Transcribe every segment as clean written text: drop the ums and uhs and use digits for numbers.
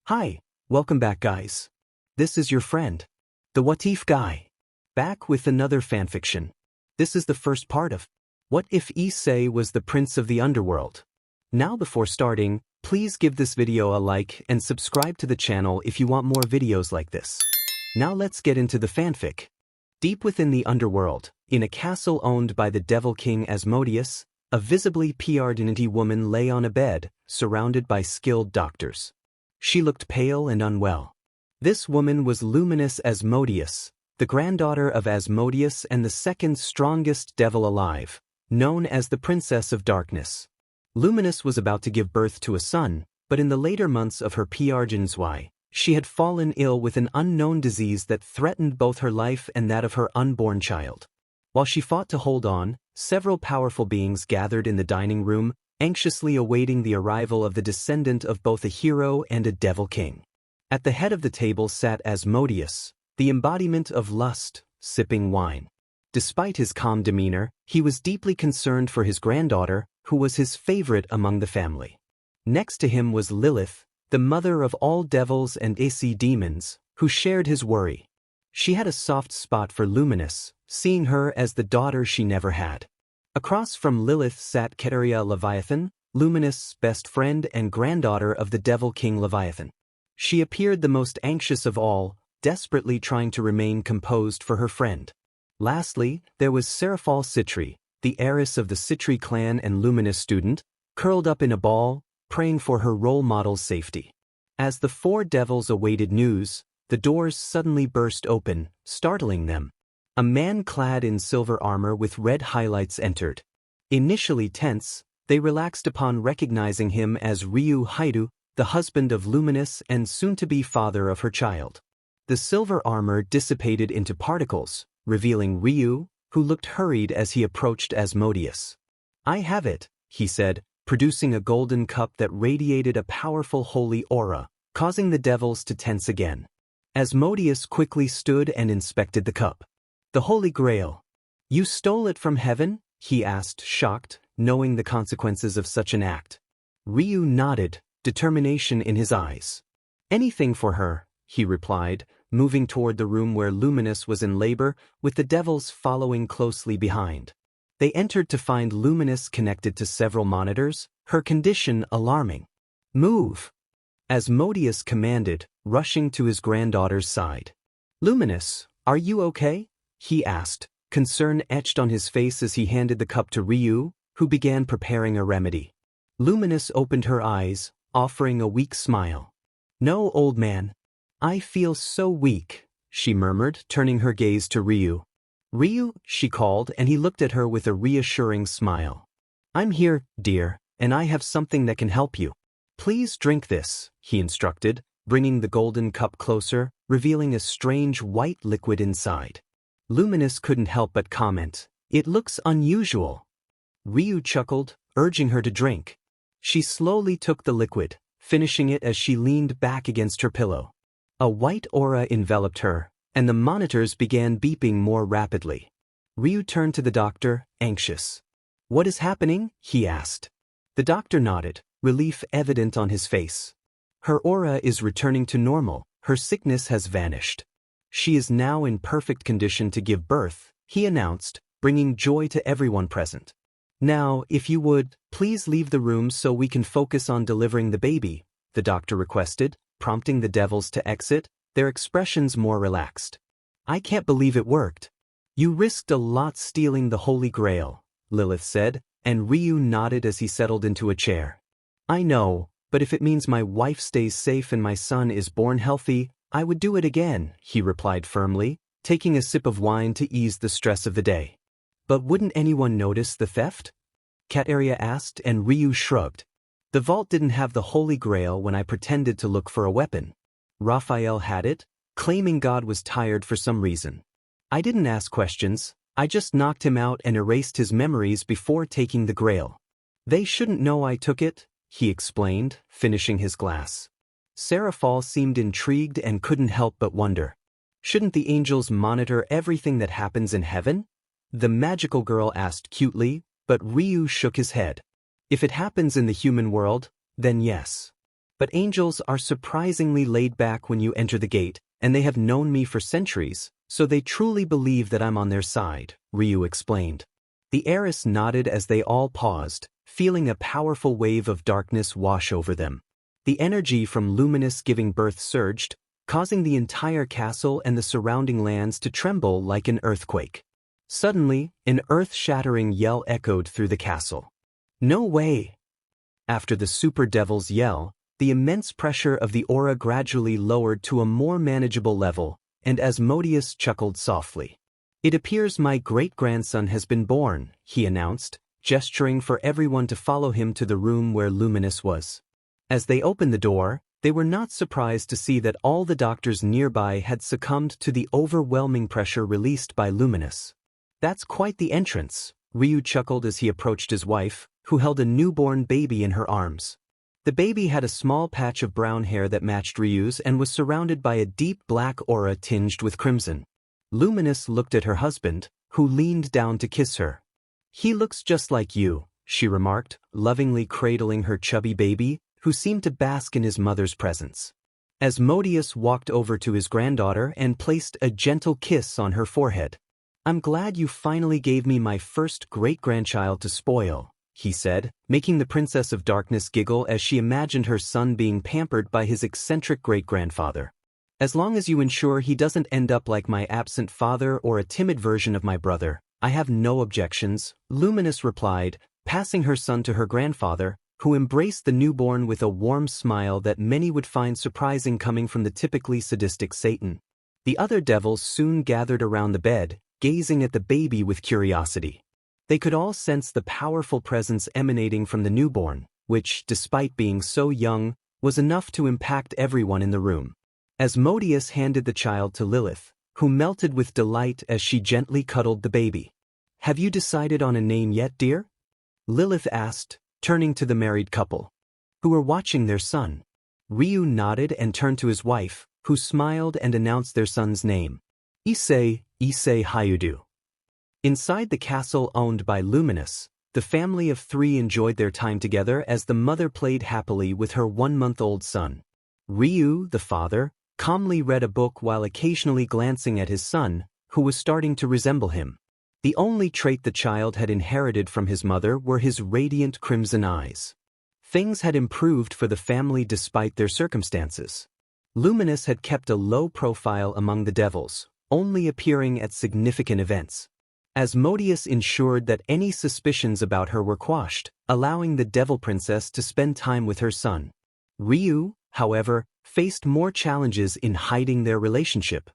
Hi, welcome back guys. This is your friend, the What If guy, back with another fanfiction. This is the first part of What If Issei was the Prince of the Underworld. Now before starting, please give this video a like and subscribe to the channel if you want more videos like this. Now let's get into the fanfic. Deep within the Underworld, in a castle owned by the Devil King Asmodeus, a visibly PR'd woman lay on a bed, surrounded by skilled doctors. She looked pale and unwell. This woman was Luminous Asmodeus, the granddaughter of Asmodeus and the second strongest devil alive, known as the Princess of Darkness. Luminous was about to give birth to a son, but in the later months of her PR'y, she had fallen ill with an unknown disease that threatened both her life and that of her unborn child. While she fought to hold on, several powerful beings gathered in the dining room, anxiously awaiting the arrival of the descendant of both a hero and a devil king. At the head of the table sat Asmodeus, the embodiment of lust, sipping wine. Despite his calm demeanor, he was deeply concerned for his granddaughter, who was his favorite among the family. Next to him was Lilith, the mother of all devils and Issei demons, who shared his worry. She had a soft spot for Luminous, seeing her as the daughter she never had. Across from Lilith sat Keteria Leviathan, Luminous' best friend and granddaughter of the Devil King Leviathan. She appeared the most anxious of all, desperately trying to remain composed for her friend. Lastly, there was Seraphal Citri, the heiress of the Citri clan and Luminous student, curled up in a ball, praying for her role model's safety. As the four devils awaited news, the doors suddenly burst open, startling them. A man clad in silver armor with red highlights entered. Initially tense, they relaxed upon recognizing him as Eay Hayudu, the husband of Luminous and soon-to-be father of her child. The silver armor dissipated into particles, revealing Ryu, who looked hurried as he approached Asmodeus. "I have it," he said, producing a golden cup that radiated a powerful holy aura, causing the devils to tense again. Asmodeus quickly stood and inspected the cup. "The Holy Grail. You stole it from heaven?" he asked, shocked, knowing the consequences of such an act. Ryu nodded, determination in his eyes. "Anything for her," he replied, moving toward the room where Luminous was in labor, with the devils following closely behind. They entered to find Luminous connected to several monitors, her condition alarming. "Move!" Asmodeus commanded, rushing to his granddaughter's side. "Luminous, are you okay?" he asked, concern etched on his face as he handed the cup to Ryu, who began preparing a remedy. Luminous opened her eyes, offering a weak smile. "No, old man. I feel so weak," she murmured, turning her gaze to Ryu. "Ryu," she called, and he looked at her with a reassuring smile. "I'm here, dear, and I have something that can help you. Please drink this," he instructed, bringing the golden cup closer, revealing a strange white liquid inside. Luminous couldn't help but comment, "It looks unusual." Ryu chuckled, urging her to drink. She slowly took the liquid, finishing it as she leaned back against her pillow. A white aura enveloped her, and the monitors began beeping more rapidly. Ryu turned to the doctor, anxious. "What is happening?" he asked. The doctor nodded, relief evident on his face. "Her aura is returning to normal, her sickness has vanished. She is now in perfect condition to give birth," he announced, bringing joy to everyone present. "Now, if you would, please leave the room so we can focus on delivering the baby," the doctor requested, prompting the devils to exit, their expressions more relaxed. "I can't believe it worked." "You risked a lot stealing the Holy Grail," Lilith said, and Ryu nodded as he settled into a chair. "I know, but if it means my wife stays safe and my son is born healthy, I would do it again," he replied firmly, taking a sip of wine to ease the stress of the day. "But wouldn't anyone notice the theft?" Keteria asked, and Ryu shrugged. "The vault didn't have the Holy Grail when I pretended to look for a weapon. Raphael had it, claiming God was tired for some reason. I didn't ask questions, I just knocked him out and erased his memories before taking the Grail. They shouldn't know I took it," he explained, finishing his glass. Seraphal seemed intrigued and couldn't help but wonder. "Shouldn't the angels monitor everything that happens in heaven?" the magical girl asked cutely, but Ryu shook his head. "If it happens in the human world, then yes." But angels are surprisingly laid back when you enter the gate, and they have known me for centuries, so they truly believe that I'm on their side, Ryu explained. The heiress nodded as they all paused, feeling a powerful wave of darkness wash over them. The energy from Luminous giving birth surged, causing the entire castle and the surrounding lands to tremble like an earthquake. Suddenly, an earth-shattering yell echoed through the castle. "No way!" After the super devil's yell, the immense pressure of the aura gradually lowered to a more manageable level, and Asmodeus chuckled softly. "It appears my great-grandson has been born," he announced, gesturing for everyone to follow him to the room where Luminous was. As they opened the door, they were not surprised to see that all the doctors nearby had succumbed to the overwhelming pressure released by Luminous. "That's quite the entrance," Ryu chuckled as he approached his wife, who held a newborn baby in her arms. The baby had a small patch of brown hair that matched Ryu's and was surrounded by a deep black aura tinged with crimson. Luminous looked at her husband, who leaned down to kiss her. "He looks just like you," she remarked, lovingly cradling her chubby baby, who seemed to bask in his mother's presence. Asmodeus walked over to his granddaughter and placed a gentle kiss on her forehead. "I'm glad you finally gave me my first great-grandchild to spoil," he said, making the Princess of Darkness giggle as she imagined her son being pampered by his eccentric great-grandfather. "As long as you ensure he doesn't end up like my absent father or a timid version of my brother, I have no objections," Luminous replied, passing her son to her grandfather, who embraced the newborn with a warm smile that many would find surprising coming from the typically sadistic Satan. The other devils soon gathered around the bed, gazing at the baby with curiosity. They could all sense the powerful presence emanating from the newborn, which, despite being so young, was enough to impact everyone in the room. Asmodeus handed the child to Lilith, who melted with delight as she gently cuddled the baby. "Have you decided on a name yet, dear?" Lilith asked, turning to the married couple, who were watching their son. Ryu nodded and turned to his wife, who smiled and announced their son's name. Issei Hayudu. Inside the castle owned by Luminous, the family of three enjoyed their time together as the mother played happily with her 1-month-old son. Ryu, the father, calmly read a book while occasionally glancing at his son, who was starting to resemble him. The only trait the child had inherited from his mother were his radiant crimson eyes. Things had improved for the family despite their circumstances. Luminous had kept a low profile among the devils, only appearing at significant events. Asmodeus ensured that any suspicions about her were quashed, allowing the devil princess to spend time with her son. Ryu, however, faced more challenges in hiding their relationship.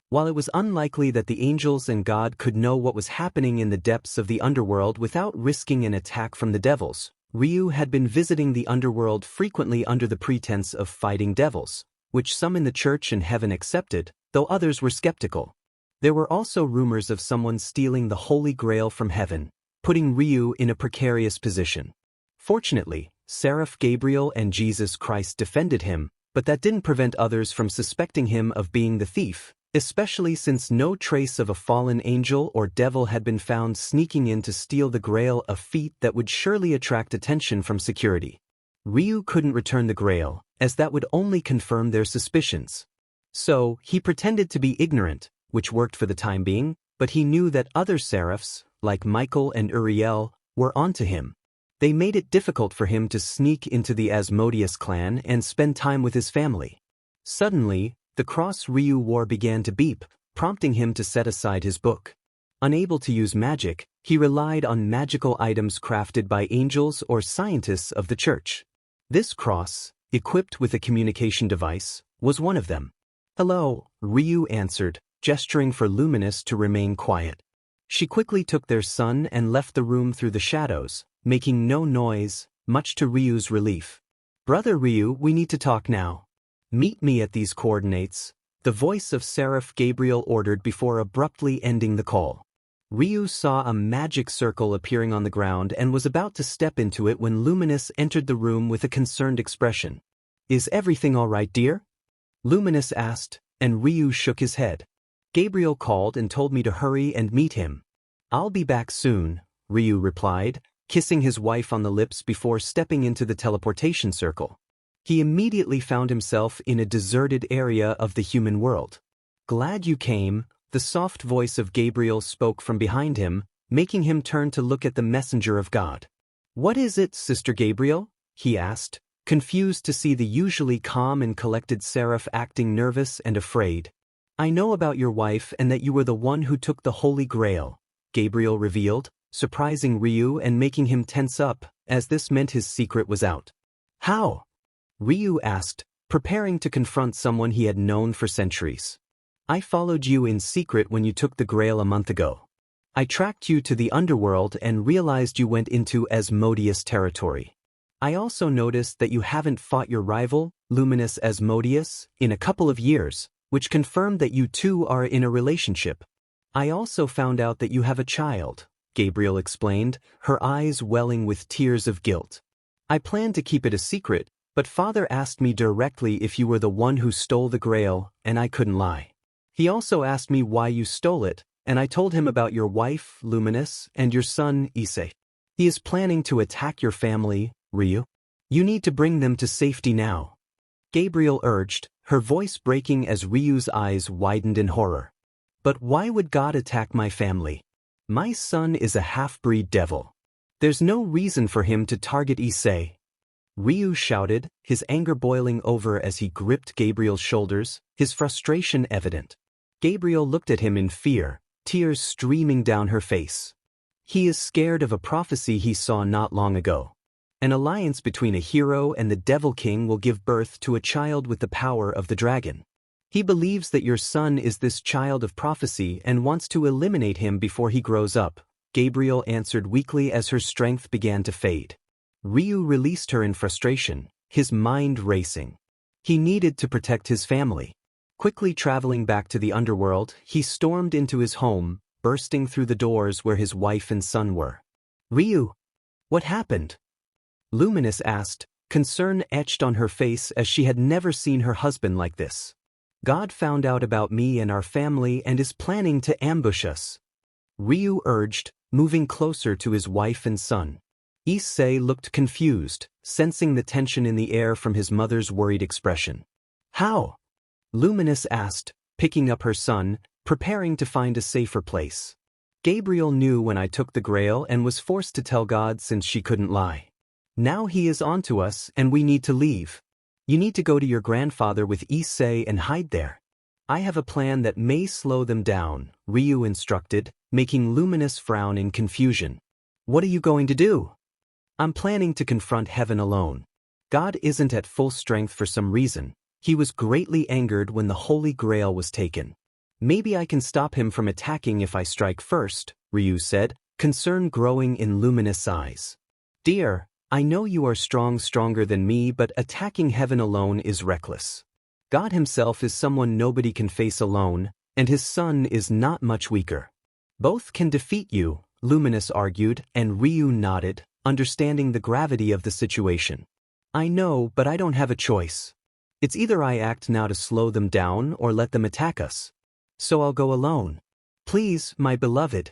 While it was unlikely that the angels and God could know what was happening in the depths of the underworld without risking an attack from the devils, Ryu had been visiting the underworld frequently under the pretense of fighting devils, which some in the church and heaven accepted, though others were skeptical. There were also rumors of someone stealing the Holy Grail from heaven, putting Ryu in a precarious position. Fortunately, Seraph Gabriel and Jesus Christ defended him, but that didn't prevent others from suspecting him of being the thief, especially since no trace of a fallen angel or devil had been found sneaking in to steal the Grail, a feat that would surely attract attention from security. Ryu couldn't return the Grail, as that would only confirm their suspicions. So, he pretended to be ignorant, which worked for the time being, but he knew that other seraphs, like Michael and Uriel, were onto him. They made it difficult for him to sneak into the Asmodeus clan and spend time with his family. Suddenly, the cross Ryu wore began to beep, prompting him to set aside his book. Unable to use magic, he relied on magical items crafted by angels or scientists of the church. This cross, equipped with a communication device, was one of them. "Hello," Ryu answered, gesturing for Luminous to remain quiet. She quickly took their son and left the room through the shadows, making no noise, much to Ryu's relief. "Brother Ryu, we need to talk now. Meet me at these coordinates," the voice of Seraph Gabriel ordered before abruptly ending the call. Ryu saw a magic circle appearing on the ground and was about to step into it when Luminous entered the room with a concerned expression. "Is everything all right, dear?" Luminous asked, and Ryu shook his head. "Gabriel called and told me to hurry and meet him." "I'll be back soon," Ryu replied, kissing his wife on the lips before stepping into the teleportation circle. He immediately found himself in a deserted area of the human world. "Glad you came," the soft voice of Gabriel spoke from behind him, making him turn to look at the messenger of God. "What is it, Sister Gabriel?" he asked, confused to see the usually calm and collected seraph acting nervous and afraid. "I know about your wife and that you were the one who took the Holy Grail," Gabriel revealed, surprising Ryu and making him tense up, as this meant his secret was out. "How?" Ryu asked, preparing to confront someone he had known for centuries. "I followed you in secret when you took the Grail a month ago. I tracked you to the Underworld and realized you went into Asmodeus territory. I also noticed that you haven't fought your rival, Luminous Asmodeus, in a couple of years, which confirmed that you two are in a relationship. I also found out that you have a child," Gabriel explained, her eyes welling with tears of guilt. "I planned to keep it a secret, but Father asked me directly if you were the one who stole the Grail, and I couldn't lie. He also asked me why you stole it, and I told him about your wife, Luminous, and your son, Issei. He is planning to attack your family, Ryu. You need to bring them to safety now," Gabriel urged, her voice breaking as Ryu's eyes widened in horror. "But why would God attack my family? My son is a half-breed devil. There's no reason for him to target Issei," Ryu shouted, his anger boiling over as he gripped Gabriel's shoulders, his frustration evident. Gabriel looked at him in fear, tears streaming down her face. He is scared of a prophecy he saw not long ago. An alliance between a hero and the Devil King will give birth to a child with the power of the dragon. He believes that your son is this child of prophecy and wants to eliminate him before he grows up, Gabriel answered weakly as her strength began to fade. Ryu released her in frustration, his mind racing. He needed to protect his family. Quickly traveling back to the Underworld, he stormed into his home, bursting through the doors where his wife and son were. "Ryu, what happened?" Luminous asked, concern etched on her face as she had never seen her husband like this. "God found out about me and our family and is planning to ambush us," Ryu urged, moving closer to his wife and son. Issei looked confused, sensing the tension in the air from his mother's worried expression. "How?" Luminous asked, picking up her son, preparing to find a safer place. "Gabriel knew when I took the Grail and was forced to tell God since she couldn't lie. Now he is onto us and we need to leave. You need to go to your grandfather with Issei and hide there. I have a plan that may slow them down," Ryu instructed, making Luminous frown in confusion. "What are you going to do?" "I'm planning to confront heaven alone. God isn't at full strength for some reason. He was greatly angered when the Holy Grail was taken. Maybe I can stop him from attacking if I strike first," Ryu said, concern growing in Luminous' eyes. "Dear, I know you are stronger than me, but attacking heaven alone is reckless. God himself is someone nobody can face alone, and his son is not much weaker. Both can defeat you," Luminous argued, and Ryu nodded, understanding the gravity of the situation. "I know, but I don't have a choice. It's either I act now to slow them down or let them attack us. So I'll go alone. Please, my beloved.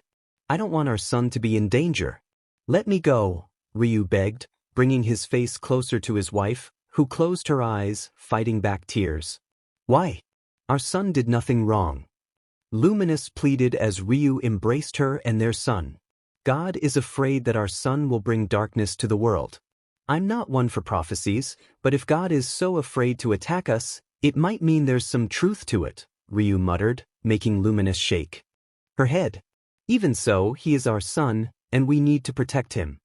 I don't want our son to be in danger. Let me go," Ryu begged, bringing his face closer to his wife, who closed her eyes, fighting back tears. "Why? Our son did nothing wrong," Luminous pleaded as Ryu embraced her and their son. "God is afraid that our son will bring darkness to the world. I'm not one for prophecies, but if God is so afraid to attack us, it might mean there's some truth to it," Ryu muttered, making Luminous shake her head. "Even so, he is our son, and we need to protect him."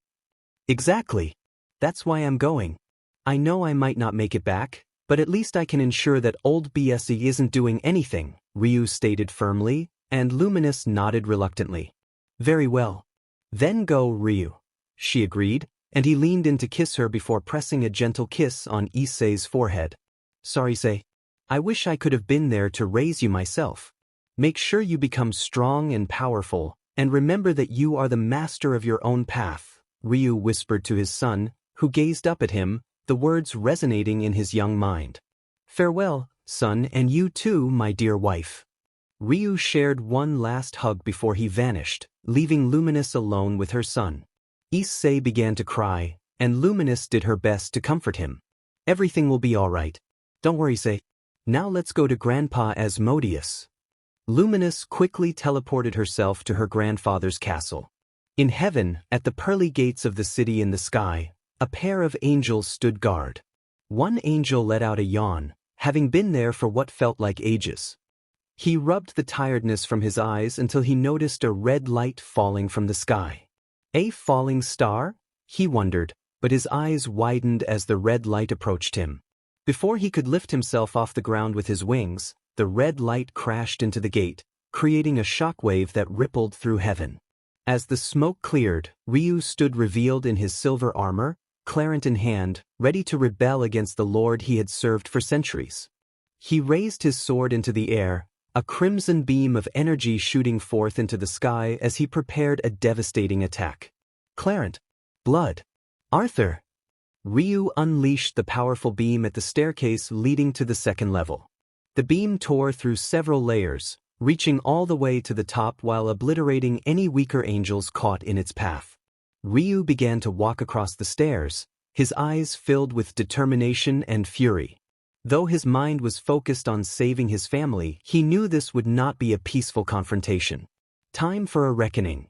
"Exactly. That's why I'm going. I know I might not make it back, but at least I can ensure that old BSE isn't doing anything," Ryu stated firmly, and Luminous nodded reluctantly. "Very well. Then go, Ryu," she agreed, and he leaned in to kiss her before pressing a gentle kiss on Issei's forehead. "Sorry, Issei. I wish I could have been there to raise you myself. Make sure you become strong and powerful, and remember that you are the master of your own path," Ryu whispered to his son, who gazed up at him, the words resonating in his young mind. "Farewell, son, and you too, my dear wife." Ryu shared one last hug before he vanished, leaving Luminous alone with her son. Issei began to cry, and Luminous did her best to comfort him. Everything will be alright. Don't worry, Issei. Now let's go to Grandpa Asmodeus. Luminous quickly teleported herself to her grandfather's castle. In heaven, at the pearly gates of the city in the sky, a pair of angels stood guard. One angel let out a yawn, having been there for what felt like ages. He rubbed the tiredness from his eyes until he noticed a red light falling from the sky. A falling star? He wondered, but his eyes widened as the red light approached him. Before he could lift himself off the ground with his wings, the red light crashed into the gate, creating a shockwave that rippled through heaven. As the smoke cleared, Ryu stood revealed in his silver armor, clarent in hand, ready to rebel against the lord he had served for centuries. He raised his sword into the air, a crimson beam of energy shooting forth into the sky as he prepared a devastating attack. Clarent. Blood. Arthur. Ryu unleashed the powerful beam at the staircase leading to the second level. The beam tore through several layers, reaching all the way to the top while obliterating any weaker angels caught in its path. Ryu began to walk across the stairs, his eyes filled with determination and fury. Though his mind was focused on saving his family, he knew this would not be a peaceful confrontation. Time for a reckoning.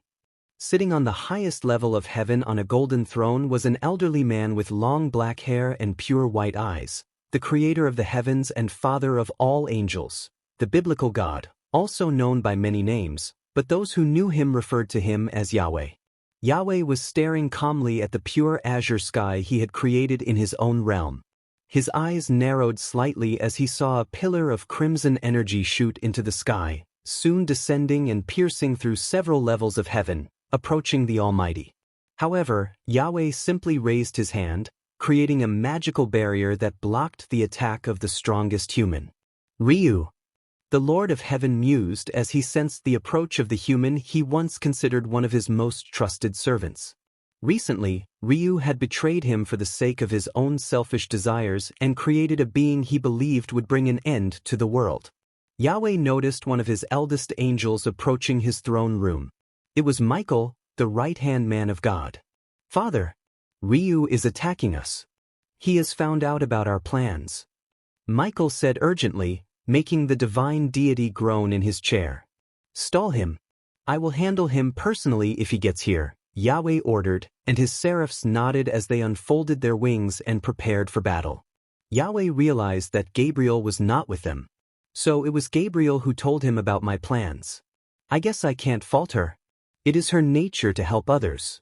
Sitting on the highest level of heaven on a golden throne was an elderly man with long black hair and pure white eyes, the creator of the heavens and father of all angels, the biblical God, also known by many names, but those who knew him referred to him as Yahweh. Yahweh was staring calmly at the pure azure sky he had created in his own realm. His eyes narrowed slightly as he saw a pillar of crimson energy shoot into the sky, soon descending and piercing through several levels of heaven, approaching the Almighty. However, Yahweh simply raised his hand, creating a magical barrier that blocked the attack of the strongest human. Ryu. The Lord of Heaven mused as he sensed the approach of the human he once considered one of his most trusted servants. Recently, Ryu had betrayed him for the sake of his own selfish desires and created a being he believed would bring an end to the world. Yahweh noticed one of his eldest angels approaching his throne room. It was Michael, the right-hand man of God. Father, Ryu is attacking us. He has found out about our plans. Michael said urgently, making the divine deity groan in his chair. Stall him. I will handle him personally if he gets here, Yahweh ordered, and his seraphs nodded as they unfolded their wings and prepared for battle. Yahweh realized that Gabriel was not with them. So it was Gabriel who told him about my plans. I guess I can't fault her. It is her nature to help others.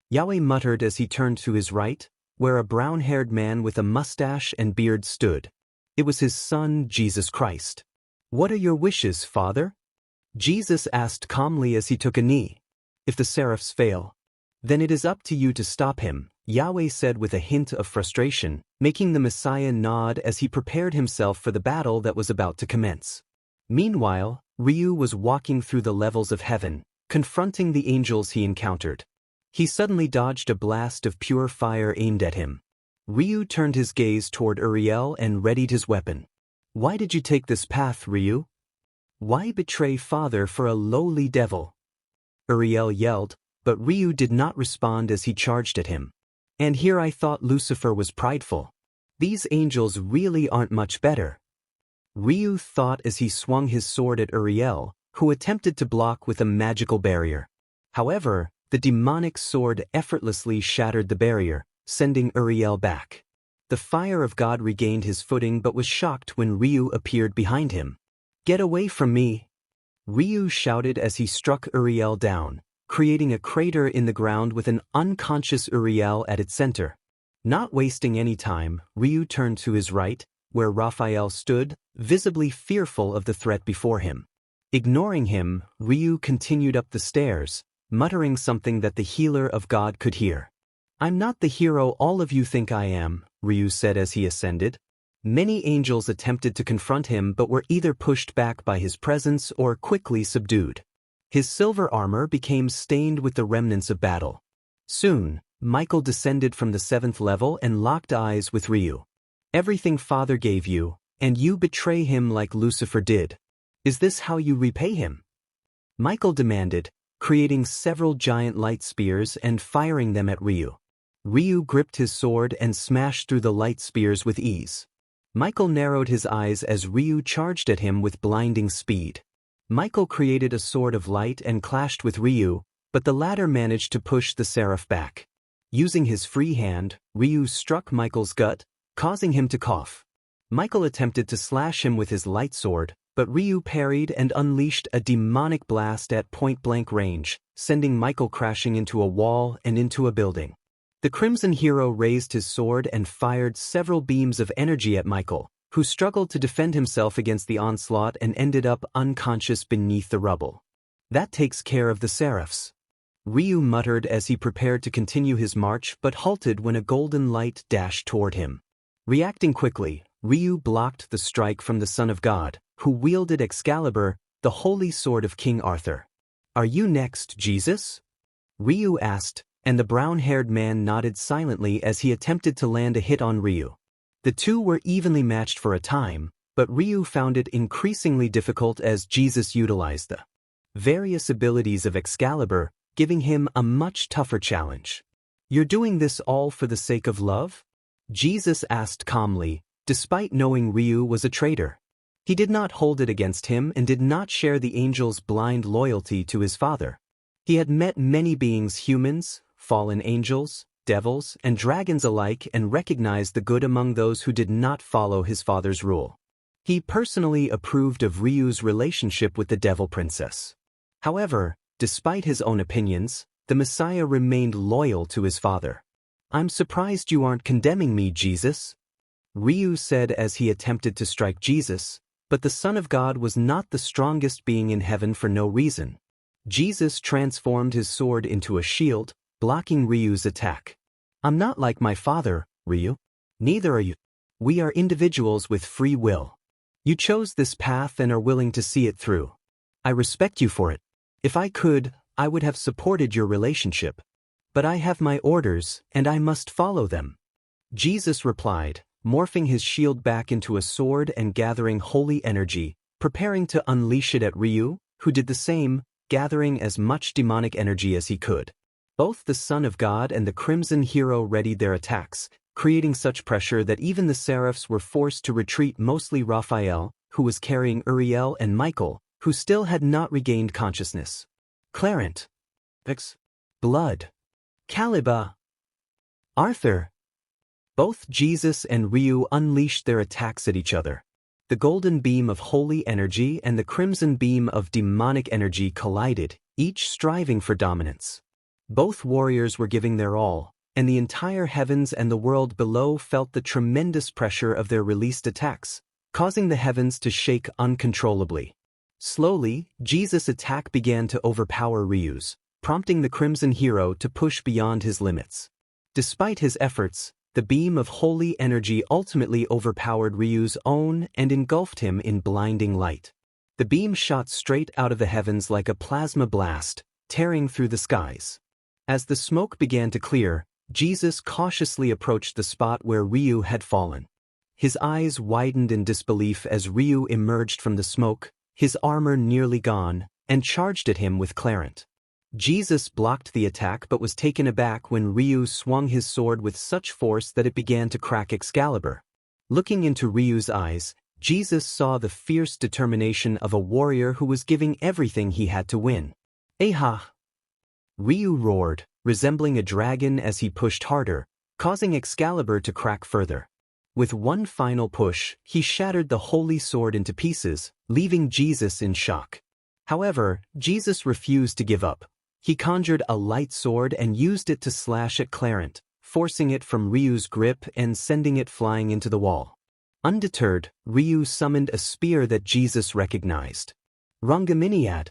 Yahweh muttered as he turned to his right, where a brown-haired man with a mustache and beard stood. It was his son, Jesus Christ. What are your wishes, Father? Jesus asked calmly as he took a knee. If the seraphs fail, then it is up to you to stop him, Yahweh said with a hint of frustration, making the Messiah nod as he prepared himself for the battle that was about to commence. Meanwhile, Ryu was walking through the levels of heaven, confronting the angels he encountered. He suddenly dodged a blast of pure fire aimed at him. Ryu turned his gaze toward Uriel and readied his weapon. Why did you take this path, Ryu? Why betray Father for a lowly devil? Uriel yelled, but Ryu did not respond as he charged at him. And here I thought Lucifer was prideful. These angels really aren't much better. Ryu thought as he swung his sword at Uriel, who attempted to block with a magical barrier. However, the demonic sword effortlessly shattered the barrier, sending Uriel back. The fire of God regained his footing but was shocked when Ryu appeared behind him. Get away from me! Ryu shouted as he struck Uriel down, creating a crater in the ground with an unconscious Uriel at its center. Not wasting any time, Ryu turned to his right, where Raphael stood, visibly fearful of the threat before him. Ignoring him, Ryu continued up the stairs, muttering something that the healer of God could hear. I'm not the hero all of you think I am, Ryu said as he ascended. Many angels attempted to confront him but were either pushed back by his presence or quickly subdued. His silver armor became stained with the remnants of battle. Soon, Michael descended from the 7th level and locked eyes with Ryu. Everything Father gave you, and you betray him like Lucifer did. Is this how you repay him? Michael demanded, creating several giant light spears and firing them at Ryu. Ryu gripped his sword and smashed through the light spears with ease. Michael narrowed his eyes as Ryu charged at him with blinding speed. Michael created a sword of light and clashed with Ryu, but the latter managed to push the seraph back. Using his free hand, Ryu struck Michael's gut, causing him to cough. Michael attempted to slash him with his light sword, but Ryu parried and unleashed a demonic blast at point-blank range, sending Michael crashing into a wall and into a building. The Crimson Hero raised his sword and fired several beams of energy at Michael, who struggled to defend himself against the onslaught and ended up unconscious beneath the rubble. That takes care of the seraphs. Ryu muttered as he prepared to continue his march but halted when a golden light dashed toward him. Reacting quickly, Ryu blocked the strike from the Son of God, who wielded Excalibur, the holy sword of King Arthur. "Are you next, Jesus?" Ryu asked, and the brown-haired man nodded silently as he attempted to land a hit on Ryu. The two were evenly matched for a time, but Ryu found it increasingly difficult as Jesus utilized the various abilities of Excalibur, giving him a much tougher challenge. "You're doing this all for the sake of love?" Jesus asked calmly, despite knowing Ryu was a traitor. He did not hold it against him and did not share the angel's blind loyalty to his father. He had met many beings, humans, fallen angels, devils, and dragons alike, and recognized the good among those who did not follow his father's rule. He personally approved of Ryu's relationship with the devil princess. However, despite his own opinions, the Messiah remained loyal to his father. "I'm surprised you aren't condemning me, Jesus," Ryu said as he attempted to strike Jesus, but the Son of God was not the strongest being in heaven for no reason. Jesus transformed his sword into a shield, blocking Ryu's attack. "I'm not like my father, Ryu. Neither are you. We are individuals with free will. You chose this path and are willing to see it through. I respect you for it. If I could, I would have supported your relationship. But I have my orders, and I must follow them," Jesus replied, morphing his shield back into a sword and gathering holy energy, preparing to unleash it at Ryu, who did the same, gathering as much demonic energy as he could. Both the Son of God and the Crimson Hero readied their attacks, creating such pressure that even the seraphs were forced to retreat, mostly Raphael, who was carrying Uriel, and Michael, who still had not regained consciousness. Clarent. Vix. Blood. Caliba. Arthur. Both Jesus and Ryu unleashed their attacks at each other. The golden beam of holy energy and the crimson beam of demonic energy collided, each striving for dominance. Both warriors were giving their all, and the entire heavens and the world below felt the tremendous pressure of their released attacks, causing the heavens to shake uncontrollably. Slowly, Jesus' attack began to overpower Ryu's, prompting the Crimson Hero to push beyond his limits. Despite his efforts, the beam of holy energy ultimately overpowered Ryu's own and engulfed him in blinding light. The beam shot straight out of the heavens like a plasma blast, tearing through the skies. As the smoke began to clear, Jesus cautiously approached the spot where Ryu had fallen. His eyes widened in disbelief as Ryu emerged from the smoke, his armor nearly gone, and charged at him with Clarent. Jesus blocked the attack but was taken aback when Ryu swung his sword with such force that it began to crack Excalibur. Looking into Ryu's eyes, Jesus saw the fierce determination of a warrior who was giving everything he had to win. "Eay!" Ryu roared, resembling a dragon as he pushed harder, causing Excalibur to crack further. With one final push, he shattered the holy sword into pieces, leaving Jesus in shock. However, Jesus refused to give up. He conjured a light sword and used it to slash at Clarent, forcing it from Ryu's grip and sending it flying into the wall. Undeterred, Ryu summoned a spear that Jesus recognized. "Rangaminiad!"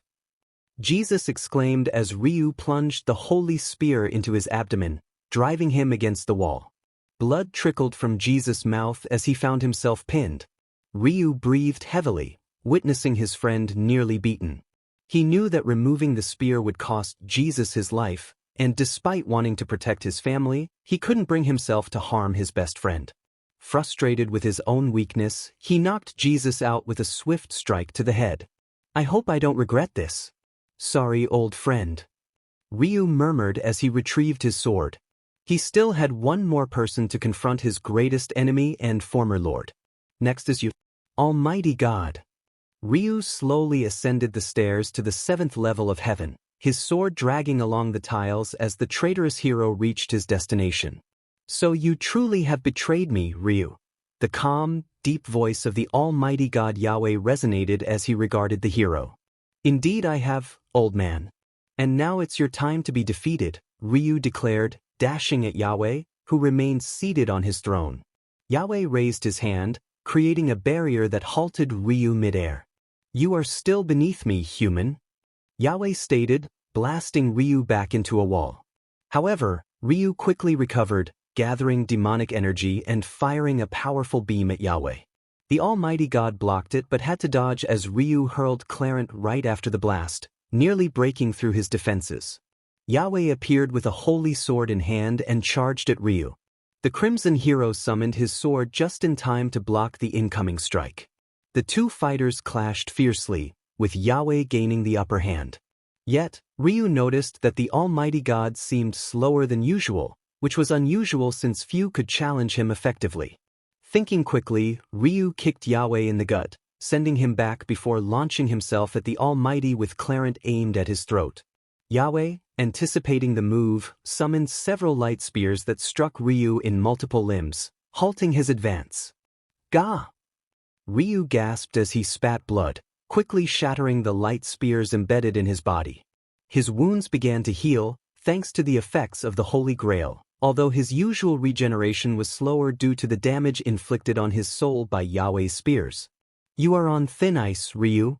Jesus exclaimed as Ryu plunged the holy spear into his abdomen, driving him against the wall. Blood trickled from Jesus' mouth as he found himself pinned. Ryu breathed heavily, witnessing his friend nearly beaten. He knew that removing the spear would cost Jesus his life, and despite wanting to protect his family, he couldn't bring himself to harm his best friend. Frustrated with his own weakness, he knocked Jesus out with a swift strike to the head. "I hope I don't regret this." "Sorry, old friend," Ryu murmured as he retrieved his sword. He still had one more person to confront, his greatest enemy and former lord. Next is you, Almighty God. Ryu slowly ascended the stairs to the 7th level of heaven, his sword dragging along the tiles as the traitorous hero reached his destination. So you truly have betrayed me, Ryu. The calm, deep voice of the Almighty God Yahweh resonated as he regarded the hero. Indeed I have, old man. And now it's your time to be defeated, Ryu declared, dashing at Yahweh, who remained seated on his throne. Yahweh raised his hand, creating a barrier that halted Ryu midair. You are still beneath me, human. Yahweh stated, blasting Ryu back into a wall. However, Ryu quickly recovered, gathering demonic energy and firing a powerful beam at Yahweh. The Almighty God blocked it but had to dodge as Ryu hurled Clarent right after the blast, nearly breaking through his defenses. Yahweh appeared with a holy sword in hand and charged at Ryu. The Crimson hero summoned his sword just in time to block the incoming strike. The two fighters clashed fiercely, with Yahweh gaining the upper hand. Yet, Ryu noticed that the Almighty God seemed slower than usual, which was unusual since few could challenge him effectively. Thinking quickly, Ryu kicked Yahweh in the gut, sending him back before launching himself at the Almighty with Clarent aimed at his throat. Yahweh, anticipating the move, summoned several light spears that struck Ryu in multiple limbs, halting his advance. Gah! Ryu gasped as he spat blood, quickly shattering the light spears embedded in his body. His wounds began to heal, thanks to the effects of the Holy Grail, although his usual regeneration was slower due to the damage inflicted on his soul by Yahweh's spears. You are on thin ice, Ryu.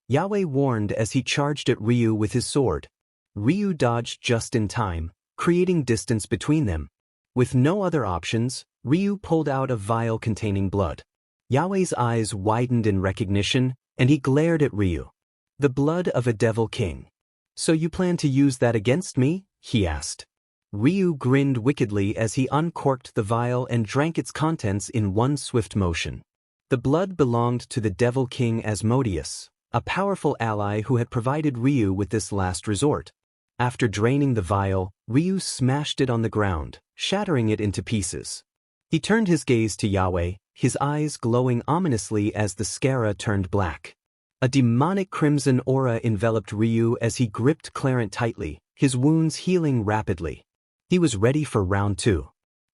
Yahweh warned as he charged at Ryu with his sword. Ryu dodged just in time, creating distance between them. With no other options, Ryu pulled out a vial containing blood. Yahweh's eyes widened in recognition, and he glared at Ryu. The blood of a devil king. So you plan to use that against me? He asked. Ryu grinned wickedly as he uncorked the vial and drank its contents in one swift motion. The blood belonged to the devil king Asmodeus, a powerful ally who had provided Ryu with this last resort. After draining the vial, Ryu smashed it on the ground, shattering it into pieces. He turned his gaze to Yahweh, his eyes glowing ominously as the Scara turned black. A demonic crimson aura enveloped Ryu as he gripped Clarent tightly, his wounds healing rapidly. He was ready for round 2.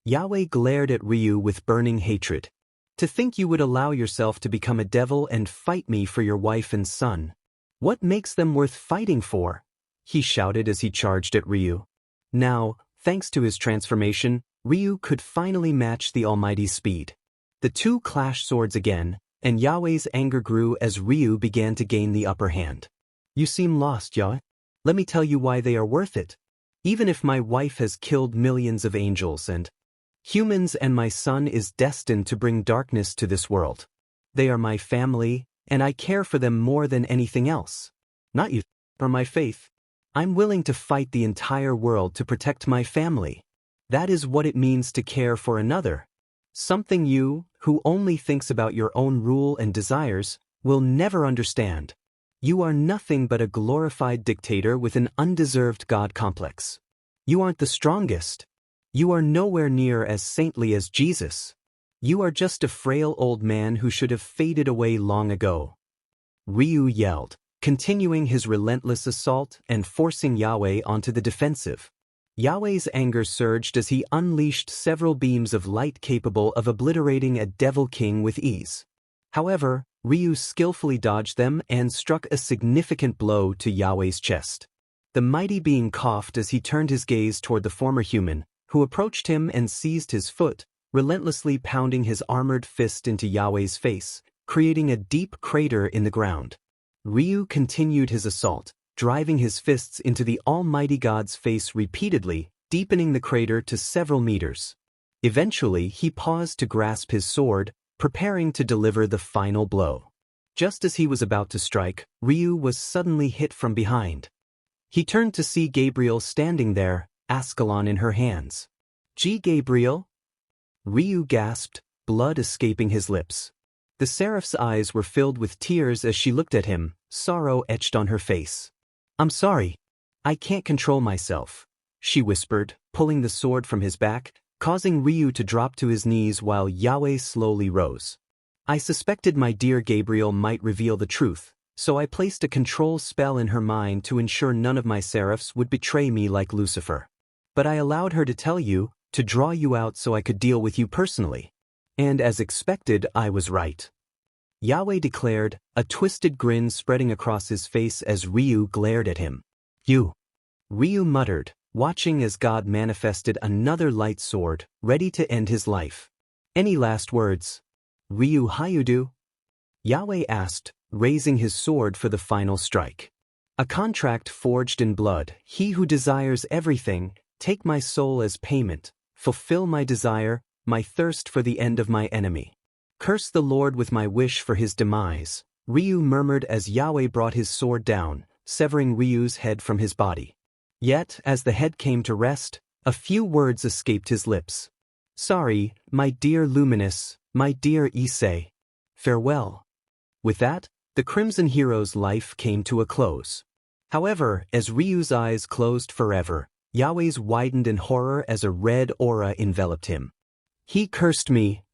Yahweh glared at Ryu with burning hatred. To think you would allow yourself to become a devil and fight me for your wife and son. What makes them worth fighting for? He shouted as he charged at Ryu. Now, thanks to his transformation, Ryu could finally match the Almighty's speed. The two clashed swords again, and Yahweh's anger grew as Ryu began to gain the upper hand. You seem lost, Yahweh. Let me tell you why they are worth it. Even if my wife has killed millions of angels and humans and my son is destined to bring darkness to this world. They are my family, and I care for them more than anything else. Not you, or my faith. I'm willing to fight the entire world to protect my family. That is what it means to care for another. Something you, who only thinks about your own rule and desires, will never understand. You are nothing but a glorified dictator with an undeserved God complex. You aren't the strongest. You are nowhere near as saintly as Jesus. You are just a frail old man who should have faded away long ago. Ryu yelled, continuing his relentless assault and forcing Yahweh onto the defensive. Yahweh's anger surged as he unleashed several beams of light capable of obliterating a devil king with ease. However, Ryu skillfully dodged them and struck a significant blow to Yahweh's chest. The mighty being coughed as he turned his gaze toward the former human, who approached him and seized his foot, relentlessly pounding his armored fist into Yahweh's face, creating a deep crater in the ground. Ryu continued his assault, driving his fists into the Almighty God's face repeatedly, deepening the crater to several meters. Eventually, he paused to grasp his sword, preparing to deliver the final blow. Just as he was about to strike, Ryu was suddenly hit from behind. He turned to see Gabriel standing there, Ascalon in her hands. Gabriel? Ryu gasped, blood escaping his lips. The seraph's eyes were filled with tears as she looked at him, sorrow etched on her face. I'm sorry. I can't control myself, she whispered, pulling the sword from his back, causing Ryu to drop to his knees while Yahweh slowly rose. I suspected my dear Gabriel might reveal the truth, so I placed a control spell in her mind to ensure none of my seraphs would betray me like Lucifer. But I allowed her to tell you, to draw you out so I could deal with you personally. And as expected, I was right. Yahweh declared, a twisted grin spreading across his face as Ryu glared at him. You. Ryu muttered, watching as God manifested another light sword, ready to end his life. Any last words? Eay Hayudu? Yahweh asked, raising his sword for the final strike. A contract forged in blood, he who desires everything, take my soul as payment, fulfill my desire, my thirst for the end of my enemy. Curse the Lord with my wish for his demise, Ryu murmured as Yahweh brought his sword down, severing Ryu's head from his body. Yet, as the head came to rest, a few words escaped his lips. Sorry, my dear Luminous, my dear Issei. Farewell. With that, the Crimson Hero's life came to a close. However, as Ryu's eyes closed forever, Yahweh's widened in horror as a red aura enveloped him. He cursed me.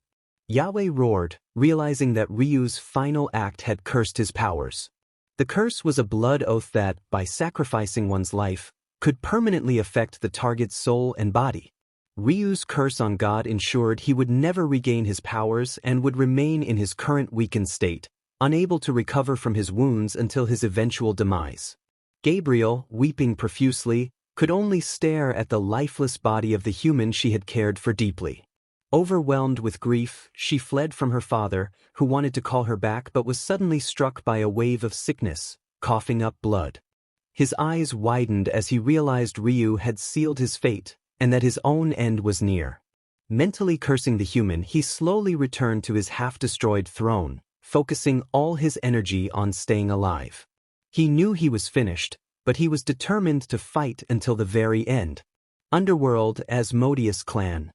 Yahweh roared, realizing that Ryu's final act had cursed his powers. The curse was a blood oath that, by sacrificing one's life, could permanently affect the target's soul and body. Ryu's curse on God ensured he would never regain his powers and would remain in his current weakened state, unable to recover from his wounds until his eventual demise. Gabriel, weeping profusely, could only stare at the lifeless body of the human she had cared for deeply. Overwhelmed with grief, she fled from her father, who wanted to call her back but was suddenly struck by a wave of sickness, coughing up blood. His eyes widened as he realized Ryu had sealed his fate, and that his own end was near. Mentally cursing the human, he slowly returned to his half-destroyed throne, focusing all his energy on staying alive. He knew he was finished, but he was determined to fight until the very end. Underworld, Asmodeus clan.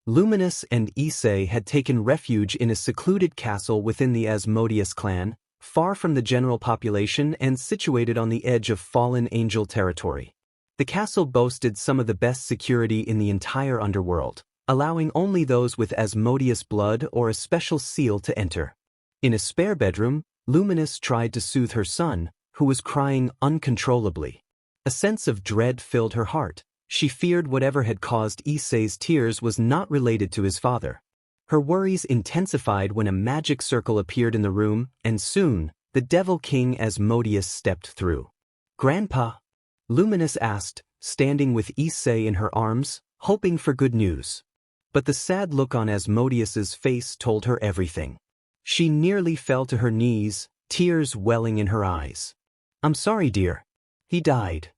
Luminous and Issei had taken refuge in a secluded castle within the Asmodeus clan, far from the general population and situated on the edge of fallen angel territory. The castle boasted some of the best security in the entire underworld, allowing only those with Asmodeus blood or a special seal to enter. In a spare bedroom, Luminous tried to soothe her son, who was crying uncontrollably. A sense of dread filled her heart. She feared whatever had caused Issei's tears was not related to his father. Her worries intensified when a magic circle appeared in the room, and soon, the Devil King Asmodeus stepped through. Grandpa? Luminous asked, standing with Issei in her arms, hoping for good news. But the sad look on Asmodeus's face told her everything. She nearly fell to her knees, tears welling in her eyes. I'm sorry, dear. He died.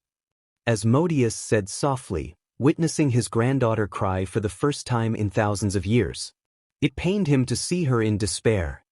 Asmodeus said softly, witnessing his granddaughter cry for the first time in thousands of years. It pained him to see her in despair.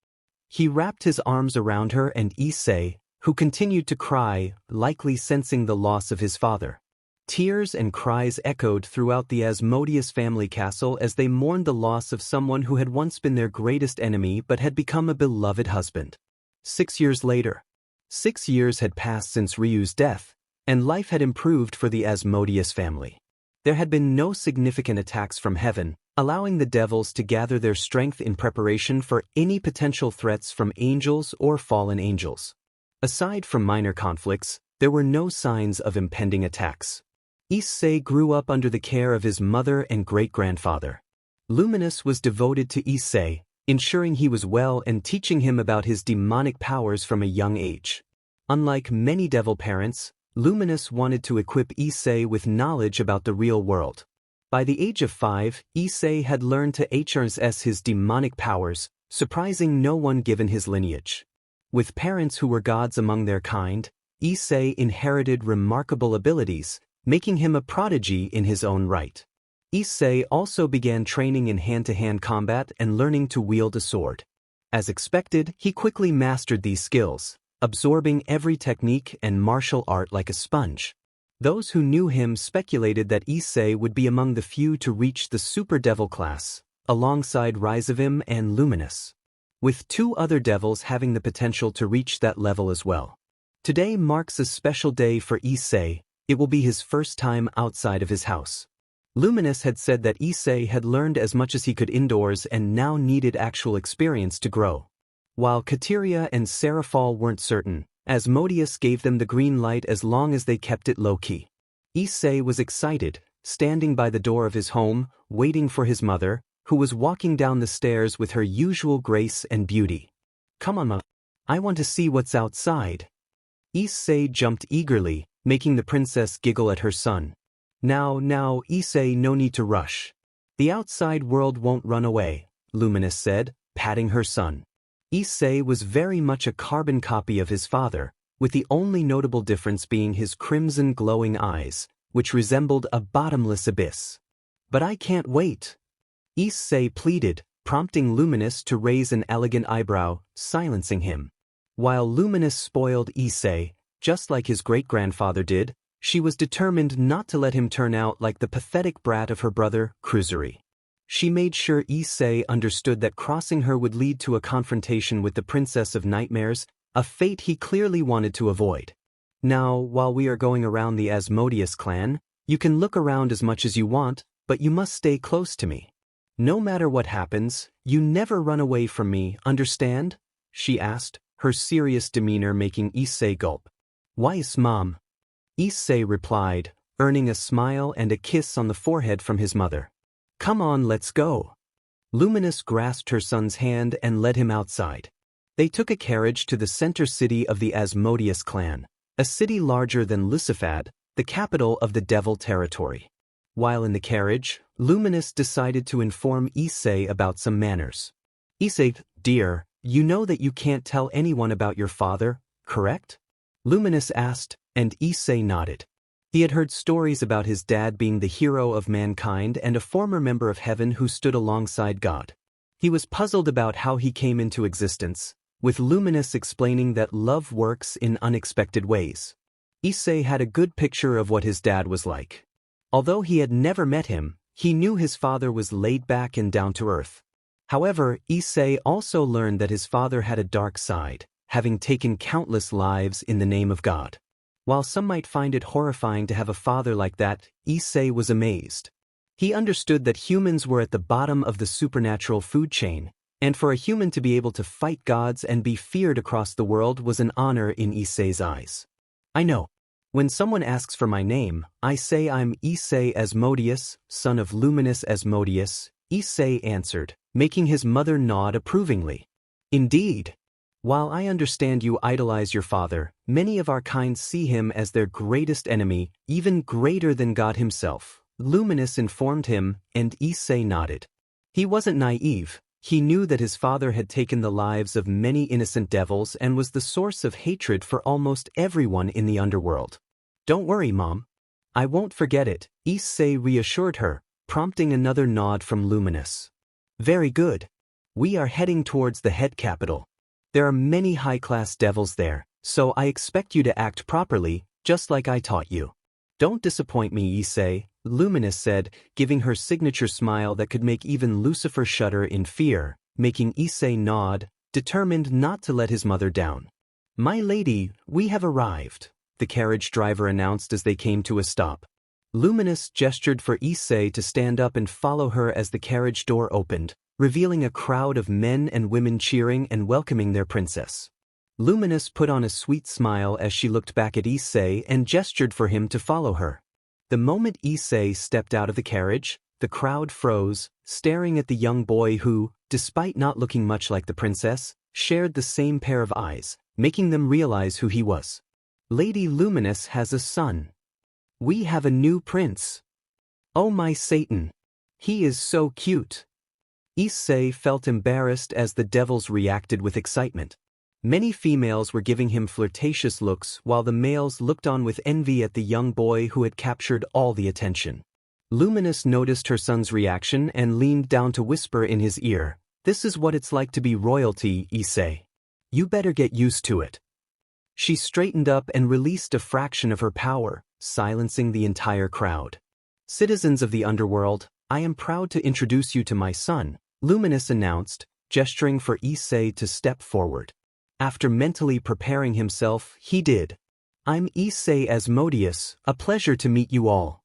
He wrapped his arms around her and Issei, who continued to cry, likely sensing the loss of his father. Tears and cries echoed throughout the Asmodeus family castle as they mourned the loss of someone who had once been their greatest enemy but had become a beloved husband. 6 years later. 6 years had passed since Ryu's death, and life had improved for the Asmodeus family. There had been no significant attacks from heaven, allowing the devils to gather their strength in preparation for any potential threats from angels or fallen angels. Aside from minor conflicts, there were no signs of impending attacks. Issei grew up under the care of his mother and great-grandfather. Luminous was devoted to Issei, ensuring he was well and teaching him about his demonic powers from a young age. Unlike many devil parents, Luminous wanted to equip Issei with knowledge about the real world. By the age of 5, Issei had learned to harness his demonic powers, surprising no one given his lineage. With parents who were gods among their kind, Issei inherited remarkable abilities, making him a prodigy in his own right. Issei also began training in hand-to-hand combat and learning to wield a sword. As expected, he quickly mastered these skills, absorbing every technique and martial art like a sponge. Those who knew him speculated that Issei would be among the few to reach the Super Devil class, alongside Rizavim and Luminous, with 2 other devils having the potential to reach that level as well. Today marks a special day for Issei. It will be his first time outside of his house. Luminous had said that Issei had learned as much as he could indoors and now needed actual experience to grow. While Kateria and Seraphal weren't certain, Asmodeus gave them the green light as long as they kept it low-key. Issei was excited, standing by the door of his home, waiting for his mother, who was walking down the stairs with her usual grace and beauty. "Come on, Ma. I want to see what's outside." Issei jumped eagerly, making the princess giggle at her son. Now, Issei, no need to rush. The outside world won't run away," Luminous said, patting her son. Issei was very much a carbon copy of his father, with the only notable difference being his crimson glowing eyes, which resembled a bottomless abyss. "But I can't wait," Issei pleaded, prompting Luminous to raise an elegant eyebrow, silencing him. While Luminous spoiled Issei, just like his great-grandfather did, she was determined not to let him turn out like the pathetic brat of her brother, Grigori. She made sure Issei understood that crossing her would lead to a confrontation with the Princess of Nightmares, a fate he clearly wanted to avoid. "Now, while we are going around the Asmodeus clan, you can look around as much as you want, but you must stay close to me. No matter what happens, you never run away from me, understand?" she asked, her serious demeanor making Issei gulp. "Wise, Mom," Issei replied, earning a smile and a kiss on the forehead from his mother. "Come on, let's go." Luminous grasped her son's hand and led him outside. They took a carriage to the center city of the Asmodeus clan, a city larger than Lucifad, the capital of the Devil territory. While in the carriage, Luminous decided to inform Issei about some manners. "Issei, dear, you know that you can't tell anyone about your father, correct?" Luminous asked, and Issei nodded. He had heard stories about his dad being the hero of mankind and a former member of heaven who stood alongside God. He was puzzled about how he came into existence, with Luminous explaining that love works in unexpected ways. Issei had a good picture of what his dad was like. Although he had never met him, he knew his father was laid back and down to earth. However, Issei also learned that his father had a dark side, having taken countless lives in the name of God. While some might find it horrifying to have a father like that, Issei was amazed. He understood that humans were at the bottom of the supernatural food chain, and for a human to be able to fight gods and be feared across the world was an honor in Issei's eyes. "I know. When someone asks for my name, I say I'm Issei Asmodeus, son of Luminous Asmodeus," Issei answered, making his mother nod approvingly. "Indeed. While I understand you idolize your father, many of our kind see him as their greatest enemy, even greater than God himself," Luminous informed him, and Issei nodded. He wasn't naive. He knew that his father had taken the lives of many innocent devils and was the source of hatred for almost everyone in the underworld. "Don't worry, Mom. I won't forget it," Issei reassured her, prompting another nod from Luminous. "Very good. We are heading towards the head capital. There are many high-class devils there, so I expect you to act properly, just like I taught you." "Don't disappoint me, Issei," Luminous said, giving her signature smile that could make even Lucifer shudder in fear, making Issei nod, determined not to let his mother down. "My lady, we have arrived," the carriage driver announced as they came to a stop. Luminous gestured for Issei to stand up and follow her as the carriage door opened, revealing a crowd of men and women cheering and welcoming their princess. Luminous put on a sweet smile as she looked back at Issei and gestured for him to follow her. The moment Issei stepped out of the carriage, the crowd froze, staring at the young boy who, despite not looking much like the princess, shared the same pair of eyes, making them realize who he was. "Lady Luminous has a son. We have a new prince. Oh my Satan. He is so cute." Issei felt embarrassed as the devils reacted with excitement. Many females were giving him flirtatious looks while the males looked on with envy at the young boy who had captured all the attention. Luminous noticed her son's reaction and leaned down to whisper in his ear, "This is what it's like to be royalty, Issei. You better get used to it." She straightened up and released a fraction of her power, silencing the entire crowd. "Citizens of the underworld, I am proud to introduce you to my son," Luminous announced, gesturing for Issei to step forward. After mentally preparing himself, he did. "I'm Issei Asmodeus, a pleasure to meet you all."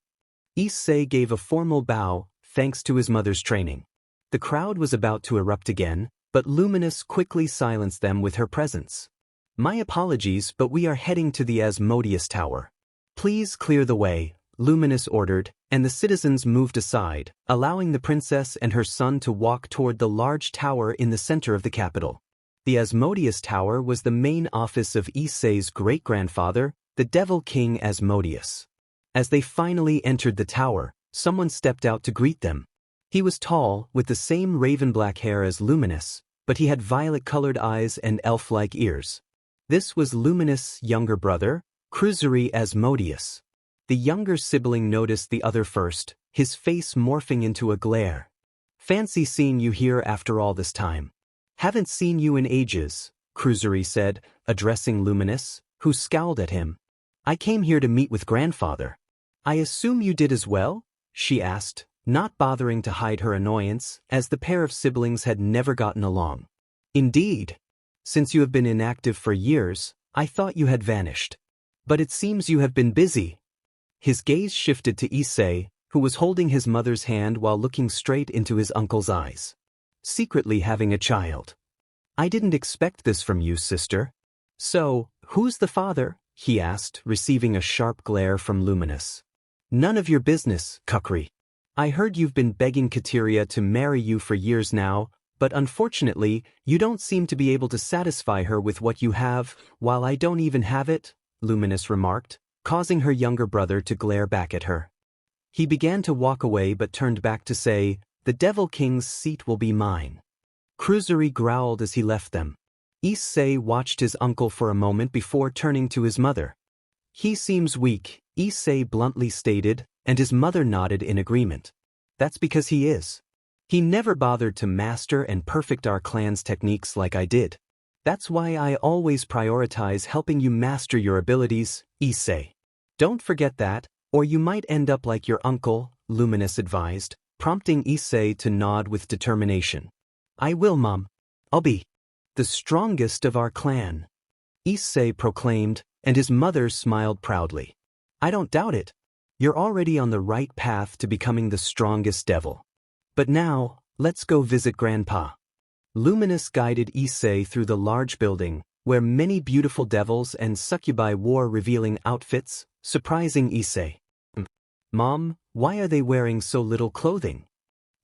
Issei gave a formal bow, thanks to his mother's training. The crowd was about to erupt again, but Luminous quickly silenced them with her presence. My apologies, but we are heading to the Asmodeus Tower. Please clear the way, Luminous ordered, and the citizens moved aside, allowing the princess and her son to walk toward the large tower in the center of the capital. The Asmodeus Tower was the main office of Issei's great-grandfather, the Devil King Asmodeus. As they finally entered the tower, someone stepped out to greet them. He was tall, with the same raven-black hair as Luminous, but he had violet-colored eyes and elf-like ears. This was Luminous' younger brother, Grigori Asmodeus. The younger sibling noticed the other first, his face morphing into a glare. Fancy seeing you here after all this time. Haven't seen you in ages, Grigori said, addressing Luminous, who scowled at him. I came here to meet with grandfather. I assume you did as well? She asked, not bothering to hide her annoyance, as the pair of siblings had never gotten along. Indeed. Since you have been inactive for years, I thought you had vanished. But it seems you have been busy. His gaze shifted to Issei, who was holding his mother's hand while looking straight into his uncle's eyes. Secretly having a child. I didn't expect this from you, sister. So, who's the father? He asked, receiving a sharp glare from Luminous. None of your business, Grigori. I heard you've been begging Kateria to marry you for years now, but unfortunately, you don't seem to be able to satisfy her with what you have, while I don't even have it, Luminous remarked, causing her younger brother to glare back at her. He began to walk away but turned back to say, the Devil King's seat will be mine. Grigori growled as he left them. Issei watched his uncle for a moment before turning to his mother. He seems weak, Issei bluntly stated, and his mother nodded in agreement. That's because he is. He never bothered to master and perfect our clan's techniques like I did. That's why I always prioritize helping you master your abilities, Issei. Don't forget that, or you might end up like your uncle, Luminous advised, prompting Issei to nod with determination. I will, Mom. I'll be the strongest of our clan, Issei proclaimed, and his mother smiled proudly. I don't doubt it. You're already on the right path to becoming the strongest devil. But now, let's go visit Grandpa. Luminous guided Issei through the large building, where many beautiful devils and succubi wore revealing outfits, surprising Issei. Mom, why are they wearing so little clothing?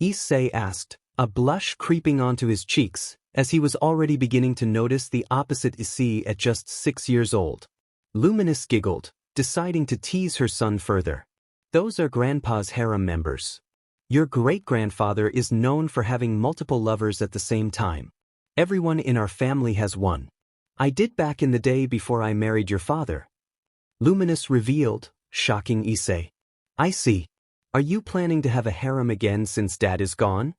Issei asked, a blush creeping onto his cheeks, as he was already beginning to notice the opposite Issei at just 6 years old. Luminous giggled, deciding to tease her son further. Those are Grandpa's harem members. Your great-grandfather is known for having multiple lovers at the same time. Everyone in our family has one. I did back in the day before I married your father. Luminous revealed, shocking Issei. I see. Are you planning to have a harem again since Dad is gone?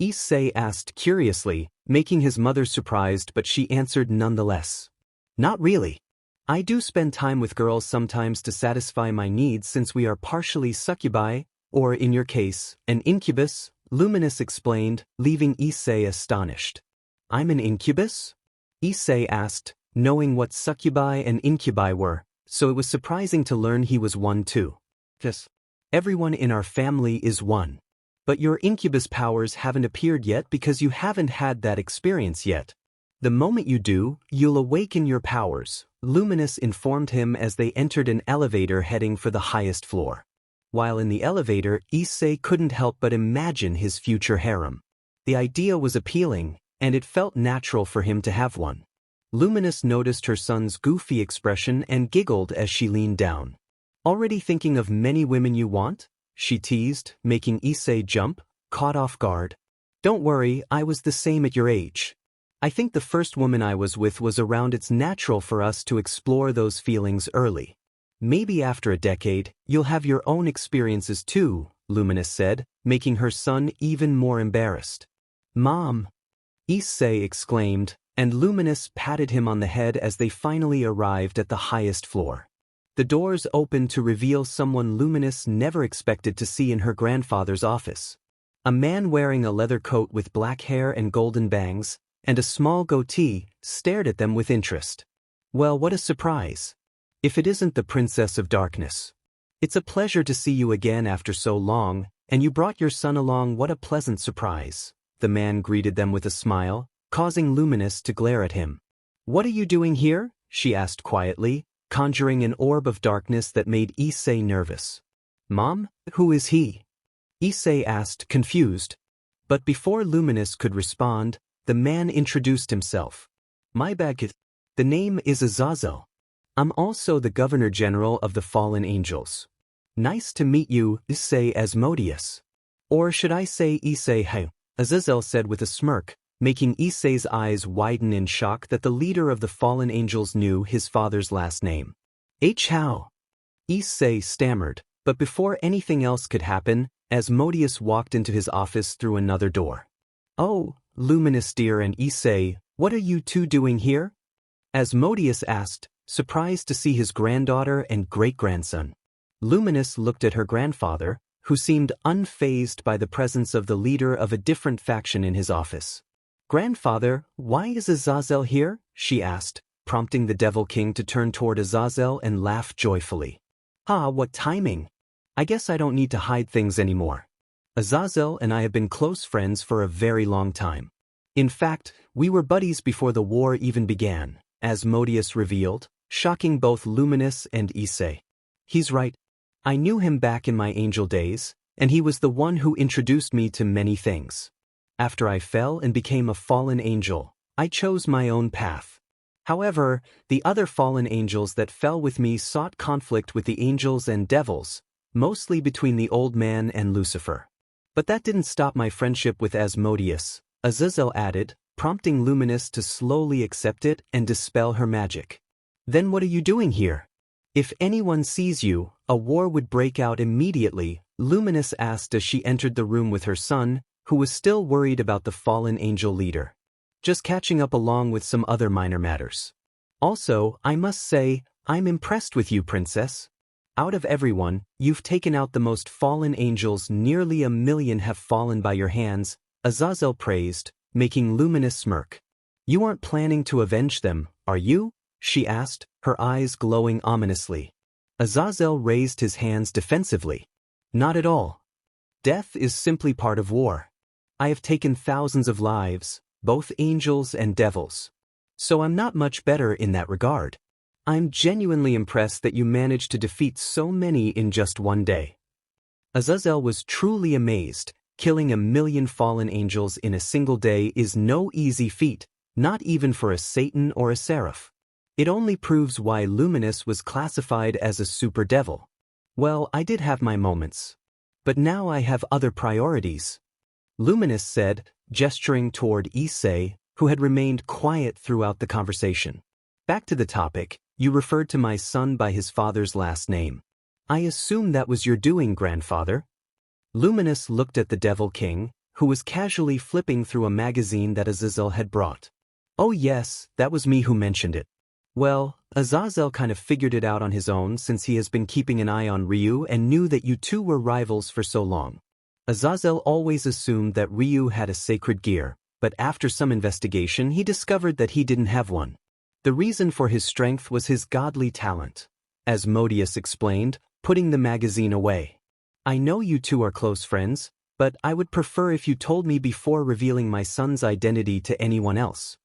Issei asked curiously, making his mother surprised, but she answered nonetheless. Not really. I do spend time with girls sometimes to satisfy my needs since we are partially succubi, or in your case, an incubus, Luminous explained, leaving Issei astonished. I'm an incubus? Issei asked, knowing what succubi and incubi were, so it was surprising to learn he was one too. Yes. Everyone in our family is one. But your incubus powers haven't appeared yet because you haven't had that experience yet. The moment you do, you'll awaken your powers, Luminous informed him as they entered an elevator heading for the highest floor. While in the elevator, Issei couldn't help but imagine his future harem. The idea was appealing, and it felt natural for him to have one. Luminous noticed her son's goofy expression and giggled as she leaned down. Already thinking of many women you want? She teased, making Issei jump, caught off guard. Don't worry, I was the same at your age. I think the first woman I was with was around. It's natural for us to explore those feelings early. Maybe after a decade, you'll have your own experiences too, Luminous said, making her son even more embarrassed. Mom! Issei exclaimed, and Luminous patted him on the head as they finally arrived at the highest floor. The doors opened to reveal someone Luminous never expected to see in her grandfather's office. A man wearing a leather coat with black hair and golden bangs, and a small goatee, stared at them with interest. Well, what a surprise. If it isn't the Princess of Darkness. It's a pleasure to see you again after so long, and you brought your son along. What a pleasant surprise. The man greeted them with a smile, causing Luminous to glare at him. What are you doing here? She asked quietly, conjuring an orb of darkness that made Issei nervous. Mom, who is he? Issei asked, confused. But before Luminous could respond, the man introduced himself. My bad. The name is Azazel. I'm also the Governor General of the Fallen Angels. Nice to meet you, Issei Asmodeus. Or should I say Issei Hayudu? Azazel said with a smirk, making Issei's eyes widen in shock that the leader of the Fallen Angels knew his father's last name. How? Issei stammered, but before anything else could happen, Asmodeus walked into his office through another door. Oh, Luminous dear and Issei, what are you two doing here? Asmodeus asked, surprised to see his granddaughter and great-grandson. Luminous looked at her grandfather, who seemed unfazed by the presence of the leader of a different faction in his office. Grandfather, why is Azazel here? She asked, prompting the Devil King to turn toward Azazel and laugh joyfully. Ah, what timing! I guess I don't need to hide things anymore. Azazel and I have been close friends for a very long time. In fact, we were buddies before the war even began, Asmodeus revealed, shocking both Luminous and Issei. He's right. I knew him back in my angel days, and he was the one who introduced me to many things. After I fell and became a fallen angel, I chose my own path. However, the other fallen angels that fell with me sought conflict with the angels and devils, mostly between the old man and Lucifer. But that didn't stop my friendship with Asmodeus, Azazel added, prompting Luminous to slowly accept it and dispel her magic. Then what are you doing here? If anyone sees you, a war would break out immediately, Luminous asked as she entered the room with her son, who was still worried about the fallen angel leader. Just catching up along with some other minor matters. Also, I must say, I'm impressed with you, princess. Out of everyone, you've taken out the most fallen angels. Nearly 1,000,000 have fallen by your hands, Azazel praised, making Luminous smirk. You aren't planning to avenge them, are you? She asked, her eyes glowing ominously. Azazel raised his hands defensively. Not at all. Death is simply part of war. I have taken thousands of lives, both angels and devils. So I'm not much better in that regard. I'm genuinely impressed that you managed to defeat so many in just one day. Azazel was truly amazed. Killing 1,000,000 fallen angels in a single day is no easy feat, not even for a Satan or a seraph. It only proves why Luminous was classified as a super devil. Well, I did have my moments. But now I have other priorities. Luminous said, gesturing toward Issei, who had remained quiet throughout the conversation. Back to the topic, you referred to my son by his father's last name. I assume that was your doing, grandfather. Luminous looked at the Devil King, who was casually flipping through a magazine that Azazel had brought. Oh yes, that was me who mentioned it. Well, Azazel kind of figured it out on his own since he has been keeping an eye on Ryu and knew that you two were rivals for so long. Azazel always assumed that Ryu had a sacred gear, but after some investigation he discovered that he didn't have one. The reason for his strength was his godly talent, Asmodeus explained, putting the magazine away. I know you two are close friends, but I would prefer if you told me before revealing my son's identity to anyone else.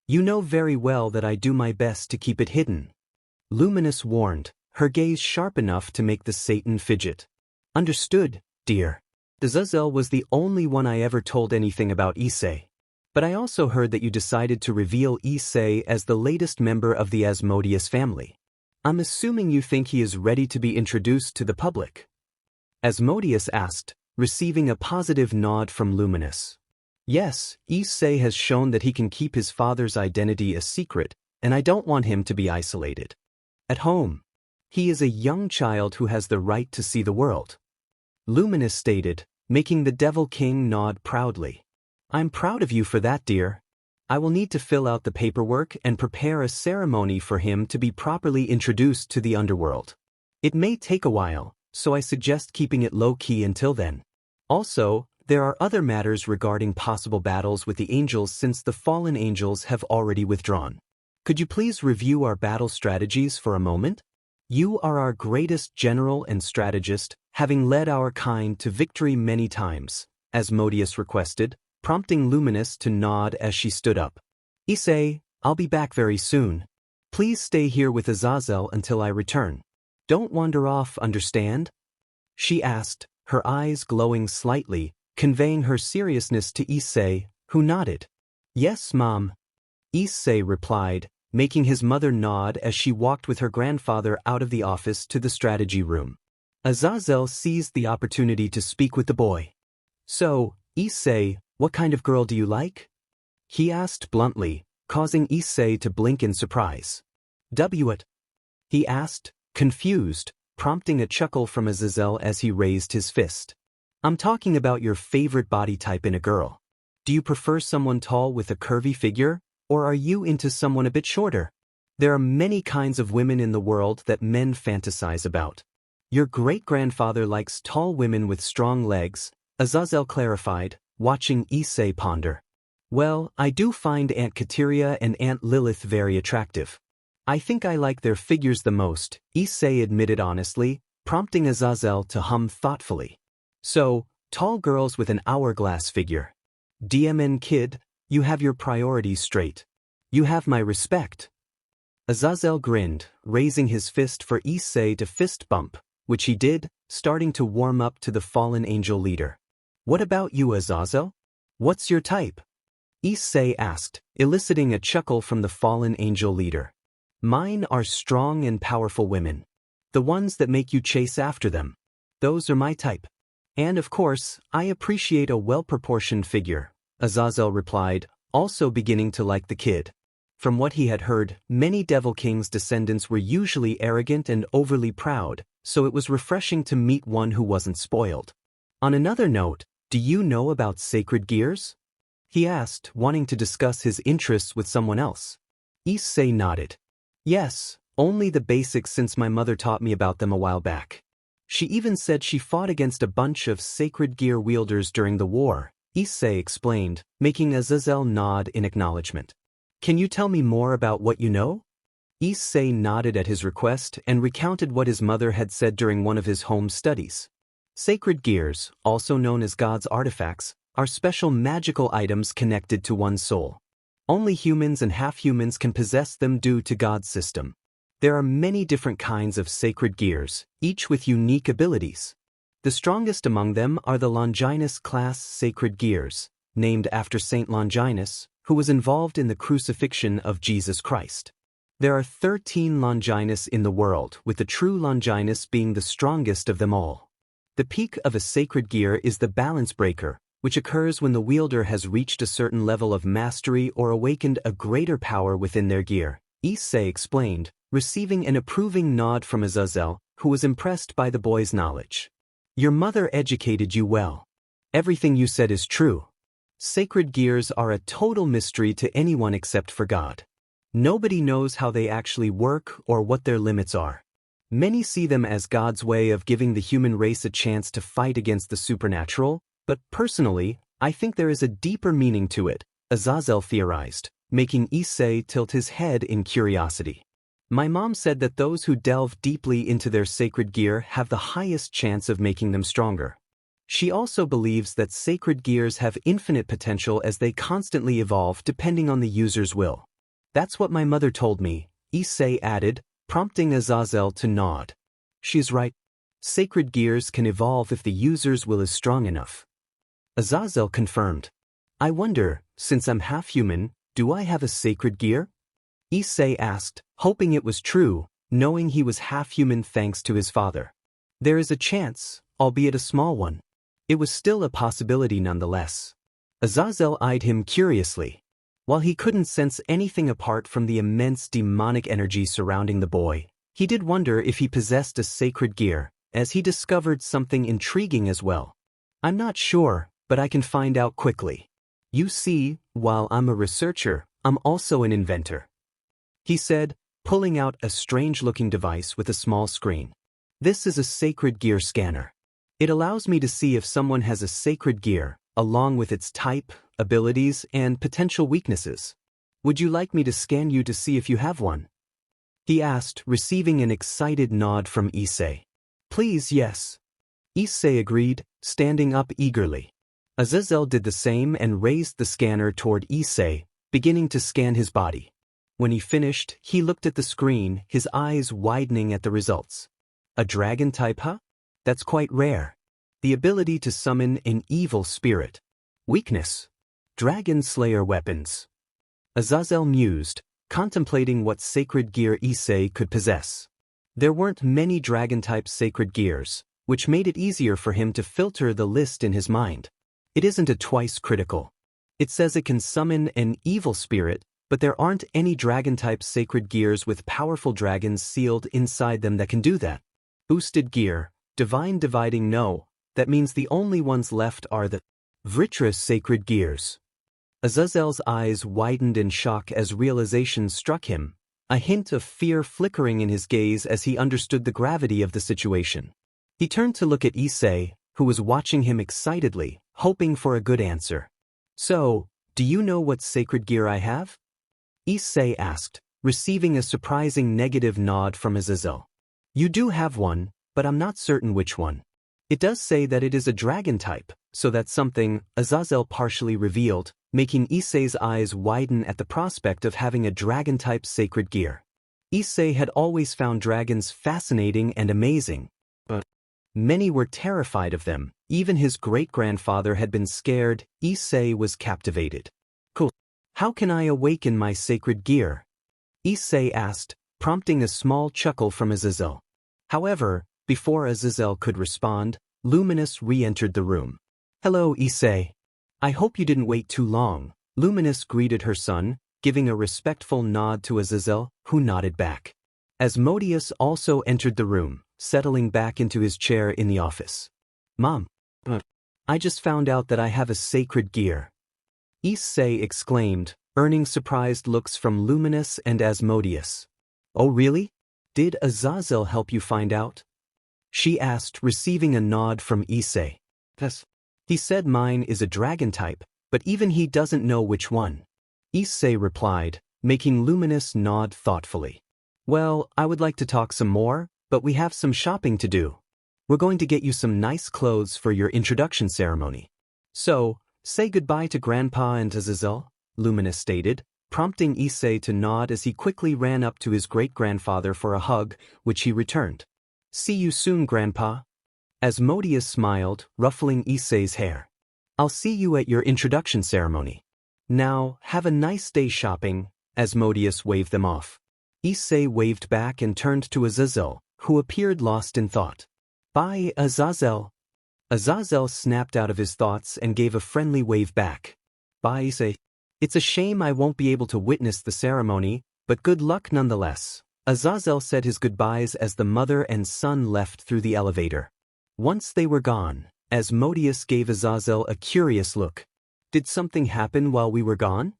You know very well that I do my best to keep it hidden. Luminous warned, her gaze sharp enough to make the Satan fidget. Understood, dear. Azazel was the only one I ever told anything about Issei. But I also heard that you decided to reveal Issei as the latest member of the Asmodeus family. I'm assuming you think he is ready to be introduced to the public. Asmodeus asked, receiving a positive nod from Luminous. Yes, Issei has shown that he can keep his father's identity a secret, and I don't want him to be isolated. At home. He is a young child who has the right to see the world. Luminous stated, making the Devil King nod proudly. I'm proud of you for that, dear. I will need to fill out the paperwork and prepare a ceremony for him to be properly introduced to the Underworld. It may take a while, so I suggest keeping it low-key until then. Also, there are other matters regarding possible battles with the angels since the fallen angels have already withdrawn. Could you please review our battle strategies for a moment? You are our greatest general and strategist, having led our kind to victory many times, Asmodeus requested, prompting Luminous to nod as she stood up. Issei, I'll be back very soon. Please stay here with Azazel until I return. Don't wander off, understand? She asked, her eyes glowing slightly, conveying her seriousness to Issei, who nodded. Yes, Mom. Issei replied, making his mother nod as she walked with her grandfather out of the office to the strategy room. Azazel seized the opportunity to speak with the boy. So, Issei, what kind of girl do you like? He asked bluntly, causing Issei to blink in surprise. What? He asked, confused, prompting a chuckle from Azazel as he raised his fist. I'm talking about your favorite body type in a girl. Do you prefer someone tall with a curvy figure, or are you into someone a bit shorter? There are many kinds of women in the world that men fantasize about. Your great-grandfather likes tall women with strong legs, Azazel clarified, watching Issei ponder. Well, I do find Aunt Kateria and Aunt Lilith very attractive. I think I like their figures the most, Issei admitted honestly, prompting Azazel to hum thoughtfully. So, tall girls with an hourglass figure. DMN kid, you have your priorities straight. You have my respect. Azazel grinned, raising his fist for Issei to fist bump, which he did, starting to warm up to the fallen angel leader. What about you, Azazel? What's your type? Issei asked, eliciting a chuckle from the fallen angel leader. Mine are strong and powerful women. The ones that make you chase after them. Those are my type. And of course, I appreciate a well-proportioned figure, Azazel replied, also beginning to like the kid. From what he had heard, many Devil King's descendants were usually arrogant and overly proud, so it was refreshing to meet one who wasn't spoiled. On another note, do you know about sacred gears? He asked, wanting to discuss his interests with someone else. Issei nodded. Yes, only the basics since my mother taught me about them a while back. She even said she fought against a bunch of sacred gear wielders during the war, Issei explained, making Azazel nod in acknowledgement. Can you tell me more about what you know? Issei nodded at his request and recounted what his mother had said during one of his home studies. Sacred gears, also known as God's artifacts, are special magical items connected to one's soul. Only humans and half-humans can possess them due to God's system. There are many different kinds of sacred gears, each with unique abilities. The strongest among them are the Longinus-class sacred gears, named after Saint Longinus, who was involved in the crucifixion of Jesus Christ. There are 13 Longinus in the world, with the true Longinus being the strongest of them all. The peak of a sacred gear is the balance breaker, which occurs when the wielder has reached a certain level of mastery or awakened a greater power within their gear, Issei explained, receiving an approving nod from Azazel, who was impressed by the boy's knowledge. Your mother educated you well. Everything you said is true. Sacred gears are a total mystery to anyone except for God. Nobody knows how they actually work or what their limits are. Many see them as God's way of giving the human race a chance to fight against the supernatural, but personally, I think there is a deeper meaning to it, Azazel theorized, making Issei tilt his head in curiosity. My mom said that those who delve deeply into their sacred gear have the highest chance of making them stronger. She also believes that sacred gears have infinite potential as they constantly evolve depending on the user's will. That's what my mother told me, Issei added, prompting Azazel to nod. She's right. Sacred gears can evolve if the user's will is strong enough. Azazel confirmed. I wonder, since I'm half-human, do I have a sacred gear? Issei asked, hoping it was true, knowing he was half-human thanks to his father. There is a chance, albeit a small one. It was still a possibility nonetheless. Azazel eyed him curiously. While he couldn't sense anything apart from the immense demonic energy surrounding the boy, he did wonder if he possessed a sacred gear, as he discovered something intriguing as well. I'm not sure, but I can find out quickly. You see, while I'm a researcher, I'm also an inventor. He said, pulling out a strange-looking device with a small screen. This is a sacred gear scanner. It allows me to see if someone has a sacred gear, along with its type, abilities, and potential weaknesses. Would you like me to scan you to see if you have one? he asked, receiving an excited nod from Issei. Please, yes. Issei agreed, standing up eagerly. Azazel did the same and raised the scanner toward Issei, beginning to scan his body. When he finished, he looked at the screen, his eyes widening at the results. A dragon type, huh? That's quite rare. The ability to summon an evil spirit. Weakness. Dragon Slayer weapons. Azazel mused, contemplating what sacred gear Issei could possess. There weren't many dragon-type sacred gears, which made it easier for him to filter the list in his mind. It isn't a twice critical. It says it can summon an evil spirit, but there aren't any dragon-type sacred gears with powerful dragons sealed inside them that can do that. Boosted gear, divine dividing no, that means the only ones left are the Vritra sacred gears. Azazel's eyes widened in shock as realization struck him, a hint of fear flickering in his gaze as he understood the gravity of the situation. He turned to look at Issei, who was watching him excitedly, hoping for a good answer. So, do you know what sacred gear I have? Issei asked, receiving a surprising negative nod from Azazel. You do have one, but I'm not certain which one. It does say that it is a dragon type, so that's something, Azazel partially revealed, making Issei's eyes widen at the prospect of having a dragon-type sacred gear. Issei had always found dragons fascinating and amazing, but many were terrified of them. Even his great-grandfather had been scared. Issei was captivated. Cool. How can I awaken my sacred gear? Issei asked, prompting a small chuckle from Azazel. However, before Azazel could respond, Luminous re-entered the room. Hello, Issei. I hope you didn't wait too long. Luminous greeted her son, giving a respectful nod to Azazel, who nodded back. Asmodeus also entered the room, settling back into his chair in the office. Mom, I just found out that I have a sacred gear. Issei exclaimed, earning surprised looks from Luminous and Asmodeus. Oh really? Did Azazel help you find out? She asked, receiving a nod from Issei. Yes. He said mine is a dragon type, but even he doesn't know which one. Issei replied, making Luminous nod thoughtfully. Well, I would like to talk some more, but we have some shopping to do. We're going to get you some nice clothes for your introduction ceremony. So, say goodbye to Grandpa and Azazel, Luminous stated, prompting Issei to nod as he quickly ran up to his great-grandfather for a hug, which he returned. See you soon, Grandpa. Asmodeus smiled, ruffling Issei's hair. I'll see you at your introduction ceremony. Now, have a nice day shopping. Asmodeus waved them off. Issei waved back and turned to Azazel, who appeared lost in thought. Bye, Azazel. Azazel snapped out of his thoughts and gave a friendly wave back. Bye, Issei. It's a shame I won't be able to witness the ceremony, but good luck nonetheless. Azazel said his goodbyes as the mother and son left through the elevator. Once they were gone, Asmodeus gave Azazel a curious look. Did something happen while we were gone?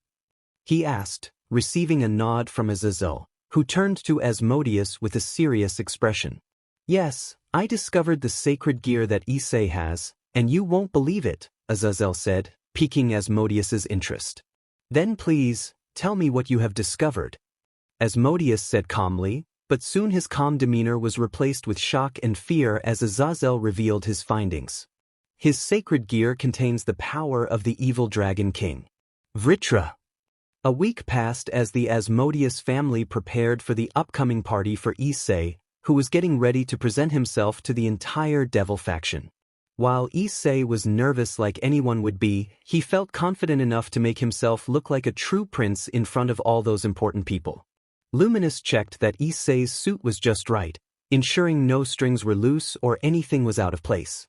He asked, receiving a nod from Azazel, who turned to Asmodeus with a serious expression. Yes, I discovered the sacred gear that Issei has, and you won't believe it, Azazel said, piquing Asmodeus's interest. Then please, tell me what you have discovered. Asmodeus said calmly, but soon his calm demeanor was replaced with shock and fear as Azazel revealed his findings. His sacred gear contains the power of the evil dragon king. Vritra. A week passed as the Asmodeus family prepared for the upcoming party for Issei, who was getting ready to present himself to the entire devil faction. While Issei was nervous like anyone would be, he felt confident enough to make himself look like a true prince in front of all those important people. Luminous checked that Issei's suit was just right, ensuring no strings were loose or anything was out of place.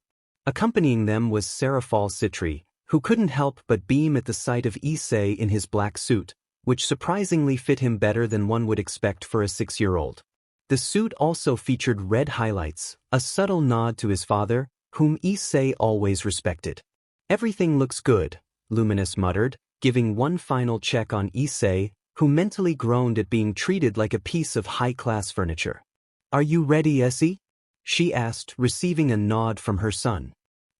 Accompanying them was Seraphal Citri, who couldn't help but beam at the sight of Issei in his black suit, which surprisingly fit him better than one would expect for a 6-year-old. The suit also featured red highlights, a subtle nod to his father, whom Issei always respected. Everything looks good, Luminous muttered, giving one final check on Issei, who mentally groaned at being treated like a piece of high-class furniture. Are you ready, Issei? She asked, receiving a nod from her son.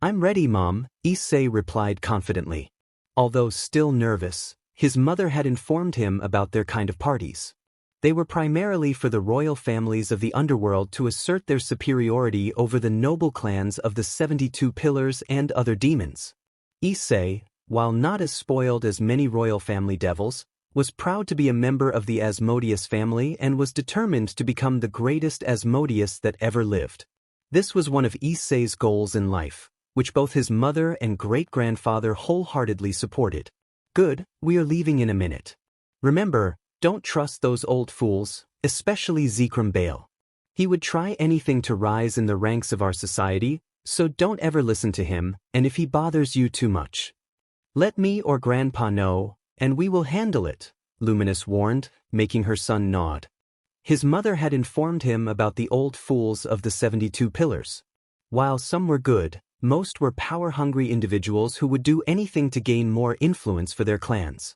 I'm ready, Mom, Issei replied confidently. Although still nervous, his mother had informed him about their kind of parties. They were primarily for the royal families of the underworld to assert their superiority over the noble clans of the 72 Pillars and other demons. Issei, while not as spoiled as many royal family devils, was proud to be a member of the Asmodeus family and was determined to become the greatest Asmodeus that ever lived. This was one of Issei's goals in life, which both his mother and great-grandfather wholeheartedly supported. Good, we are leaving in a minute. Remember, don't trust those old fools, especially Zekrom Baal. He would try anything to rise in the ranks of our society, so don't ever listen to him, and if he bothers you too much, let me or Grandpa know, and we will handle it, Luminous warned, making her son nod. His mother had informed him about the old fools of the 72 Pillars. While some were good, most were power-hungry individuals who would do anything to gain more influence for their clans.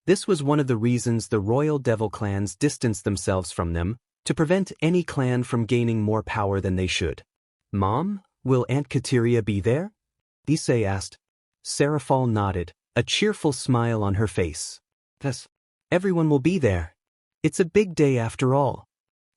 This was one of the reasons the royal devil clans distanced themselves from them, to prevent any clan from gaining more power than they should. Mom, will Aunt Kateria be there? Issei asked. Seraphal nodded, a cheerful smile on her face. Yes, everyone will be there. It's a big day after all.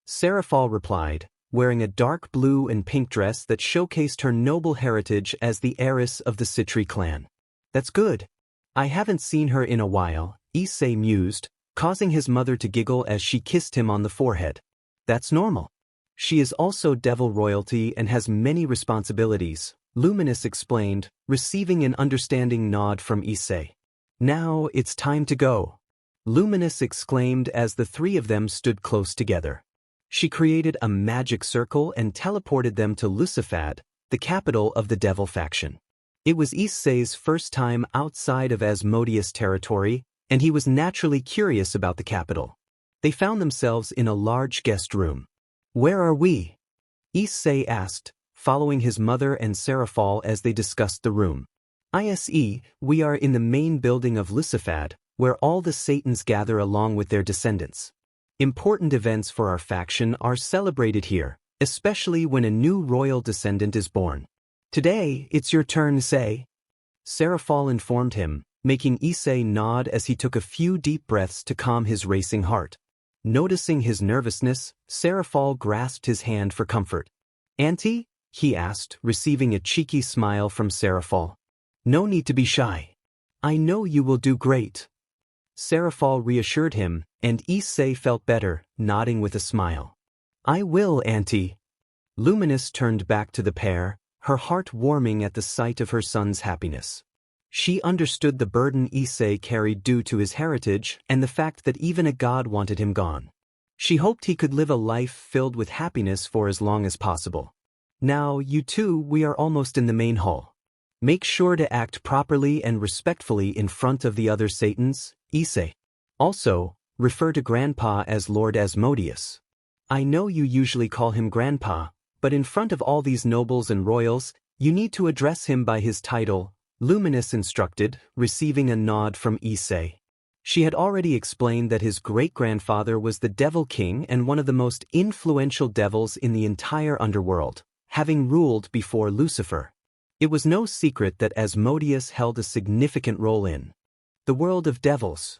Seraphal replied, wearing a dark blue and pink dress that showcased her noble heritage as the heiress of the Citri clan. That's good. I haven't seen her in a while, Issei mused, causing his mother to giggle as she kissed him on the forehead. That's normal. She is also devil royalty and has many responsibilities, Luminous explained, receiving an understanding nod from Issei. Now it's time to go, Luminous exclaimed as the three of them stood close together. She created a magic circle and teleported them to Lucifad, the capital of the devil faction. It was Issei's first time outside of Asmodeus territory, and he was naturally curious about the capital. They found themselves in a large guest room. Where are we? Issei asked, following his mother and Seraphal as they discussed the room. Ise, we are in the main building of Lucifad, where all the Satans gather along with their descendants. Important events for our faction are celebrated here, especially when a new royal descendant is born. Today, it's your turn, Issei. Seraphal informed him, making Issei nod as he took a few deep breaths to calm his racing heart. Noticing his nervousness, Seraphal grasped his hand for comfort. Auntie? He asked, receiving a cheeky smile from Seraphal. No need to be shy. I know you will do great. Seraphal reassured him, and Issei felt better, nodding with a smile. I will, Auntie. Luminous turned back to the pair, her heart warming at the sight of her son's happiness. She understood the burden Issei carried due to his heritage and the fact that even a god wanted him gone. She hoped he could live a life filled with happiness for as long as possible. Now, you two, we are almost in the main hall. Make sure to act properly and respectfully in front of the other Satans, Issei. Also, refer to Grandpa as Lord Asmodeus. I know you usually call him Grandpa, but in front of all these nobles and royals, you need to address him by his title, Luminous instructed, receiving a nod from Issei. She had already explained that his great-grandfather was the Devil King and one of the most influential devils in the entire underworld, having ruled before Lucifer. It was no secret that Asmodeus held a significant role in the world of devils.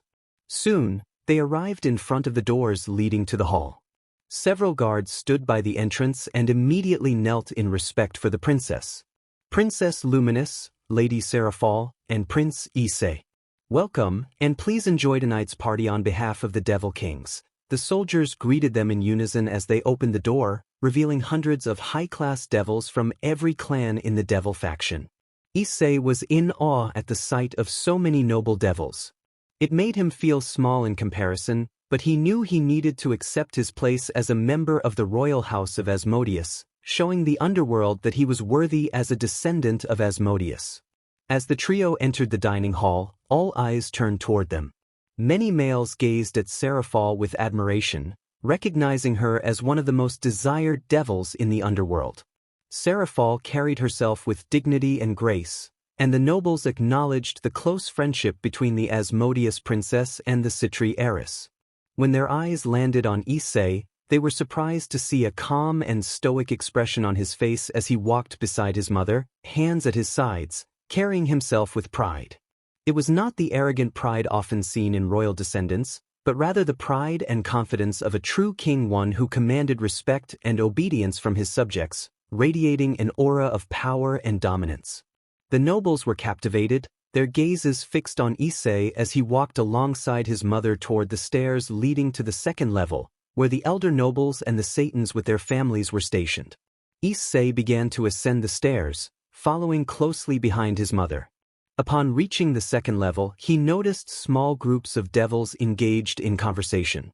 Soon, they arrived in front of the doors leading to the hall. Several guards stood by the entrance and immediately knelt in respect for the princess. Princess Luminous, Lady Seraphal, and Prince Issei. Welcome, and please enjoy tonight's party on behalf of the Devil Kings. The soldiers greeted them in unison as they opened the door, revealing hundreds of high-class devils from every clan in the devil faction. Issei was in awe at the sight of so many noble devils. It made him feel small in comparison, but he knew he needed to accept his place as a member of the royal house of Asmodeus, showing the underworld that he was worthy as a descendant of Asmodeus. As the trio entered the dining hall, all eyes turned toward them. Many males gazed at Seraphal with admiration, recognizing her as one of the most desired devils in the underworld. Seraphal carried herself with dignity and grace, and the nobles acknowledged the close friendship between the Asmodeus princess and the Citri heiress. When their eyes landed on Issei, they were surprised to see a calm and stoic expression on his face as he walked beside his mother, hands at his sides, carrying himself with pride. It was not the arrogant pride often seen in royal descendants, but rather the pride and confidence of a true king, one who commanded respect and obedience from his subjects, radiating an aura of power and dominance. The nobles were captivated, their gazes fixed on Issei as he walked alongside his mother toward the stairs leading to the second level, where the elder nobles and the Satans with their families were stationed. Issei began to ascend the stairs, following closely behind his mother. Upon reaching the second level, he noticed small groups of devils engaged in conversation.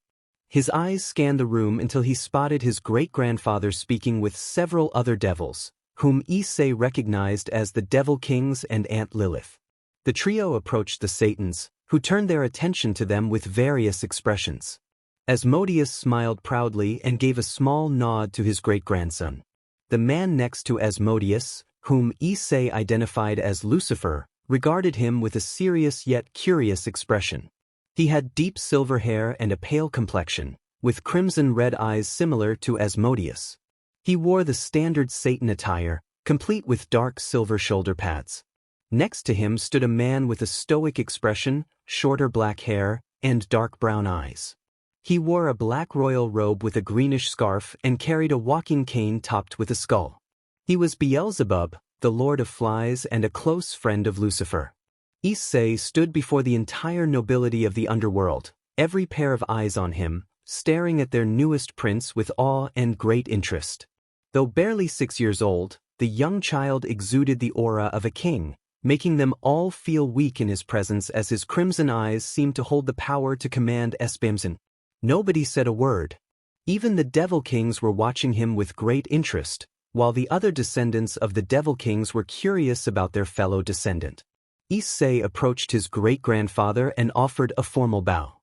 His eyes scanned the room until he spotted his great-grandfather speaking with several other devils, whom Issei recognized as the Devil Kings and Aunt Lilith. The trio approached the Satans, who turned their attention to them with various expressions. Asmodeus smiled proudly and gave a small nod to his great-grandson. The man next to Asmodeus, whom Issei identified as Lucifer, regarded him with a serious yet curious expression. He had deep silver hair and a pale complexion, with crimson-red eyes similar to Asmodeus. He wore the standard Satan attire, complete with dark silver shoulder pads. Next to him stood a man with a stoic expression, shorter black hair, and dark brown eyes. He wore a black royal robe with a greenish scarf and carried a walking cane topped with a skull. He was Beelzebub, the Lord of Flies and a close friend of Lucifer. Issei stood before the entire nobility of the underworld, every pair of eyes on him, staring at their newest prince with awe and great interest. Though barely 6 years old, the young child exuded the aura of a king, making them all feel weak in his presence as his crimson eyes seemed to hold the power to command Espamson. Nobody said a word. Even the Devil Kings were watching him with great interest, while the other descendants of the Devil Kings were curious about their fellow descendant. Issei approached his great-grandfather and offered a formal bow.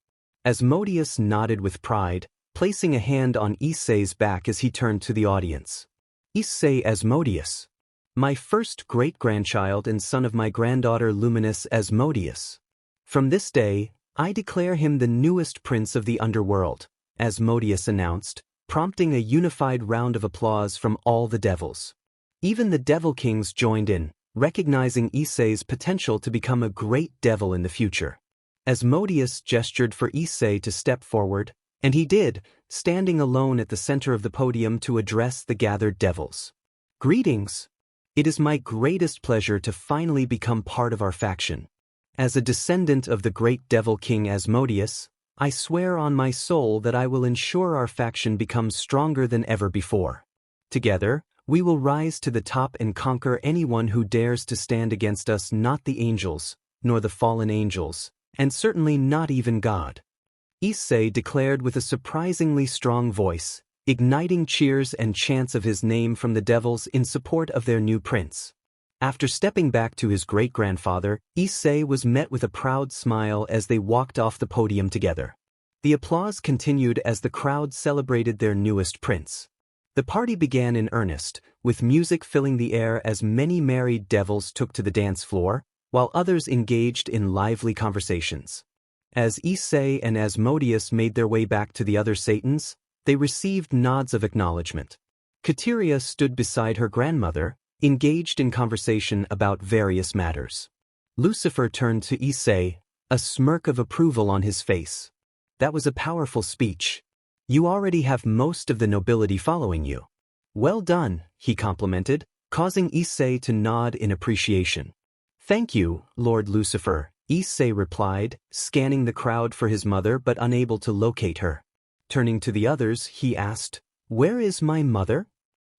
Asmodeus nodded with pride, placing a hand on Issei's back as he turned to the audience. Issei Asmodeus. My first great-grandchild and son of my granddaughter Luminous Asmodeus. From this day, I declare him the newest prince of the underworld, Asmodeus announced, prompting a unified round of applause from all the devils. Even the Devil Kings joined in, recognizing Issei's potential to become a great devil in the future. Asmodeus gestured for Issei to step forward, and he did, standing alone at the center of the podium to address the gathered devils. Greetings! It is my greatest pleasure to finally become part of our faction. As a descendant of the great Devil King Asmodeus, I swear on my soul that I will ensure our faction becomes stronger than ever before. Together, we will rise to the top and conquer anyone who dares to stand against us, not the angels, nor the fallen angels, and certainly not even God. Issei declared with a surprisingly strong voice, igniting cheers and chants of his name from the devils in support of their new prince. After stepping back to his great-grandfather, Issei was met with a proud smile as they walked off the podium together. The applause continued as the crowd celebrated their newest prince. The party began in earnest, with music filling the air as many married devils took to the dance floor, while others engaged in lively conversations. As Issei and Asmodeus made their way back to the other Satans, they received nods of acknowledgement. Kateria stood beside her grandmother, engaged in conversation about various matters. Lucifer turned to Issei, a smirk of approval on his face. That was a powerful speech. You already have most of the nobility following you. Well done, he complimented, causing Issei to nod in appreciation. Thank you, Lord Lucifer, Issei replied, scanning the crowd for his mother but unable to locate her. Turning to the others, he asked, "Where is my mother?"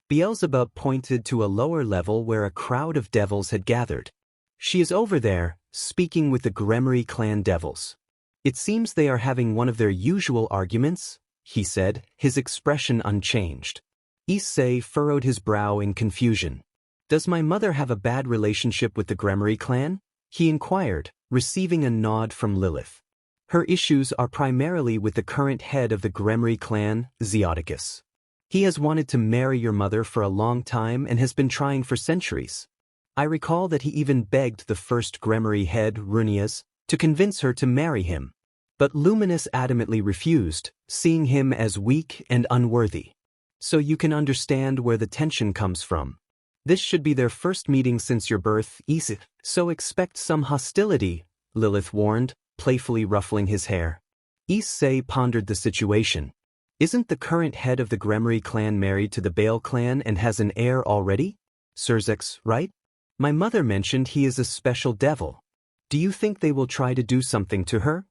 Beelzebub pointed to a lower level where a crowd of devils had gathered. She is over there, speaking with the Grigori clan devils. It seems they are having one of their usual arguments, he said, his expression unchanged. Issei furrowed his brow in confusion. Does my mother have a bad relationship with the Grigori clan? He inquired, receiving a nod from Lilith. Her issues are primarily with the current head of the Grigori clan, Zeoticus. He has wanted to marry your mother for a long time and has been trying for centuries. I recall that he even begged the first Grigori head, Runias, to convince her to marry him. But Luminous adamantly refused, seeing him as weak and unworthy. So you can understand where the tension comes from. This should be their first meeting since your birth, Issei, so expect some hostility, Lilith warned, playfully ruffling his hair. Issei pondered the situation. Isn't the current head of the Grigori clan married to the Baal clan and has an heir already? Surzex, right? My mother mentioned he is a special devil. Do you think they will try to do something to her?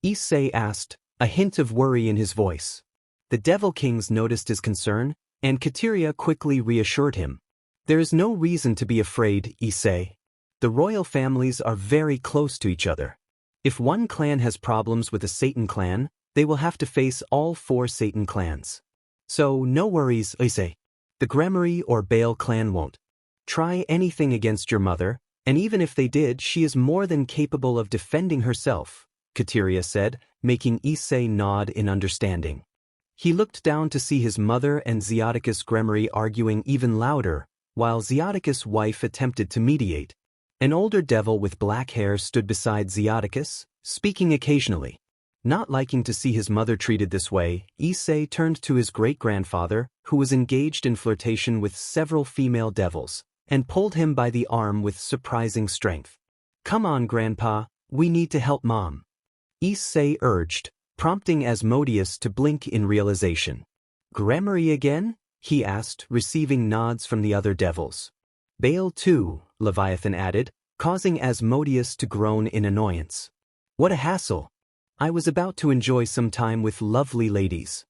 Issei asked, a hint of worry in his voice. The Devil Kings noticed his concern, and Kateria quickly reassured him. There is no reason to be afraid, Issei. The royal families are very close to each other. If one clan has problems with the Satan clan, they will have to face all 4 Satan clans. So no worries, Issei. The Grigori or Baal clan won't try anything against your mother, and even if they did, she is more than capable of defending herself, Kateria said, making Issei nod in understanding. He looked down to see his mother and Zeoticus Grigori arguing even louder, while Zeoticus' wife attempted to mediate. An older devil with black hair stood beside Zeoticus, speaking occasionally. Not liking to see his mother treated this way, Issei turned to his great-grandfather, who was engaged in flirtation with several female devils, and pulled him by the arm with surprising strength. Come on, Grandpa, we need to help Mom. Issei urged, prompting Asmodeus to blink in realization. Grigori again? He asked, receiving nods from the other devils. Baal too, Leviathan added, causing Asmodeus to groan in annoyance. What a hassle! I was about to enjoy some time with lovely ladies.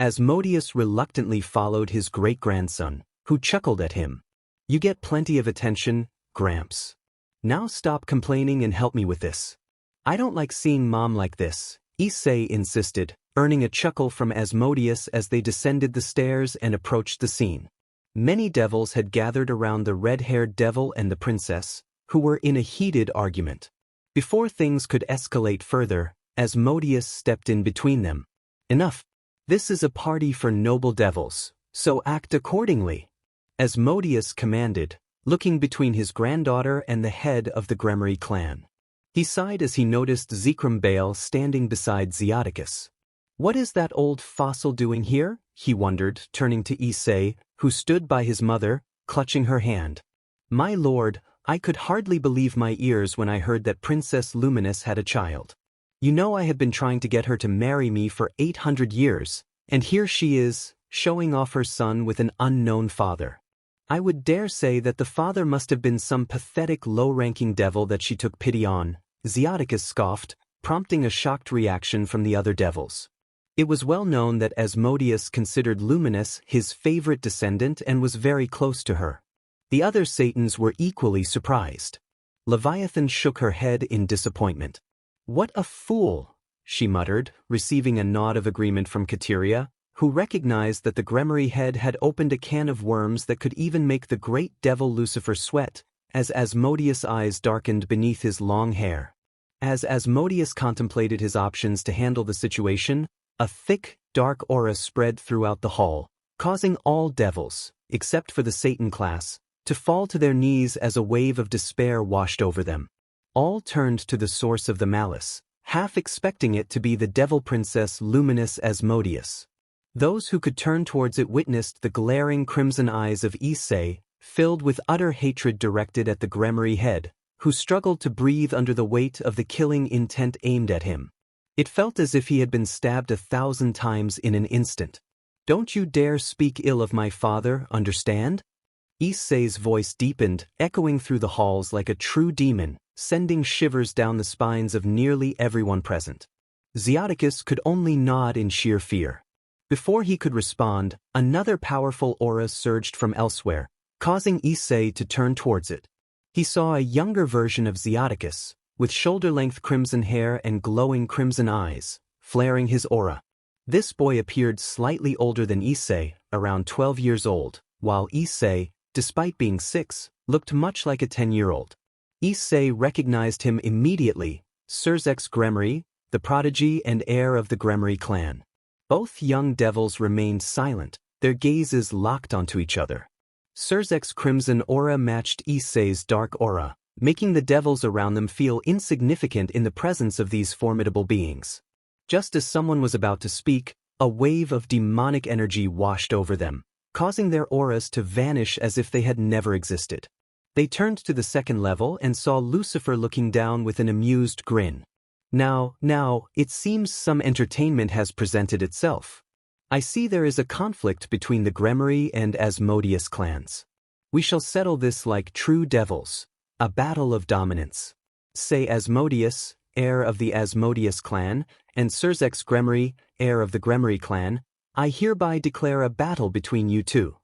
Asmodeus reluctantly followed his great-grandson, who chuckled at him. You get plenty of attention, Gramps. Now stop complaining and help me with this. I don't like seeing Mom like this, Issei insisted, earning a chuckle from Asmodeus as they descended the stairs and approached the scene. Many devils had gathered around the red-haired devil and the princess, who were in a heated argument. Before things could escalate further, Asmodeus stepped in between them. Enough. This is a party for noble devils, so act accordingly. Asmodeus commanded, looking between his granddaughter and the head of the Grigori clan. He sighed as he noticed Zekrom Baal standing beside Zeoticus. What is that old fossil doing here? He wondered, turning to Issei, who stood by his mother, clutching her hand. My lord, I could hardly believe my ears when I heard that Princess Luminous had a child. You know I have been trying to get her to marry me for 800 years, and here she is, showing off her son with an unknown father. I would dare say that the father must have been some pathetic low-ranking devil that she took pity on, Zeoticus scoffed, prompting a shocked reaction from the other devils. It was well known that Asmodeus considered Luminous his favorite descendant and was very close to her. The other Satans were equally surprised. Leviathan shook her head in disappointment. What a fool, she muttered, receiving a nod of agreement from Kateria, who recognized that the Grigori head had opened a can of worms that could even make the great devil Lucifer sweat, as Asmodeus' eyes darkened beneath his long hair. As Asmodeus contemplated his options to handle the situation, a thick, dark aura spread throughout the hall, causing all devils, except for the Satan class, to fall to their knees as a wave of despair washed over them. All turned to the source of the malice, half expecting it to be the devil princess Luminous Asmodeus. Those who could turn towards it witnessed the glaring crimson eyes of Issei, filled with utter hatred directed at the Grigori head, who struggled to breathe under the weight of the killing intent aimed at him. It felt as if he had been stabbed 1,000 times in an instant. Don't you dare speak ill of my father, understand? Issei's voice deepened, echoing through the halls like a true demon, sending shivers down the spines of nearly everyone present. Zeoticus could only nod in sheer fear. Before he could respond, another powerful aura surged from elsewhere, causing Issei to turn towards it. He saw a younger version of Zeoticus, with shoulder-length crimson hair and glowing crimson eyes, flaring his aura. This boy appeared slightly older than Issei, around 12 years old, while Issei, despite being 6, looked much like a 10-year-old. Issei recognized him immediately, Surzex Grigori, the prodigy and heir of the Grigori clan. Both young devils remained silent, their gazes locked onto each other. Surzek's crimson aura matched Issei's dark aura, making the devils around them feel insignificant in the presence of these formidable beings. Just as someone was about to speak, a wave of demonic energy washed over them, causing their auras to vanish as if they had never existed. They turned to the second level and saw Lucifer looking down with an amused grin. Now, it seems some entertainment has presented itself. I see there is a conflict between the Grigori and Asmodeus clans. We shall settle this like true devils, a battle of dominance. Say Asmodeus, heir of the Asmodeus clan, and Surzex Grigori, heir of the Grigori clan, I hereby declare a battle between you two.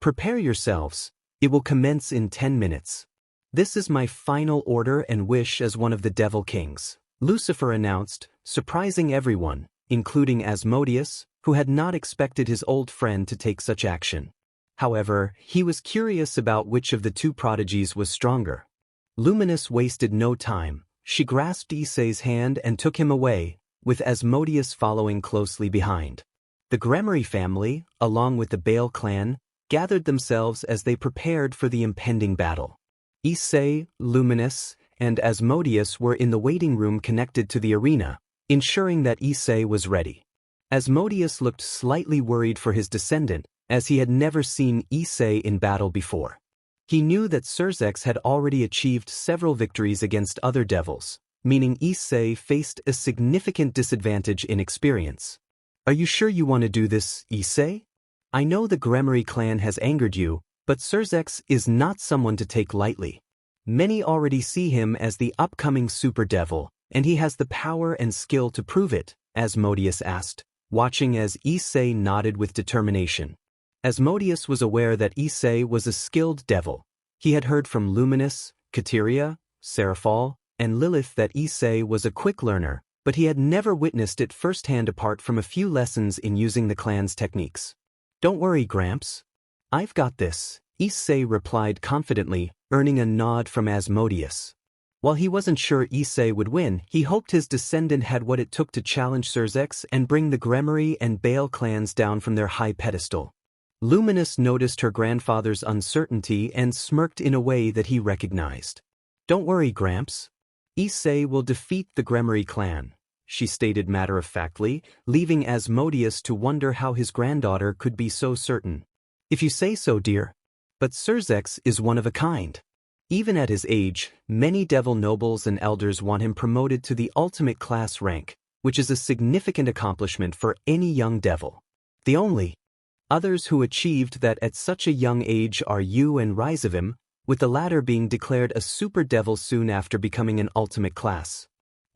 Prepare yourselves, it will commence in 10 minutes. This is my final order and wish as one of the Devil Kings, Lucifer announced, surprising everyone, including Asmodeus, who had not expected his old friend to take such action. However, he was curious about which of the two prodigies was stronger. Luminous wasted no time. She grasped Issei's hand and took him away, with Asmodeus following closely behind. The Grigori family, along with the Baal clan, gathered themselves as they prepared for the impending battle. Issei, Luminous, and Asmodeus were in the waiting room connected to the arena, ensuring that Issei was ready. Asmodeus looked slightly worried for his descendant, as he had never seen Issei in battle before. He knew that Surzex had already achieved several victories against other devils, meaning Issei faced a significant disadvantage in experience. Are you sure you want to do this, Issei? I know the Grigori clan has angered you, but Surzex is not someone to take lightly. Many already see him as the upcoming super devil, and he has the power and skill to prove it, Asmodeus asked, watching as Issei nodded with determination. Asmodeus was aware that Issei was a skilled devil. He had heard from Luminous, Kateria, Seraphal, and Lilith that Issei was a quick learner, but he had never witnessed it firsthand apart from a few lessons in using the clan's techniques. Don't worry, Gramps. I've got this, Issei replied confidently, earning a nod from Asmodeus. While he wasn't sure Issei would win, he hoped his descendant had what it took to challenge Surzex and bring the Grigori and Baal clans down from their high pedestal. Luminous noticed her grandfather's uncertainty and smirked in a way that he recognized. Don't worry, Gramps. Issei will defeat the Grigori clan, she stated matter-of-factly, leaving Asmodeus to wonder how his granddaughter could be so certain. If you say so, dear. But Surzex is one of a kind. Even at his age, many devil nobles and elders want him promoted to the ultimate class rank, which is a significant accomplishment for any young devil. The only others who achieved that at such a young age are you and Rizavim, with the latter being declared a super devil soon after becoming an ultimate class.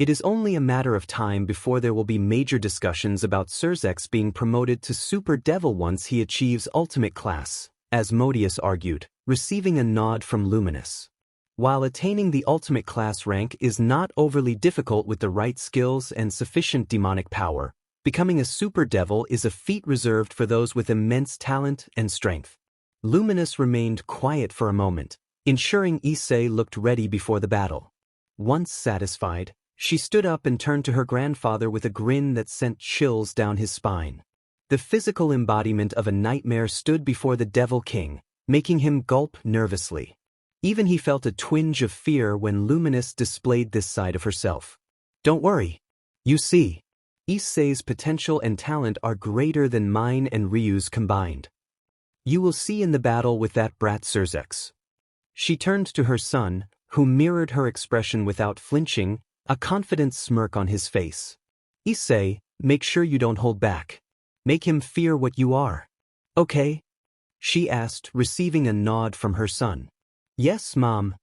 It is only a matter of time before there will be major discussions about Surzex being promoted to super devil once he achieves ultimate class, Asmodeus argued, receiving a nod from Luminous. While attaining the ultimate class rank is not overly difficult with the right skills and sufficient demonic power, becoming a super devil is a feat reserved for those with immense talent and strength. Luminous remained quiet for a moment, ensuring Issei looked ready before the battle. Once satisfied, she stood up and turned to her grandfather with a grin that sent chills down his spine. The physical embodiment of a nightmare stood before the Devil King, making him gulp nervously. Even he felt a twinge of fear when Luminous displayed this side of herself. Don't worry. You see, Issei's potential and talent are greater than mine and Ryu's combined. You will see in the battle with that brat Surzex. She turned to her son, who mirrored her expression without flinching, a confident smirk on his face. Issei, make sure you don't hold back. Make him fear what you are. Okay? She asked, receiving a nod from her son. Yes, Mom.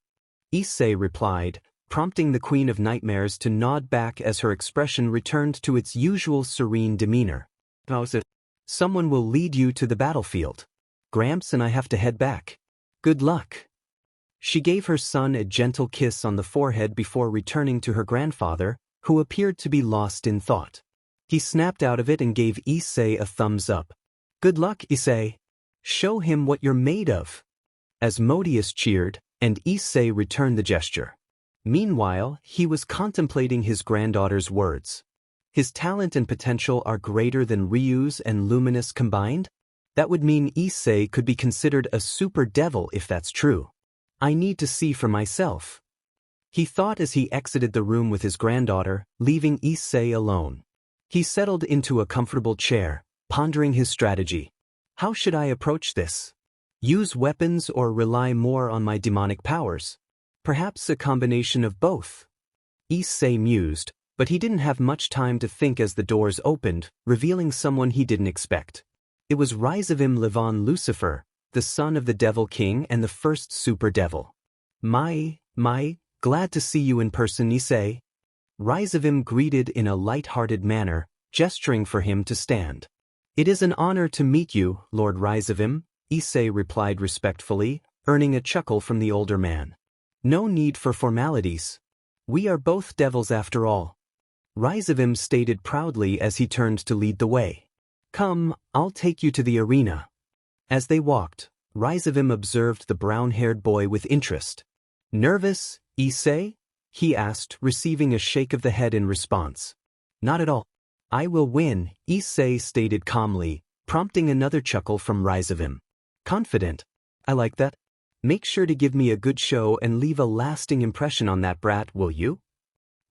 Issei replied, prompting the Queen of Nightmares to nod back as her expression returned to its usual serene demeanor. How's it? Someone will lead you to the battlefield. Gramps and I have to head back. Good luck. She gave her son a gentle kiss on the forehead before returning to her grandfather, who appeared to be lost in thought. He snapped out of it and gave Issei a thumbs up. Good luck, Issei. Show him what you're made of. Asmodeus cheered, and Issei returned the gesture. Meanwhile, he was contemplating his granddaughter's words. His talent and potential are greater than Ryu's and Luminous combined? That would mean Issei could be considered a super devil if that's true. I need to see for myself. He thought as he exited the room with his granddaughter, leaving Issei alone. He settled into a comfortable chair, pondering his strategy. How should I approach this? Use weapons or rely more on my demonic powers? Perhaps a combination of both. Issei mused, But he didn't have much time to think as the doors opened, revealing someone he didn't expect. It was Rizavim Levon Lucifer, the son of the Devil King and the first Super Devil. My, glad to see you in person, Issei. Rizavim greeted in a light-hearted manner, gesturing for him to stand. It is an honor to meet you, Lord Rizavim, Issei replied respectfully, earning a chuckle from the older man. No need for formalities. We are both devils after all. Rizavim stated proudly as he turned to lead the way. Come, I'll take you to the arena. As they walked, Rizavim observed the brown-haired boy with interest. Nervous, Issei? He asked, receiving a shake of the head in response. Not at all. I will win, Issei stated calmly, prompting another chuckle from Rizavim. Confident. I like that. Make sure to give me a good show and leave a lasting impression on that brat, will you?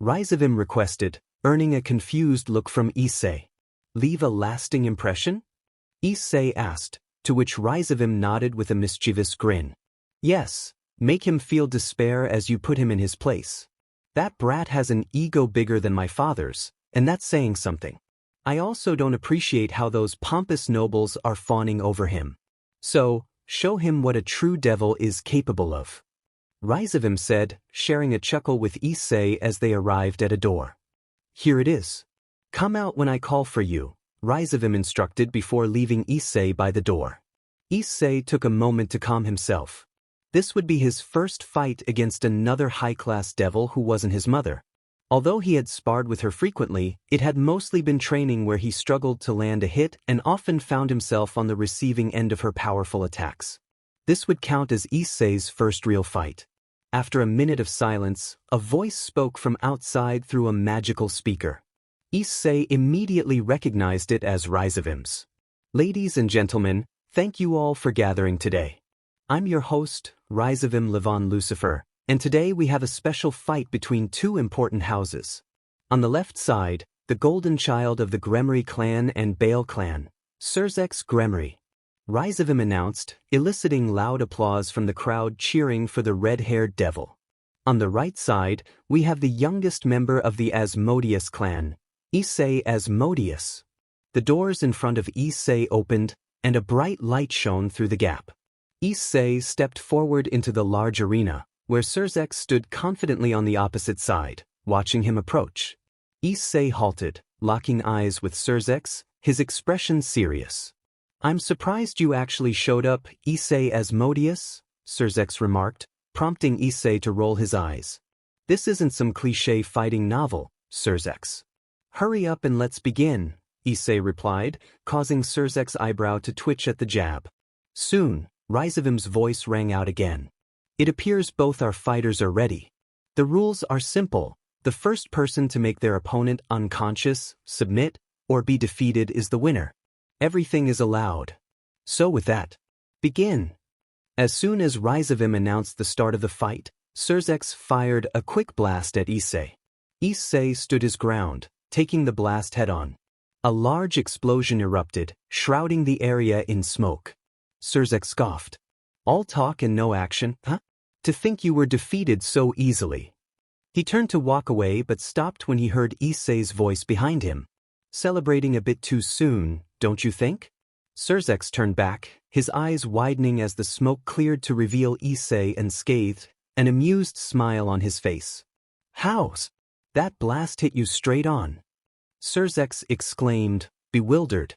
Rizavim requested, earning a confused look from Issei. Leave a lasting impression? Issei asked, to which Rizavim nodded with a mischievous grin. Yes, make him feel despair as you put him in his place. That brat has an ego bigger than my father's, and that's saying something. I also don't appreciate how those pompous nobles are fawning over him. So, show him what a true devil is capable of. Rizavim said, sharing a chuckle with Issei as they arrived at a door. Here it is. Come out when I call for you, Rizavim instructed before leaving Issei by the door. Issei took a moment to calm himself. This would be his first fight against another high-class devil who wasn't his mother. Although he had sparred with her frequently, it had mostly been training where he struggled to land a hit and often found himself on the receiving end of her powerful attacks. This would count as Issei's first real fight. After a minute of silence, a voice spoke from outside through a magical speaker. Issei immediately recognized it as Rizavim's. Ladies and gentlemen, thank you all for gathering today. I'm your host, Rizavim Levon Lucifer, and today we have a special fight between two important houses. On the left side, the golden child of the Grigori clan and Baal clan, Surzex Grigori. Rizavim announced, eliciting loud applause from the crowd cheering for the red-haired devil. On the right side, we have the youngest member of the Asmodeus clan, Issei Asmodeus. The doors in front of Issei opened, and a bright light shone through the gap. Issei stepped forward into the large arena, where Surzex stood confidently on the opposite side, watching him approach. Issei halted, locking eyes with Surzex, his expression serious. I'm surprised you actually showed up, Issei Asmodeus, Surzex remarked, prompting Issei to roll his eyes. This isn't some cliché fighting novel, Surzex. Hurry up and let's begin, Issei replied, causing Surzex's eyebrow to twitch at the jab. Soon, Rizavim's voice rang out again. It appears both our fighters are ready. The rules are simple. The first person to make their opponent unconscious, submit, or be defeated is the winner. Everything is allowed. So with that, begin. As soon as Rizavim announced the start of the fight, Surzex fired a quick blast at Issei. Issei stood his ground, taking the blast head-on. A large explosion erupted, shrouding the area in smoke. Surzex scoffed. All talk and no action, huh? To think you were defeated so easily. He turned to walk away but stopped when he heard Issei's voice behind him. Celebrating a bit too soon, don't you think? Surzex turned back, his eyes widening as the smoke cleared to reveal Issei unscathed, an amused smile on his face. How's that blast hit you straight on? Surzex exclaimed, bewildered.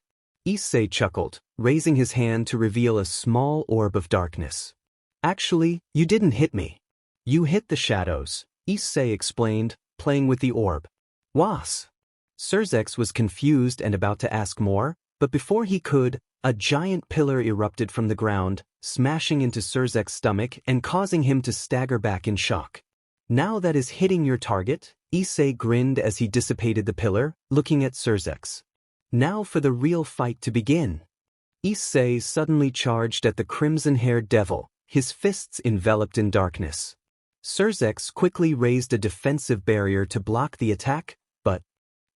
Issei chuckled, raising his hand to reveal a small orb of darkness. Actually, you didn't hit me. You hit the shadows, Issei explained, playing with the orb. Was? Surzex was confused and about to ask more, but before he could, a giant pillar erupted from the ground, smashing into Surzex's stomach and causing him to stagger back in shock. Now that is hitting your target, Issei grinned as he dissipated the pillar, looking at Surzex. Now for the real fight to begin. Issei suddenly charged at the crimson-haired devil, his fists enveloped in darkness. Surzex quickly raised a defensive barrier to block the attack, but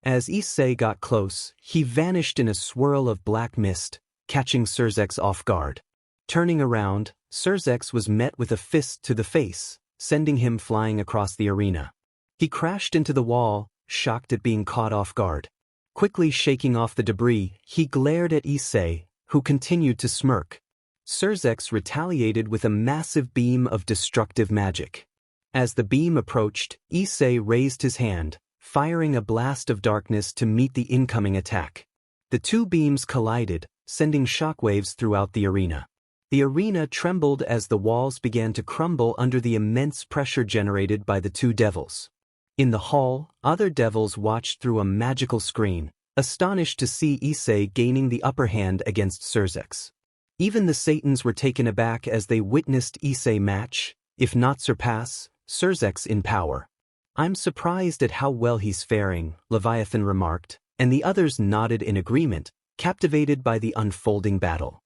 as Issei got close, he vanished in a swirl of black mist, catching Surzex off guard. Turning around, Surzex was met with a fist to the face, sending him flying across the arena. He crashed into the wall, shocked at being caught off guard. Quickly shaking off the debris, he glared at Issei, who continued to smirk. Surzex retaliated with a massive beam of destructive magic. As the beam approached, Issei raised his hand, firing a blast of darkness to meet the incoming attack. The two beams collided, sending shockwaves throughout the arena. The arena trembled as the walls began to crumble under the immense pressure generated by the two devils. In the hall, other devils watched through a magical screen, astonished to see Issei gaining the upper hand against Surzex. Even the Satans were taken aback as they witnessed Issei match, if not surpass, Surzex in power. "I'm surprised at how well he's faring," Leviathan remarked, and the others nodded in agreement, captivated by the unfolding battle.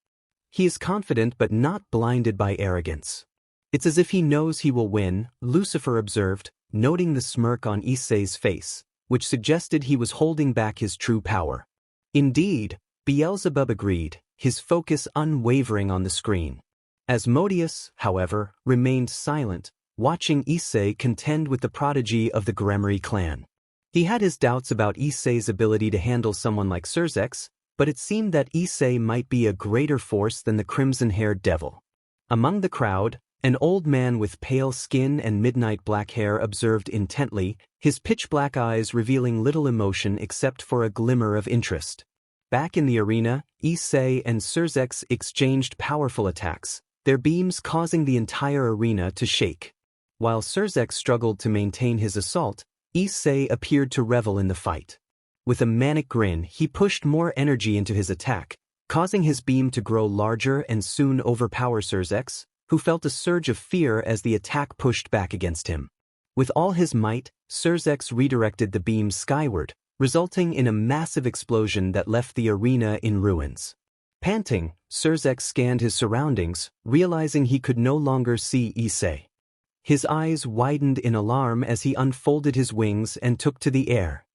"He is confident but not blinded by arrogance. It's as if he knows he will win," Lucifer observed, noting the smirk on Issei's face, which suggested he was holding back his true power. "Indeed," Beelzebub agreed, his focus unwavering on the screen. Asmodeus, however, remained silent, watching Issei contend with the prodigy of the Grigori clan. He had his doubts about Issei's ability to handle someone like Surzex, but it seemed that Issei might be a greater force than the crimson-haired devil. Among the crowd, an old man with pale skin and midnight black hair observed intently, his pitch-black eyes revealing little emotion except for a glimmer of interest. Back in the arena, Issei and Surzex exchanged powerful attacks, their beams causing the entire arena to shake. While Surzex struggled to maintain his assault, Issei appeared to revel in the fight. With a manic grin, he pushed more energy into his attack, causing his beam to grow larger and soon overpower Surzex, who felt a surge of fear as the attack pushed back against him. With all his might, Surzex redirected the beam skyward, resulting in a massive explosion that left the arena in ruins. Panting, Surzex scanned his surroundings, realizing he could no longer see Issei. His eyes widened in alarm as he unfolded his wings and took to the air.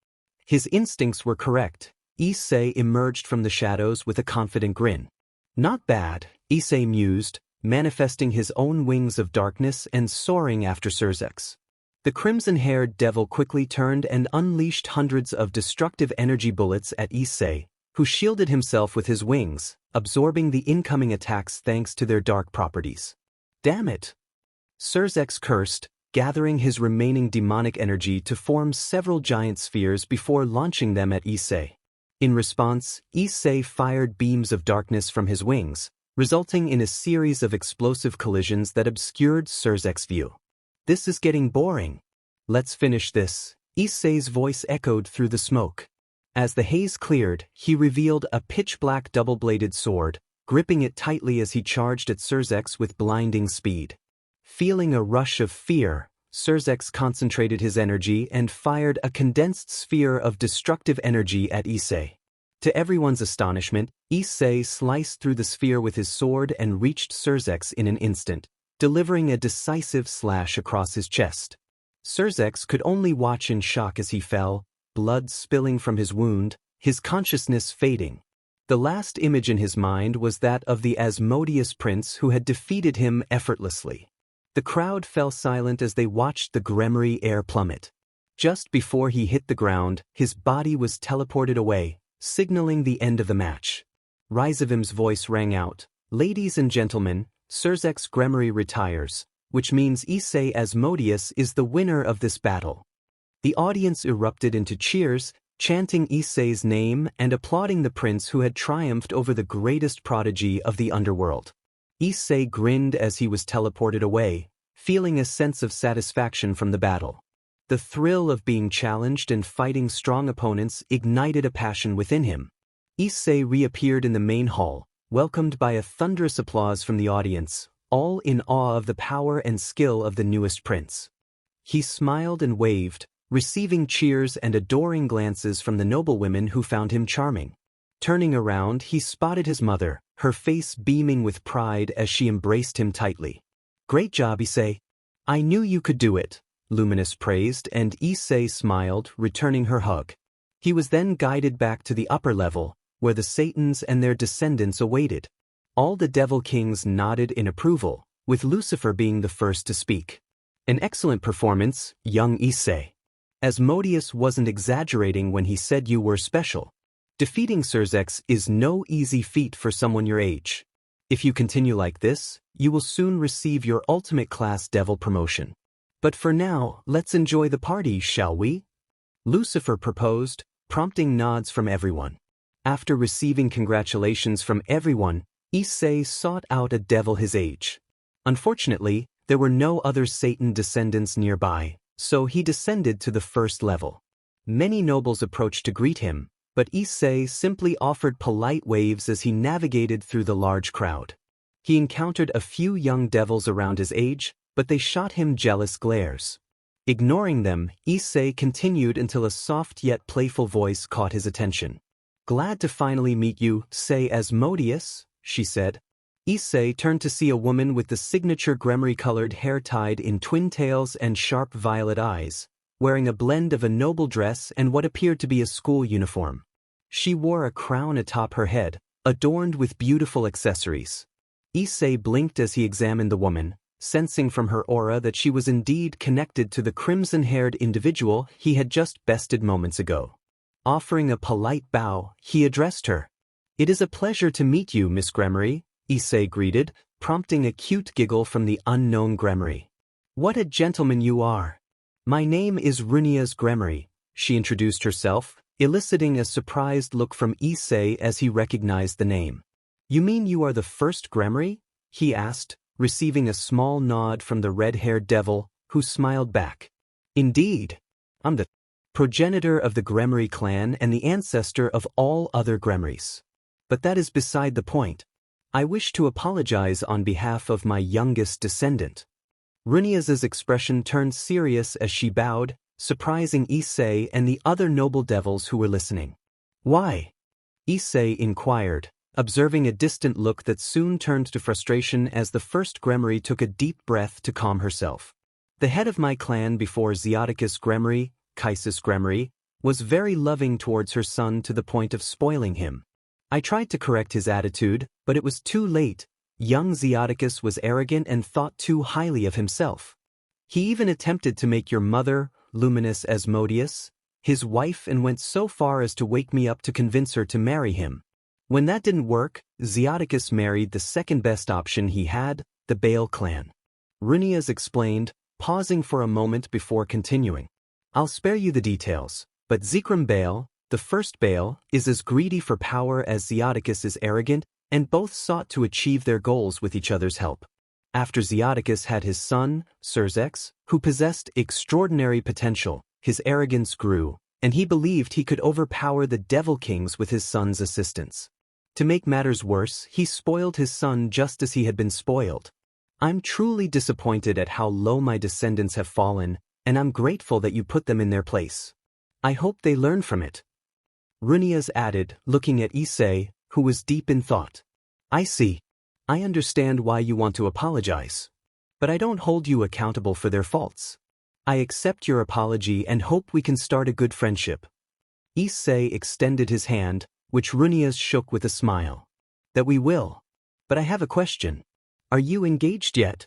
His instincts were correct. Issei emerged from the shadows with a confident grin. "Not bad," Issei mused, manifesting his own wings of darkness and soaring after Surzex. The crimson-haired devil quickly turned and unleashed hundreds of destructive energy bullets at Issei, who shielded himself with his wings, absorbing the incoming attacks thanks to their dark properties. "Damn it!" Surzex cursed, gathering his remaining demonic energy to form several giant spheres before launching them at Issei. In response, Issei fired beams of darkness from his wings, resulting in a series of explosive collisions that obscured Surzex's view. "This is getting boring. Let's finish this," Issei's voice echoed through the smoke. As the haze cleared, he revealed a pitch-black double-bladed sword, gripping it tightly as he charged at Surzex with blinding speed. Feeling a rush of fear, Surzex concentrated his energy and fired a condensed sphere of destructive energy at Issei. To everyone's astonishment, Issei sliced through the sphere with his sword and reached Surzex in an instant, delivering a decisive slash across his chest. Surzex could only watch in shock as he fell, blood spilling from his wound, his consciousness fading. The last image in his mind was that of the Asmodeus prince who had defeated him effortlessly. The crowd fell silent as they watched the Grigori air plummet. Just before he hit the ground, his body was teleported away, signaling the end of the match. Rizavim's voice rang out, "Ladies and gentlemen, Surzex Grigori retires, which means Issei Asmodeus is the winner of this battle." The audience erupted into cheers, chanting Issei's name and applauding the prince who had triumphed over the greatest prodigy of the underworld. Issei grinned as he was teleported away, feeling a sense of satisfaction from the battle. The thrill of being challenged and fighting strong opponents ignited a passion within him. Issei reappeared in the main hall, welcomed by a thunderous applause from the audience, all in awe of the power and skill of the newest prince. He smiled and waved, receiving cheers and adoring glances from the noblewomen who found him charming. Turning around, he spotted his mother, her face beaming with pride as she embraced him tightly. "Great job, Issei. I knew you could do it," Luminous praised, and Issei smiled, returning her hug. He was then guided back to the upper level, where the Satans and their descendants awaited. All the Devil Kings nodded in approval, with Lucifer being the first to speak. "An excellent performance, young Issei." Asmodeus wasn't exaggerating when he said you were special. Defeating Surzex is no easy feat for someone your age. If you continue like this, you will soon receive your ultimate class devil promotion. But for now, let's enjoy the party, shall we? Lucifer proposed, prompting nods from everyone. After receiving congratulations from everyone, Issei sought out a devil his age. Unfortunately, there were no other Satan descendants nearby, so he descended to the first level. Many nobles approached to greet him, but Issei simply offered polite waves as he navigated through the large crowd. He encountered a few young devils around his age, but they shot him jealous glares. Ignoring them, Issei continued until a soft yet playful voice caught his attention. "Glad to finally meet you, say Asmodeus," she said. Issei turned to see a woman with the signature Gremry-colored hair tied in twin tails and sharp violet eyes, wearing a blend of a noble dress and what appeared to be a school uniform. She wore a crown atop her head, adorned with beautiful accessories. Issei blinked as he examined the woman, sensing from her aura that she was indeed connected to the crimson-haired individual he had just bested moments ago. Offering a polite bow, he addressed her. "It is a pleasure to meet you, Miss Gremry," Issei greeted, prompting a cute giggle from the unknown Gremry. "What a gentleman you are. My name is Runia's Gremry," she introduced herself, eliciting a surprised look from Issei as he recognized the name. "You mean you are the first Gremry?" he asked, receiving a small nod from the red-haired devil, who smiled back. "Indeed. I'm the progenitor of the Gremry clan and the ancestor of all other Gremrys. But that is beside the point. I wish to apologize on behalf of my youngest descendant." Runia's expression turned serious as she bowed, surprising Issei and the other noble devils who were listening. "Why?" Issei inquired, observing a distant look that soon turned to frustration as the first Gremry took a deep breath to calm herself. "The head of my clan before Zeoticus Gremry, Kaisis Gremry, was very loving towards her son to the point of spoiling him. I tried to correct his attitude, but it was too late. Young Zeoticus was arrogant and thought too highly of himself. He even attempted to make your mother, Luminous Asmodeus, his wife and went so far as to wake me up to convince her to marry him. When that didn't work, Zeoticus married the second best option he had, the Baal clan." Runias explained, pausing for a moment before continuing. "I'll spare you the details, but Zikram Baal, the first Baal, is as greedy for power as Zeoticus is arrogant, and both sought to achieve their goals with each other's help. After Zeoticus had his son, Surzex, who possessed extraordinary potential, his arrogance grew, and he believed he could overpower the Devil Kings with his son's assistance. To make matters worse, he spoiled his son just as he had been spoiled. I'm truly disappointed at how low my descendants have fallen, and I'm grateful that you put them in their place. I hope they learn from it." Runias added, looking at Issei, who was deep in thought. "I see. I understand why you want to apologize. But I don't hold you accountable for their faults. I accept your apology and hope we can start a good friendship." Issei extended his hand, which Runias shook with a smile. "That we will. But I have a question. Are you engaged yet?"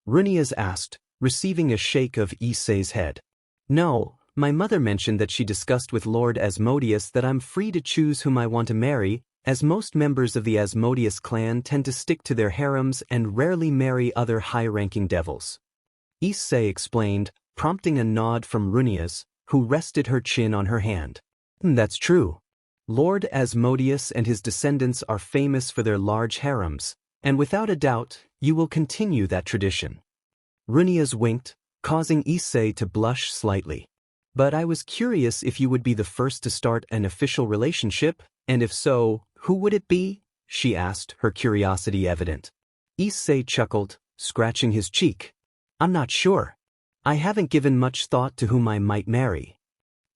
Runias asked, receiving a shake of Issei's head. "No, my mother mentioned that she discussed with Lord Asmodeus that I'm free to choose whom I want to marry, as most members of the Asmodeus clan tend to stick to their harems and rarely marry other high-ranking devils." Issei explained, prompting a nod from Runias, who rested her chin on her hand. "That's true. Lord Asmodeus and his descendants are famous for their large harems, and without a doubt, you will continue that tradition." Runias winked, causing Issei to blush slightly. "But I was curious if you would be the first to start an official relationship, and if so, who would it be?" she asked, her curiosity evident. Issei chuckled, scratching his cheek. "I'm not sure. I haven't given much thought to whom I might marry,"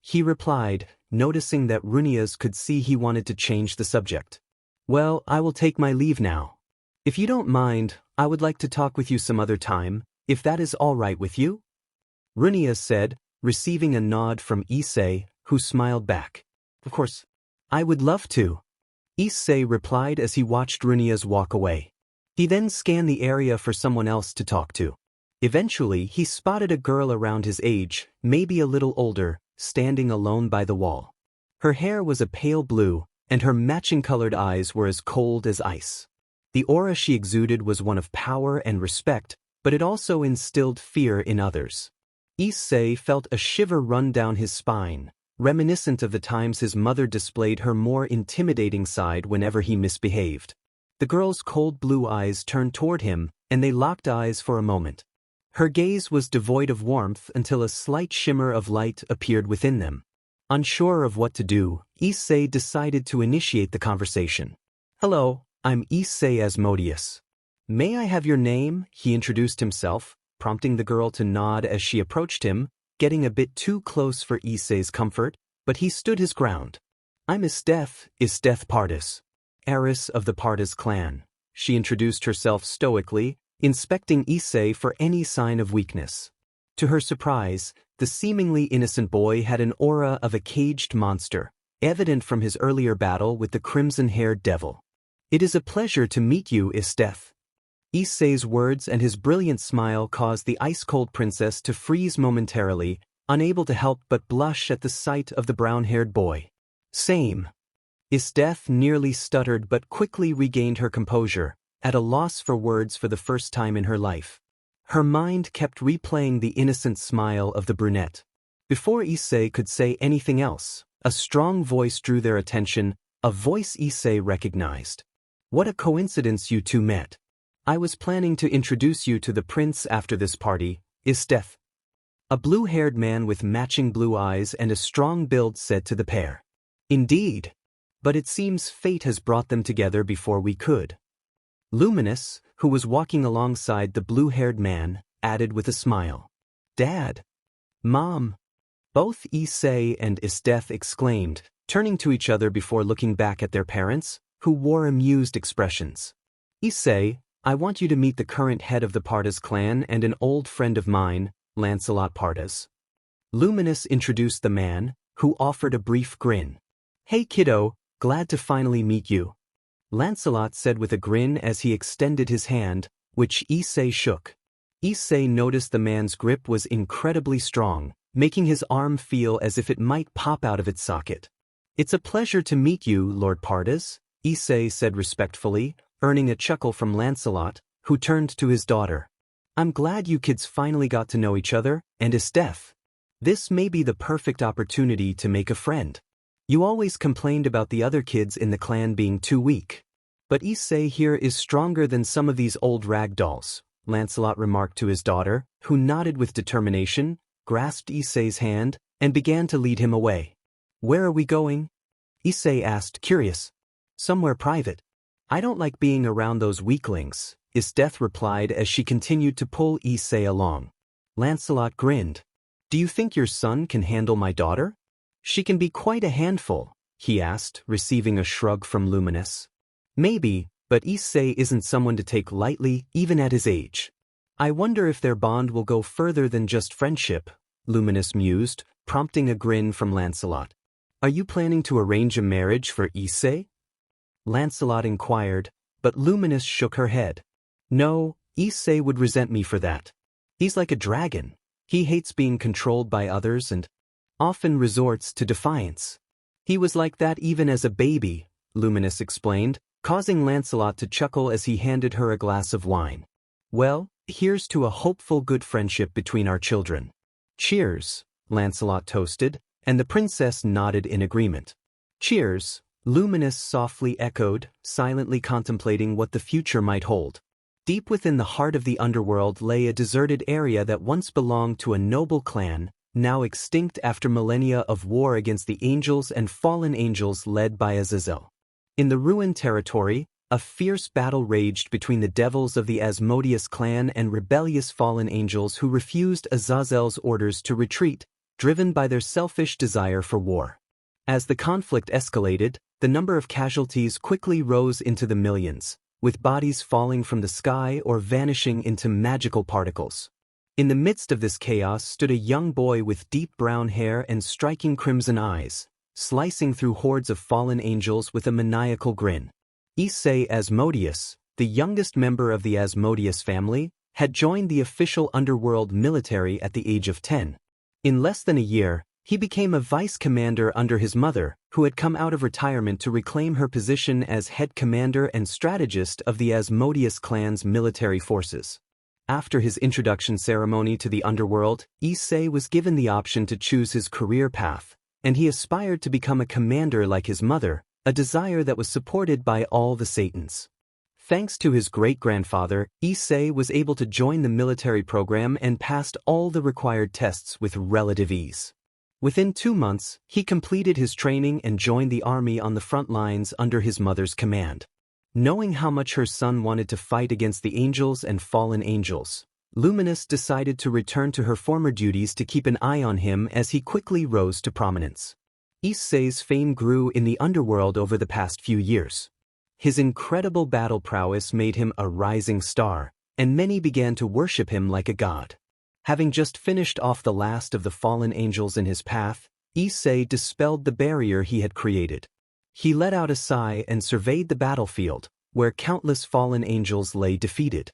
he replied, noticing that Runias could see he wanted to change the subject. "Well, I will take my leave now. If you don't mind, I would like to talk with you some other time, if that is all right with you?" Runias said, receiving a nod from Issei, who smiled back. "Of course. I would love to," Issei replied as he watched Runias walk away. He then scanned the area for someone else to talk to. Eventually, he spotted a girl around his age, maybe a little older, standing alone by the wall. Her hair was a pale blue, and her matching-colored eyes were as cold as ice. The aura she exuded was one of power and respect, but it also instilled fear in others. Issei felt a shiver run down his spine, reminiscent of the times his mother displayed her more intimidating side whenever he misbehaved. The girl's cold blue eyes turned toward him, and they locked eyes for a moment. Her gaze was devoid of warmth until a slight shimmer of light appeared within them. Unsure of what to do, Issei decided to initiate the conversation. "Hello, I'm Issei Asmodeus. May I have your name?" he introduced himself, prompting the girl to nod as she approached him, getting a bit too close for Issei's comfort, but he stood his ground. "I'm Isteth Pardis, heiress of the Pardis clan." She introduced herself stoically, inspecting Issei for any sign of weakness. To her surprise, the seemingly innocent boy had an aura of a caged monster, evident from his earlier battle with the crimson-haired devil. "It is a pleasure to meet you, Isteth." Issei's words and his brilliant smile caused the ice-cold princess to freeze momentarily, unable to help but blush at the sight of the brown-haired boy. "Same." Isteth nearly stuttered but quickly regained her composure, at a loss for words for the first time in her life. Her mind kept replaying the innocent smile of the brunette. Before Issei could say anything else, a strong voice drew their attention, a voice Issei recognized. "What a coincidence you two met. I was planning to introduce you to the prince after this party, Isteth." A blue-haired man with matching blue eyes and a strong build said to the pair. "Indeed. But it seems fate has brought them together before we could." Luminous, who was walking alongside the blue-haired man, added with a smile. "Dad. Mom." Both Issei and Isteth exclaimed, turning to each other before looking back at their parents, who wore amused expressions. "Issei, I want you to meet the current head of the Pardis clan and an old friend of mine, Lancelot Pardis." Luminous introduced the man, who offered a brief grin. "Hey kiddo, glad to finally meet you," Lancelot said with a grin as he extended his hand, which Issei shook. Issei noticed the man's grip was incredibly strong, making his arm feel as if it might pop out of its socket. "It's a pleasure to meet you, Lord Pardis," Issei said respectfully, earning a chuckle from Lancelot, who turned to his daughter. "I'm glad you kids finally got to know each other, and Isteth. This may be the perfect opportunity to make a friend. You always complained about the other kids in the clan being too weak. But Issei here is stronger than some of these old rag dolls," Lancelot remarked to his daughter, who nodded with determination, grasped Issei's hand, and began to lead him away. "Where are we going?" Issei asked, curious. "Somewhere private. I don't like being around those weaklings," Isteth replied as she continued to pull Issei along. Lancelot grinned. "Do you think your son can handle my daughter? She can be quite a handful," he asked, receiving a shrug from Luminous. "Maybe, but Issei isn't someone to take lightly, even at his age. I wonder if their bond will go further than just friendship," Luminous mused, prompting a grin from Lancelot. "Are you planning to arrange a marriage for Issei?" Lancelot inquired, but Luminous shook her head. "No, Issei would resent me for that. He's like a dragon. He hates being controlled by others and often resorts to defiance. He was like that even as a baby," Luminous explained, causing Lancelot to chuckle as he handed her a glass of wine. "Well, here's to a hopeful good friendship between our children." "Cheers," Lancelot toasted, and the princess nodded in agreement. "Cheers," Luminous softly echoed, silently contemplating what the future might hold. Deep within the heart of the underworld lay a deserted area that once belonged to a noble clan, now extinct after millennia of war against the angels and fallen angels led by Azazel. In the ruined territory, a fierce battle raged between the devils of the Asmodeus clan and rebellious fallen angels who refused Azazel's orders to retreat, driven by their selfish desire for war. As the conflict escalated, the number of casualties quickly rose into the millions, with bodies falling from the sky or vanishing into magical particles. In the midst of this chaos stood a young boy with deep brown hair and striking crimson eyes, slicing through hordes of fallen angels with a maniacal grin. Issei Asmodeus, the youngest member of the Asmodeus family, had joined the official Underworld military at the age of 10. In less than a year, he became a vice commander under his mother, who had come out of retirement to reclaim her position as head commander and strategist of the Asmodeus clan's military forces. After his introduction ceremony to the Underworld, Issei was given the option to choose his career path, and he aspired to become a commander like his mother, a desire that was supported by all the Satans. Thanks to his great-grandfather, Issei was able to join the military program and passed all the required tests with relative ease. Within 2 months, he completed his training and joined the army on the front lines under his mother's command. Knowing how much her son wanted to fight against the angels and fallen angels, Luminous decided to return to her former duties to keep an eye on him as he quickly rose to prominence. Issei's fame grew in the Underworld over the past few years. His incredible battle prowess made him a rising star, and many began to worship him like a god. Having just finished off the last of the fallen angels in his path, Issei dispelled the barrier he had created. He let out a sigh and surveyed the battlefield, where countless fallen angels lay defeated.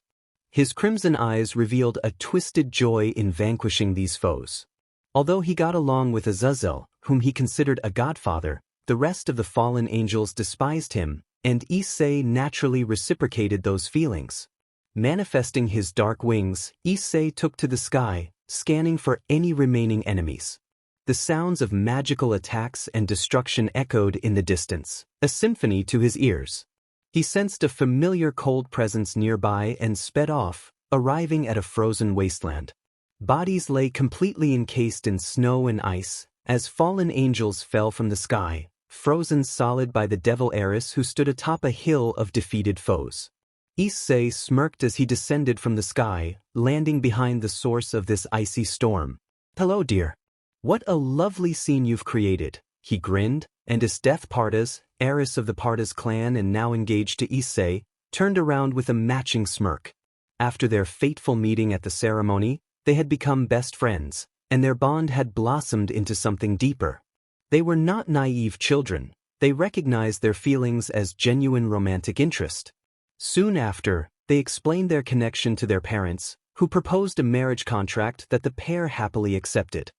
His crimson eyes revealed a twisted joy in vanquishing these foes. Although he got along with Azazel, whom he considered a godfather, the rest of the fallen angels despised him, and Issei naturally reciprocated those feelings. Manifesting his dark wings, Issei took to the sky, scanning for any remaining enemies. The sounds of magical attacks and destruction echoed in the distance, a symphony to his ears. He sensed a familiar cold presence nearby and sped off, arriving at a frozen wasteland. Bodies lay completely encased in snow and ice, as fallen angels fell from the sky, frozen solid by the devil heiress who stood atop a hill of defeated foes. Issei smirked as he descended from the sky, landing behind the source of this icy storm. "Hello, dear. What a lovely scene you've created," he grinned, and Death Pardas, heiress of the Pardas clan and now engaged to Issei, turned around with a matching smirk. After their fateful meeting at the ceremony, they had become best friends, and their bond had blossomed into something deeper. They were not naive children. They recognized their feelings as genuine romantic interest. Soon after, they explained their connection to their parents, who proposed a marriage contract that the pair happily accepted.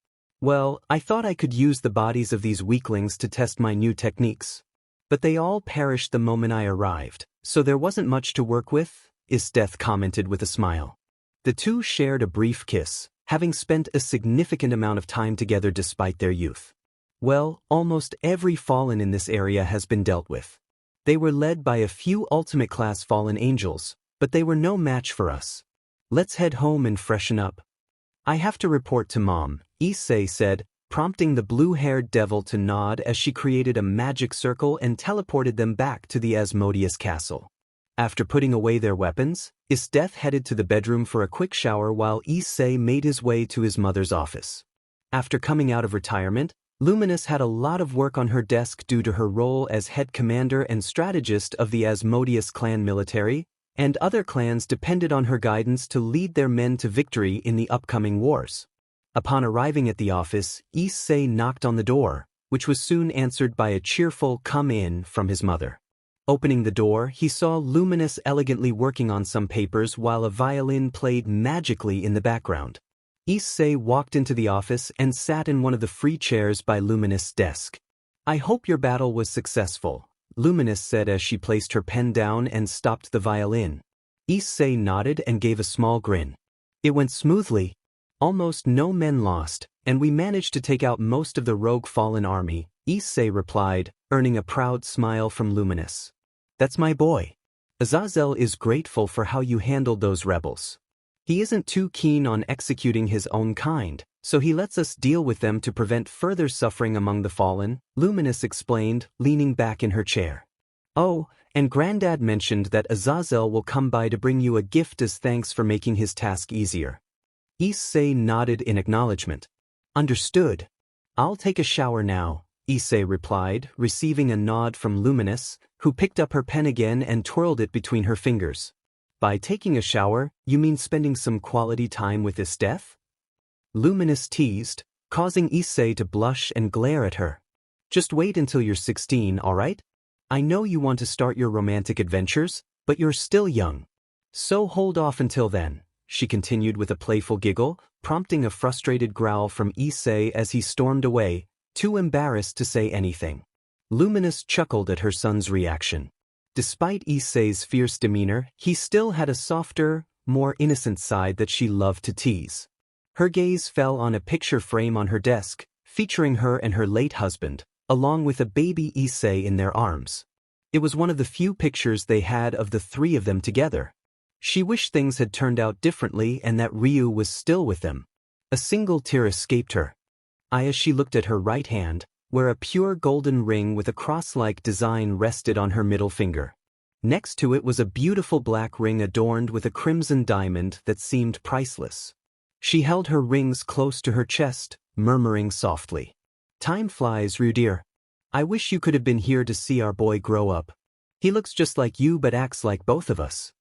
"Well, I thought I could use the bodies of these weaklings to test my new techniques. But they all perished the moment I arrived, so there wasn't much to work with," Issei commented with a smile. The two shared a brief kiss, having spent a significant amount of time together despite their youth. "Well, almost every fallen in this area has been dealt with. They were led by a few ultimate-class fallen angels, but they were no match for us. Let's head home and freshen up." "I have to report to Mom," Issei said, prompting the blue-haired devil to nod as she created a magic circle and teleported them back to the Asmodeus castle. After putting away their weapons, Issei headed to the bedroom for a quick shower while Issei made his way to his mother's office. After coming out of retirement, Luminous had a lot of work on her desk due to her role as head commander and strategist of the Asmodeus clan military, and other clans depended on her guidance to lead their men to victory in the upcoming wars. Upon arriving at the office, Issei knocked on the door, which was soon answered by a cheerful "come in" from his mother. Opening the door, he saw Luminous elegantly working on some papers while a violin played magically in the background. Issei walked into the office and sat in one of the free chairs by Luminous' desk. "I hope your battle was successful," Luminous said as she placed her pen down and stopped the violin. Issei nodded and gave a small grin. "It went smoothly. Almost no men lost, and we managed to take out most of the rogue fallen army," Issei replied, earning a proud smile from Luminous. "That's my boy. Azazel is grateful for how you handled those rebels. He isn't too keen on executing his own kind, so he lets us deal with them to prevent further suffering among the fallen," Luminous explained, leaning back in her chair. "Oh, and Granddad mentioned that Azazel will come by to bring you a gift as thanks for making his task easier." Issei nodded in acknowledgement. "Understood. I'll take a shower now," Issei replied, receiving a nod from Luminous, who picked up her pen again and twirled it between her fingers. "By taking a shower, you mean spending some quality time with Issei?" Luminous teased, causing Issei to blush and glare at her. "Just wait until you're 16, all right? I know you want to start your romantic adventures, but you're still young. So hold off until then," she continued with a playful giggle, prompting a frustrated growl from Issei as he stormed away, too embarrassed to say anything. Luminous chuckled at her son's reaction. Despite Issei's fierce demeanor, he still had a softer, more innocent side that she loved to tease. Her gaze fell on a picture frame on her desk, featuring her and her late husband, along with a baby Issei in their arms. It was one of the few pictures they had of the three of them together. She wished things had turned out differently and that Ryu was still with them. A single tear escaped her. As she looked at her right hand, where a pure golden ring with a cross-like design rested on her middle finger. Next to it was a beautiful black ring adorned with a crimson diamond that seemed priceless. She held her rings close to her chest, murmuring softly, "Time flies, Ryu dear. I wish you could have been here to see our boy grow up. He looks just like you but acts like both of us.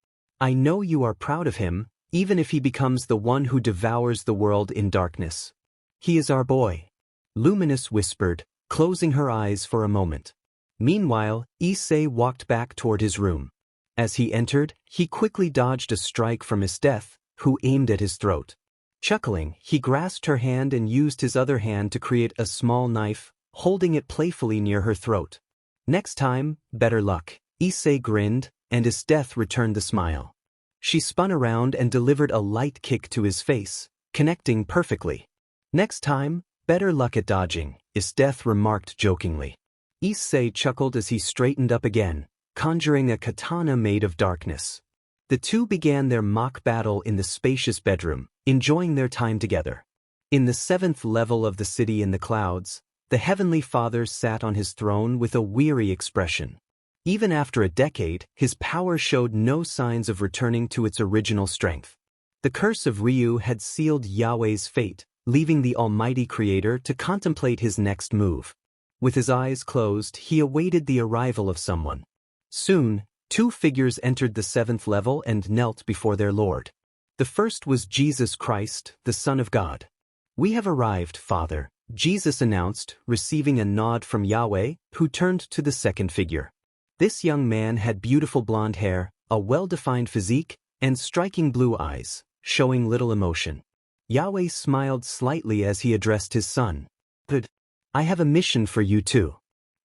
I know you are proud of him, even if he becomes the one who devours the world in darkness. He is our boy," Luminous whispered, closing her eyes for a moment. Meanwhile, Issei walked back toward his room. As he entered, he quickly dodged a strike from his death, who aimed at his throat. Chuckling, he grasped her hand and used his other hand to create a small knife, holding it playfully near her throat. "Next time, better luck," Issei grinned, and his death returned the smile. She spun around and delivered a light kick to his face, connecting perfectly. "Next time, better luck at dodging," his death remarked jokingly. Issei chuckled as he straightened up again, conjuring a katana made of darkness. The two began their mock battle in the spacious bedroom, enjoying their time together. In the 7th level of the city in the clouds, the Heavenly Father sat on his throne with a weary expression. Even after a decade, his power showed no signs of returning to its original strength. The curse of Ryu had sealed Yahweh's fate, leaving the Almighty Creator to contemplate his next move. With his eyes closed, he awaited the arrival of someone. Soon, two figures entered the 7th level and knelt before their Lord. The first was Jesus Christ, the Son of God. "We have arrived, Father," Jesus announced, receiving a nod from Yahweh, who turned to the second figure. This young man had beautiful blonde hair, a well-defined physique, and striking blue eyes, showing little emotion. Yahweh smiled slightly as he addressed his son. "Good. I have a mission for you too.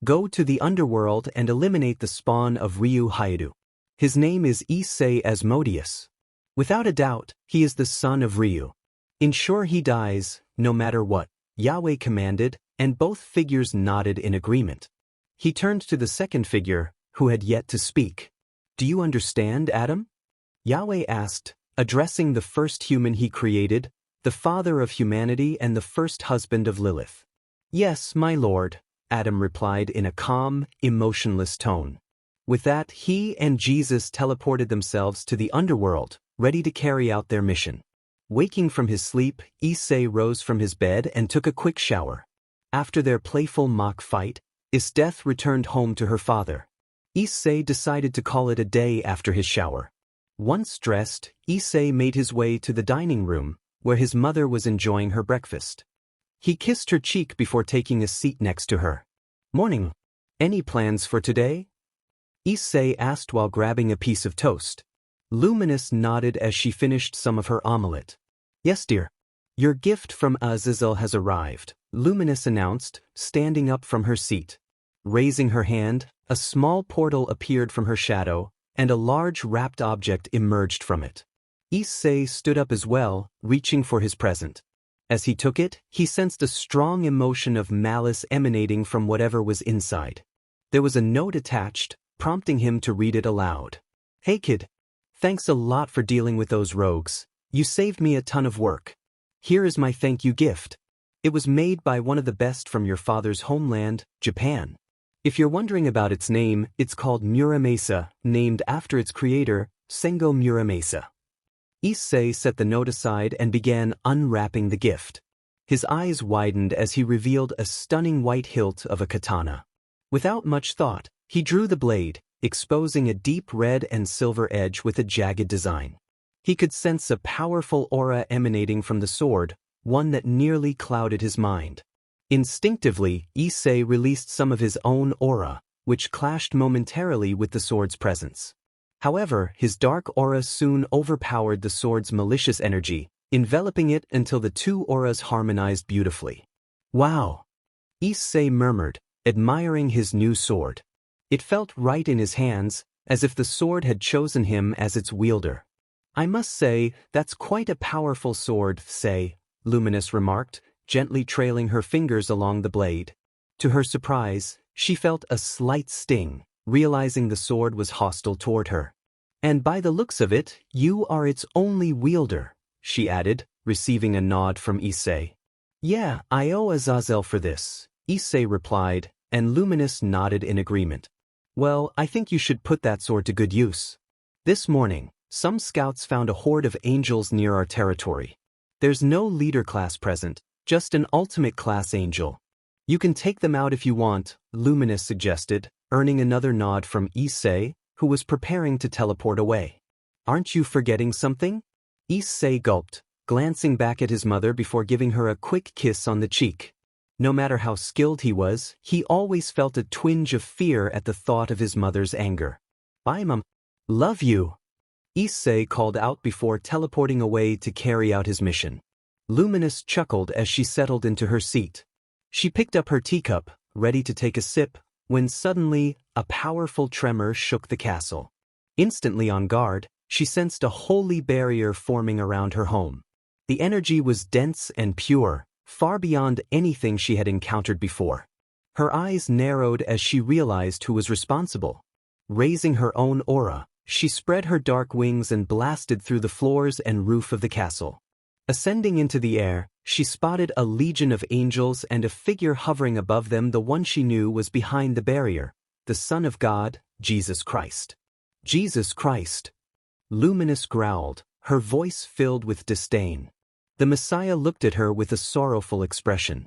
Go to the Underworld and eliminate the spawn of Eay Hayudu. His name is Issei Asmodeus. Without a doubt, he is the son of Ryu. Ensure he dies, no matter what," Yahweh commanded, and both figures nodded in agreement. He turned to the second figure, who had yet to speak. "Do you understand, Adam?" Yahweh asked, addressing the first human he created, the father of humanity and the first husband of Lilith. "Yes, my lord," Adam replied in a calm, emotionless tone. With that, he and Jesus teleported themselves to the Underworld, ready to carry out their mission. Waking from his sleep, Issei rose from his bed and took a quick shower. After their playful mock fight, Death returned home to her father. Issei decided to call it a day after his shower. Once dressed, Issei made his way to the dining room, where his mother was enjoying her breakfast. He kissed her cheek before taking a seat next to her. "Morning. Any plans for today?" Issei asked while grabbing a piece of toast. Luminous nodded as she finished some of her omelette. "Yes, dear. Your gift from Azazel has arrived," Luminous announced, standing up from her seat. Raising her hand, a small portal appeared from her shadow, and a large wrapped object emerged from it. Issei stood up as well, reaching for his present. As he took it, he sensed a strong emotion of malice emanating from whatever was inside. There was a note attached, prompting him to read it aloud. "Hey kid. Thanks a lot for dealing with those rogues. You saved me a ton of work. Here is my thank you gift. It was made by one of the best from your father's homeland, Japan. If you're wondering about its name, it's called Muramasa, named after its creator, Sengo Muramasa." Issei set the note aside and began unwrapping the gift. His eyes widened as he revealed a stunning white hilt of a katana. Without much thought, he drew the blade, exposing a deep red and silver edge with a jagged design. He could sense a powerful aura emanating from the sword, one that nearly clouded his mind. Instinctively, Issei released some of his own aura, which clashed momentarily with the sword's presence. However, his dark aura soon overpowered the sword's malicious energy, enveloping it until the two auras harmonized beautifully. Wow! Issei murmured, admiring his new sword. It felt right in his hands, as if the sword had chosen him as its wielder. I must say, that's quite a powerful sword, Issei, Luminous remarked, gently trailing her fingers along the blade. To her surprise, she felt a slight sting, realizing the sword was hostile toward her. And by the looks of it, you are its only wielder, she added, receiving a nod from Issei. Yeah, I owe Azazel for this, Issei replied, and Luminous nodded in agreement. Well, I think you should put that sword to good use. This morning, some scouts found a horde of angels near our territory. There's no leader class present, just an ultimate class angel. You can take them out if you want, Luminous suggested, earning another nod from Issei, who was preparing to teleport away. Aren't you forgetting something? Issei gulped, glancing back at his mother before giving her a quick kiss on the cheek. No matter how skilled he was, he always felt a twinge of fear at the thought of his mother's anger. Bye, Mom. Love you. Issei called out before teleporting away to carry out his mission. Luminous chuckled as she settled into her seat. She picked up her teacup, ready to take a sip, when suddenly, a powerful tremor shook the castle. Instantly on guard, she sensed a holy barrier forming around her home. The energy was dense and pure, far beyond anything she had encountered before. Her eyes narrowed as she realized who was responsible. Raising her own aura, she spread her dark wings and blasted through the floors and roof of the castle. Ascending into the air, she spotted a legion of angels and a figure hovering above them. The one she knew was behind the barrier, the Son of God, Jesus Christ. Jesus Christ! Luminous growled, her voice filled with disdain. The Messiah looked at her with a sorrowful expression.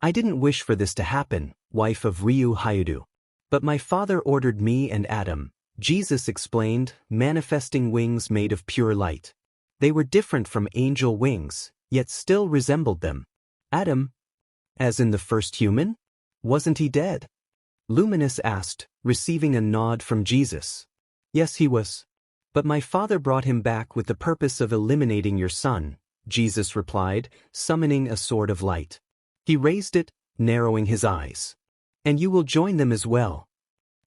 I didn't wish for this to happen, wife of Eay Hayudu. But my father ordered me and Adam, Jesus explained, manifesting wings made of pure light. They were different from angel wings, yet still resembled them. Adam? As in the first human? Wasn't he dead? Luminous asked, receiving a nod from Jesus. Yes, he was. But my father brought him back with the purpose of eliminating your son, Jesus replied, summoning a sword of light. He raised it, narrowing his eyes. And you will join them as well.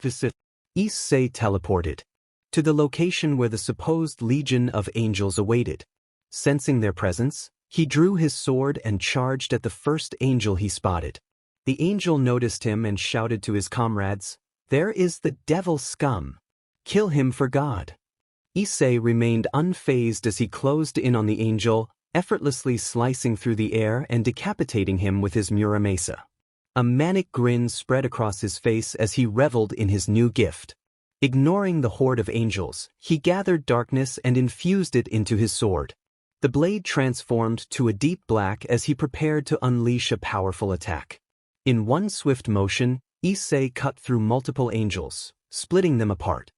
Issei teleported to the location where the supposed legion of angels awaited. Sensing their presence, he drew his sword and charged at the first angel he spotted. The angel noticed him and shouted to his comrades, "There is the devil scum! Kill him for God!" Issei remained unfazed as he closed in on the angel, effortlessly slicing through the air and decapitating him with his Muramasa. A manic grin spread across his face as he reveled in his new gift. Ignoring the horde of angels, he gathered darkness and infused it into his sword. The blade transformed to a deep black as he prepared to unleash a powerful attack. In one swift motion, Issei cut through multiple angels, splitting them apart.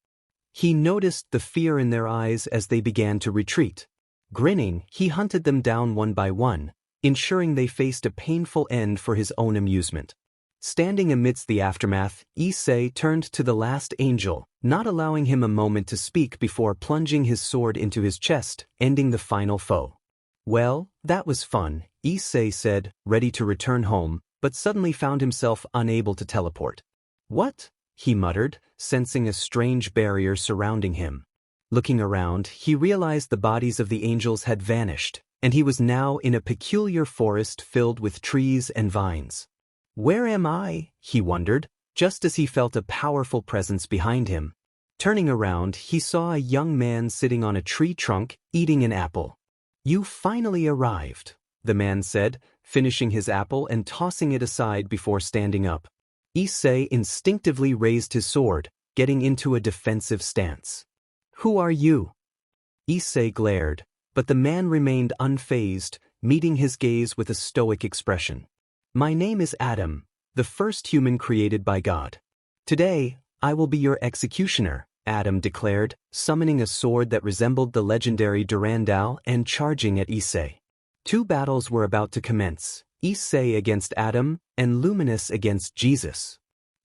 He noticed the fear in their eyes as they began to retreat. Grinning, he hunted them down one by one, ensuring they faced a painful end for his own amusement. Standing amidst the aftermath, Issei turned to the last angel, not allowing him a moment to speak before plunging his sword into his chest, ending the final foe. Well, that was fun, Issei said, ready to return home, but suddenly found himself unable to teleport. What? He muttered, sensing a strange barrier surrounding him. Looking around, he realized the bodies of the angels had vanished, and he was now in a peculiar forest filled with trees and vines. Where am I? He wondered, just as he felt a powerful presence behind him. Turning around, he saw a young man sitting on a tree trunk, eating an apple. You finally arrived, the man said, finishing his apple and tossing it aside before standing up. Issei instinctively raised his sword, getting into a defensive stance. Who are you? Issei glared, but the man remained unfazed, meeting his gaze with a stoic expression. My name is Adam, the first human created by God. Today, I will be your executioner, Adam declared, summoning a sword that resembled the legendary Durandal and charging at Issei. Two battles were about to commence, Issei against Adam and Luminous against Jesus.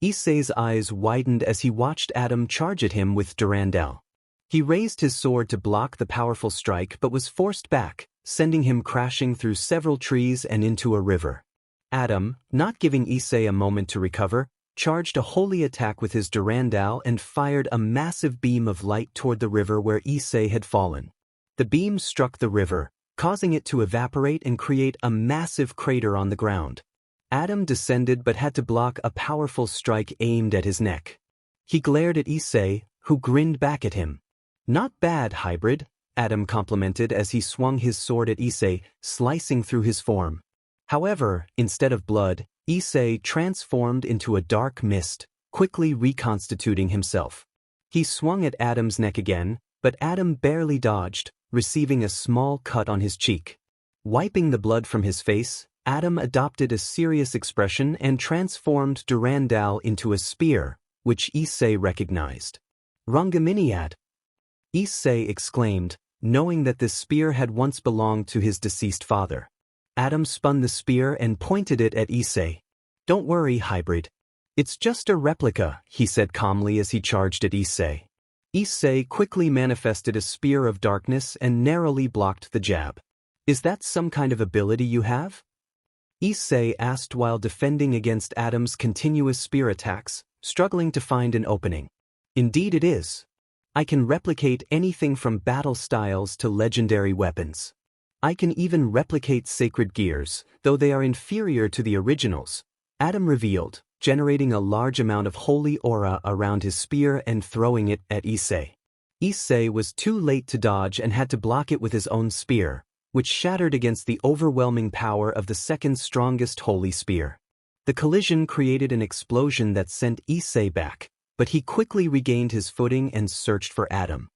Issei's eyes widened as he watched Adam charge at him with Durandal. He raised his sword to block the powerful strike but was forced back, sending him crashing through several trees and into a river. Adam, not giving Issei a moment to recover, charged a holy attack with his Durandal and fired a massive beam of light toward the river where Issei had fallen. The beam struck the river, causing it to evaporate and create a massive crater on the ground. Adam descended but had to block a powerful strike aimed at his neck. He glared at Issei, who grinned back at him. "Not bad, hybrid," Adam complimented as he swung his sword at Issei, slicing through his form. However, instead of blood, Issei transformed into a dark mist, quickly reconstituting himself. He swung at Adam's neck again, but Adam barely dodged, receiving a small cut on his cheek. Wiping the blood from his face, Adam adopted a serious expression and transformed Durandal into a spear, which Issei recognized. "Rangaminiad!" Issei exclaimed, knowing that this spear had once belonged to his deceased father. Adam spun the spear and pointed it at Issei. "Don't worry, hybrid. It's just a replica," he said calmly as he charged at Issei. Issei quickly manifested a spear of darkness and narrowly blocked the jab. "Is that some kind of ability you have?" Issei asked while defending against Adam's continuous spear attacks, struggling to find an opening. "Indeed it is. I can replicate anything from battle styles to legendary weapons. I can even replicate sacred gears, though they are inferior to the originals," Adam revealed, generating a large amount of holy aura around his spear and throwing it at Issei. Issei was too late to dodge and had to block it with his own spear, which shattered against the overwhelming power of the second strongest holy spear. The collision created an explosion that sent Issei back, but he quickly regained his footing and searched for Adam.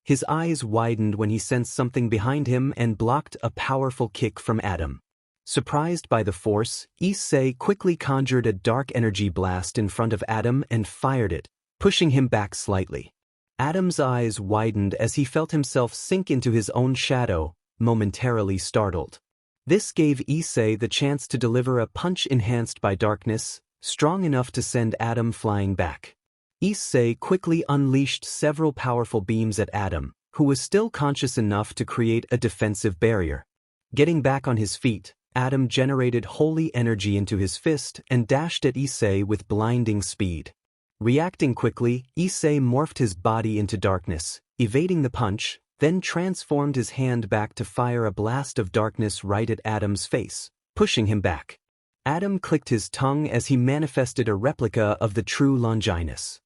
His eyes widened when he sensed something behind him and blocked a powerful kick from Adam. Surprised by the force, Issei quickly conjured a dark energy blast in front of Adam and fired it, pushing him back slightly. Adam's eyes widened as he felt himself sink into his own shadow, momentarily startled. This gave Issei the chance to deliver a punch enhanced by darkness, strong enough to send Adam flying back. Issei quickly unleashed several powerful beams at Adam, who was still conscious enough to create a defensive barrier. Getting back on his feet, Adam generated holy energy into his fist and dashed at Issei with blinding speed. Reacting quickly, Issei morphed his body into darkness, evading the punch, then transformed his hand back to fire a blast of darkness right at Adam's face, pushing him back. Adam clicked his tongue as he manifested a replica of the true Longinus.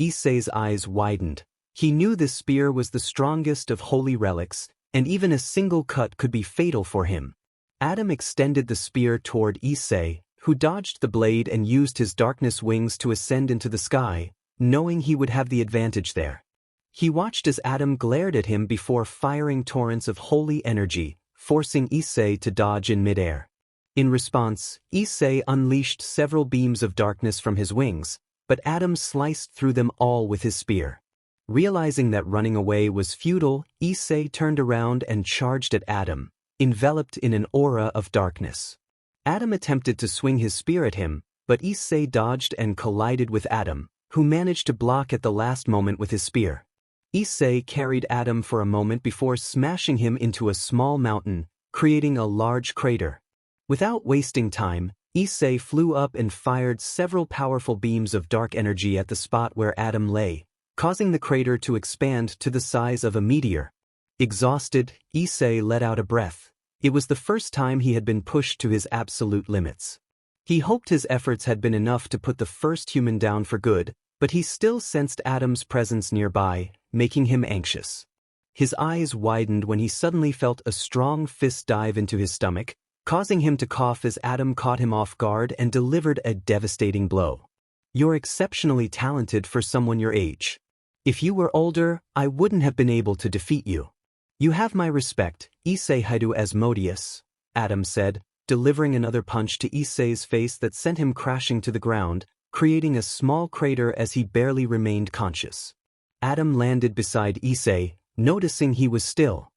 Issei's eyes widened. He knew this spear was the strongest of holy relics, and even a single cut could be fatal for him. Adam extended the spear toward Issei, who dodged the blade and used his darkness wings to ascend into the sky, knowing he would have the advantage there. He watched as Adam glared at him before firing torrents of holy energy, forcing Issei to dodge in midair. In response, Issei unleashed several beams of darkness from his wings, but Adam sliced through them all with his spear. Realizing that running away was futile, Issei turned around and charged at Adam, enveloped in an aura of darkness. Adam attempted to swing his spear at him, but Issei dodged and collided with Adam, who managed to block at the last moment with his spear. Issei carried Adam for a moment before smashing him into a small mountain, creating a large crater. Without wasting time, Issei flew up and fired several powerful beams of dark energy at the spot where Adam lay, causing the crater to expand to the size of a meteor. Exhausted, Issei let out a breath. It was the first time he had been pushed to his absolute limits. He hoped his efforts had been enough to put the first human down for good, but he still sensed Adam's presence nearby, making him anxious. His eyes widened when he suddenly felt a strong fist dive into his stomach, causing him to cough as Adam caught him off guard and delivered a devastating blow. "You're exceptionally talented for someone your age. If you were older, I wouldn't have been able to defeat you. You have my respect, Eay Hayudu Asmodeus," Adam said, delivering another punch to Issei's face that sent him crashing to the ground, creating a small crater as he barely remained conscious. Adam landed beside Issei, noticing he was still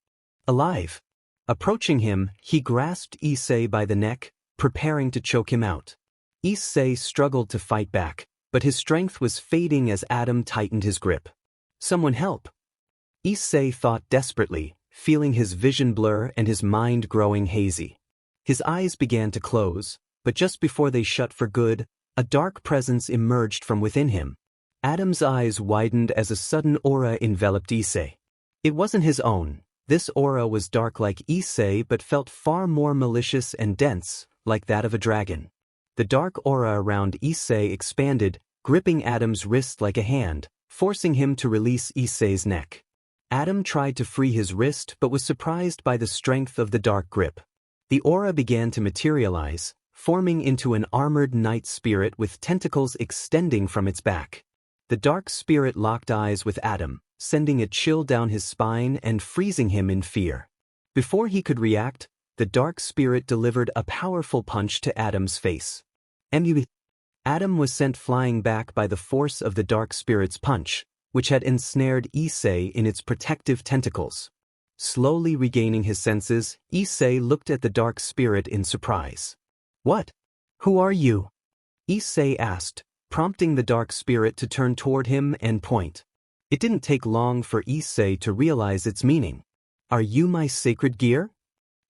alive. Approaching him, he grasped Issei by the neck, preparing to choke him out. Issei struggled to fight back, but his strength was fading as Adam tightened his grip. "Someone help!" Issei thought desperately, feeling his vision blur and his mind growing hazy. His eyes began to close, but just before they shut for good, a dark presence emerged from within him. Adam's eyes widened as a sudden aura enveloped Issei. It wasn't his own. This aura was dark like Issei but felt far more malicious and dense, like that of a dragon. The dark aura around Issei expanded, gripping Adam's wrist like a hand, forcing him to release Issei's neck. Adam tried to free his wrist but was surprised by the strength of the dark grip. The aura began to materialize, forming into an armored night spirit with tentacles extending from its back. The dark spirit locked eyes with Adam, sending a chill down his spine and freezing him in fear. Before he could react, the dark spirit delivered a powerful punch to Adam's face. Adam was sent flying back by the force of the dark spirit's punch, which had ensnared Issei in its protective tentacles. Slowly regaining his senses, Issei looked at the dark spirit in surprise. "What? Who are you?" Issei asked, prompting the dark spirit to turn toward him and point. It didn't take long for Issei to realize its meaning. "Are you my sacred gear?"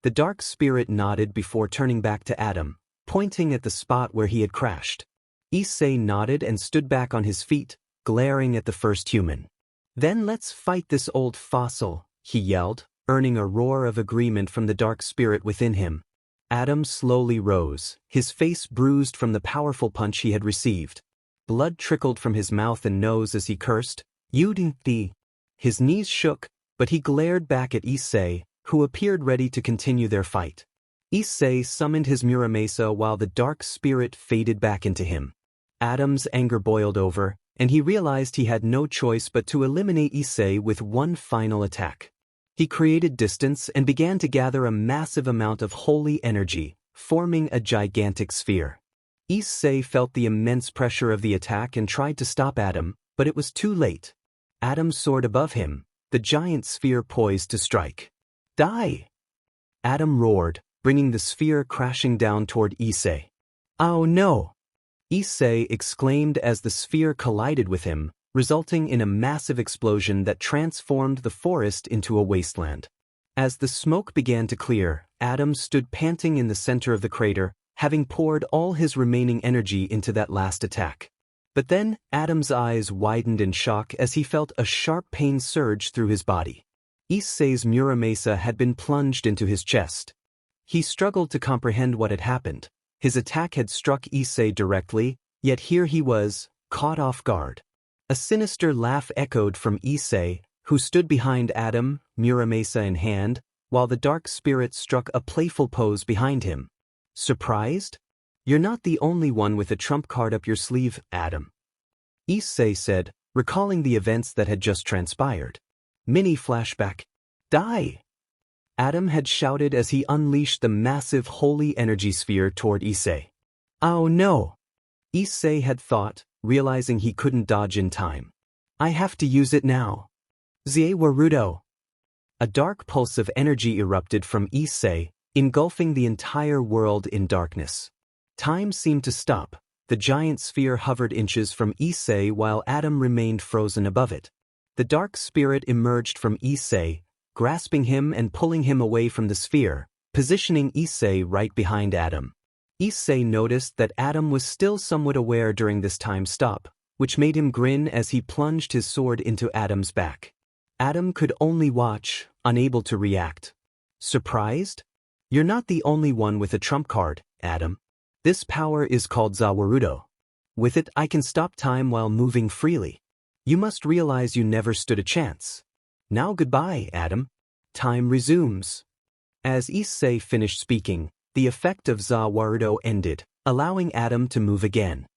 The dark spirit nodded before turning back to Adam, pointing at the spot where he had crashed. Issei nodded and stood back on his feet, glaring at the first human. "Then let's fight this old fossil," he yelled, earning a roar of agreement from the dark spirit within him. Adam slowly rose, his face bruised from the powerful punch he had received. Blood trickled from his mouth and nose as he cursed, "Yudi." His knees shook, but he glared back at Issei, who appeared ready to continue their fight. Issei summoned his Muramasa while the dark spirit faded back into him. Adam's anger boiled over, and he realized he had no choice but to eliminate Issei with one final attack. He created distance and began to gather a massive amount of holy energy, forming a gigantic sphere. Issei felt the immense pressure of the attack and tried to stop Adam, but it was too late. Adam soared above him, the giant sphere poised to strike. "Die!" Adam roared, bringing the sphere crashing down toward Issei. "Oh no!" Issei exclaimed as the sphere collided with him, resulting in a massive explosion that transformed the forest into a wasteland. As the smoke began to clear, Adam stood panting in the center of the crater, having poured all his remaining energy into that last attack. But then, Adam's eyes widened in shock as he felt a sharp pain surge through his body. Issei's Muramasa had been plunged into his chest. He struggled to comprehend what had happened. His attack had struck Issei directly, yet here he was, caught off guard. A sinister laugh echoed from Issei, who stood behind Adam, Muramasa in hand, while the dark spirit struck a playful pose behind him. "Surprised? You're not the only one with a trump card up your sleeve, Adam," Issei said, recalling the events that had just transpired. Mini flashback. "Die!" Adam had shouted as he unleashed the massive holy energy sphere toward Issei. "Oh no!" Issei had thought, realizing he couldn't dodge in time. "I have to use it now." "Eay Hayudu." A dark pulse of energy erupted from Issei, engulfing the entire world in darkness. Time seemed to stop. The giant sphere hovered inches from Issei while Adam remained frozen above it. The dark spirit emerged from Issei, grasping him and pulling him away from the sphere, positioning Issei right behind Adam. Issei noticed that Adam was still somewhat aware during this time stop, which made him grin as he plunged his sword into Adam's back. Adam could only watch, unable to react. "Surprised? You're not the only one with a trump card, Adam. This power is called Zawarudo. With it I can stop time while moving freely. You must realize you never stood a chance. Now goodbye, Adam. Time resumes." As Issei finished speaking, the effect of Zawarudo ended, allowing Adam to move again.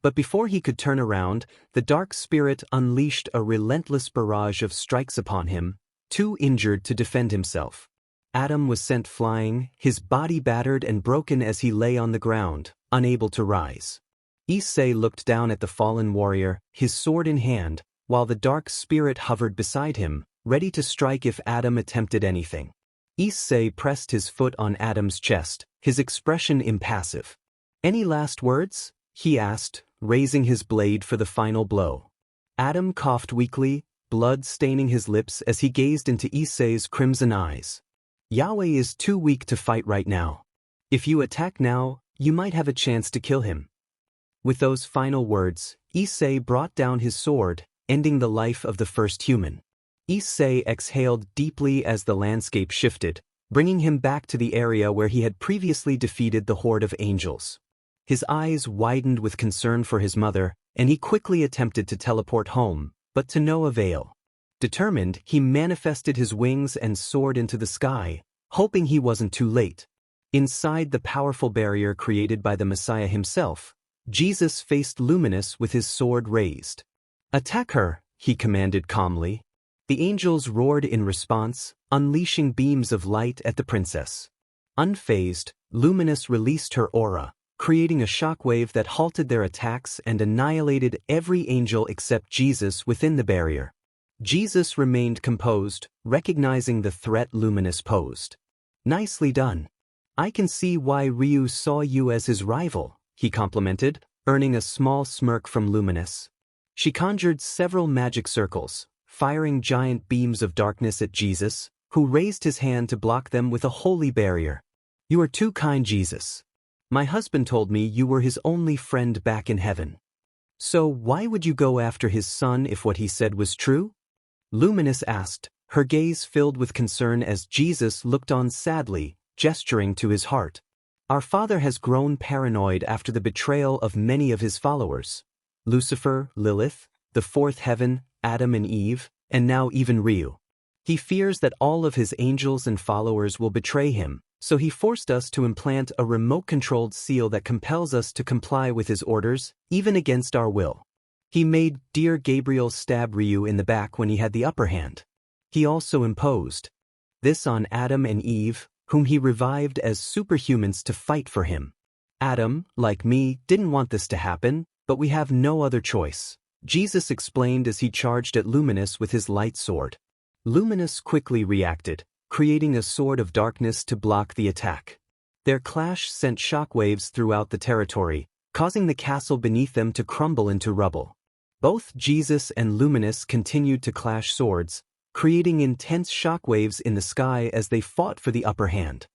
But before he could turn around, the dark spirit unleashed a relentless barrage of strikes upon him, too injured to defend himself. Adam was sent flying, his body battered and broken as he lay on the ground, unable to rise. Issei looked down at the fallen warrior, his sword in hand, while the dark spirit hovered beside him, ready to strike if Adam attempted anything. Issei pressed his foot on Adam's chest, his expression impassive. "Any last words?" he asked, raising his blade for the final blow. Adam coughed weakly, blood staining his lips as he gazed into Issei's crimson eyes. Yahweh is too weak to fight right now. If you attack now, you might have a chance to kill him. With those final words, Issei brought down his sword, ending the life of the first human. Issei exhaled deeply as the landscape shifted, bringing him back to the area where he had previously defeated the horde of angels. His eyes widened with concern for his mother, and he quickly attempted to teleport home, but to no avail. Determined, he manifested his wings and soared into the sky, hoping he wasn't too late. Inside the powerful barrier created by the Messiah himself, Jesus faced Luminous with his sword raised. "Attack her," he commanded calmly. The angels roared in response, unleashing beams of light at the princess. Unfazed, Luminous released her aura, creating a shockwave that halted their attacks and annihilated every angel except Jesus within the barrier. Jesus remained composed, recognizing the threat Luminous posed. "Nicely done. I can see why Ryu saw you as his rival," he complimented, earning a small smirk from Luminous. She conjured several magic circles, firing giant beams of darkness at Jesus, who raised his hand to block them with a holy barrier. "You are too kind, Jesus. My husband told me you were his only friend back in heaven. So why would you go after his son if what he said was true?" Luminous asked, her gaze filled with concern as Jesus looked on sadly, gesturing to his heart. "Our father has grown paranoid after the betrayal of many of his followers. Lucifer, Lilith, the fourth heaven, Adam and Eve, and now even Ryu. He fears that all of his angels and followers will betray him, so he forced us to implant a remote-controlled seal that compels us to comply with his orders, even against our will. He made dear Gabriel stab Ryu in the back when he had the upper hand. He also imposed this on Adam and Eve, whom he revived as superhumans to fight for him. Adam, like me, didn't want this to happen, but we have no other choice," Jesus explained as he charged at Luminous with his light sword. Luminous quickly reacted, creating a sword of darkness to block the attack. Their clash sent shockwaves throughout the territory, causing the castle beneath them to crumble into rubble. Both Jesus and Luminous continued to clash swords, creating intense shockwaves in the sky as they fought for the upper hand.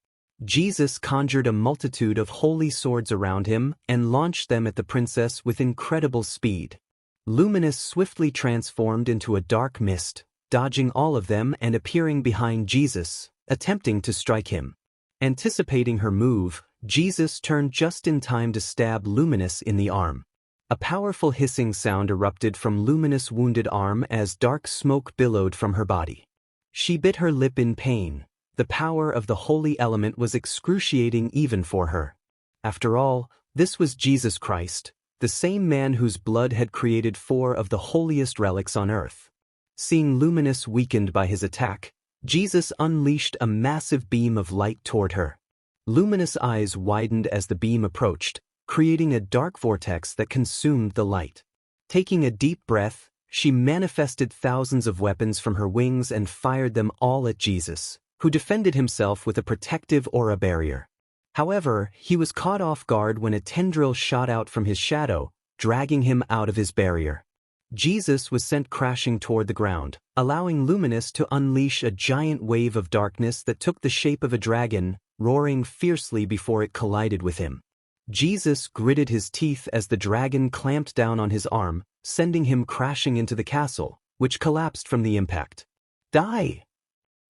Jesus conjured a multitude of holy swords around him and launched them at the princess with incredible speed. Luminous swiftly transformed into a dark mist, dodging all of them and appearing behind Jesus, attempting to strike him. Anticipating her move, Jesus turned just in time to stab Luminous in the arm. A powerful hissing sound erupted from Luminous' wounded arm as dark smoke billowed from her body. She bit her lip in pain. The power of the holy element was excruciating even for her. After all, this was Jesus Christ, the same man whose blood had created 4 of the holiest relics on earth. Seeing Luminous weakened by his attack, Jesus unleashed a massive beam of light toward her. Luminous' eyes widened as the beam approached, creating a dark vortex that consumed the light. Taking a deep breath, she manifested thousands of weapons from her wings and fired them all at Jesus, who defended himself with a protective aura barrier. However, he was caught off guard when a tendril shot out from his shadow, dragging him out of his barrier. Jesus was sent crashing toward the ground, allowing Luminous to unleash a giant wave of darkness that took the shape of a dragon, roaring fiercely before it collided with him. Jesus gritted his teeth as the dragon clamped down on his arm, sending him crashing into the castle, which collapsed from the impact. "Die!"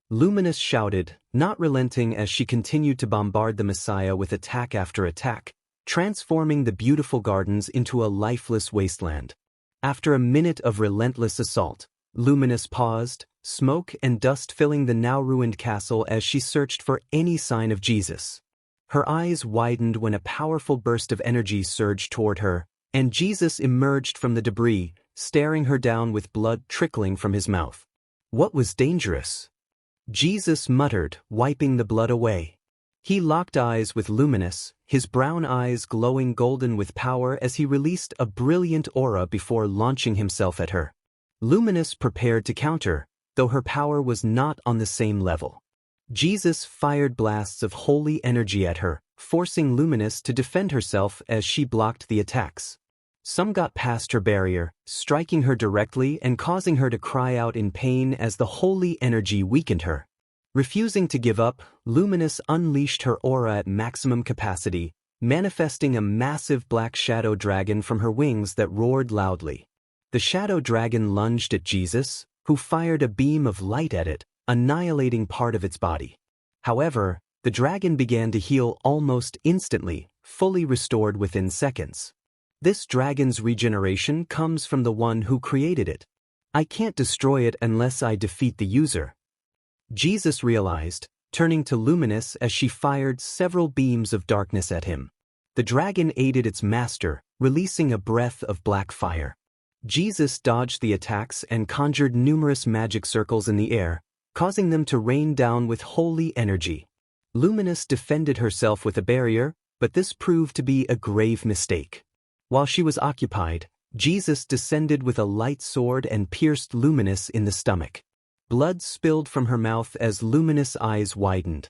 Luminous shouted, not relenting as she continued to bombard the Messiah with attack after attack, transforming the beautiful gardens into a lifeless wasteland. After a minute of relentless assault, Luminous paused, smoke and dust filling the now ruined castle as she searched for any sign of Jesus. Her eyes widened when a powerful burst of energy surged toward her, and Jesus emerged from the debris, staring her down with blood trickling from his mouth. "What was dangerous?" Jesus muttered, wiping the blood away. He locked eyes with Luminous, his brown eyes glowing golden with power as he released a brilliant aura before launching himself at her. Luminous prepared to counter, though her power was not on the same level. Jesus fired blasts of holy energy at her, forcing Luminous to defend herself as she blocked the attacks. Some got past her barrier, striking her directly and causing her to cry out in pain as the holy energy weakened her. Refusing to give up, Luminous unleashed her aura at maximum capacity, manifesting a massive black shadow dragon from her wings that roared loudly. The shadow dragon lunged at Jesus, who fired a beam of light at it, annihilating part of its body. However, the dragon began to heal almost instantly, fully restored within seconds. This dragon's regeneration comes from the one who created it. I can't destroy it unless I defeat the user. Jesus realized, turning to Luminous as she fired several beams of darkness at him. The dragon aided its master, releasing a breath of black fire. Jesus dodged the attacks and conjured numerous magic circles in the air, causing them to rain down with holy energy. Luminous defended herself with a barrier, but this proved to be a grave mistake. While she was occupied, Jesus descended with a light sword and pierced Luminous in the stomach. Blood spilled from her mouth as Luminous' eyes widened.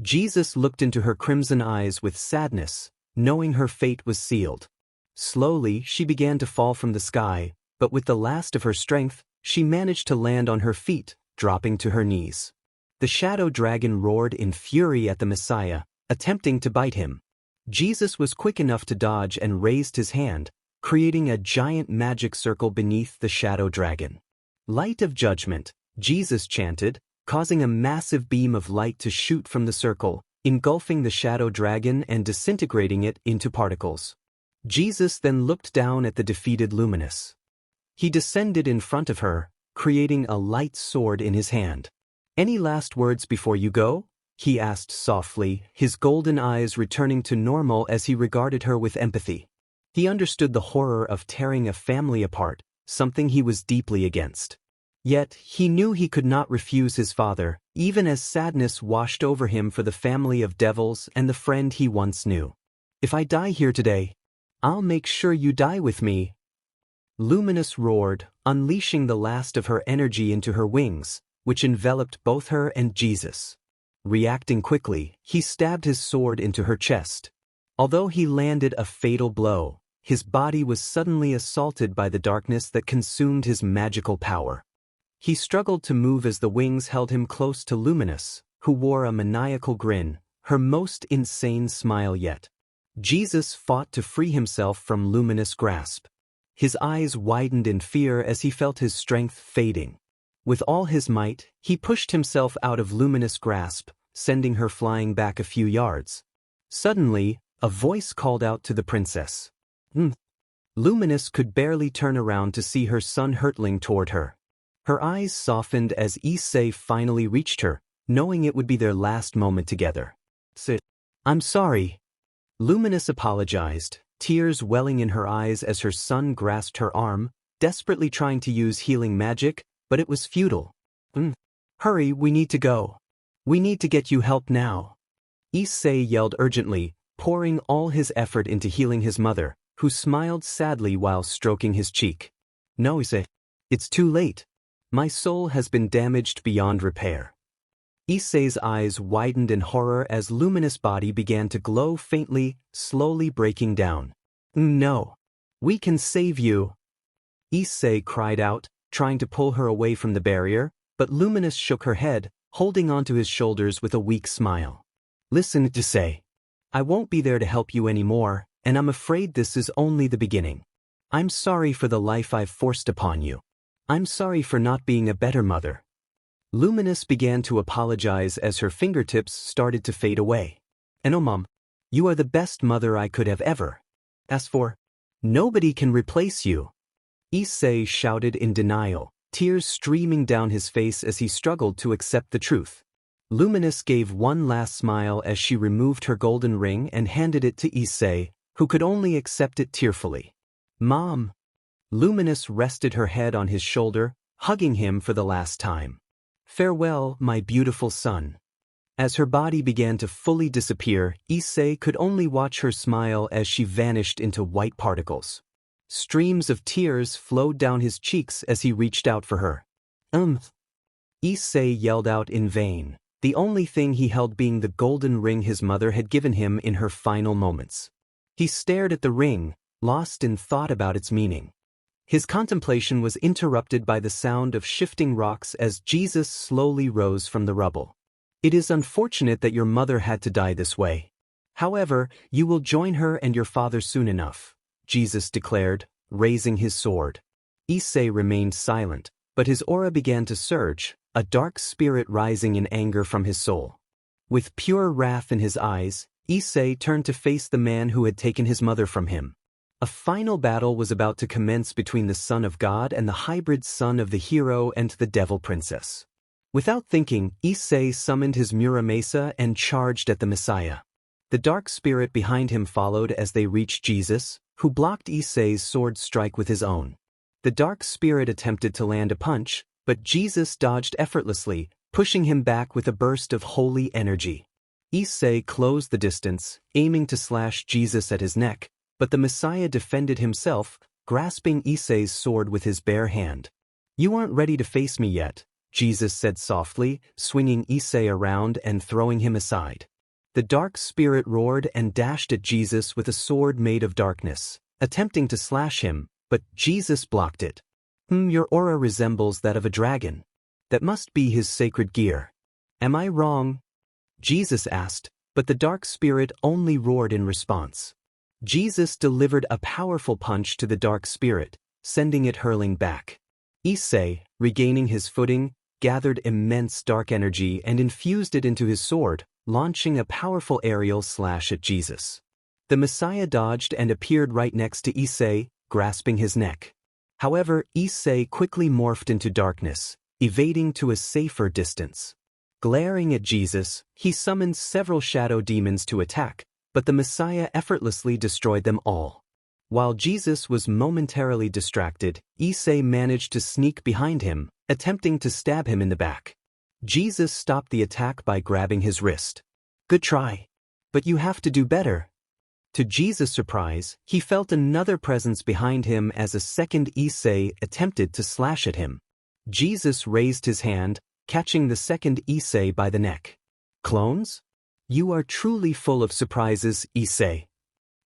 Jesus looked into her crimson eyes with sadness, knowing her fate was sealed. Slowly, she began to fall from the sky, but with the last of her strength, she managed to land on her feet, dropping to her knees. The shadow dragon roared in fury at the Messiah, attempting to bite him. Jesus was quick enough to dodge and raised his hand, creating a giant magic circle beneath the shadow dragon. Light of Judgment, Jesus chanted, causing a massive beam of light to shoot from the circle, engulfing the shadow dragon and disintegrating it into particles. Jesus then looked down at the defeated Luminous. He descended in front of her, creating a light sword in his hand. "Any last words before you go?" he asked softly, his golden eyes returning to normal as he regarded her with empathy. He understood the horror of tearing a family apart, something he was deeply against. Yet, he knew he could not refuse his father, even as sadness washed over him for the family of devils and the friend he once knew. "If I die here today, I'll make sure you die with me." Luminous roared, unleashing the last of her energy into her wings, which enveloped both her and Jesus. Reacting quickly, he stabbed his sword into her chest. Although he landed a fatal blow, his body was suddenly assaulted by the darkness that consumed his magical power. He struggled to move as the wings held him close to Luminous, who wore a maniacal grin, her most insane smile yet. Jesus fought to free himself from Luminous' grasp. His eyes widened in fear as he felt his strength fading. With all his might, he pushed himself out of Luminous' grasp, sending her flying back a few yards. Suddenly, a voice called out to the princess. Luminous could barely turn around to see her son hurtling toward her. Her eyes softened as Issei finally reached her, knowing it would be their last moment together. "I'm sorry." Luminous apologized, tears welling in her eyes as her son grasped her arm, desperately trying to use healing magic, but it was futile. "Hurry, we need to go. We need to get you help now." Issei yelled urgently, pouring all his effort into healing his mother, who smiled sadly while stroking his cheek. "No, Issei. It's too late. My soul has been damaged beyond repair." Issei's eyes widened in horror as Luminous' body began to glow faintly, slowly breaking down. "No. We can save you." Issei cried out, trying to pull her away from the barrier, but Luminous shook her head, holding onto his shoulders with a weak smile. "Listen, Issei. I won't be there to help you anymore, and I'm afraid this is only the beginning. I'm sorry for the life I've forced upon you. I'm sorry for not being a better mother." Luminous began to apologize as her fingertips started to fade away. "And oh, Mom, you are the best mother I could have ever asked for. Nobody can replace you." Issei shouted in denial, tears streaming down his face as he struggled to accept the truth. Luminous gave one last smile as she removed her golden ring and handed it to Issei, who could only accept it tearfully. "Mom." Luminous rested her head on his shoulder, hugging him for the last time. "Farewell, my beautiful son." As her body began to fully disappear, Issei could only watch her smile as she vanished into white particles. Streams of tears flowed down his cheeks as he reached out for her. Issei yelled out in vain, the only thing he held being the golden ring his mother had given him in her final moments. He stared at the ring, lost in thought about its meaning. His contemplation was interrupted by the sound of shifting rocks as Jesus slowly rose from the rubble. "It is unfortunate that your mother had to die this way. However, you will join her and your father soon enough," Jesus declared, raising his sword. Issei remained silent, but his aura began to surge, a dark spirit rising in anger from his soul. With pure wrath in his eyes, Issei turned to face the man who had taken his mother from him. A final battle was about to commence between the Son of God and the hybrid son of the hero and the Devil Princess. Without thinking, Issei summoned his Muramasa and charged at the Messiah. The dark spirit behind him followed as they reached Jesus, who blocked Issei's sword strike with his own. The dark spirit attempted to land a punch, but Jesus dodged effortlessly, pushing him back with a burst of holy energy. Issei closed the distance, aiming to slash Jesus at his neck, but the Messiah defended himself, grasping Issei's sword with his bare hand. "You aren't ready to face me yet," Jesus said softly, swinging Issei around and throwing him aside. The dark spirit roared and dashed at Jesus with a sword made of darkness, attempting to slash him, but Jesus blocked it. Your aura resembles that of a dragon. That must be his sacred gear. Am I wrong?" Jesus asked, but the dark spirit only roared in response. Jesus delivered a powerful punch to the dark spirit, sending it hurling back. Issei, regaining his footing, gathered immense dark energy and infused it into his sword, launching a powerful aerial slash at Jesus. The Messiah dodged and appeared right next to Issei, grasping his neck. However, Issei quickly morphed into darkness, evading to a safer distance. Glaring at Jesus, he summoned several shadow demons to attack, but the Messiah effortlessly destroyed them all. While Jesus was momentarily distracted, Issei managed to sneak behind him, attempting to stab him in the back. Jesus stopped the attack by grabbing his wrist. "Good try. But you have to do better." To Jesus' surprise, he felt another presence behind him as a second Issei attempted to slash at him. Jesus raised his hand, catching the second Issei by the neck. "Clones? You are truly full of surprises, Issei."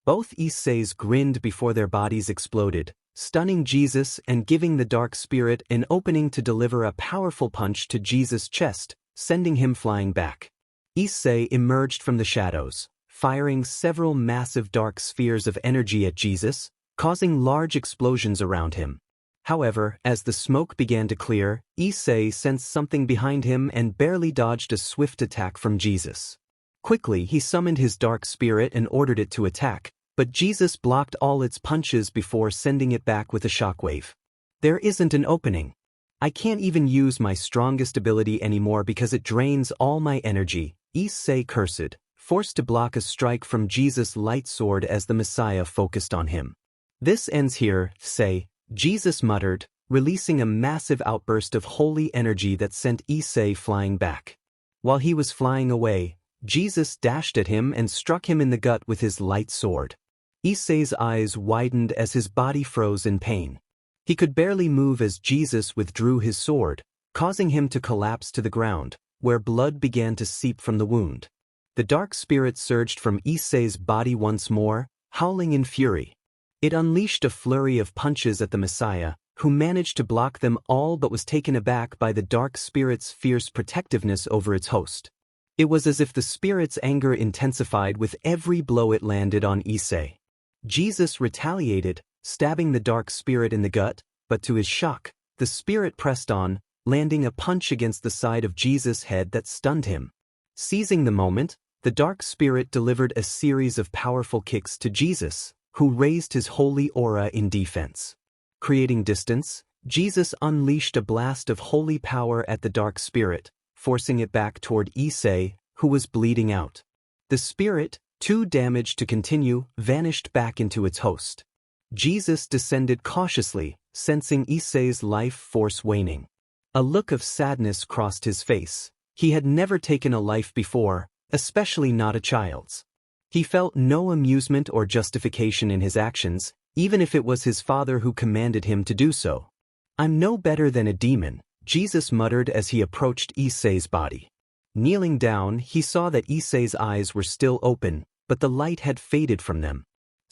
Both Isseis grinned before their bodies exploded, stunning Jesus and giving the dark spirit an opening to deliver a powerful punch to Jesus' chest, sending him flying back. Issei emerged from the shadows, firing several massive dark spheres of energy at Jesus, causing large explosions around him. However, as the smoke began to clear, Issei sensed something behind him and barely dodged a swift attack from Jesus. Quickly, he summoned his dark spirit and ordered it to attack, but Jesus blocked all its punches before sending it back with a shockwave. "There isn't an opening. I can't even use my strongest ability anymore because it drains all my energy," Issei cursed, forced to block a strike from Jesus' light sword as the Messiah focused on him. "This ends here, Issei," Jesus muttered, releasing a massive outburst of holy energy that sent Issei flying back. While he was flying away, Jesus dashed at him and struck him in the gut with his light sword. Issei's eyes widened as his body froze in pain. He could barely move as Jesus withdrew his sword, causing him to collapse to the ground, where blood began to seep from the wound. The dark spirit surged from Issei's body once more, howling in fury. It unleashed a flurry of punches at the Messiah, who managed to block them all but was taken aback by the dark spirit's fierce protectiveness over its host. It was as if the spirit's anger intensified with every blow it landed on Issei. Jesus retaliated, stabbing the dark spirit in the gut, but to his shock, the spirit pressed on, landing a punch against the side of Jesus' head that stunned him. Seizing the moment, the dark spirit delivered a series of powerful kicks to Jesus, who raised his holy aura in defense. Creating distance, Jesus unleashed a blast of holy power at the dark spirit, forcing it back toward Issei, who was bleeding out. The spirit, too damaged to continue, vanished back into its host. Jesus descended cautiously, sensing Issei's life force waning. A look of sadness crossed his face. He had never taken a life before, especially not a child's. He felt no amusement or justification in his actions, even if it was his father who commanded him to do so. "I'm no better than a demon," Jesus muttered as he approached Issei's body. Kneeling down, he saw that Issei's eyes were still open, but the light had faded from them.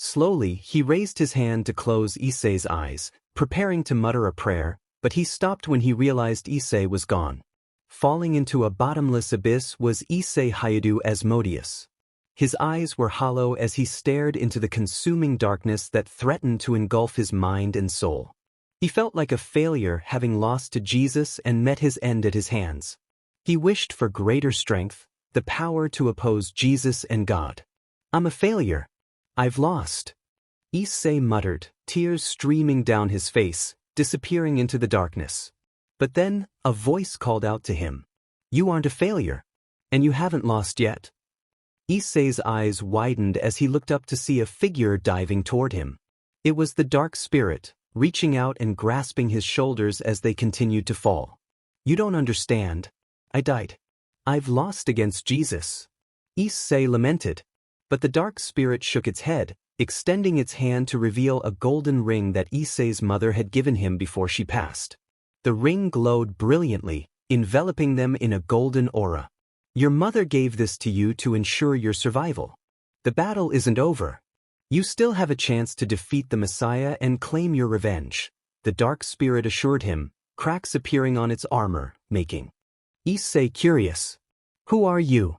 Slowly, he raised his hand to close Issei's eyes, preparing to mutter a prayer, but he stopped when he realized Issei was gone. Falling into a bottomless abyss was Eay Hayudu Asmodeus. His eyes were hollow as he stared into the consuming darkness that threatened to engulf his mind and soul. He felt like a failure, having lost to Jesus and met his end at his hands. He wished for greater strength, the power to oppose Jesus and God. "I'm a failure. I've lost," Issei muttered, tears streaming down his face, disappearing into the darkness. But then, a voice called out to him. "You aren't a failure. And you haven't lost yet." Issei's eyes widened as he looked up to see a figure diving toward him. It was the dark spirit, reaching out and grasping his shoulders as they continued to fall. "You don't understand. I died. I've lost against Jesus," Issei lamented. But the dark spirit shook its head, extending its hand to reveal a golden ring that Issei's mother had given him before she passed. The ring glowed brilliantly, enveloping them in a golden aura. "Your mother gave this to you to ensure your survival. The battle isn't over. You still have a chance to defeat the Messiah and claim your revenge," the dark spirit assured him, cracks appearing on its armor, making Issei curious. "Who are you?"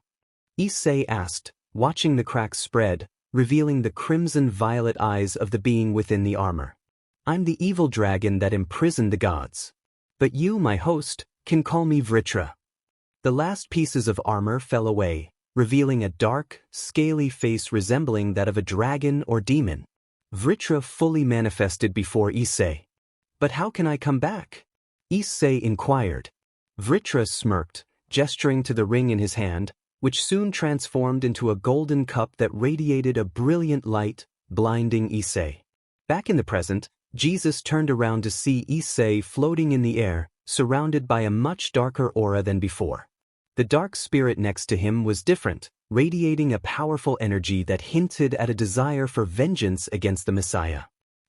Issei asked, watching the cracks spread, revealing the crimson-violet eyes of the being within the armor. "I'm the evil dragon that imprisoned the gods. But you, my host, can call me Vritra." The last pieces of armor fell away, revealing a dark, scaly face resembling that of a dragon or demon. Vritra fully manifested before Issei. "But how can I come back?" Issei inquired. Vritra smirked, gesturing to the ring in his hand, which soon transformed into a golden cup that radiated a brilliant light, blinding Issei. Back in the present, Jesus turned around to see Issei floating in the air, surrounded by a much darker aura than before. The dark spirit next to him was different, radiating a powerful energy that hinted at a desire for vengeance against the Messiah.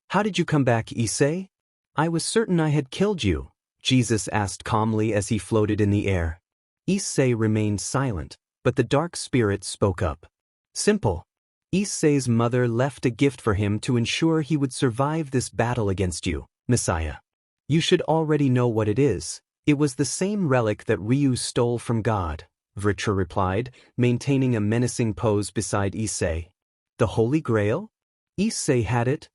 "How did you come back, Issei?" "I was certain I had killed you," Jesus asked calmly as he floated in the air. Issei remained silent, but the dark spirit spoke up. "Simple. Issei's mother left a gift for him to ensure he would survive this battle against you, Messiah. You should already know what it is. It was the same relic that Ryu stole from God," Vritra replied, maintaining a menacing pose beside Issei. "The Holy Grail? Issei had it?"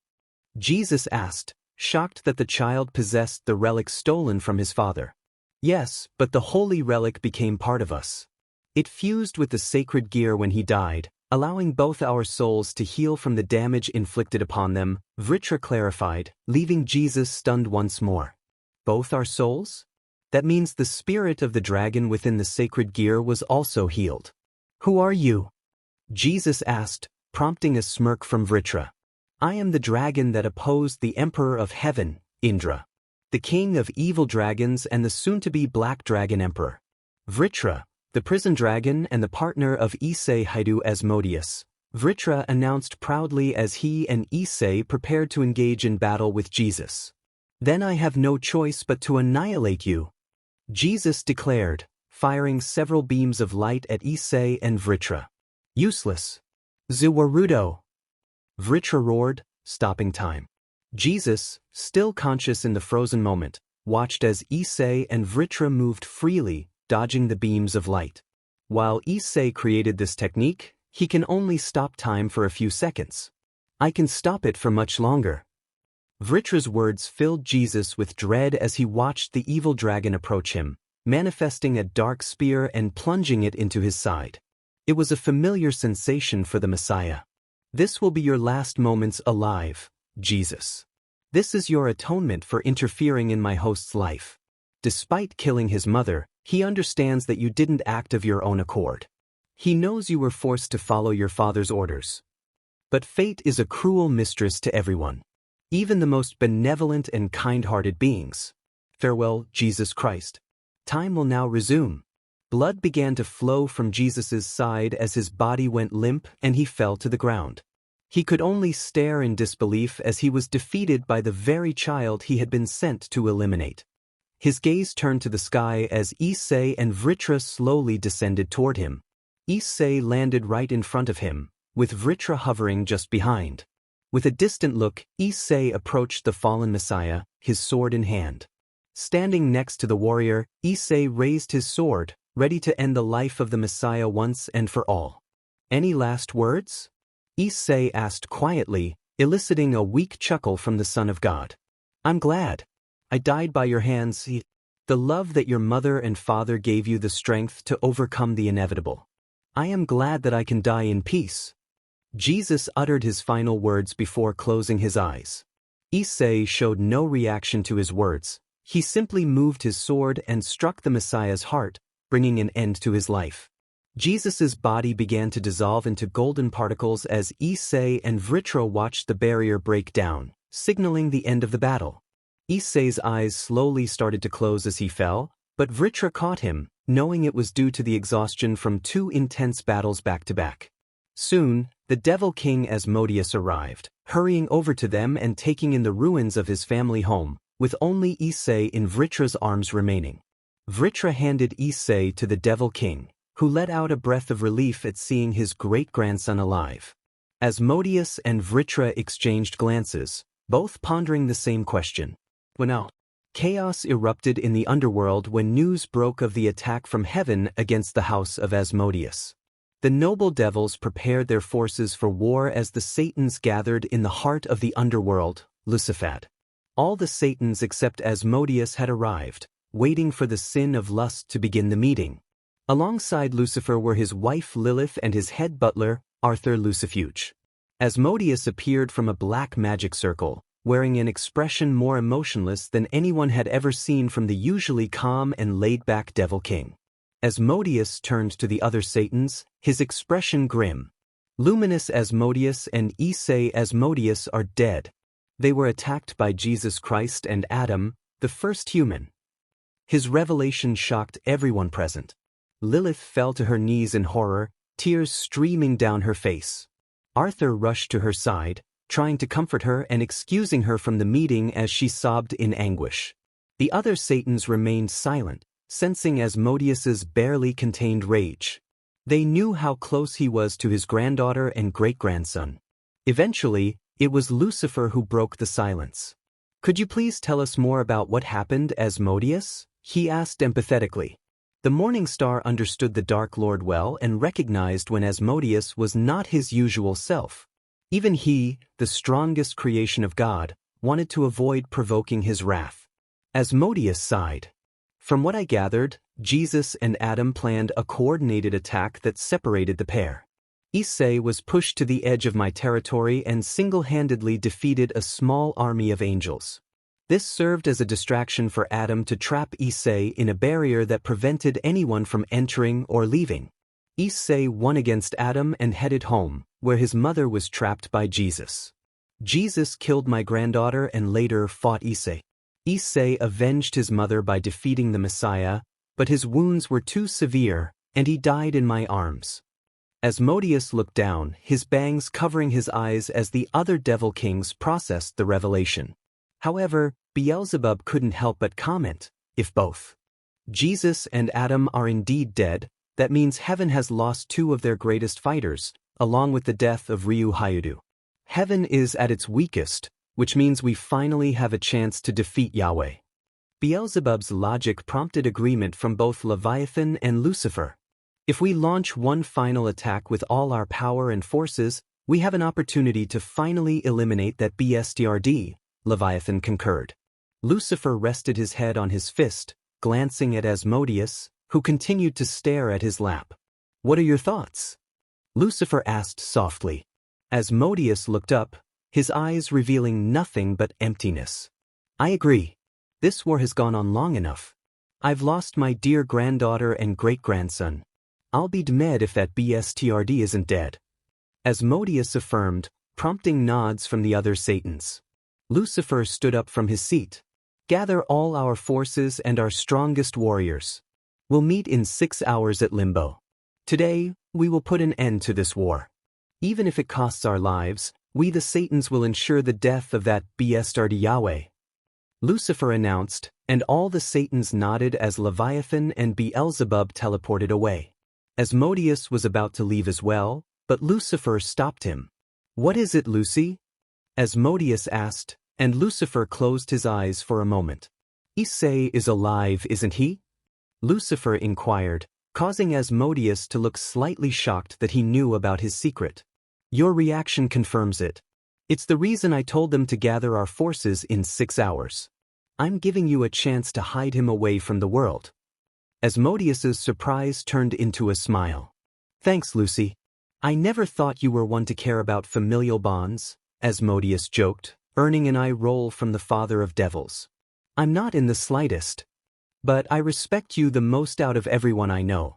Jesus asked, shocked that the child possessed the relic stolen from his father. "Yes, but the holy relic became part of us. It fused with the sacred gear when he died, allowing both our souls to heal from the damage inflicted upon them," Vritra clarified, leaving Jesus stunned once more. "Both our souls? That means the spirit of the dragon within the sacred gear was also healed." "Who are you?" Jesus asked, prompting a smirk from Vritra. "I am the dragon that opposed the Emperor of Heaven, Indra, the king of evil dragons and the soon-to-be Black Dragon Emperor. Vritra, the prison dragon and the partner of Eay Hayudu Asmodeus," Vritra announced proudly as he and Issei prepared to engage in battle with Jesus. "Then I have no choice but to annihilate you," Jesus declared, firing several beams of light at Issei and Vritra. "Useless. Ziwarudo!" Vritra roared, stopping time. Jesus, still conscious in the frozen moment, watched as Issei and Vritra moved freely, dodging the beams of light. While Issei created this technique, he can only stop time for a few seconds. "I can stop it for much longer." Vritra's words filled Jesus with dread as he watched the evil dragon approach him, manifesting a dark spear and plunging it into his side. It was a familiar sensation for the Messiah. "This will be your last moments alive, Jesus. This is your atonement for interfering in my host's life. Despite killing his mother, he understands that you didn't act of your own accord. He knows you were forced to follow your father's orders. But fate is a cruel mistress to everyone, even the most benevolent and kind-hearted beings. Farewell, Jesus Christ. Time will now resume." Blood began to flow from Jesus' side as his body went limp and he fell to the ground. He could only stare in disbelief as he was defeated by the very child he had been sent to eliminate. His gaze turned to the sky as Issei and Vritra slowly descended toward him. Issei landed right in front of him, with Vritra hovering just behind. With a distant look, Issei approached the fallen Messiah, his sword in hand. Standing next to the warrior, Issei raised his sword, ready to end the life of the Messiah once and for all. Any last words? Issei asked quietly, eliciting a weak chuckle from the Son of God. I'm glad. I died by your hands. The love that your mother and father gave you the strength to overcome the inevitable. I am glad that I can die in peace. Jesus uttered his final words before closing his eyes. Issei showed no reaction to his words. He simply moved his sword and struck the Messiah's heart, bringing an end to his life. Jesus's body began to dissolve into golden particles as Issei and Vritra watched the barrier break down, signaling the end of the battle. Issei's eyes slowly started to close as he fell, but Vritra caught him, knowing it was due to the exhaustion from 2 intense battles back-to-back. Soon, the Devil King Asmodeus arrived, hurrying over to them and taking in the ruins of his family home, with only Issei in Vritra's arms remaining. Vritra handed Issei to the Devil King, who let out a breath of relief at seeing his great-grandson alive. Asmodeus and Vritra exchanged glances, both pondering the same question. Chaos erupted in the underworld when news broke of the attack from heaven against the house of Asmodeus. The noble devils prepared their forces for war as the Satans gathered in the heart of the underworld, Lucifer. All the Satans except Asmodeus had arrived, waiting for the sin of lust to begin the meeting. Alongside Lucifer were his wife Lilith and his head butler, Arthur Lucifuge. Asmodeus appeared from a black magic circle, wearing an expression more emotionless than anyone had ever seen from the usually calm and laid-back Devil King. Asmodeus turned to the other Satans, his expression grim. Luminous Asmodeus and Issei Asmodeus are dead. They were attacked by Jesus Christ and Adam, the first human. His revelation shocked everyone present. Lilith fell to her knees in horror, tears streaming down her face. Arthur rushed to her side, trying to comfort her and excusing her from the meeting as she sobbed in anguish. The other Satans remained silent, sensing Asmodeus's barely contained rage. They knew how close he was to his granddaughter and great-grandson. Eventually, it was Lucifer who broke the silence. Could you please tell us more about what happened, Asmodeus? He asked empathetically. The Morning Star understood the Dark Lord well and recognized when Asmodeus was not his usual self. Even he, the strongest creation of God, wanted to avoid provoking his wrath. Asmodeus sighed. From what I gathered, Jesus and Adam planned a coordinated attack that separated the pair. Issei was pushed to the edge of my territory and single-handedly defeated a small army of angels. This served as a distraction for Adam to trap Issei in a barrier that prevented anyone from entering or leaving. Issei won against Adam and headed home, where his mother was trapped by Jesus. Jesus killed my granddaughter and later fought Issei. Issei avenged his mother by defeating the Messiah, but his wounds were too severe, and he died in my arms. Asmodeus looked down, his bangs covering his eyes as the other Devil Kings processed the revelation. However, Beelzebub couldn't help but comment, if both Jesus and Adam are indeed dead, that means heaven has lost 2 of their greatest fighters, along with the death of Eay Hayudu. Heaven is at its weakest, which means we finally have a chance to defeat Yahweh. Beelzebub's logic prompted agreement from both Leviathan and Lucifer. If we launch one final attack with all our power and forces, we have an opportunity to finally eliminate that bstrd, Leviathan concurred. Lucifer rested his head on his fist, glancing at Asmodeus, who continued to stare at his lap. What are your thoughts? Lucifer asked softly. Asmodeus looked up, his eyes revealing nothing but emptiness. I agree. This war has gone on long enough. I've lost my dear granddaughter and great-grandson. I'll be dead if that bstrd isn't dead. Asmodeus affirmed, prompting nods from the other Satans. Lucifer stood up from his seat. Gather all our forces and our strongest warriors. We'll meet in 6 hours at Limbo. Today, we will put an end to this war. Even if it costs our lives, we the Satans will ensure the death of that bstrd Yahweh. Lucifer announced, and all the Satans nodded as Leviathan and Beelzebub teleported away. Asmodeus was about to leave as well, but Lucifer stopped him. What is it, Lucy? Asmodeus asked, and Lucifer closed his eyes for a moment. Issei is alive, isn't he? Lucifer inquired, causing Asmodeus to look slightly shocked that he knew about his secret. Your reaction confirms it. It's the reason I told them to gather our forces in 6 hours. I'm giving you a chance to hide him away from the world. Asmodeus's surprise turned into a smile. Thanks, Lucy. I never thought you were one to care about familial bonds, Asmodeus joked, earning an eye roll from the father of devils. I'm not in the slightest. But I respect you the most out of everyone I know.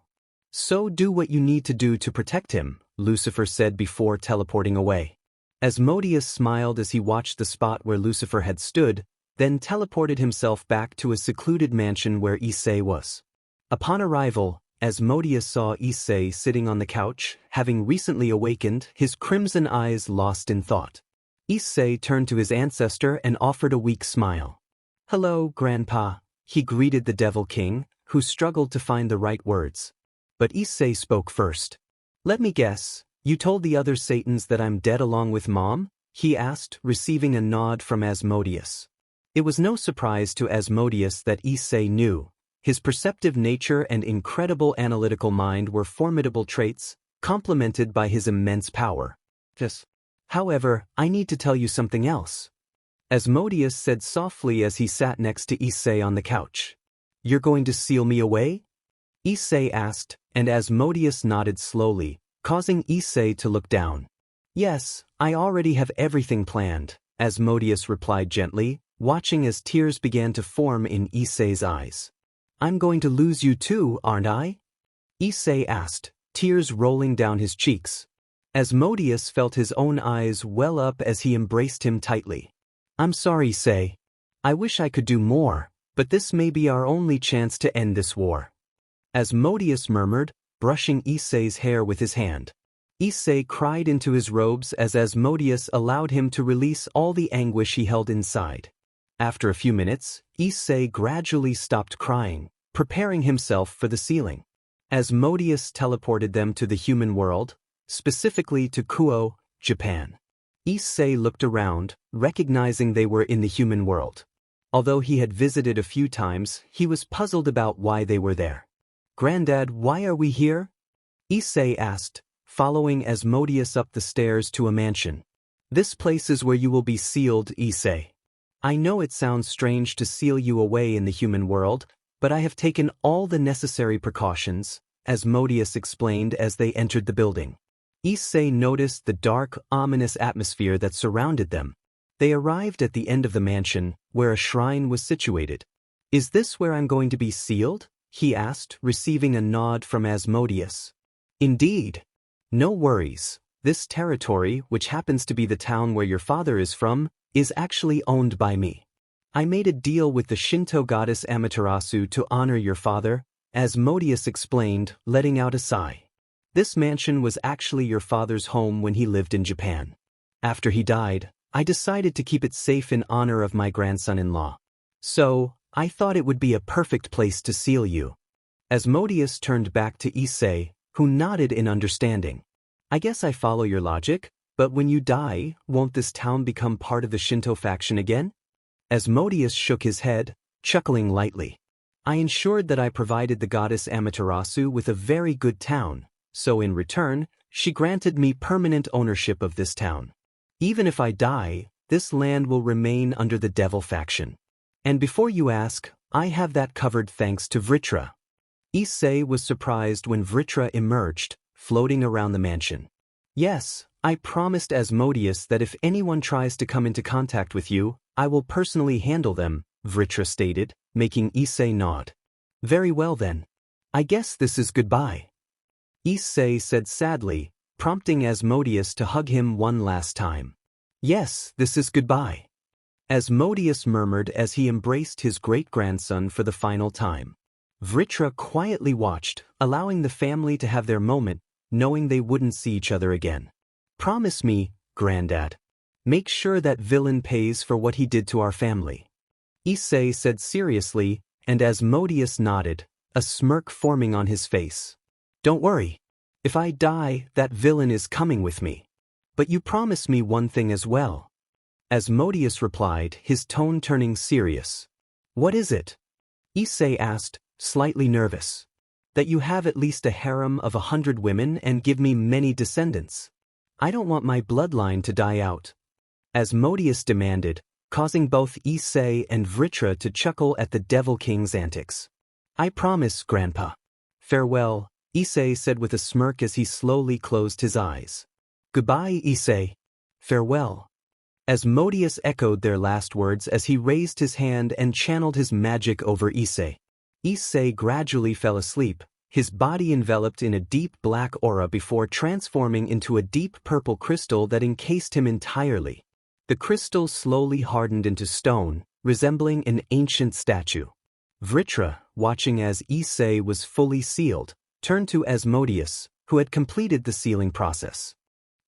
So do what you need to do to protect him, Lucifer said before teleporting away. Asmodeus smiled as he watched the spot where Lucifer had stood, then teleported himself back to a secluded mansion where Issei was. Upon arrival, Asmodeus saw Issei sitting on the couch, having recently awakened, his crimson eyes lost in thought. Issei turned to his ancestor and offered a weak smile. Hello, Grandpa, he greeted the Devil King, who struggled to find the right words. But Issei spoke first. Let me guess, you told the other Satans that I'm dead along with Mom? He asked, receiving a nod from Asmodeus. It was no surprise to Asmodeus that Issei knew. His perceptive nature and incredible analytical mind were formidable traits, complemented by his immense power. However, I need to tell you something else. Asmodeus said softly as he sat next to Issei on the couch. You're going to seal me away? Issei asked, and Asmodeus nodded slowly, causing Issei to look down. Yes, I already have everything planned, Asmodeus replied gently, watching as tears began to form in Issei's eyes. I'm going to lose you too, aren't I? Issei asked, tears rolling down his cheeks. Asmodeus felt his own eyes well up as he embraced him tightly. I'm sorry, Issei. I wish I could do more, but this may be our only chance to end this war. Asmodeus murmured, brushing Issei's hair with his hand. Issei cried into his robes as Asmodeus allowed him to release all the anguish he held inside. After a few minutes, Issei gradually stopped crying, preparing himself for the sealing. Asmodeus teleported them to the human world, specifically to Kuo, Japan. Issei looked around, recognizing they were in the human world. Although he had visited a few times, he was puzzled about why they were there. Granddad, why are we here? Issei asked, following Asmodeus up the stairs to a mansion. This place is where you will be sealed, Issei. I know it sounds strange to seal you away in the human world, but I have taken all the necessary precautions, Asmodeus explained as they entered the building. Issei noticed the dark, ominous atmosphere that surrounded them. They arrived at the end of the mansion, where a shrine was situated. Is this where I'm going to be sealed? He asked, receiving a nod from Asmodeus. Indeed. No worries. This territory, which happens to be the town where your father is from, is actually owned by me. I made a deal with the Shinto goddess Amaterasu to honor your father, Asmodeus explained, letting out a sigh. This mansion was actually your father's home when he lived in Japan. After he died, I decided to keep it safe in honor of my grandson-in-law. So, I thought it would be a perfect place to seal you. Asmodeus turned back to Issei, who nodded in understanding. I guess I follow your logic, but when you die, won't this town become part of the Shinto faction again? Asmodeus shook his head, chuckling lightly. I ensured that I provided the goddess Amaterasu with a very good town, so in return, she granted me permanent ownership of this town. Even if I die, this land will remain under the devil faction. And before you ask, I have that covered thanks to Vritra. Issei was surprised when Vritra emerged, floating around the mansion. Yes, I promised Asmodeus that if anyone tries to come into contact with you, I will personally handle them, Vritra stated, making Issei nod. Very well then. I guess this is goodbye. Issei said sadly, prompting Asmodeus to hug him one last time. Yes, this is goodbye. Asmodeus murmured as he embraced his great-grandson for the final time. Vritra quietly watched, allowing the family to have their moment, knowing they wouldn't see each other again. Promise me, Granddad. Make sure that villain pays for what he did to our family. Issei said seriously, and Asmodeus nodded, a smirk forming on his face. Don't worry. If I die, that villain is coming with me. But you promise me one thing as well. Asmodeus replied, his tone turning serious. What is it? Issei asked, slightly nervous. That you have at least a harem of 100 women and give me many descendants. I don't want my bloodline to die out. Asmodeus demanded, causing both Issei and Vritra to chuckle at the Devil King's antics. I promise, Grandpa. Farewell, Issei said with a smirk as he slowly closed his eyes. Goodbye, Issei. Farewell. Asmodeus echoed their last words as he raised his hand and channeled his magic over Issei. Issei gradually fell asleep, his body enveloped in a deep black aura before transforming into a deep purple crystal that encased him entirely. The crystal slowly hardened into stone, resembling an ancient statue. Vritra, watching as Issei was fully sealed, turned to Asmodeus, who had completed the sealing process.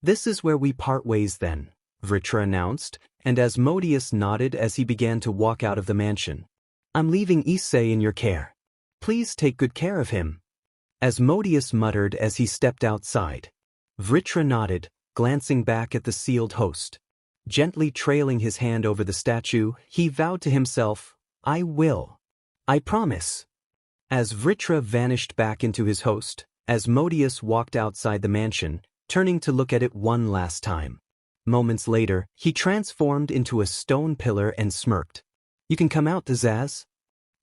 This is where we part ways then, Vritra announced, and Asmodeus nodded as he began to walk out of the mansion. I'm leaving Issei in your care. Please take good care of him. Asmodeus muttered as he stepped outside. Vritra nodded, glancing back at the sealed host. Gently trailing his hand over the statue, he vowed to himself, I will. I promise. As Vritra vanished back into his host, Asmodeus walked outside the mansion, turning to look at it one last time. Moments later, he transformed into a stone pillar and smirked. You can come out, Azaz.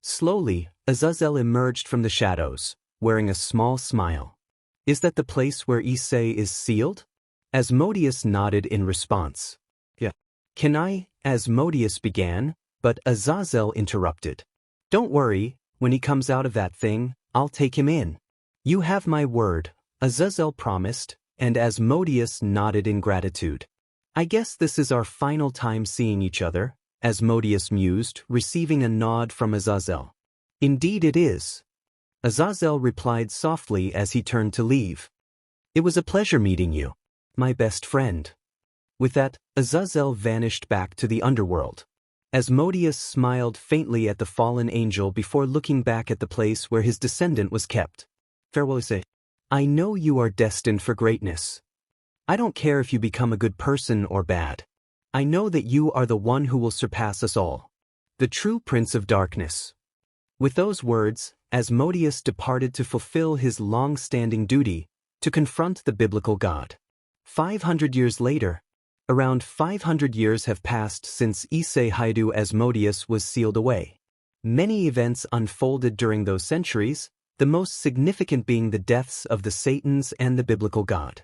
Slowly, Azazel emerged from the shadows, wearing a small smile. Is that the place where Issei is sealed? Asmodeus nodded in response. Yeah. Can I? Asmodeus began, but Azazel interrupted. Don't worry, when he comes out of that thing, I'll take him in. You have my word, Azazel promised, and Asmodeus nodded in gratitude. I guess this is our final time seeing each other, Asmodeus mused, receiving a nod from Azazel. Indeed it is. Azazel replied softly as he turned to leave. It was a pleasure meeting you, my best friend. With that, Azazel vanished back to the underworld. Asmodeus smiled faintly at the fallen angel before looking back at the place where his descendant was kept. Farewell, Issei. I know you are destined for greatness. I don't care if you become a good person or bad. I know that you are the one who will surpass us all. The true Prince of Darkness. With those words, Asmodeus departed to fulfill his long-standing duty, to confront the biblical God. 500 years later, around 500 years have passed since Eay Hayudu Asmodeus was sealed away. Many events unfolded during those centuries, the most significant being the deaths of the Satans and the biblical God.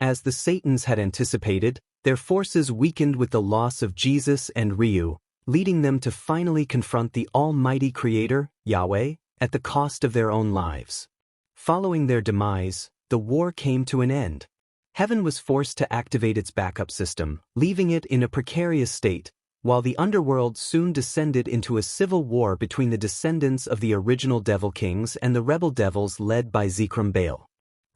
As the Satans had anticipated, their forces weakened with the loss of Jesus and Ryu, leading them to finally confront the Almighty Creator, Yahweh, at the cost of their own lives. Following their demise, the war came to an end. Heaven was forced to activate its backup system, leaving it in a precarious state, while the underworld soon descended into a civil war between the descendants of the original Devil Kings and the rebel devils led by Zikram Baal.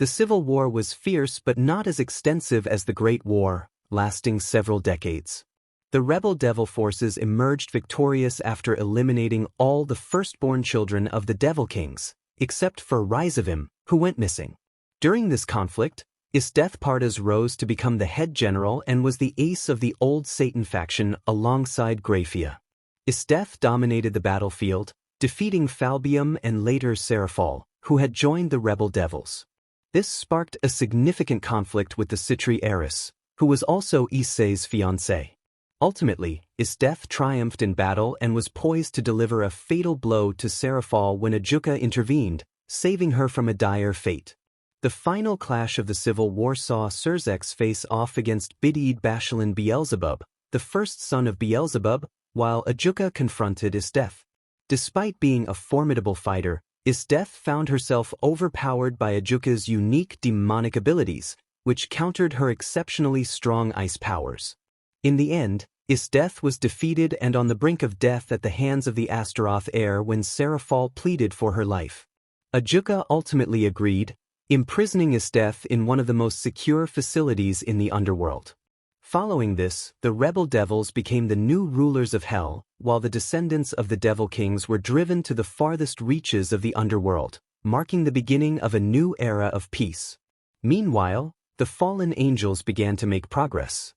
The civil war was fierce but not as extensive as the Great War, lasting several decades. The rebel devil forces emerged victorious after eliminating all the firstborn children of the Devil Kings, except for Rizavim, who went missing. During this conflict, Isdeth rose to become the head general and was the ace of the old Satan faction alongside Graphia. Isdeth dominated the battlefield, defeating Falbium and later Seraphal, who had joined the rebel devils. This sparked a significant conflict with the Citri heiress, who was also Issei's fiancée. Ultimately, Isdeth triumphed in battle and was poised to deliver a fatal blow to Seraphal when Ajuka intervened, saving her from a dire fate. The final clash of the civil war saw Serzex face off against Bidid Bashalin Beelzebub, the first son of Beelzebub, while Ajuka confronted Isdeth. Despite being a formidable fighter, Isdeth found herself overpowered by Ajuka's unique demonic abilities, which countered her exceptionally strong ice powers. In the end, Isdeth was defeated and on the brink of death at the hands of the Astaroth heir when Seraphal pleaded for her life. Ajuka ultimately agreed, imprisoning Isdeth in one of the most secure facilities in the underworld. Following this, the rebel devils became the new rulers of Hell, while the descendants of the Devil Kings were driven to the farthest reaches of the underworld, marking the beginning of a new era of peace. Meanwhile, the fallen angels began to make progress.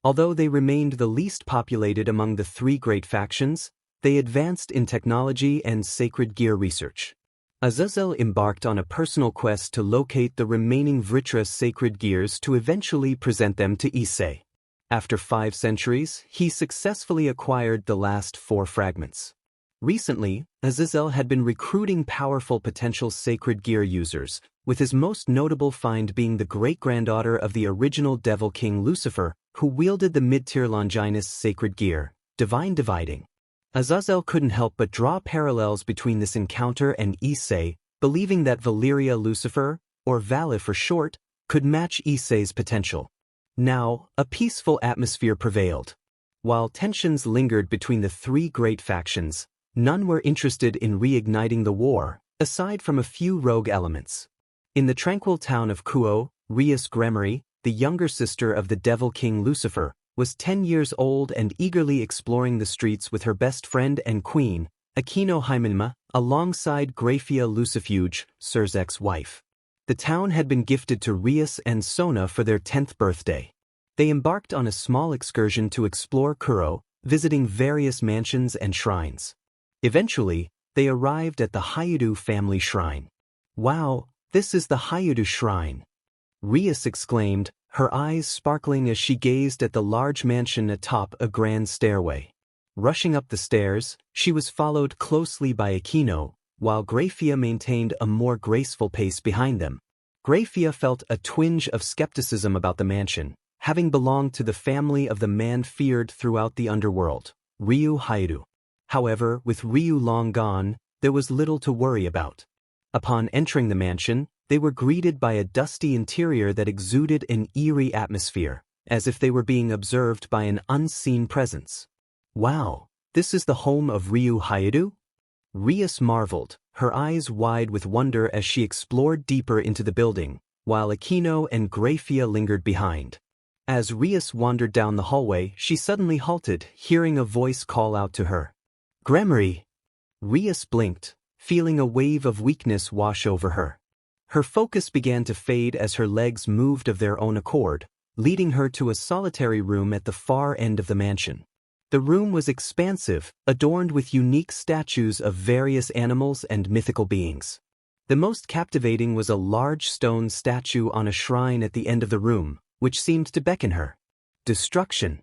Although they remained the least populated among the three great factions, they advanced in technology and sacred gear research. Azazel embarked on a personal quest to locate the remaining Vritra sacred gears to eventually present them to Issei. After 5 centuries, he successfully acquired the last 4 fragments. Recently, Azazel had been recruiting powerful potential sacred gear users, with his most notable find being the great-granddaughter of the original Devil King Lucifer, who wielded the mid-tier Longinus sacred gear, Divine Dividing. Azazel couldn't help but draw parallels between this encounter and Issei, believing that Valeria Lucifer, or Vale for short, could match Issei's potential. Now, a peaceful atmosphere prevailed. While tensions lingered between the three great factions, none were interested in reigniting the war, aside from a few rogue elements. In the tranquil town of Kuo, Rias Grigori, the younger sister of the Devil King Lucifer, was 10 years old and eagerly exploring the streets with her best friend and queen, Akino Hymenma, alongside Graphia Lucifuge, Surzek's wife. The town had been gifted to Rias and Sona for their 10th birthday. They embarked on a small excursion to explore Kuro, visiting various mansions and shrines. Eventually, they arrived at the Hayudu family shrine. "Wow, this is the Hayudu shrine," Rias exclaimed, her eyes sparkling as she gazed at the large mansion atop a grand stairway. Rushing up the stairs, she was followed closely by Akino, while Graphia maintained a more graceful pace behind them. Graphia felt a twinge of skepticism about the mansion, having belonged to the family of the man feared throughout the underworld, Eay Hayudu. However, with Ryu long gone, there was little to worry about. Upon entering the mansion, they were greeted by a dusty interior that exuded an eerie atmosphere, as if they were being observed by an unseen presence. "Wow, this is the home of Eay Hayudu?" Rias marveled, her eyes wide with wonder as she explored deeper into the building, while Akino and Graphia lingered behind. As Rias wandered down the hallway, she suddenly halted, hearing a voice call out to her. "Grigori!" Rias blinked, feeling a wave of weakness wash over her. Her focus began to fade as her legs moved of their own accord, leading her to a solitary room at the far end of the mansion. The room was expansive, adorned with unique statues of various animals and mythical beings. The most captivating was a large stone statue on a shrine at the end of the room, which seemed to beckon her. "Destruction!"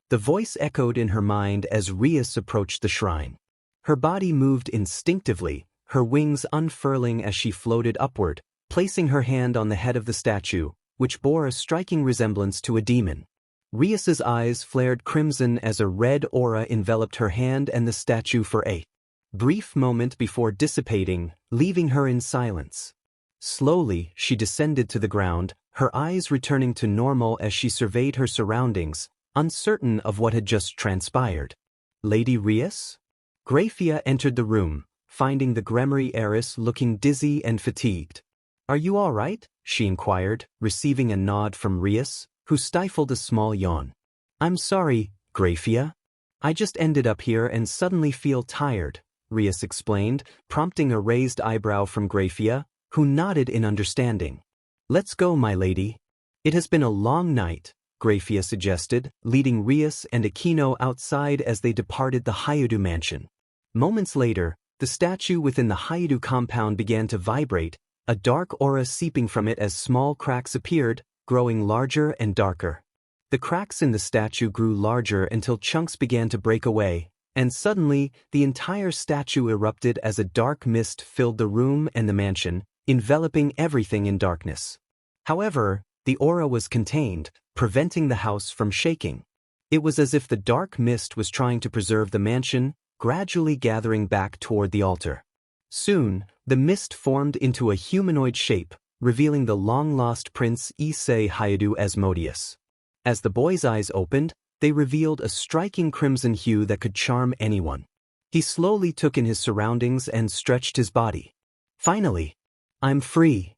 The voice echoed in her mind as Rias approached the shrine. Her body moved instinctively, her wings unfurling as she floated upward, placing her hand on the head of the statue, which bore a striking resemblance to a demon. Rias's eyes flared crimson as a red aura enveloped her hand and the statue for a brief moment before dissipating, leaving her in silence. Slowly, she descended to the ground, her eyes returning to normal as she surveyed her surroundings, uncertain of what had just transpired. "Lady Rias?" Graphia entered the room, finding the Grigori heiress looking dizzy and fatigued. "Are you all right?" she inquired, receiving a nod from Rias, who stifled a small yawn. "I'm sorry, Graphia. I just ended up here and suddenly feel tired," Rias explained, prompting a raised eyebrow from Graphia, who nodded in understanding. "Let's go, my lady. It has been a long night," Graphia suggested, leading Rias and Akino outside as they departed the Hayudu mansion. Moments later, the statue within the Hayudu compound began to vibrate, a dark aura seeping from it as small cracks appeared, growing larger and darker. The cracks in the statue grew larger until chunks began to break away, and suddenly, the entire statue erupted as a dark mist filled the room and the mansion, enveloping everything in darkness. However, the aura was contained, preventing the house from shaking. It was as if the dark mist was trying to preserve the mansion, gradually gathering back toward the altar. Soon, the mist formed into a humanoid shape, revealing the long-lost prince Issei Hayudu Asmodeus. As the boy's eyes opened, they revealed a striking crimson hue that could charm anyone. He slowly took in his surroundings and stretched his body. "Finally, I'm free,"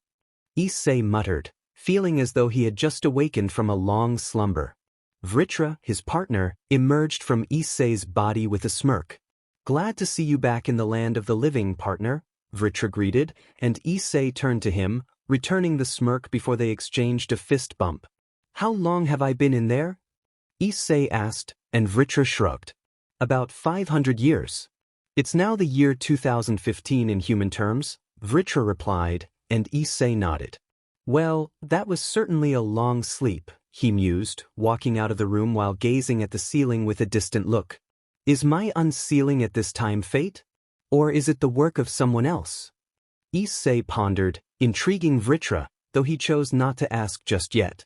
Issei muttered, feeling as though he had just awakened from a long slumber. Vritra, his partner, emerged from Issei's body with a smirk. "Glad to see you back in the land of the living, partner," Vritra greeted, and Issei turned to him, returning the smirk before they exchanged a fist bump. "How long have I been in there?" Issei asked, and Vritra shrugged. About 500 years. It's now the year 2015 in human terms, Vritra replied, and Issei nodded. Well, that was certainly a long sleep, he mused, walking out of the room while gazing at the ceiling with a distant look. Is my unsealing at this time fate? Or is it the work of someone else? Issei pondered, intriguing Vritra, though he chose not to ask just yet.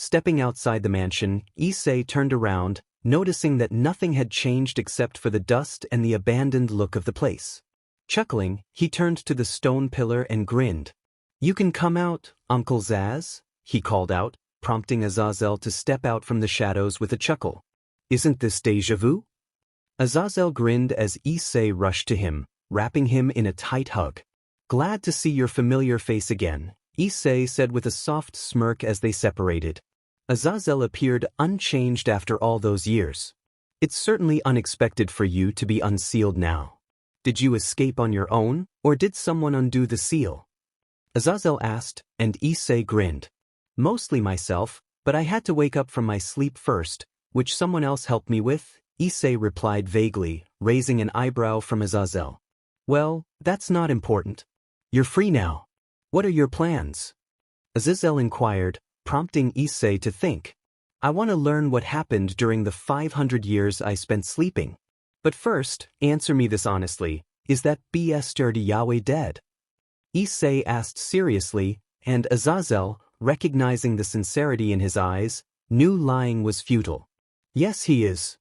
Stepping outside the mansion, Issei turned around, noticing that nothing had changed except for the dust and the abandoned look of the place. Chuckling, he turned to the stone pillar and grinned. You can come out, Uncle Zaz, he called out, prompting Azazel to step out from the shadows with a chuckle. Isn't this déjà vu? Azazel grinned as Issei rushed to him, wrapping him in a tight hug. Glad to see your familiar face again, Issei said with a soft smirk as they separated. Azazel appeared unchanged after all those years. It's certainly unexpected for you to be unsealed now. Did you escape on your own, or did someone undo the seal? Azazel asked, and Issei grinned. Mostly myself, but I had to wake up from my sleep first, which someone else helped me with, Issei replied vaguely, raising an eyebrow from Azazel. Well, that's not important. You're free now. What are your plans? Azazel inquired, prompting Issei to think. I want to learn what happened during the 500 years I spent sleeping. But first, answer me this honestly, is that bastard Yahweh dead? Issei asked seriously, and Azazel, recognizing the sincerity in his eyes, knew lying was futile. Yes, he is.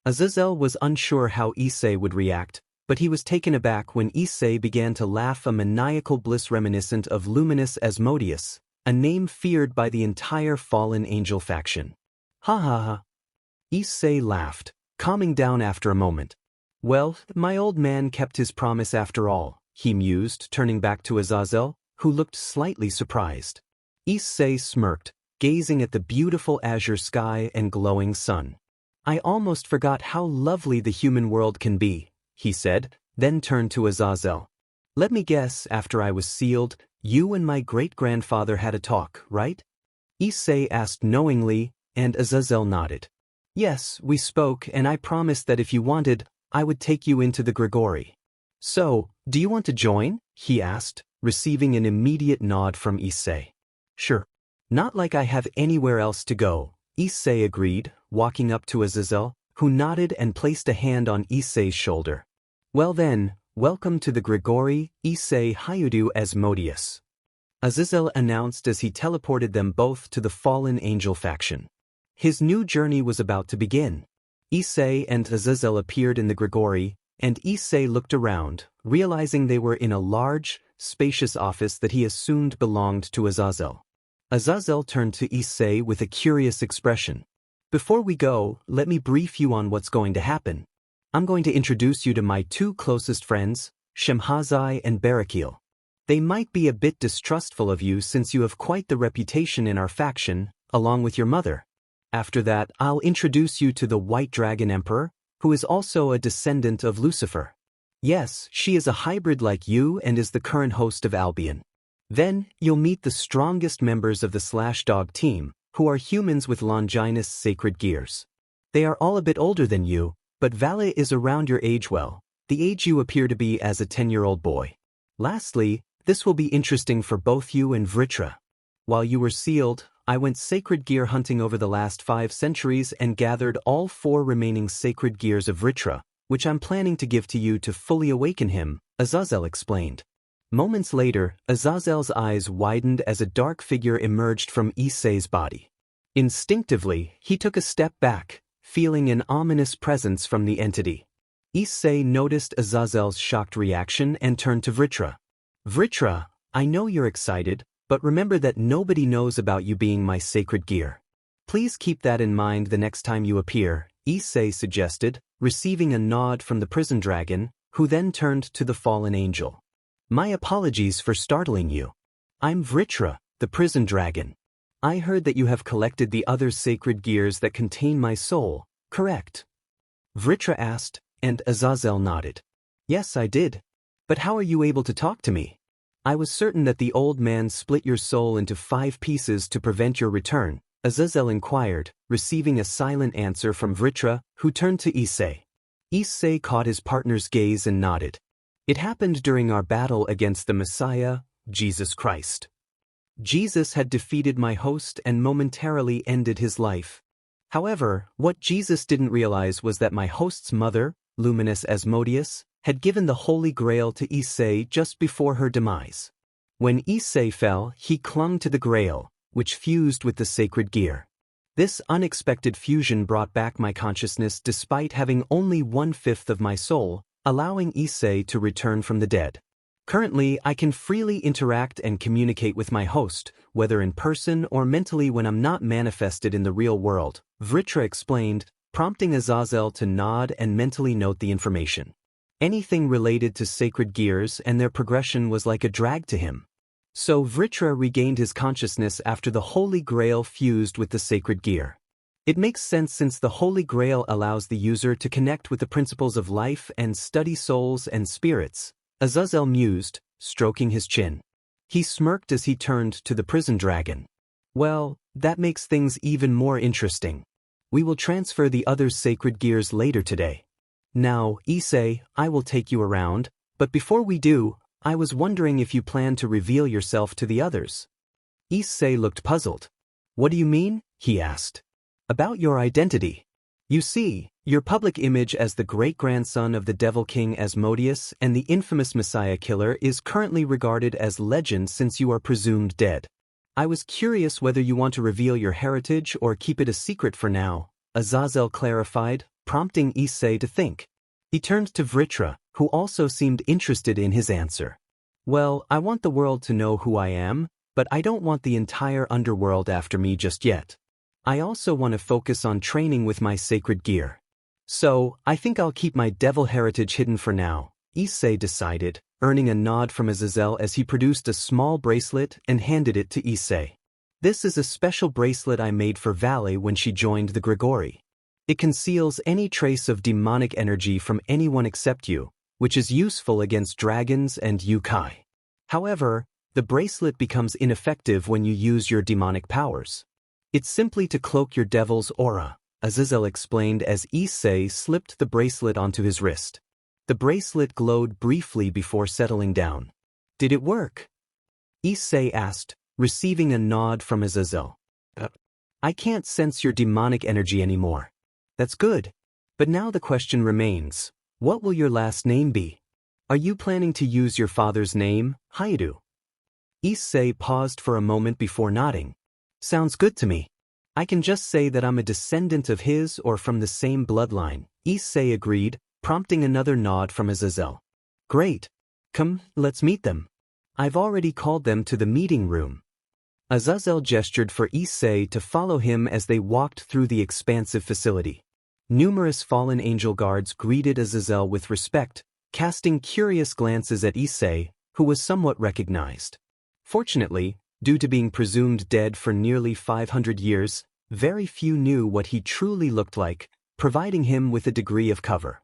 Azazel was unsure how Issei would react, but he was taken aback when Issei began to laugh, a maniacal bliss reminiscent of Luminous Asmodeus, a name feared by the entire fallen angel faction. Ha ha ha. Issei laughed, calming down after a moment. Well, my old man kept his promise after all, he mused, turning back to Azazel, who looked slightly surprised. Issei smirked, gazing at the beautiful azure sky and glowing sun. I almost forgot how lovely the human world can be, he said, then turned to Azazel. Let me guess, after I was sealed, you and my great-grandfather had a talk, right? Issei asked knowingly, and Azazel nodded. Yes, we spoke, and I promised that if you wanted, I would take you into the Grigori. So, do you want to join? He asked, receiving an immediate nod from Issei. Sure. Not like I have anywhere else to go, Issei agreed, walking up to Azazel, who nodded and placed a hand on Issei's shoulder. Well then, welcome to the Grigori, Eay Hayudu Asmodeus, Azazel announced as he teleported them both to the fallen angel faction. His new journey was about to begin. Issei and Azazel appeared in the Grigori, and Issei looked around, realizing they were in a large, spacious office that he assumed belonged to Azazel. Azazel turned to Issei with a curious expression. Before we go, let me brief you on what's going to happen. I'm going to introduce you to my two closest friends, Shemhazai and Barakil. They might be a bit distrustful of you since you have quite the reputation in our faction, along with your mother. After that, I'll introduce you to the White Dragon Emperor, who is also a descendant of Lucifer. Yes, she is a hybrid like you and is the current host of Albion. Then, you'll meet the strongest members of the Slashdog team, who are humans with Longinus sacred gears. They are all a bit older than you, but Valet is around your age, well, the age you appear to be as a 10-year-old boy. Lastly, this will be interesting for both you and Vritra. While you were sealed, I went sacred gear hunting over the last 5 centuries and gathered all 4 remaining sacred gears of Vritra, which I'm planning to give to you to fully awaken him, Azazel explained. Moments later, Azazel's eyes widened as a dark figure emerged from Issei's body. Instinctively, he took a step back, feeling an ominous presence from the entity. Issei noticed Azazel's shocked reaction and turned to Vritra. Vritra, I know you're excited, but remember that nobody knows about you being my sacred gear. Please keep that in mind the next time you appear, Issei suggested, receiving a nod from the prison dragon, who then turned to the fallen angel. My apologies for startling you. I'm Vritra, the prison dragon. I heard that you have collected the other sacred gears that contain my soul, correct? Vritra asked, and Azazel nodded. Yes, I did. But how are you able to talk to me? I was certain that the old man split your soul into 5 pieces to prevent your return, Azazel inquired, receiving a silent answer from Vritra, who turned to Issei. Issei caught his partner's gaze and nodded. It happened during our battle against the Messiah, Jesus Christ. Jesus had defeated my host and momentarily ended his life. However, what Jesus didn't realize was that my host's mother, Luminous Asmodeus, had given the Holy Grail to Issei just before her demise. When Issei fell, he clung to the Grail, which fused with the sacred gear. This unexpected fusion brought back my consciousness despite having only 1/5 of my soul, allowing Issei to return from the dead. Currently, I can freely interact and communicate with my host, whether in person or mentally when I'm not manifested in the real world, Vritra explained, prompting Azazel to nod and mentally note the information. Anything related to sacred gears and their progression was like a drag to him. So Vritra regained his consciousness after the Holy Grail fused with the sacred gear. It makes sense since the Holy Grail allows the user to connect with the principles of life and study souls and spirits, Azazel mused, stroking his chin. He smirked as he turned to the prison dragon. Well, that makes things even more interesting. We will transfer the other sacred gears later today. Now, Issei, I will take you around, but before we do, I was wondering if you plan to reveal yourself to the others. Issei looked puzzled. What do you mean? He asked. About your identity. You see, your public image as the great-grandson of the Devil King Asmodeus and the infamous Messiah killer is currently regarded as legend since you are presumed dead. I was curious whether you want to reveal your heritage or keep it a secret for now, Azazel clarified, prompting Issei to think. He turned to Vritra, who also seemed interested in his answer. Well, I want the world to know who I am, but I don't want the entire underworld after me just yet. I also want to focus on training with my sacred gear. So, I think I'll keep my devil heritage hidden for now, Issei decided, earning a nod from Azazel as he produced a small bracelet and handed it to Issei. This is a special bracelet I made for Valley when she joined the Grigori. It conceals any trace of demonic energy from anyone except you, which is useful against dragons and yokai. However, the bracelet becomes ineffective when you use your demonic powers. It's simply to cloak your devil's aura, Azazel explained as Issei slipped the bracelet onto his wrist. The bracelet glowed briefly before settling down. Did it work? Issei asked, receiving a nod from Azazel. I can't sense your demonic energy anymore. That's good. But now the question remains, what will your last name be? Are you planning to use your father's name, Hayudu? Issei paused for a moment before nodding. Sounds good to me. I can just say that I'm a descendant of his or from the same bloodline, Issei agreed, prompting another nod from Azazel. Great. Come, let's meet them. I've already called them to the meeting room. Azazel gestured for Issei to follow him as they walked through the expansive facility. Numerous fallen angel guards greeted Azazel with respect, casting curious glances at Issei, who was somewhat recognized. Fortunately, due to being presumed dead for nearly 500 years, very few knew what he truly looked like, providing him with a degree of cover.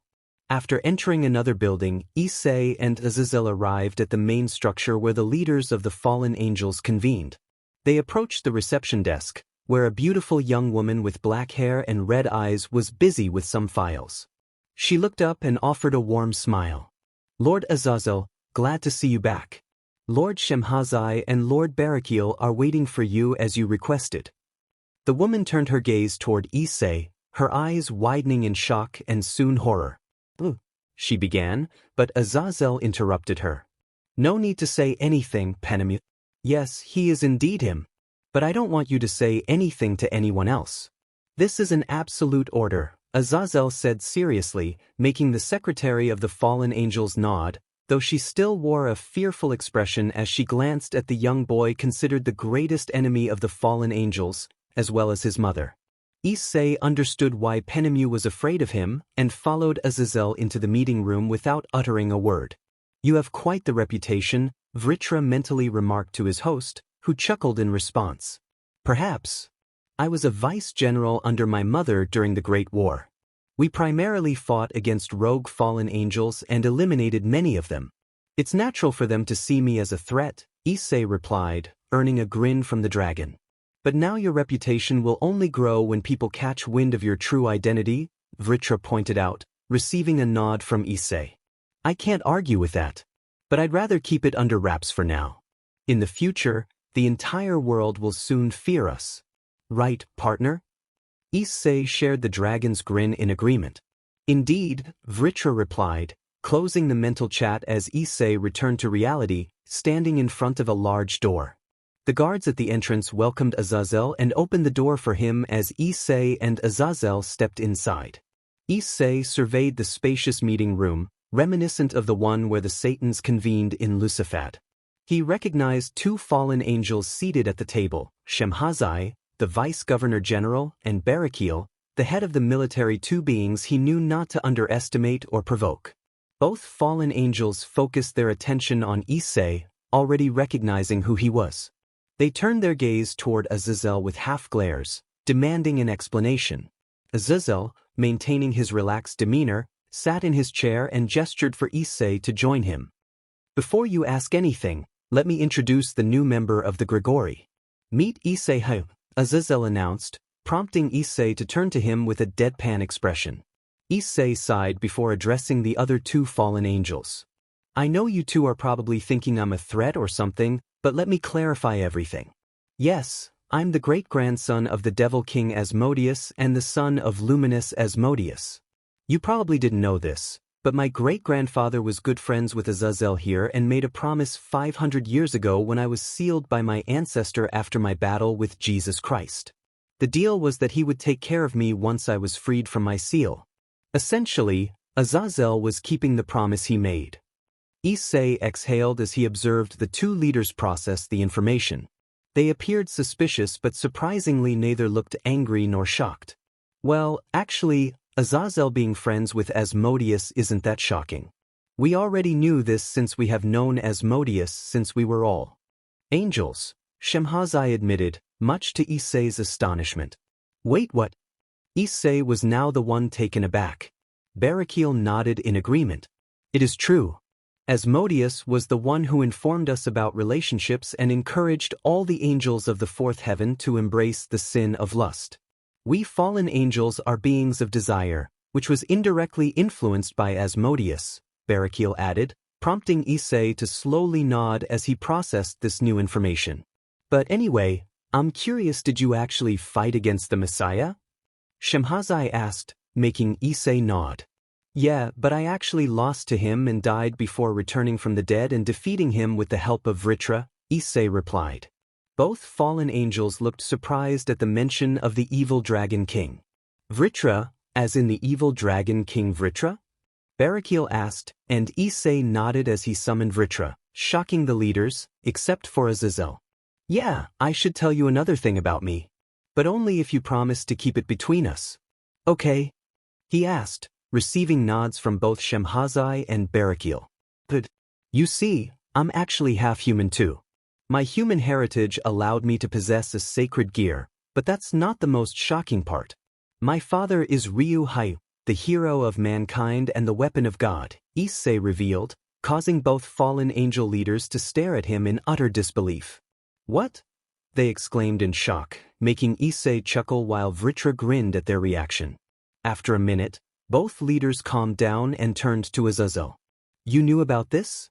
After entering another building, Issei and Azazel arrived at the main structure where the leaders of the fallen angels convened. They approached the reception desk, where a beautiful young woman with black hair and red eyes was busy with some files. She looked up and offered a warm smile. Lord Azazel, glad to see you back. Lord Shemhazai and Lord Barakiel are waiting for you as you requested. The woman turned her gaze toward Issei, her eyes widening in shock and soon horror. She began, but Azazel interrupted her. No need to say anything, Penemu. Yes, he is indeed him. But I don't want you to say anything to anyone else. This is an absolute order, Azazel said seriously, making the secretary of the fallen angels nod, though she still wore a fearful expression as she glanced at the young boy considered the greatest enemy of the fallen angels, as well as his mother. Issei understood why Penemu was afraid of him and followed Azazel into the meeting room without uttering a word. You have quite the reputation, Vritra mentally remarked to his host, who chuckled in response. Perhaps. I was a vice-general under my mother during the Great War. We primarily fought against rogue fallen angels and eliminated many of them. It's natural for them to see me as a threat, Issei replied, earning a grin from the dragon. But now your reputation will only grow when people catch wind of your true identity, Vritra pointed out, receiving a nod from Issei. I can't argue with that. But I'd rather keep it under wraps for now. In the future, the entire world will soon fear us. Right, partner? Issei shared the dragon's grin in agreement. Indeed, Vritra replied, closing the mental chat as Issei returned to reality, standing in front of a large door. The guards at the entrance welcomed Azazel and opened the door for him as Issei and Azazel stepped inside. Issei surveyed the spacious meeting room, reminiscent of the one where the Satans convened in Lusafat. He recognized two fallen angels seated at the table, Shemhazai, the vice-governor-general, and Barakiel, the head of the military, two beings he knew not to underestimate or provoke. Both fallen angels focused their attention on Issei, already recognizing who he was. They turned their gaze toward Azazel with half-glares, demanding an explanation. Azazel, maintaining his relaxed demeanor, sat in his chair and gestured for Issei to join him. Before you ask anything, let me introduce the new member of the Grigori. Meet Eay Hayudu, Azazel announced, prompting Issei to turn to him with a deadpan expression. Issei sighed before addressing the other two fallen angels. I know you two are probably thinking I'm a threat or something, but let me clarify everything. Yes, I'm the great-grandson of the Devil King Asmodeus and the son of Luminous Asmodeus. You probably didn't know this, but my great-grandfather was good friends with Azazel here and made a promise 500 years ago when I was sealed by my ancestor after my battle with Jesus Christ. The deal was that he would take care of me once I was freed from my seal. Essentially, Azazel was keeping the promise he made. Issei exhaled as he observed the two leaders process the information. They appeared suspicious, but surprisingly neither looked angry nor shocked. Well, actually, Azazel being friends with Asmodeus isn't that shocking. We already knew this since we have known Asmodeus since we were all angels, Shemhazai admitted, much to Issei's astonishment. Wait, what? Issei was now the one taken aback. Barakiel nodded in agreement. It is true. Asmodeus was the one who informed us about relationships and encouraged all the angels of the fourth heaven to embrace the sin of lust. We fallen angels are beings of desire, which was indirectly influenced by Asmodeus, Barakiel added, prompting Issei to slowly nod as he processed this new information. But anyway, I'm curious, did you actually fight against the Messiah? Shemhazai asked, making Issei nod. Yeah, but I actually lost to him and died before returning from the dead and defeating him with the help of Vritra, Issei replied. Both fallen angels looked surprised at the mention of the evil dragon king. Vritra, as in the evil dragon king Vritra? Barakiel asked, and Issei nodded as he summoned Vritra, shocking the leaders, except for Azazel. Yeah, I should tell you another thing about me. But only if you promise to keep it between us. Okay? He asked, receiving nods from both Shemhazai and Barakiel. But, you see, I'm actually half human too. My human heritage allowed me to possess a sacred gear, but that's not the most shocking part. My father is Ryu Hayudu, the hero of mankind and the weapon of God, Issei revealed, causing both fallen angel leaders to stare at him in utter disbelief. What? They exclaimed in shock, making Issei chuckle while Vritra grinned at their reaction. After a minute, both leaders calmed down and turned to Azazel. You knew about this?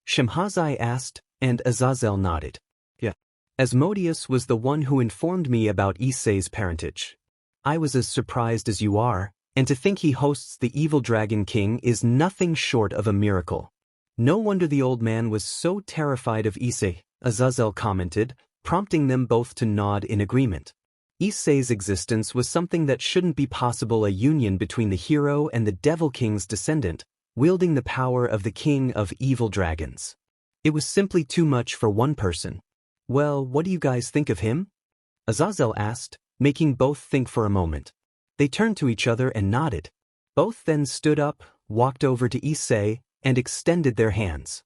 Shemhazai asked, and Azazel nodded. Yeah. Asmodeus was the one who informed me about Issei's parentage. I was as surprised as you are, and to think he hosts the evil dragon king is nothing short of a miracle. No wonder the old man was so terrified of Issei, Azazel commented, prompting them both to nod in agreement. Issei's existence was something that shouldn't be possible, a union between the hero and the devil king's descendant, wielding the power of the king of evil dragons. It was simply too much for one person. Well, what do you guys think of him? Azazel asked, making both think for a moment. They turned to each other and nodded. Both then stood up, walked over to Issei, and extended their hands.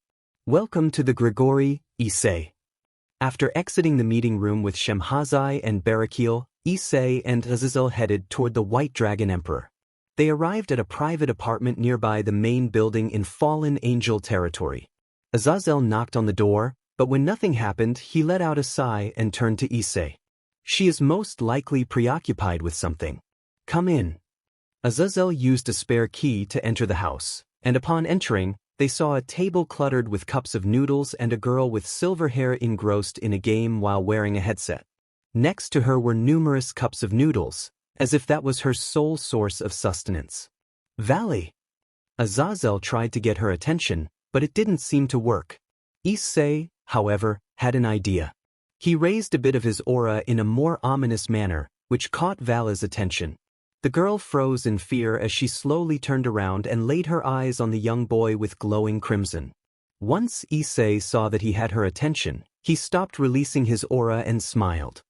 Welcome to the Grigori, Issei. After exiting the meeting room with Shemhazai and Barakiel, Issei and Azazel headed toward the White Dragon Emperor. They arrived at a private apartment nearby the main building in fallen angel territory. Azazel knocked on the door, but when nothing happened, he let out a sigh and turned to Issei. She is most likely preoccupied with something. Come in. Azazel used a spare key to enter the house, and upon entering, they saw a table cluttered with cups of noodles and a girl with silver hair engrossed in a game while wearing a headset. Next to her were numerous cups of noodles, as if that was her sole source of sustenance. Valley. Azazel tried to get her attention, but it didn't seem to work. Issei, however, had an idea. He raised a bit of his aura in a more ominous manner, which caught Vala's attention. The girl froze in fear as she slowly turned around and laid her eyes on the young boy with glowing crimson. Once Issei saw that he had her attention, he stopped releasing his aura and smiled.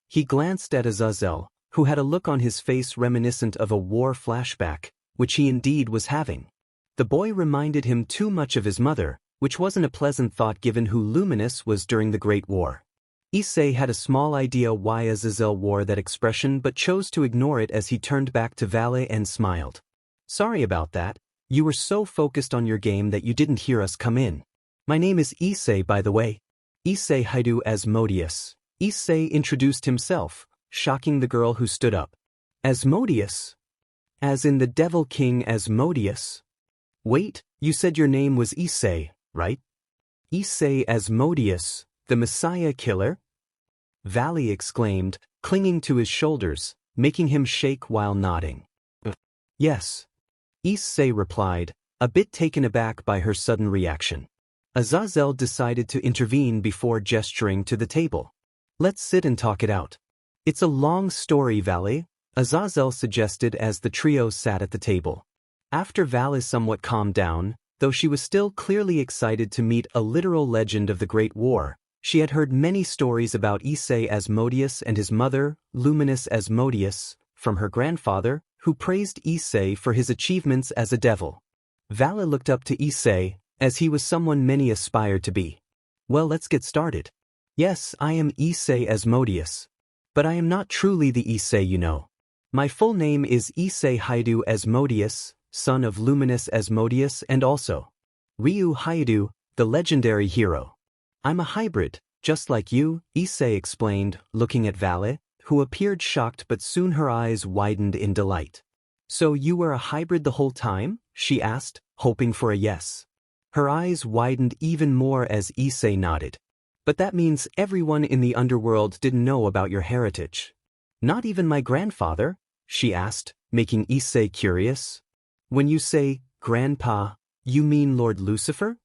He glanced at Azazel, who had a look on his face reminiscent of a war flashback, which he indeed was having. The boy reminded him too much of his mother, which wasn't a pleasant thought given who Luminous was during the Great War. Issei had a small idea why Azazel wore that expression but chose to ignore it as he turned back to Vale and smiled. Sorry about that, you were so focused on your game that you didn't hear us come in. My name is Issei, by the way. Eay Hayudu Asmodeus. Issei introduced himself, shocking the girl who stood up. Asmodeus? As in the Devil King Asmodeus? Wait, you said your name was Issei, right? Issei Asmodeus, the Messiah killer? Valley exclaimed, clinging to his shoulders, making him shake while nodding. Yes. Issei replied, a bit taken aback by her sudden reaction. Azazel decided to intervene before gesturing to the table. Let's sit and talk it out. It's a long story, Valley, Azazel suggested as the trio sat at the table. After Valley somewhat calmed down, though she was still clearly excited to meet a literal legend of the Great War, she had heard many stories about Issei Asmodeus and his mother, Luminous Asmodeus, from her grandfather, who praised Issei for his achievements as a devil. Vala looked up to Issei, as he was someone many aspired to be. Well, let's get started. Yes, I am Issei Asmodeus. But I am not truly the Issei you know. My full name is Eay Hayudu Asmodeus, son of Luminous Asmodeus and also Ryu Hayudu, the legendary hero. I'm a hybrid, just like you, Issei explained, looking at Vale, who appeared shocked but soon her eyes widened in delight. So you were a hybrid the whole time? She asked, hoping for a yes. Her eyes widened even more as Issei nodded. But that means everyone in the underworld didn't know about your heritage. Not even my grandfather? She asked, making Issei curious. When you say, Grandpa, you mean Lord Lucifer?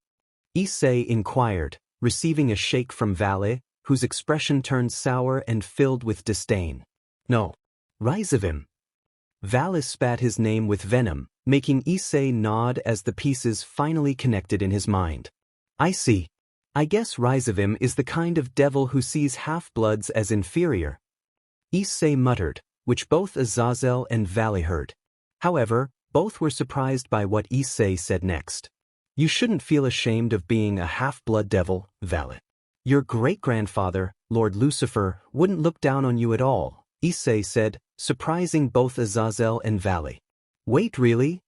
Issei inquired, receiving a shake from Vale, whose expression turned sour and filled with disdain. No. Rise of him. Vale spat his name with venom, making Issei nod as the pieces finally connected in his mind. I see. I guess Rise of him is the kind of devil who sees half-bloods as inferior. Issei muttered, which both Azazel and Vale heard. However, both were surprised by what Issei said next. You shouldn't feel ashamed of being a half-blood devil, Vale. Your great-grandfather, Lord Lucifer, wouldn't look down on you at all, Issei said, surprising both Azazel and Vale. Wait, really?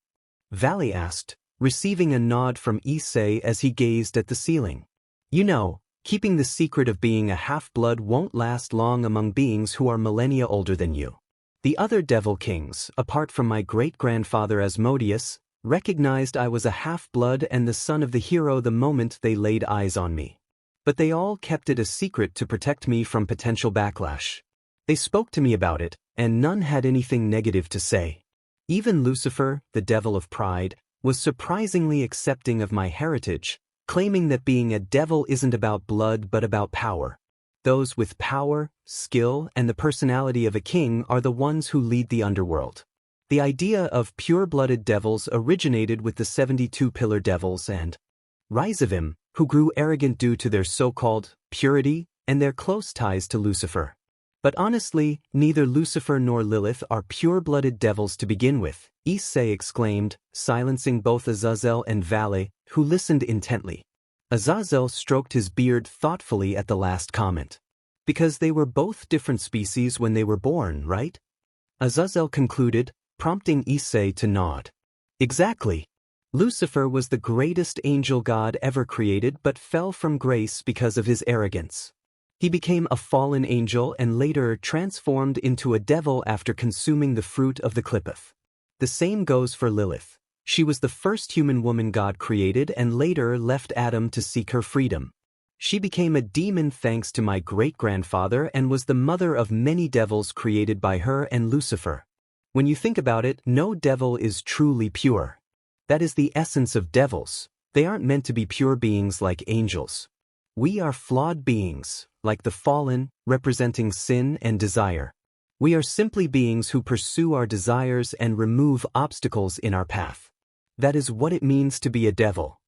Vale asked, receiving a nod from Issei as he gazed at the ceiling. You know, keeping the secret of being a half-blood won't last long among beings who are millennia older than you. The other devil kings, apart from my great-grandfather Asmodeus, recognized I was a half-blood and the son of the hero the moment they laid eyes on me. But they all kept it a secret to protect me from potential backlash. They spoke to me about it, and none had anything negative to say. Even Lucifer, the devil of pride, was surprisingly accepting of my heritage, claiming that being a devil isn't about blood but about power. Those with power, skill, and the personality of a king are the ones who lead the underworld. The idea of pure-blooded devils originated with the 72 pillar devils and Rizavim, who grew arrogant due to their so-called purity and their close ties to Lucifer. But honestly, neither Lucifer nor Lilith are pure-blooded devils to begin with, Issei exclaimed, silencing both Azazel and Vale, who listened intently. Azazel stroked his beard thoughtfully at the last comment. Because they were both different species when they were born, right? Azazel concluded, prompting Issei to nod. Exactly. Lucifer was the greatest angel god ever created but fell from grace because of his arrogance. He became a fallen angel and later transformed into a devil after consuming the fruit of the clippeth. The same goes for Lilith. She was the first human woman God created and later left Adam to seek her freedom. She became a demon thanks to my great-grandfather and was the mother of many devils created by her and Lucifer. When you think about it, no devil is truly pure. That is the essence of devils. They aren't meant to be pure beings like angels. We are flawed beings, like the fallen, representing sin and desire. We are simply beings who pursue our desires and remove obstacles in our path. That is what it means to be a devil.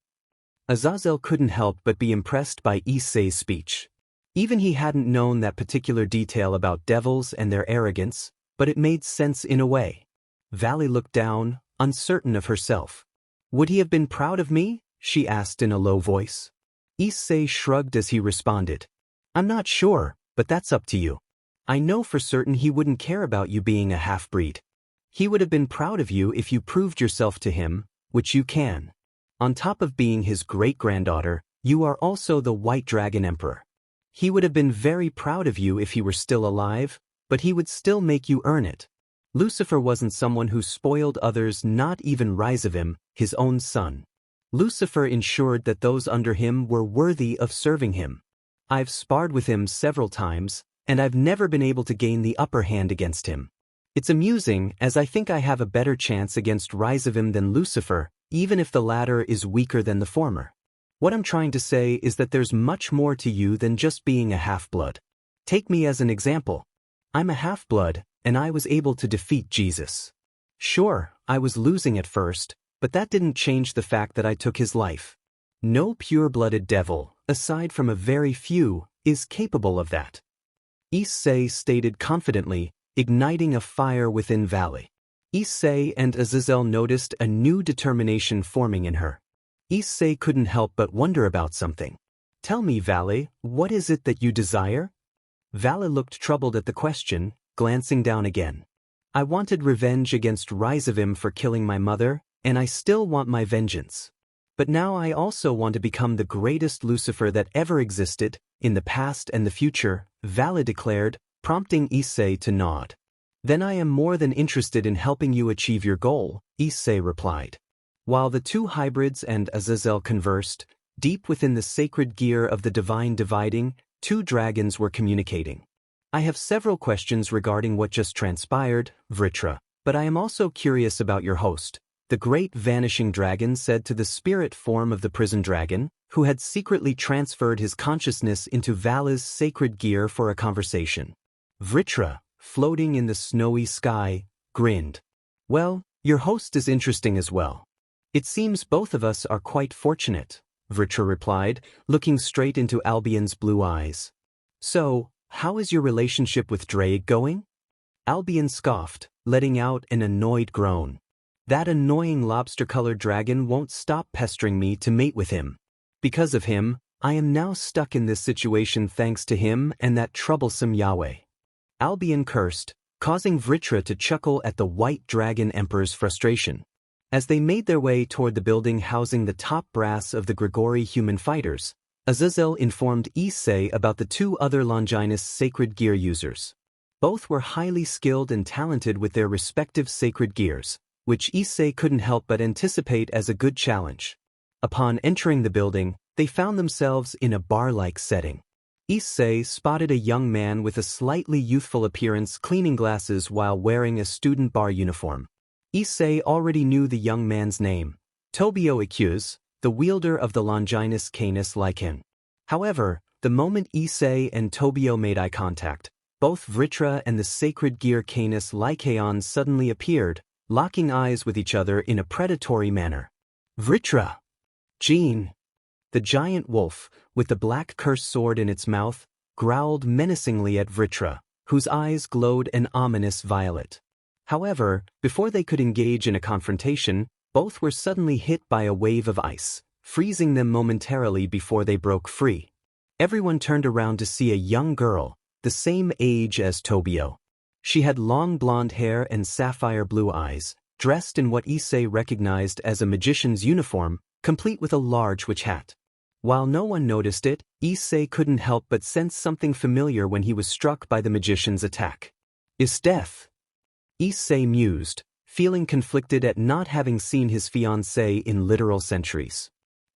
Azazel couldn't help but be impressed by Issei's speech. Even he hadn't known that particular detail about devils and their arrogance, but it made sense in a way. Valley looked down, uncertain of herself. Would he have been proud of me? She asked in a low voice. Issei shrugged as he responded. I'm not sure, but that's up to you. I know for certain he wouldn't care about you being a half-breed. He would have been proud of you if you proved yourself to him, which you can. On top of being his great-granddaughter, you are also the White Dragon Emperor. He would have been very proud of you if he were still alive, but he would still make you earn it. Lucifer wasn't someone who spoiled others, not even Rizavim, his own son. Lucifer ensured that those under him were worthy of serving him. I've sparred with him several times, and I've never been able to gain the upper hand against him. It's amusing, as I think I have a better chance against Rizavim than Lucifer, even if the latter is weaker than the former. What I'm trying to say is that there's much more to you than just being a half-blood. Take me as an example. I'm a half-blood, and I was able to defeat Jesus. Sure, I was losing at first, but that didn't change the fact that I took his life. No pure-blooded devil, aside from a very few, is capable of that. Issei stated confidently, igniting a fire within Valley. Issei and Azazel noticed a new determination forming in her. Issei couldn't help but wonder about something. Tell me, Valley, what is it that you desire? Valley looked troubled at the question, glancing down again. I wanted revenge against Rizavim for killing my mother, and I still want my vengeance. But now I also want to become the greatest Lucifer that ever existed, in the past and the future, Valley declared, prompting Issei to nod. Then I am more than interested in helping you achieve your goal, Issei replied. While the two hybrids and Azazel conversed, deep within the sacred gear of the divine dividing, two dragons were communicating. I have several questions regarding what just transpired, Vritra, but I am also curious about your host. The great vanishing dragon said to the spirit form of the prison dragon, who had secretly transferred his consciousness into Vala's sacred gear for a conversation. Vritra, floating in the snowy sky, grinned. Well, your host is interesting as well. It seems both of us are quite fortunate, Vritra replied, looking straight into Albion's blue eyes. So, how is your relationship with Drake going? Albion scoffed, letting out an annoyed groan. That annoying lobster-colored dragon won't stop pestering me to mate with him. Because of him, I am now stuck in this situation thanks to him and that troublesome Yahweh. Albion cursed, causing Vritra to chuckle at the White Dragon Emperor's frustration. As they made their way toward the building housing the top brass of the Grigori human fighters, Azazel informed Issei about the two other Longinus sacred gear users. Both were highly skilled and talented with their respective sacred gears, which Issei couldn't help but anticipate as a good challenge. Upon entering the building, they found themselves in a bar-like setting. Issei spotted a young man with a slightly youthful appearance cleaning glasses while wearing a student bar uniform. Issei already knew the young man's name, Tobio Accuse, the wielder of the Longinus Canis Lycaon. However, the moment Issei and Tobio made eye contact, both Vritra and the sacred gear Canis Lycaon suddenly appeared, locking eyes with each other in a predatory manner. Vritra! Jean! The giant wolf, with the black cursed sword in its mouth, growled menacingly at Vritra, whose eyes glowed an ominous violet. However, before they could engage in a confrontation, both were suddenly hit by a wave of ice, freezing them momentarily before they broke free. Everyone turned around to see a young girl, the same age as Tobio. She had long blonde hair and sapphire blue eyes, dressed in what Issei recognized as a magician's uniform, complete with a large witch hat. While no one noticed it, Issei couldn't help but sense something familiar when he was struck by the magician's attack. Is death? Issei mused, feeling conflicted at not having seen his fiancée in literal centuries.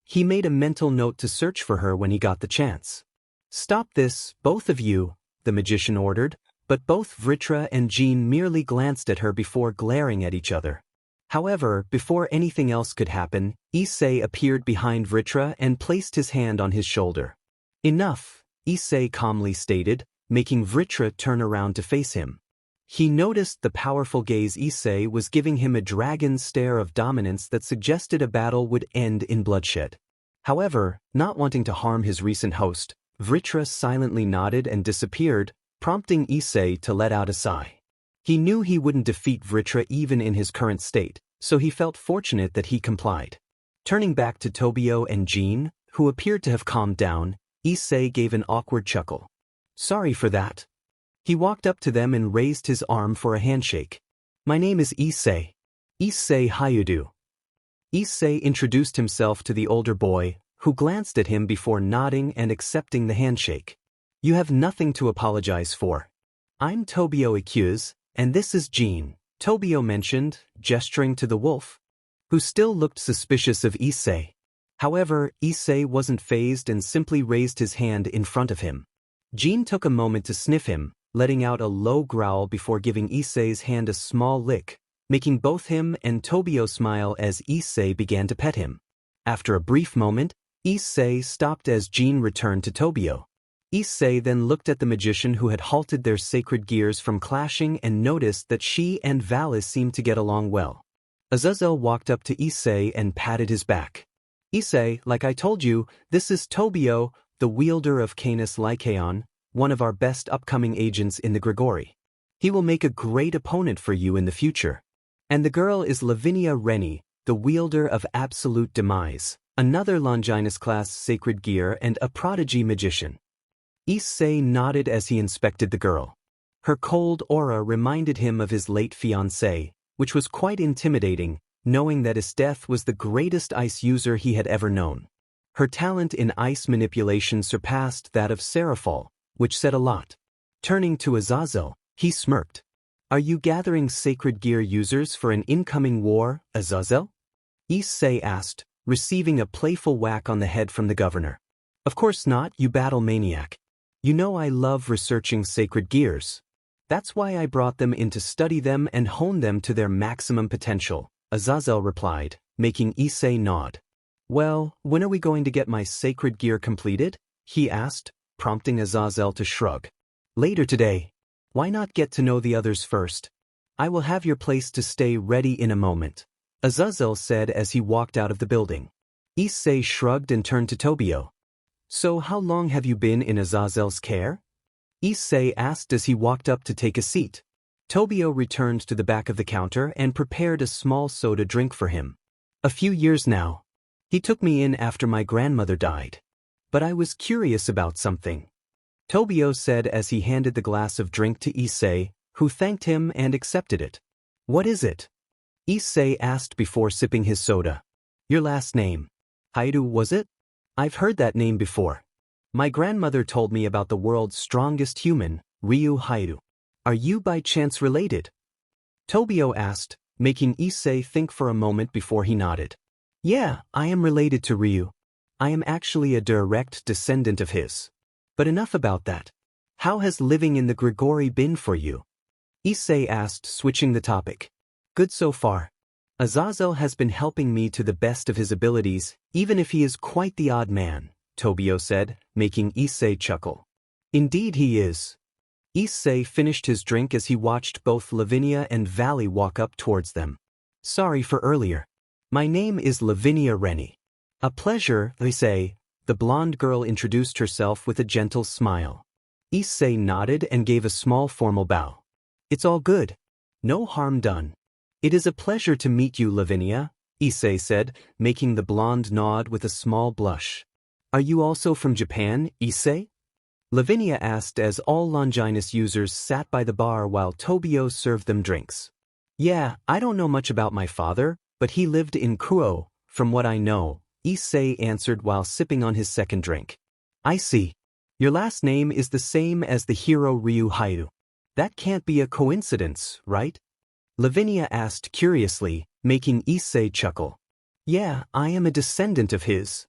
He made a mental note to search for her when he got the chance. Stop this, both of you, the magician ordered, but both Vritra and Jean merely glanced at her before glaring at each other. However, before anything else could happen, Issei appeared behind Vritra and placed his hand on his shoulder. Enough, Issei calmly stated, making Vritra turn around to face him. He noticed the powerful gaze Issei was giving him, a dragon's stare of dominance that suggested a battle would end in bloodshed. However, not wanting to harm his recent host, Vritra silently nodded and disappeared, prompting Issei to let out a sigh. He knew he wouldn't defeat Vritra even in his current state, so he felt fortunate that he complied. Turning back to Tobio and Jean, who appeared to have calmed down, Issei gave an awkward chuckle. Sorry for that. He walked up to them and raised his arm for a handshake. My name is Issei. Eay Hayudu. Issei introduced himself to the older boy, who glanced at him before nodding and accepting the handshake. You have nothing to apologize for. I'm Tobio Accuse, and this is Jean, Tobio mentioned, gesturing to the wolf, who still looked suspicious of Issei. However, Issei wasn't fazed and simply raised his hand in front of him. Jean took a moment to sniff him, letting out a low growl before giving Issei's hand a small lick, making both him and Tobio smile as Issei began to pet him. After a brief moment, Issei stopped as Jean returned to Tobio. Issei then looked at the magician who had halted their sacred gears from clashing and noticed that she and Valis seemed to get along well. Azazel walked up to Issei and patted his back. Issei, like I told you, this is Tobio, the wielder of Canis Lycaon, one of our best upcoming agents in the Grigori. He will make a great opponent for you in the future. And the girl is Lavinia Rennie, the wielder of Absolute Demise, another Longinus-class sacred gear and a prodigy magician. Issei nodded as he inspected the girl. Her cold aura reminded him of his late fiancée, which was quite intimidating, knowing that Esteth was the greatest ice user he had ever known. Her talent in ice manipulation surpassed that of Seraphol, which said a lot. Turning to Azazel, he smirked. Are you gathering sacred gear users for an incoming war, Azazel? Issei asked, receiving a playful whack on the head from the governor. Of course not, you battle maniac. You know I love researching sacred gears. That's why I brought them in to study them and hone them to their maximum potential, Azazel replied, making Issei nod. Well, when are we going to get my sacred gear completed? He asked, prompting Azazel to shrug. Later today. Why not get to know the others first? I will have your place to stay ready in a moment, Azazel said as he walked out of the building. Issei shrugged and turned to Tobio. So how long have you been in Azazel's care? Issei asked as he walked up to take a seat. Tobio returned to the back of the counter and prepared a small soda drink for him. A few years now. He took me in after my grandmother died. But I was curious about something, Tobio said as he handed the glass of drink to Issei, who thanked him and accepted it. What is it? Issei asked before sipping his soda. Your last name. Hayudu, was it? I've heard that name before. My grandmother told me about the world's strongest human, Ryu Hayudu. Are you by chance related? Tobio asked, making Issei think for a moment before he nodded. Yeah, I am related to Ryu. I am actually a direct descendant of his. But enough about that. How has living in the Grigori been for you? Issei asked, switching the topic. Good so far. Azazel has been helping me to the best of his abilities, even if he is quite the odd man, Tobio said, making Issei chuckle. Indeed he is. Issei finished his drink as he watched both Lavinia and Valley walk up towards them. Sorry for earlier. My name is Lavinia Rennie. A pleasure, Issei. The blonde girl introduced herself with a gentle smile. Issei nodded and gave a small formal bow. It's all good. No harm done. It is a pleasure to meet you, Lavinia, Issei said, making the blonde nod with a small blush. Are you also from Japan, Issei? Lavinia asked as all Longinus users sat by the bar while Tobio served them drinks. Yeah, I don't know much about my father, but he lived in Kuo, from what I know, Issei answered while sipping on his second drink. I see. Your last name is the same as the hero Ryu Hayudu. That can't be a coincidence, right? Lavinia asked curiously, making Issei chuckle. Yeah, I am a descendant of his.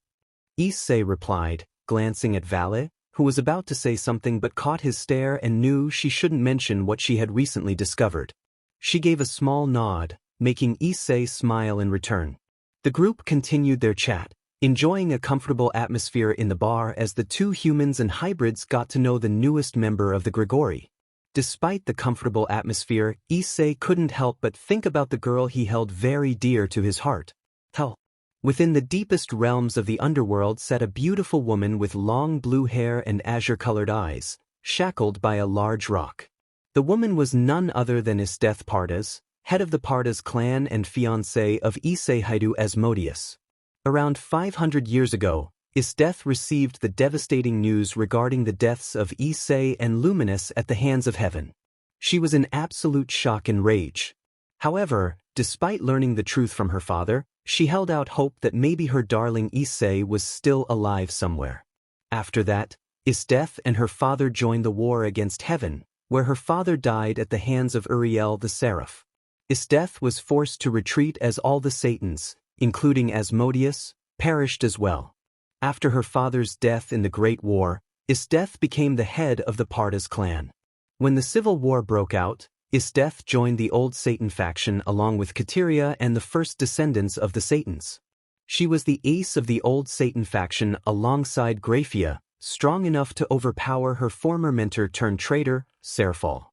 Issei replied, glancing at Valet, who was about to say something but caught his stare and knew she shouldn't mention what she had recently discovered. She gave a small nod, making Issei smile in return. The group continued their chat, enjoying a comfortable atmosphere in the bar as the two humans and hybrids got to know the newest member of the Grigori. Despite the comfortable atmosphere, Issei couldn't help but think about the girl he held very dear to his heart. Hell. Within the deepest realms of the underworld sat a beautiful woman with long blue hair and azure-colored eyes, shackled by a large rock. The woman was none other than Issei Pardas, head of the Pardas clan and fiancé of Issei Hayudu Asmodeus. Around 500 years ago, Issei received the devastating news regarding the deaths of Issei and Luminous at the hands of heaven. She was in absolute shock and rage. However, despite learning the truth from her father, she held out hope that maybe her darling Issei was still alive somewhere. After that, Issei and her father joined the war against heaven, where her father died at the hands of Uriel the Seraph. Issei was forced to retreat as all the Satans, including Asmodeus, perished as well. After her father's death in the Great War, Issei became the head of the Pardas clan. When the Civil War broke out, Issei joined the Old Satan faction along with Kateria and the first descendants of the Satans. She was the ace of the Old Satan faction alongside Graphia, strong enough to overpower her former mentor-turned-traitor, Seraphal.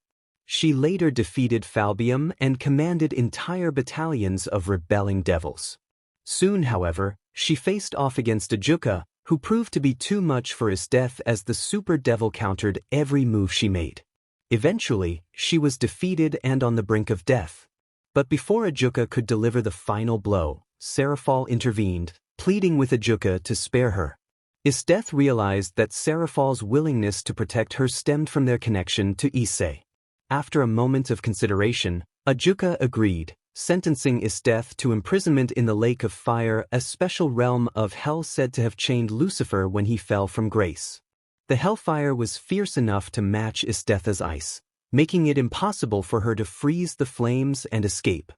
She later defeated Falbium and commanded entire battalions of rebelling devils. Soon, however, she faced off against Ajuka, who proved to be too much for Issei as the super devil countered every move she made. Eventually, she was defeated and on the brink of death. But before Ajuka could deliver the final blow, Seraphal intervened, pleading with Ajuka to spare her. Issei realized that Seraphal's willingness to protect her stemmed from their connection to Issei. After a moment of consideration, Ajuka agreed, sentencing Issei to imprisonment in the Lake of Fire, a special realm of hell said to have chained Lucifer when he fell from grace. The hellfire was fierce enough to match Issei's ice, making it impossible for her to freeze the flames and escape.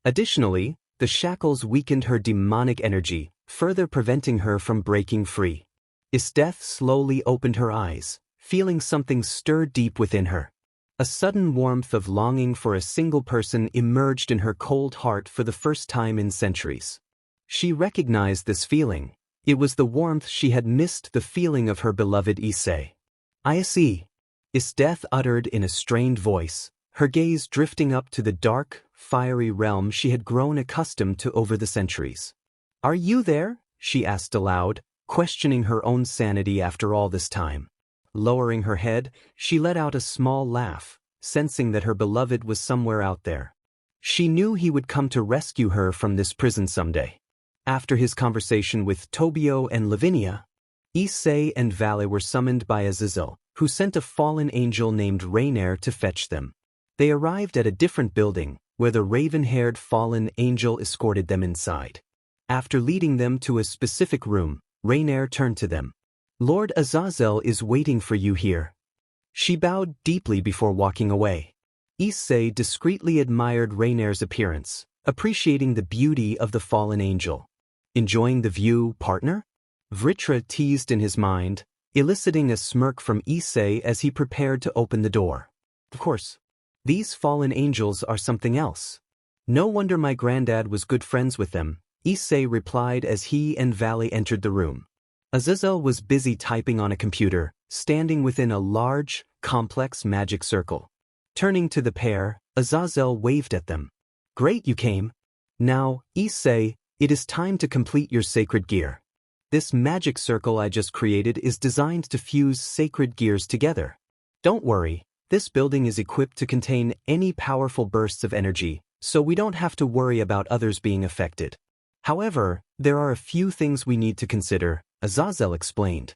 Additionally, the shackles weakened her demonic energy, further preventing her from breaking free. Issei slowly opened her eyes, feeling something stir deep within her. A sudden warmth of longing for a single person emerged in her cold heart for the first time in centuries. She recognized this feeling. It was the warmth she had missed, the feeling of her beloved Issei. I see. Issei uttered in a strained voice, her gaze drifting up to the dark, fiery realm she had grown accustomed to over the centuries. Are you there? She asked aloud, questioning her own sanity after all this time. Lowering her head, she let out a small laugh, sensing that her beloved was somewhere out there. She knew he would come to rescue her from this prison someday. After his conversation with Tobio and Lavinia, Issei and Valet were summoned by Azazel, who sent a fallen angel named Rainier to fetch them. They arrived at a different building, where the raven-haired fallen angel escorted them inside. After leading them to a specific room, Rainier turned to them. Lord Azazel is waiting for you here. She bowed deeply before walking away. Issei discreetly admired Rainier's appearance, appreciating the beauty of the fallen angel. Enjoying the view, partner? Vritra teased in his mind, eliciting a smirk from Issei as he prepared to open the door. Of course, these fallen angels are something else. No wonder my granddad was good friends with them, Issei replied as he and Valet entered the room. Azazel was busy typing on a computer, standing within a large, complex magic circle. Turning to the pair, Azazel waved at them. Great you came. Now, Issei, it is time to complete your sacred gear. This magic circle I just created is designed to fuse sacred gears together. Don't worry, this building is equipped to contain any powerful bursts of energy, so we don't have to worry about others being affected. However, there are a few things we need to consider, Azazel explained.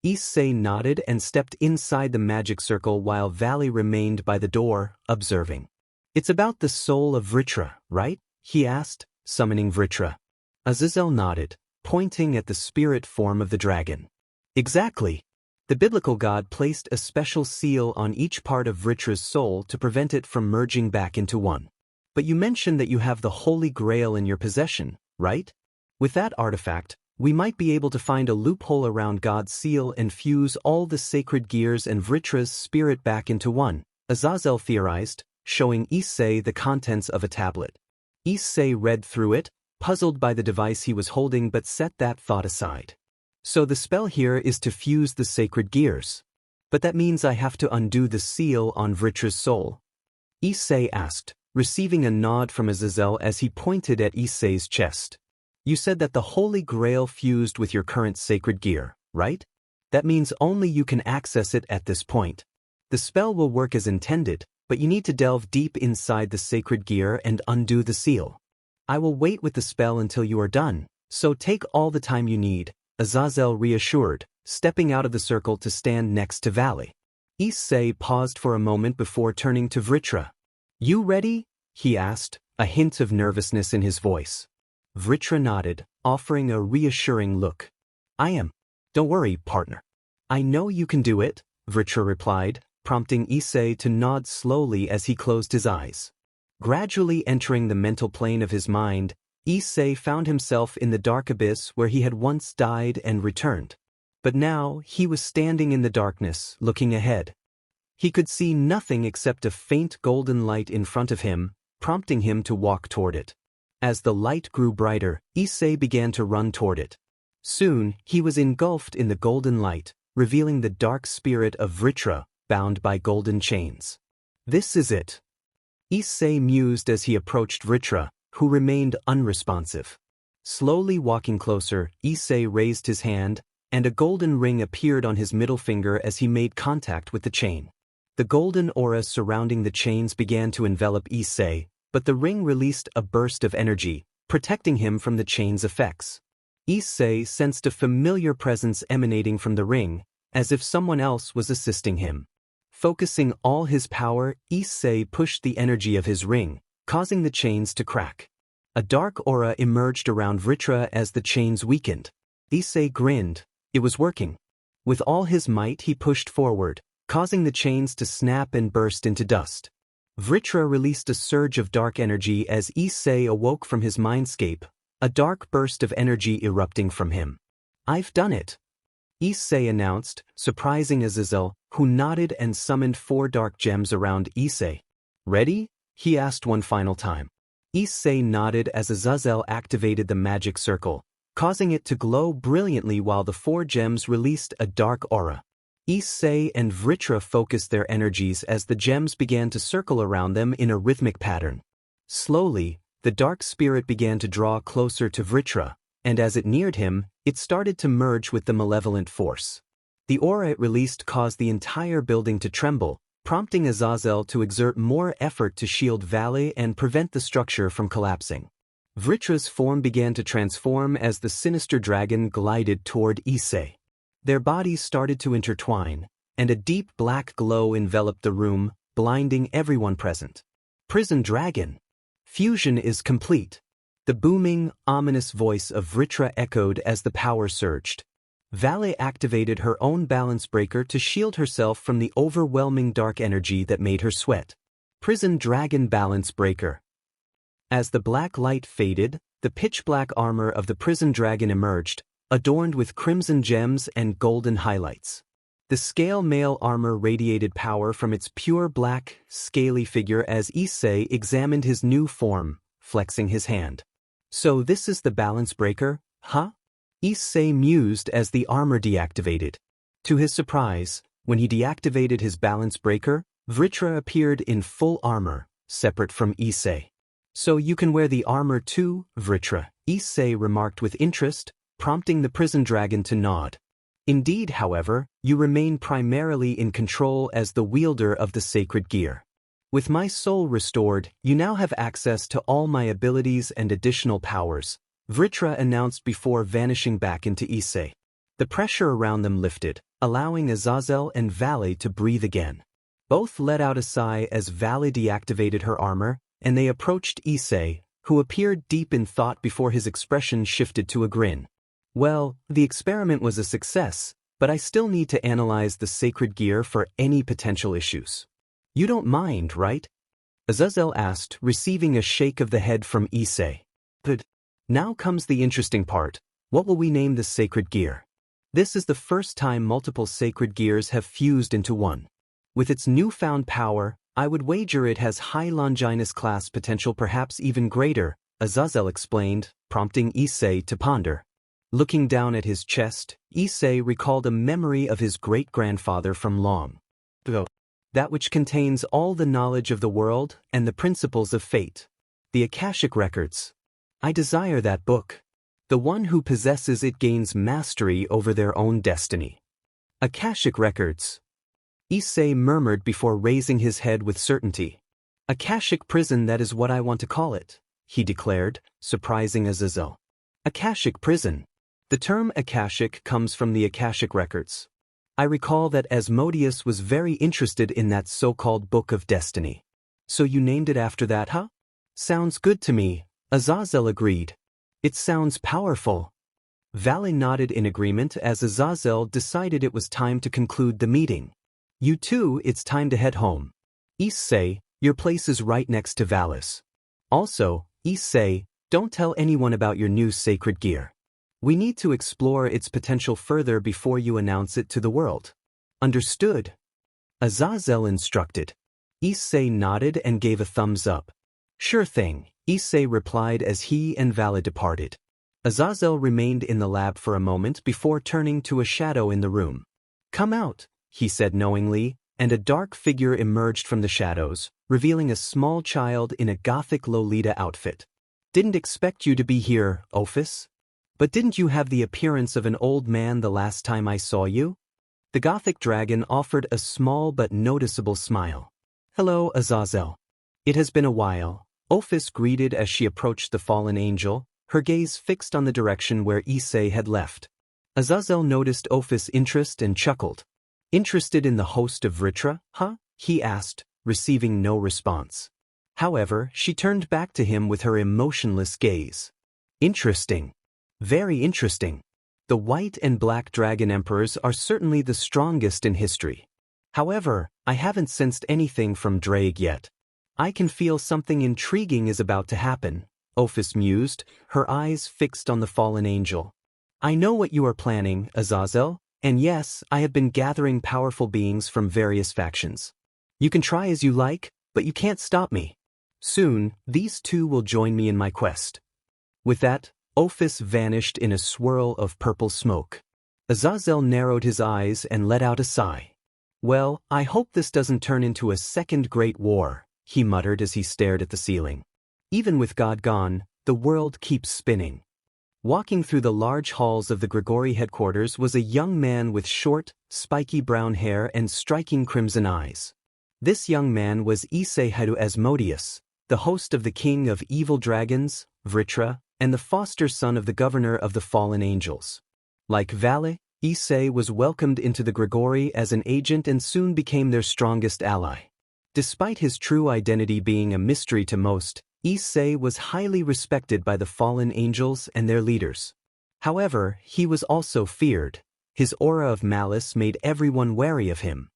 Issei nodded and stepped inside the magic circle while Valet remained by the door, observing. It's about the soul of Vritra, right? He asked, summoning Vritra. Azazel nodded, pointing at the spirit form of the dragon. Exactly. The biblical god placed a special seal on each part of Vritra's soul to prevent it from merging back into one. But you mentioned that you have the Holy Grail in your possession, right? With that artifact, we might be able to find a loophole around God's seal and fuse all the sacred gears and Vritra's spirit back into one, Azazel theorized, showing Issei the contents of a tablet. Issei read through it, puzzled by the device he was holding, but set that thought aside. So the spell here is to fuse the sacred gears. But that means I have to undo the seal on Vritra's soul? Issei asked, receiving a nod from Azazel as he pointed at Issei's chest. You said that the Holy Grail fused with your current sacred gear, right? That means only you can access it at this point. The spell will work as intended, but you need to delve deep inside the sacred gear and undo the seal. I will wait with the spell until you are done, so take all the time you need, Azazel reassured, stepping out of the circle to stand next to Valley. Issei paused for a moment before turning to Vritra. You ready? He asked, a hint of nervousness in his voice. Vritra nodded, offering a reassuring look. I am. Don't worry, partner. I know you can do it, Vritra replied, prompting Issei to nod slowly as he closed his eyes. Gradually entering the mental plane of his mind, Issei found himself in the dark abyss where he had once died and returned. But now he was standing in the darkness, looking ahead. He could see nothing except a faint golden light in front of him, prompting him to walk toward it. As the light grew brighter, Issei began to run toward it. Soon, he was engulfed in the golden light, revealing the dark spirit of Vritra, bound by golden chains. This is it. Issei mused as he approached Vritra, who remained unresponsive. Slowly walking closer, Issei raised his hand, and a golden ring appeared on his middle finger as he made contact with the chain. The golden aura surrounding the chains began to envelop Issei, but the ring released a burst of energy, protecting him from the chain's effects. Issei sensed a familiar presence emanating from the ring, as if someone else was assisting him. Focusing all his power, Issei pushed the energy of his ring, causing the chains to crack. A dark aura emerged around Vritra as the chains weakened. Issei grinned. It was working. With all his might he pushed forward, causing the chains to snap and burst into dust. Vritra released a surge of dark energy as Issei awoke from his mindscape, a dark burst of energy erupting from him. I've done it, Issei announced, surprising Azazel, who nodded and summoned 4 dark gems around Issei. Ready? He asked one final time. Issei nodded as Azazel activated the magic circle, causing it to glow brilliantly while the 4 gems released a dark aura. Issei and Vritra focused their energies as the gems began to circle around them in a rhythmic pattern. Slowly, the dark spirit began to draw closer to Vritra, and as it neared him, it started to merge with the malevolent force. The aura it released caused the entire building to tremble, prompting Azazel to exert more effort to shield Valley and prevent the structure from collapsing. Vritra's form began to transform as the sinister dragon glided toward Issei. Their bodies started to intertwine, and a deep black glow enveloped the room, blinding everyone present. Prison Dragon! Fusion is complete. The booming, ominous voice of Vritra echoed as the power surged. Valley activated her own balance breaker to shield herself from the overwhelming dark energy that made her sweat. Prison Dragon Balance Breaker. As the black light faded, the pitch-black armor of the Prison Dragon emerged, adorned with crimson gems and golden highlights. The scale mail armor radiated power from its pure black, scaly figure as Issei examined his new form, flexing his hand. So this is the balance breaker, huh? Issei mused as the armor deactivated. To his surprise, when he deactivated his balance breaker, Vritra appeared in full armor, separate from Issei. So you can wear the armor too, Vritra, Issei remarked with interest, prompting the prison dragon to nod. Indeed, however, you remain primarily in control as the wielder of the sacred gear. With my soul restored, you now have access to all my abilities and additional powers, Vritra announced before vanishing back into Issei. The pressure around them lifted, allowing Azazel and Valley to breathe again. Both let out a sigh as Valley deactivated her armor, and they approached Issei, who appeared deep in thought before his expression shifted to a grin. Well, the experiment was a success, but I still need to analyze the sacred gear for any potential issues. You don't mind, right? Azazel asked, receiving a shake of the head from Issei. Good. Now comes the interesting part. What will we name the sacred gear? This is the first time multiple sacred gears have fused into one. With its newfound power, I would wager it has high Longinus class potential, perhaps even greater, Azazel explained, prompting Issei to ponder. Looking down at his chest, Issei recalled a memory of his great-grandfather from long ago. That which contains all the knowledge of the world and the principles of fate. The Akashic Records. I desire that book. The one who possesses it gains mastery over their own destiny. Akashic Records. Issei murmured before raising his head with certainty. Akashic prison, that is what I want to call it, he declared, surprising Azazel. Akashic prison. The term Akashic comes from the Akashic Records. I recall that Asmodeus was very interested in that so-called Book of Destiny. So you named it after that, huh? Sounds good to me, Azazel agreed. It sounds powerful. Vale nodded in agreement as Azazel decided it was time to conclude the meeting. You too, it's time to head home. Issei, your place is right next to Vale's. Also, Issei, don't tell anyone about your new sacred gear. We need to explore its potential further before you announce it to the world. Understood? Azazel instructed. Issei nodded and gave a thumbs up. Sure thing, Issei replied as he and Vale departed. Azazel remained in the lab for a moment before turning to a shadow in the room. Come out, he said knowingly, and a dark figure emerged from the shadows, revealing a small child in a gothic Lolita outfit. Didn't expect you to be here, Ophis. But didn't you have the appearance of an old man the last time I saw you? The Gothic dragon offered a small but noticeable smile. Hello, Azazel. It has been a while, Ophis greeted as she approached the fallen angel, her gaze fixed on the direction where Issei had left. Azazel noticed Ophis' interest and chuckled. Interested in the host of Vritra, huh? He asked, receiving no response. However, she turned back to him with her emotionless gaze. Interesting. Very interesting. The white and black dragon emperors are certainly the strongest in history. However, I haven't sensed anything from Drake yet. I can feel something intriguing is about to happen, Ophis mused, her eyes fixed on the fallen angel. I know what you are planning, Azazel, and yes, I have been gathering powerful beings from various factions. You can try as you like, but you can't stop me. Soon, these two will join me in my quest. With that, Ophis vanished in a swirl of purple smoke. Azazel narrowed his eyes and let out a sigh. Well, I hope this doesn't turn into a second great war, he muttered as he stared at the ceiling. Even with God gone, the world keeps spinning. Walking through the large halls of the Grigori headquarters was a young man with short, spiky brown hair and striking crimson eyes. This young man was Issei Hayudu Asmodeus, the host of the king of evil dragons, Vritra, and the foster son of the governor of the fallen angels. Like Vale, Issei was welcomed into the Grigori as an agent and soon became their strongest ally. Despite his true identity being a mystery to most, Issei was highly respected by the fallen angels and their leaders. However, he was also feared. His aura of malice made everyone wary of him.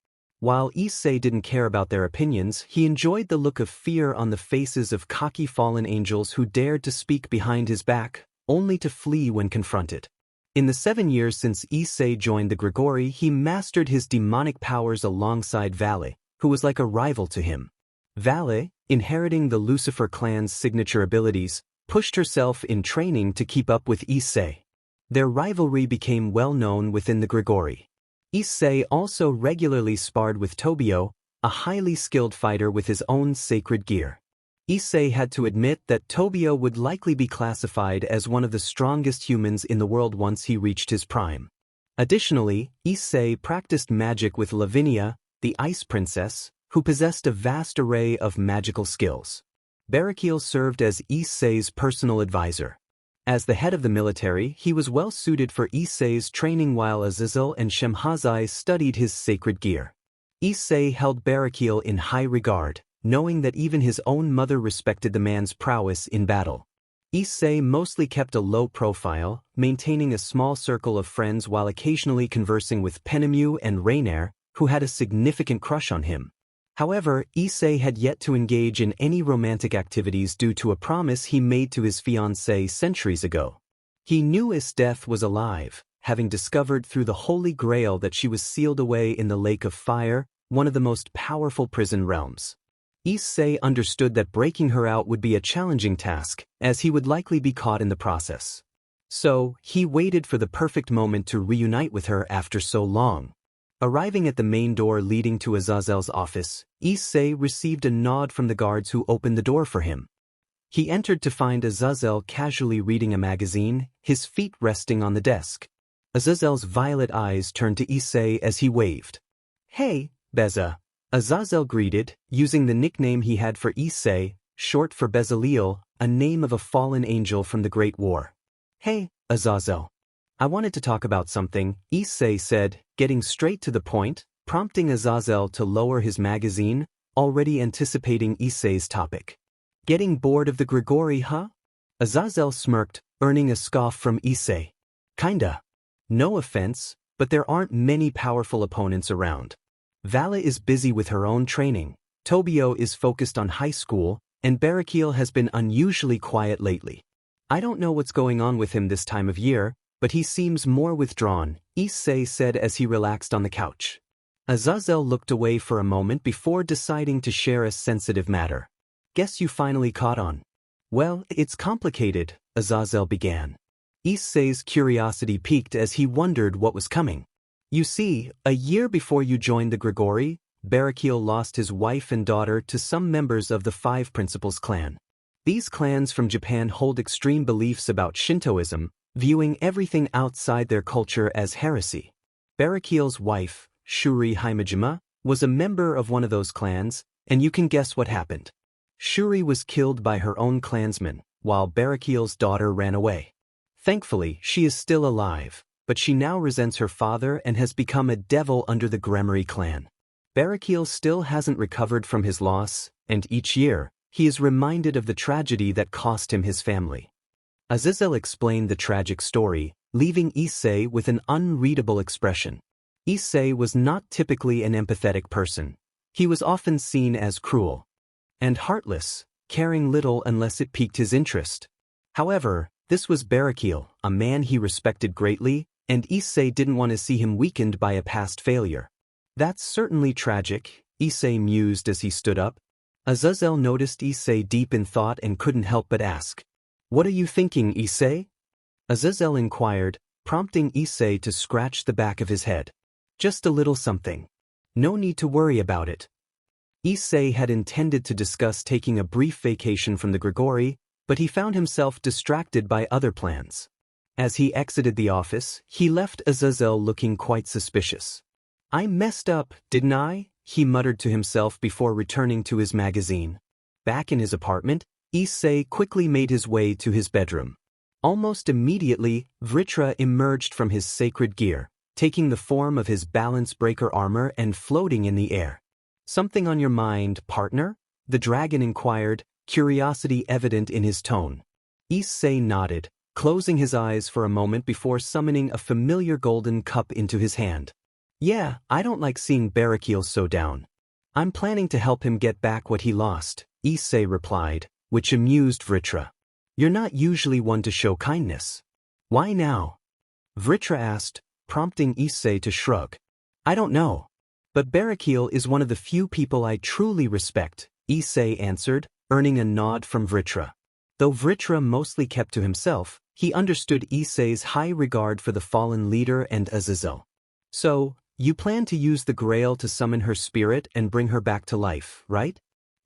While Issei didn't care about their opinions, he enjoyed the look of fear on the faces of cocky fallen angels who dared to speak behind his back, only to flee when confronted. In the 7 years since Issei joined the Grigori, he mastered his demonic powers alongside Vale, who was like a rival to him. Vale, inheriting the Lucifer clan's signature abilities, pushed herself in training to keep up with Issei. Their rivalry became well known within the Grigori. Issei also regularly sparred with Tobio, a highly skilled fighter with his own sacred gear. Issei had to admit that Tobio would likely be classified as one of the strongest humans in the world once he reached his prime. Additionally, Issei practiced magic with Lavinia, the Ice Princess, who possessed a vast array of magical skills. Barakiel served as Issei's personal advisor. As the head of the military, he was well suited for Issei's training while Azazel and Shemhazai studied his sacred gear. Issei held Barakiel in high regard, knowing that even his own mother respected the man's prowess in battle. Issei mostly kept a low profile, maintaining a small circle of friends while occasionally conversing with Penemu and Rainier, who had a significant crush on him. However, Issei had yet to engage in any romantic activities due to a promise he made to his fiancée centuries ago. He knew his death was alive, having discovered through the Holy Grail that she was sealed away in the Lake of Fire, one of the most powerful prison realms. Issei understood that breaking her out would be a challenging task, as he would likely be caught in the process. So, he waited for the perfect moment to reunite with her after so long. Arriving at the main door leading to Azazel's office, Issei received a nod from the guards who opened the door for him. He entered to find Azazel casually reading a magazine, his feet resting on the desk. Azazel's violet eyes turned to Issei as he waved. "Hey, Beza," Azazel greeted, using the nickname he had for Issei, short for Bezaleel, a name of a fallen angel from the Great War. "Hey, Azazel. I wanted to talk about something," Issei said, getting straight to the point, prompting Azazel to lower his magazine, already anticipating Issei's topic. "Getting bored of the Grigori, huh?" Azazel smirked, earning a scoff from Issei. "Kinda. No offense, but there aren't many powerful opponents around. Vala is busy with her own training, Tobio is focused on high school, and Barakiel has been unusually quiet lately. I don't know what's going on with him this time of year, but he seems more withdrawn," Issei said as he relaxed on the couch. Azazel looked away for a moment before deciding to share a sensitive matter. "Guess you finally caught on." "Well, it's complicated," Azazel began. Issei's curiosity piqued as he wondered what was coming. "You see, a year before you joined the Grigori, Barakiel lost his wife and daughter to some members of the Five Principles clan. These clans from Japan hold extreme beliefs about Shintoism, viewing everything outside their culture as heresy. Barakiel's wife, Shuri Himejima, was a member of one of those clans, and you can guess what happened. Shuri was killed by her own clansmen, while Barakiel's daughter ran away. Thankfully, she is still alive, but she now resents her father and has become a devil under the Grigori clan. Barakiel still hasn't recovered from his loss, and each year, he is reminded of the tragedy that cost him his family." Azazel explained the tragic story, leaving Issei with an unreadable expression. Issei was not typically an empathetic person. He was often seen as cruel and heartless, caring little unless it piqued his interest. However, this was Barakiel, a man he respected greatly, and Issei didn't want to see him weakened by a past failure. "That's certainly tragic," Issei mused as he stood up. Azazel noticed Issei deep in thought and couldn't help but ask, "What are you thinking, Issei?" Azazel inquired, prompting Issei to scratch the back of his head. "Just a little something. No need to worry about it." Issei had intended to discuss taking a brief vacation from the Grigori, but he found himself distracted by other plans. As he exited the office, he left Azazel looking quite suspicious. "I messed up, didn't I?" he muttered to himself before returning to his magazine. Back in his apartment, Issei quickly made his way to his bedroom. Almost immediately, Vritra emerged from his sacred gear, taking the form of his balance breaker armor and floating in the air. "Something on your mind, partner?" the dragon inquired, curiosity evident in his tone. Issei nodded, closing his eyes for a moment before summoning a familiar golden cup into his hand. "Yeah, I don't like seeing Barakiel so down. I'm planning to help him get back what he lost," Issei replied, which amused Vritra. "You're not usually one to show kindness. Why now?" Vritra asked, prompting Issei to shrug. "I don't know. But Barakiel is one of the few people I truly respect," Issei answered, earning a nod from Vritra. Though Vritra mostly kept to himself, he understood Issei's high regard for the fallen leader and Azazel. "So, you plan to use the Grail to summon her spirit and bring her back to life, right?"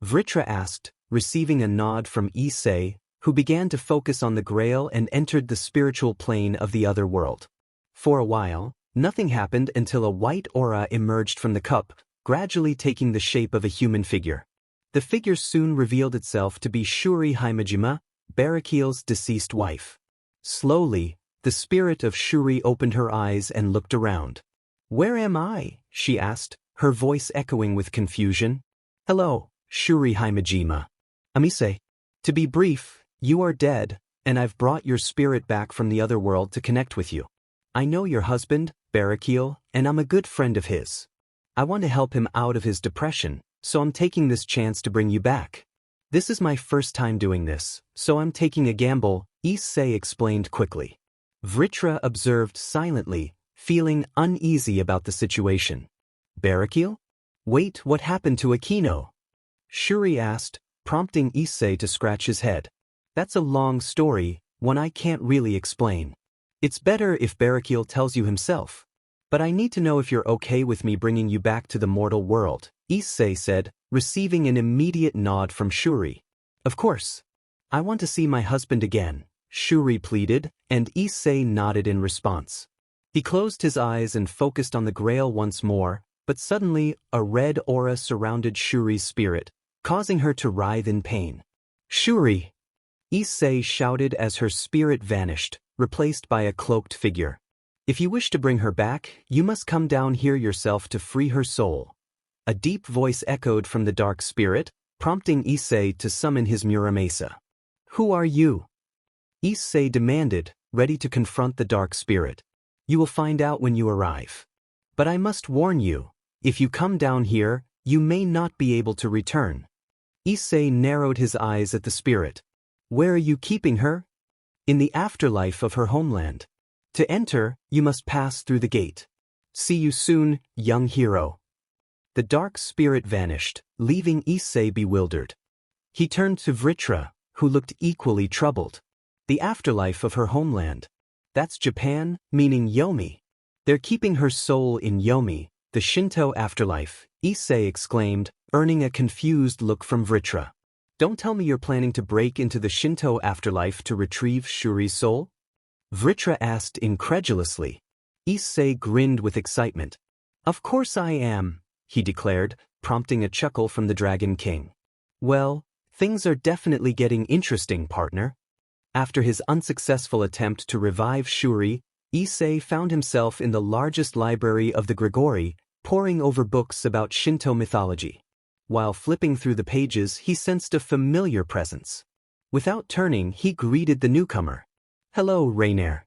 Vritra asked, receiving a nod from Issei, who began to focus on the Grail and entered the spiritual plane of the other world. For a while, nothing happened until a white aura emerged from the cup, gradually taking the shape of a human figure. The figure soon revealed itself to be Shuri Himejima, Barakiel's deceased wife. Slowly, the spirit of Shuri opened her eyes and looked around. "Where am I?" she asked, her voice echoing with confusion. "Hello, Shuri Himejima. Issei. To be brief, you are dead," and I've brought your spirit back from the other world to connect with you. I know your husband, Barakiel, and I'm a good friend of his. I want to help him out of his depression, so I'm taking this chance to bring you back. This is my first time doing this, so I'm taking a gamble, Issei explained quickly. Vritra observed silently, feeling uneasy about the situation. Barakiel? Wait, what happened to Akino? Shuri asked, prompting Issei to scratch his head. That's a long story, one I can't really explain. It's better if Barakiel tells you himself. But I need to know if you're okay with me bringing you back to the mortal world, Issei said, receiving an immediate nod from Shuri. Of course. I want to see my husband again, Shuri pleaded, and Issei nodded in response. He closed his eyes and focused on the grail once more, but suddenly a red aura surrounded Shuri's spirit, causing her to writhe in pain. Shuri! Issei shouted as her spirit vanished, replaced by a cloaked figure. If you wish to bring her back, you must come down here yourself to free her soul. A deep voice echoed from the dark spirit, prompting Issei to summon his Muramasa. Who are you? Issei demanded, ready to confront the dark spirit. You will find out when you arrive. But I must warn you, if you come down here, you may not be able to return. Issei narrowed his eyes at the spirit. Where are you keeping her? In the afterlife of her homeland. To enter, you must pass through the gate. See you soon, young hero. The dark spirit vanished, leaving Issei bewildered. He turned to Vritra, who looked equally troubled. The afterlife of her homeland. That's Japan, meaning Yomi. They're keeping her soul in Yomi, the Shinto afterlife, Issei exclaimed, earning a confused look from Vritra. Don't tell me you're planning to break into the Shinto afterlife to retrieve Shuri's soul? Vritra asked incredulously. Issei grinned with excitement. Of course I am, he declared, prompting a chuckle from the Dragon King. Well, things are definitely getting interesting, partner. After his unsuccessful attempt to revive Shuri, Issei found himself in the largest library of the Grigori, poring over books about Shinto mythology. While flipping through the pages, he sensed a familiar presence. Without turning, he greeted the newcomer. Hello, Rainier.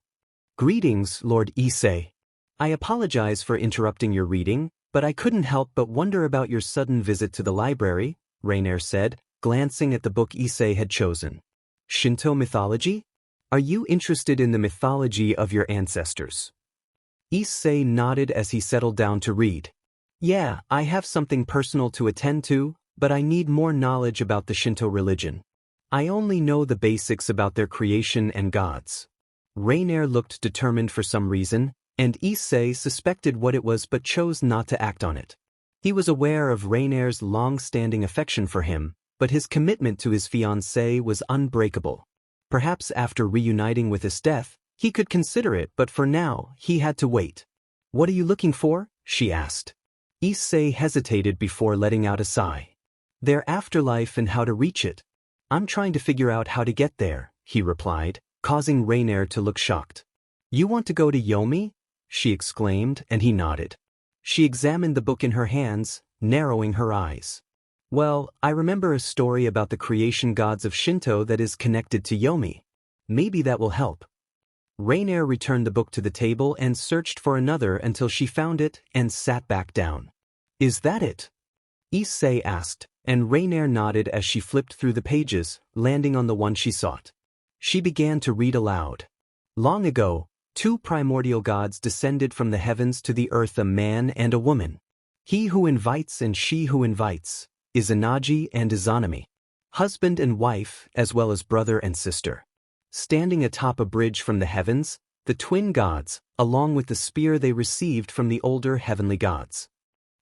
Greetings, Lord Issei. I apologize for interrupting your reading, but I couldn't help but wonder about your sudden visit to the library, Rainier said, glancing at the book Issei had chosen. Shinto mythology? Are you interested in the mythology of your ancestors? Issei nodded as he settled down to read. Yeah, I have something personal to attend to, but I need more knowledge about the Shinto religion. I only know the basics about their creation and gods. Rainier looked determined for some reason, and Issei suspected what it was but chose not to act on it. He was aware of Rainier's long-standing affection for him, but his commitment to his fiancée was unbreakable. Perhaps after reuniting with his death, he could consider it, but for now, he had to wait. What are you looking for? She asked. Issei hesitated before letting out a sigh. Their afterlife and how to reach it. I'm trying to figure out how to get there, he replied, causing Rainier to look shocked. You want to go to Yomi? She exclaimed, and he nodded. She examined the book in her hands, narrowing her eyes. Well, I remember a story about the creation gods of Shinto that is connected to Yomi. Maybe that will help. Rainier returned the book to the table and searched for another until she found it and sat back down. Is that it? Issei asked, and Rainier nodded as she flipped through the pages, landing on the one she sought. She began to read aloud. Long ago, two primordial gods descended from the heavens to the earth, a man and a woman. He who invites and she who invites, Izanagi and Izanami. Husband and wife, as well as brother and sister. Standing atop a bridge from the heavens, the twin gods, along with the spear they received from the older heavenly gods.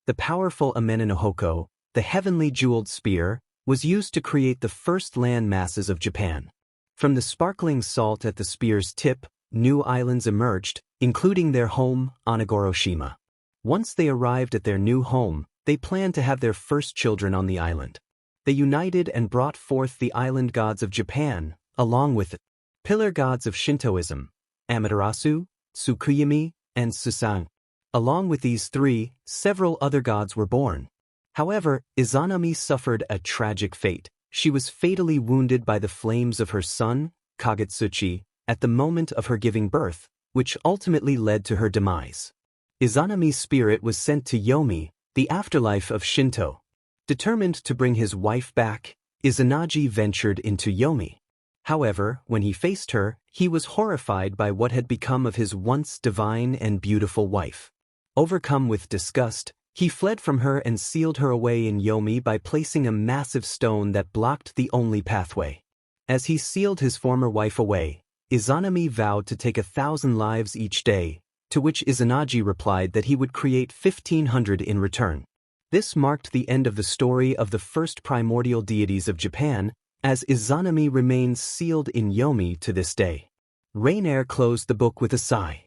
The powerful Amenenohoko, the heavenly jeweled spear, was used to create the first land masses of Japan. From the sparkling salt at the spear's tip, new islands emerged, including their home, Onigoroshima. Once they arrived at their new home, they planned to have their first children on the island. They united and brought forth the island gods of Japan, along with pillar gods of Shintoism, Amaterasu, Tsukuyomi, and Susan. Along with these three, several other gods were born. However, Izanami suffered a tragic fate. She was fatally wounded by the flames of her sun, Kagutsuchi, at the moment of her giving birth, which ultimately led to her demise. Izanami's spirit was sent to Yomi, the afterlife of Shinto. Determined to bring his wife back, Izanagi ventured into Yomi. However, when he faced her, he was horrified by what had become of his once divine and beautiful wife. Overcome with disgust, he fled from her and sealed her away in Yomi by placing a massive stone that blocked the only pathway. As he sealed his former wife away, Izanami vowed to take 1,000 lives each day, to which Izanagi replied that he would create 1,500 in return. This marked the end of the story of the first primordial deities of Japan, as Izanami remains sealed in Yomi to this day. Rainier closed the book with a sigh.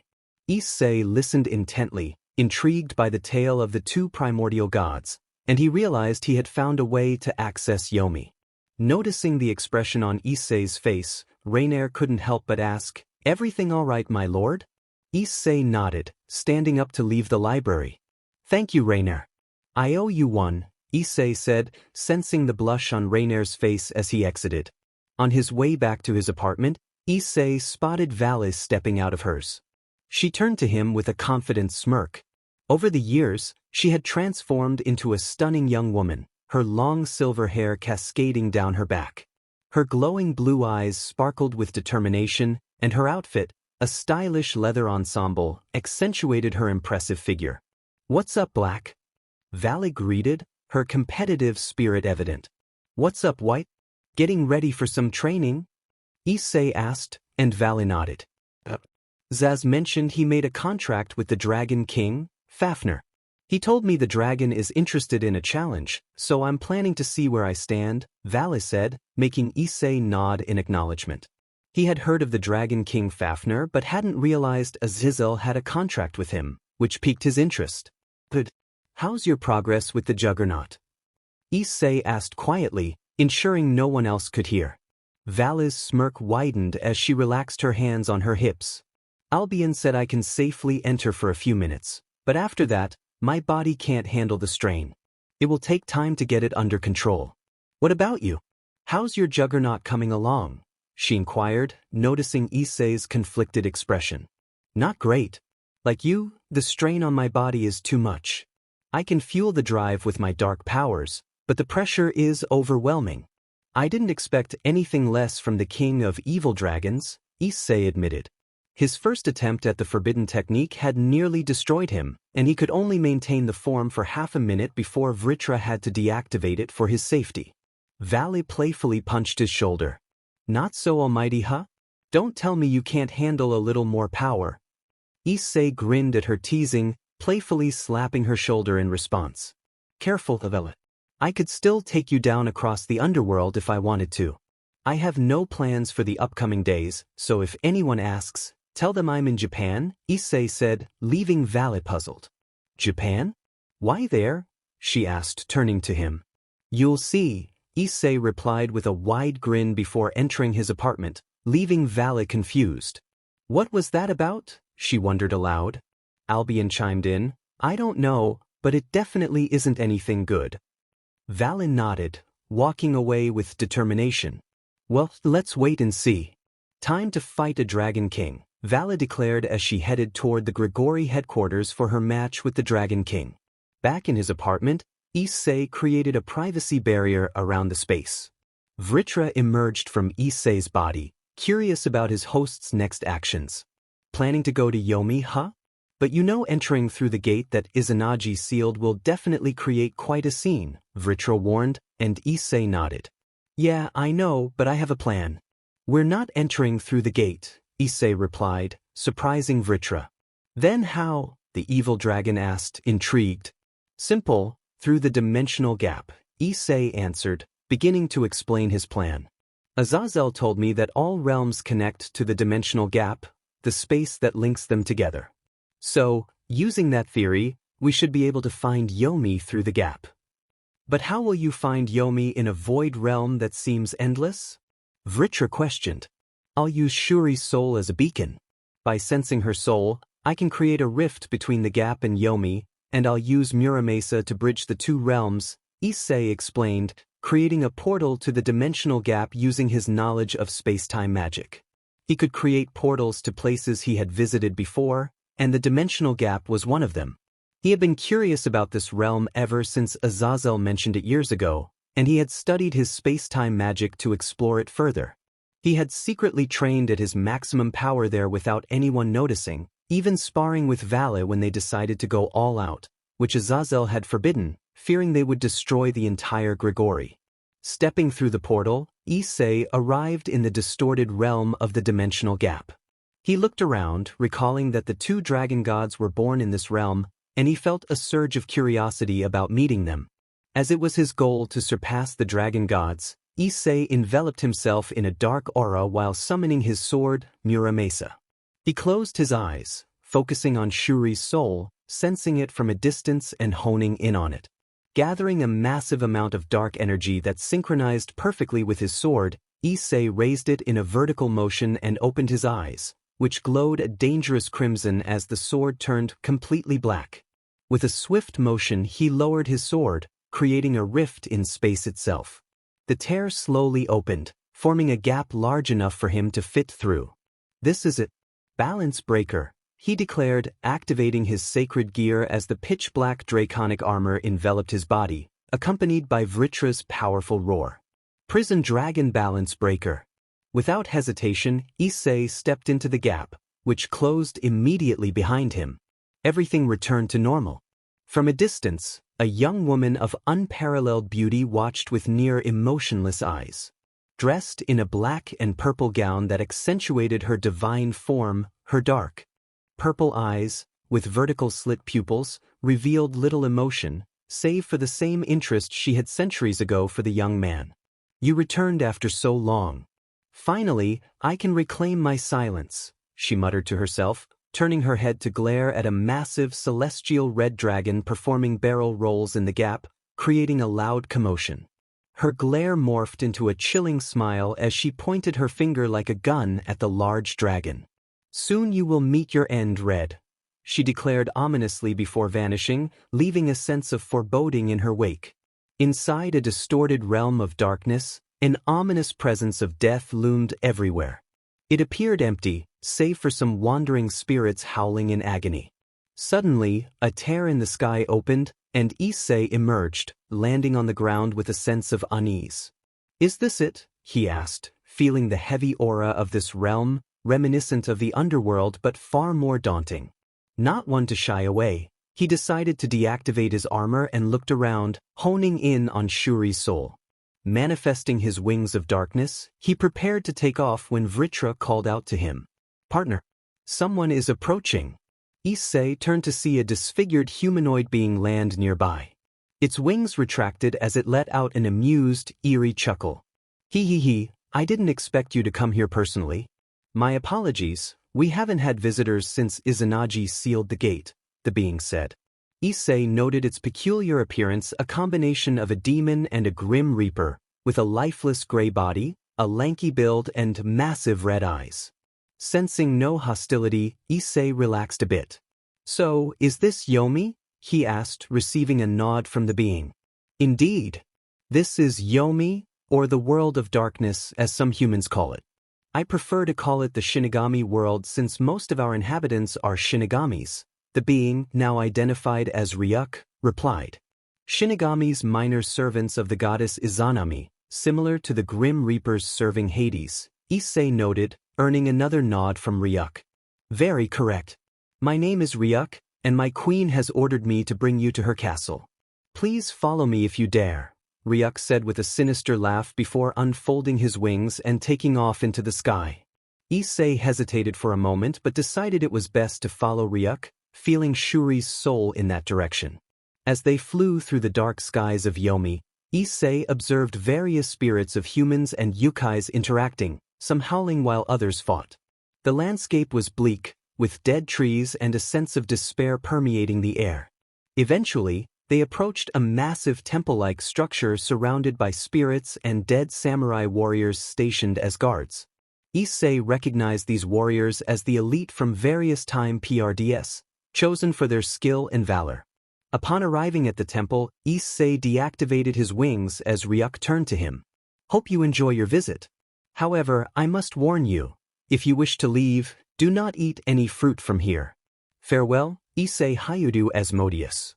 Issei listened intently, intrigued by the tale of the two primordial gods, and he realized he had found a way to access Yomi. Noticing the expression on Issei's face, Rainier couldn't help but ask, "Everything all right, my lord?" Issei nodded, standing up to leave the library. "Thank you, Rainier. I owe you one," Issei said, sensing the blush on Rainier's face as he exited. On his way back to his apartment, Issei spotted Valis stepping out of hers. She turned to him with a confident smirk. Over the years, she had transformed into a stunning young woman, her long silver hair cascading down her back. Her glowing blue eyes sparkled with determination, and her outfit, a stylish leather ensemble, accentuated her impressive figure. "What's up, Black?" Vali greeted, her competitive spirit evident. "What's up, White? Getting ready for some training?" Issei asked, and Vali nodded. Zaz mentioned he made a contract with the Dragon King, Fafnir. He told me the dragon is interested in a challenge, so I'm planning to see where I stand, Vali said, making Issei nod in acknowledgement. He had heard of the Dragon King Fafnir but hadn't realized Azazel had a contract with him, which piqued his interest. "Good. How's your progress with the Juggernaut?" Issei asked quietly, ensuring no one else could hear. Vali's smirk widened as she relaxed her hands on her hips. "Albion said I can safely enter for a few minutes, but after that, my body can't handle the strain. It will take time to get it under control. What about you? How's your Juggernaut coming along?" she inquired, noticing Issei's conflicted expression. "Not great. Like you, the strain on my body is too much. I can fuel the drive with my dark powers, but the pressure is overwhelming. I didn't expect anything less from the king of evil dragons," Issei admitted. His first attempt at the forbidden technique had nearly destroyed him, and he could only maintain the form for half a minute before Vritra had to deactivate it for his safety. Vali playfully punched his shoulder. "Not so almighty, huh? Don't tell me you can't handle a little more power." Issei grinned at her teasing, playfully slapping her shoulder in response. "Careful, Avella. I could still take you down across the underworld if I wanted to. I have no plans for the upcoming days, so if anyone asks, tell them I'm in Japan," Issei said, leaving Vali puzzled. "Japan? Why there?" she asked, turning to him. "You'll see," Issei replied with a wide grin before entering his apartment, leaving Vali confused. "What was that about?" she wondered aloud. Albion chimed in, "I don't know, but it definitely isn't anything good." Vali nodded, walking away with determination. "Well, let's wait and see. Time to fight a Dragon King," Vali declared as she headed toward the Grigori headquarters for her match with the Dragon King. Back in his apartment, Issei created a privacy barrier around the space. Vritra emerged from Issei's body, curious about his host's next actions. "Planning to go to Yomi, huh? But you know entering through the gate that Izanagi sealed will definitely create quite a scene," Vritra warned, and Issei nodded. "Yeah, I know, but I have a plan." "We're not entering through the gate," Issei replied, surprising Vritra. "Then how?" the evil dragon asked, intrigued. "Simple, through the dimensional gap," Issei answered, beginning to explain his plan. "Azazel told me that all realms connect to the dimensional gap, the space that links them together. So, using that theory, we should be able to find Yomi through the gap." "But how will you find Yomi in a void realm that seems endless?" Vritra questioned. "I'll use Shuri's soul as a beacon. By sensing her soul, I can create a rift between the gap and Yomi, and I'll use Muramesa to bridge the two realms," Issei explained, creating a portal to the dimensional gap using his knowledge of space-time magic. He could create portals to places he had visited before, and the dimensional gap was one of them. He had been curious about this realm ever since Azazel mentioned it years ago, and he had studied his space-time magic to explore it further. He had secretly trained at his maximum power there without anyone noticing, even sparring with Vale when they decided to go all out, which Azazel had forbidden, fearing they would destroy the entire Grigori. Stepping through the portal, Issei arrived in the distorted realm of the dimensional gap. He looked around, recalling that the two dragon gods were born in this realm, and he felt a surge of curiosity about meeting them. As it was his goal to surpass the dragon gods, Issei enveloped himself in a dark aura while summoning his sword, Muramasa. He closed his eyes, focusing on Shuri's soul, sensing it from a distance and honing in on it. Gathering a massive amount of dark energy that synchronized perfectly with his sword, Issei raised it in a vertical motion and opened his eyes, which glowed a dangerous crimson as the sword turned completely black. With a swift motion he lowered his sword, creating a rift in space itself. The tear slowly opened, forming a gap large enough for him to fit through. "This is it. Balance breaker," he declared, activating his sacred gear as the pitch-black draconic armor enveloped his body, accompanied by Vritra's powerful roar. "Prison dragon balance breaker." Without hesitation, Issei stepped into the gap, which closed immediately behind him. Everything returned to normal. From a distance, a young woman of unparalleled beauty watched with near emotionless eyes. Dressed in a black and purple gown that accentuated her divine form, her dark purple eyes, with vertical slit pupils, revealed little emotion, save for the same interest she had centuries ago for the young man. "You returned after so long. Finally, I can reclaim my silence," she muttered to herself, turning her head to glare at a massive celestial red dragon performing barrel rolls in the gap, creating a loud commotion. Her glare morphed into a chilling smile as she pointed her finger like a gun at the large dragon. "Soon you will meet your end, Red," she declared ominously before vanishing, leaving a sense of foreboding in her wake. Inside a distorted realm of darkness, an ominous presence of death loomed everywhere. It appeared empty, save for some wandering spirits howling in agony. Suddenly, a tear in the sky opened, and Issei emerged, landing on the ground with a sense of unease. "Is this it?" he asked, feeling the heavy aura of this realm, reminiscent of the Underworld but far more daunting. Not one to shy away, he decided to deactivate his armor and looked around, honing in on Shuri's soul. Manifesting his wings of darkness, he prepared to take off when Vritra called out to him. "Partner, someone is approaching." Issei turned to see a disfigured humanoid being land nearby. Its wings retracted as it let out an amused, eerie chuckle. He, I didn't expect you to come here personally. My apologies, we haven't had visitors since Izanami sealed the gate," the being said. Issei noted its peculiar appearance, a combination of a demon and a grim reaper, with a lifeless gray body, a lanky build and massive red eyes. Sensing no hostility, Issei relaxed a bit. "So, is this Yomi?" he asked, receiving a nod from the being. "Indeed. This is Yomi, or the world of darkness, as some humans call it. I prefer to call it the Shinigami world since most of our inhabitants are Shinigamis," the being, now identified as Ryuk, replied. Shinigamis, minor servants of the goddess Izanami, similar to the Grim Reapers serving Hades, Issei noted, earning another nod from Ryuk. "Very correct. My name is Ryuk, and my queen has ordered me to bring you to her castle. Please follow me if you dare," Ryuk said with a sinister laugh before unfolding his wings and taking off into the sky. Issei hesitated for a moment but decided it was best to follow Ryuk, feeling Shuri's soul in that direction. As they flew through the dark skies of Yomi, Issei observed various spirits of humans and yukais interacting, some howling while others fought. The landscape was bleak, with dead trees and a sense of despair permeating the air. Eventually, they approached a massive temple-like structure surrounded by spirits and dead samurai warriors stationed as guards. Issei recognized these warriors as the elite from various time PRDS, chosen for their skill and valor. Upon arriving at the temple, Issei deactivated his wings as Ryuk turned to him. Hope you enjoy your visit. However, I must warn you, if you wish to leave, do not eat any fruit from here. Farewell, Eay Hayudu Asmodeus.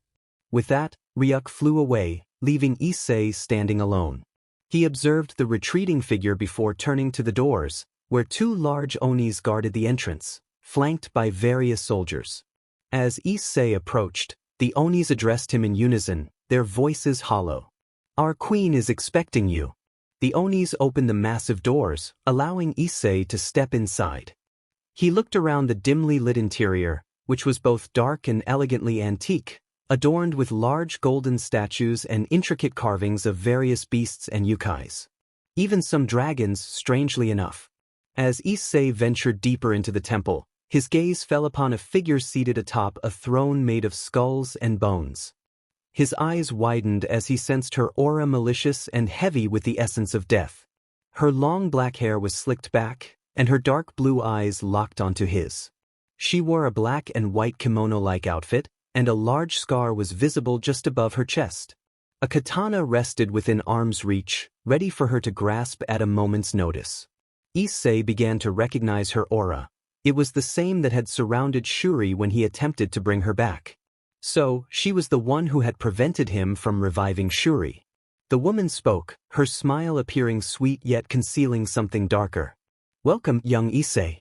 With that, Ryuk flew away, leaving Issei standing alone. He observed the retreating figure before turning to the doors, where two large Onis guarded the entrance, flanked by various soldiers. As Issei approached, the Onis addressed him in unison, their voices hollow. Our queen is expecting you. The Onis opened the massive doors, allowing Issei to step inside. He looked around the dimly lit interior, which was both dark and elegantly antique, adorned with large golden statues and intricate carvings of various beasts and yukais. Even some dragons, strangely enough. As Issei ventured deeper into the temple, his gaze fell upon a figure seated atop a throne made of skulls and bones. His eyes widened as he sensed her aura malicious and heavy with the essence of death. Her long black hair was slicked back, and her dark blue eyes locked onto his. She wore a black and white kimono-like outfit, and a large scar was visible just above her chest. A katana rested within arm's reach, ready for her to grasp at a moment's notice. Issei began to recognize her aura. It was the same that had surrounded Shuri when he attempted to bring her back. So, she was the one who had prevented him from reviving Shuri. The woman spoke, her smile appearing sweet yet concealing something darker. Welcome, young Issei.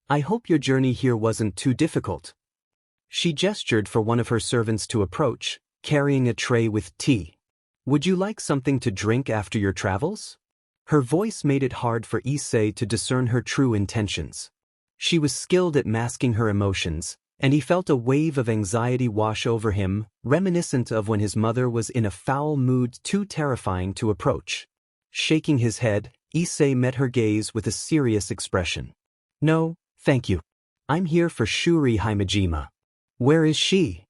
I hope your journey here wasn't too difficult. She gestured for one of her servants to approach, carrying a tray with tea. Would you like something to drink after your travels? Her voice made it hard for Issei to discern her true intentions. She was skilled at masking her emotions, and he felt a wave of anxiety wash over him, reminiscent of when his mother was in a foul mood too terrifying to approach. Shaking his head, Issei met her gaze with a serious expression. No, thank you. I'm here for Shuri Himejima. Where is she?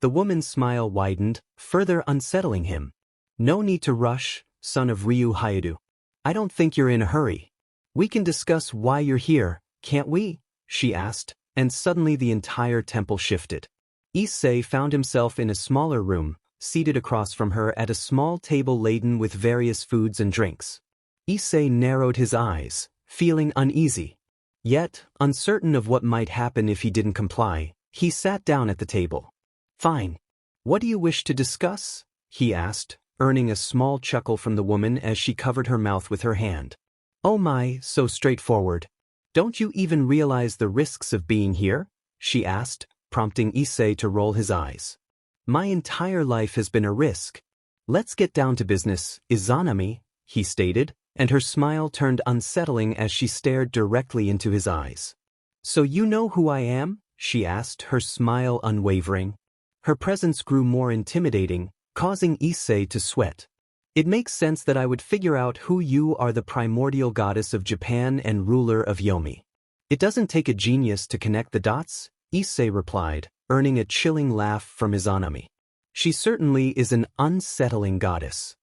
The woman's smile widened, further unsettling him. No need to rush, son of Ryu Hayudu. I don't think you're in a hurry. We can discuss why you're here, can't we? She asked, and suddenly the entire temple shifted. Issei found himself in a smaller room, seated across from her at a small table laden with various foods and drinks. Issei narrowed his eyes, feeling uneasy. Yet, uncertain of what might happen if he didn't comply, he sat down at the table. Fine. What do you wish to discuss? He asked, earning a small chuckle from the woman as she covered her mouth with her hand. Oh my, so straightforward. Don't you even realize the risks of being here? She asked, prompting Issei to roll his eyes. My entire life has been a risk. Let's get down to business, Izanami, he stated, and her smile turned unsettling as she stared directly into his eyes. So you know who I am? She asked, her smile unwavering. Her presence grew more intimidating, causing Issei to sweat. It makes sense that I would figure out who you are, the primordial goddess of Japan and ruler of Yomi. It doesn't take a genius to connect the dots, Issei replied, earning a chilling laugh from Izanami. She certainly is an unsettling goddess.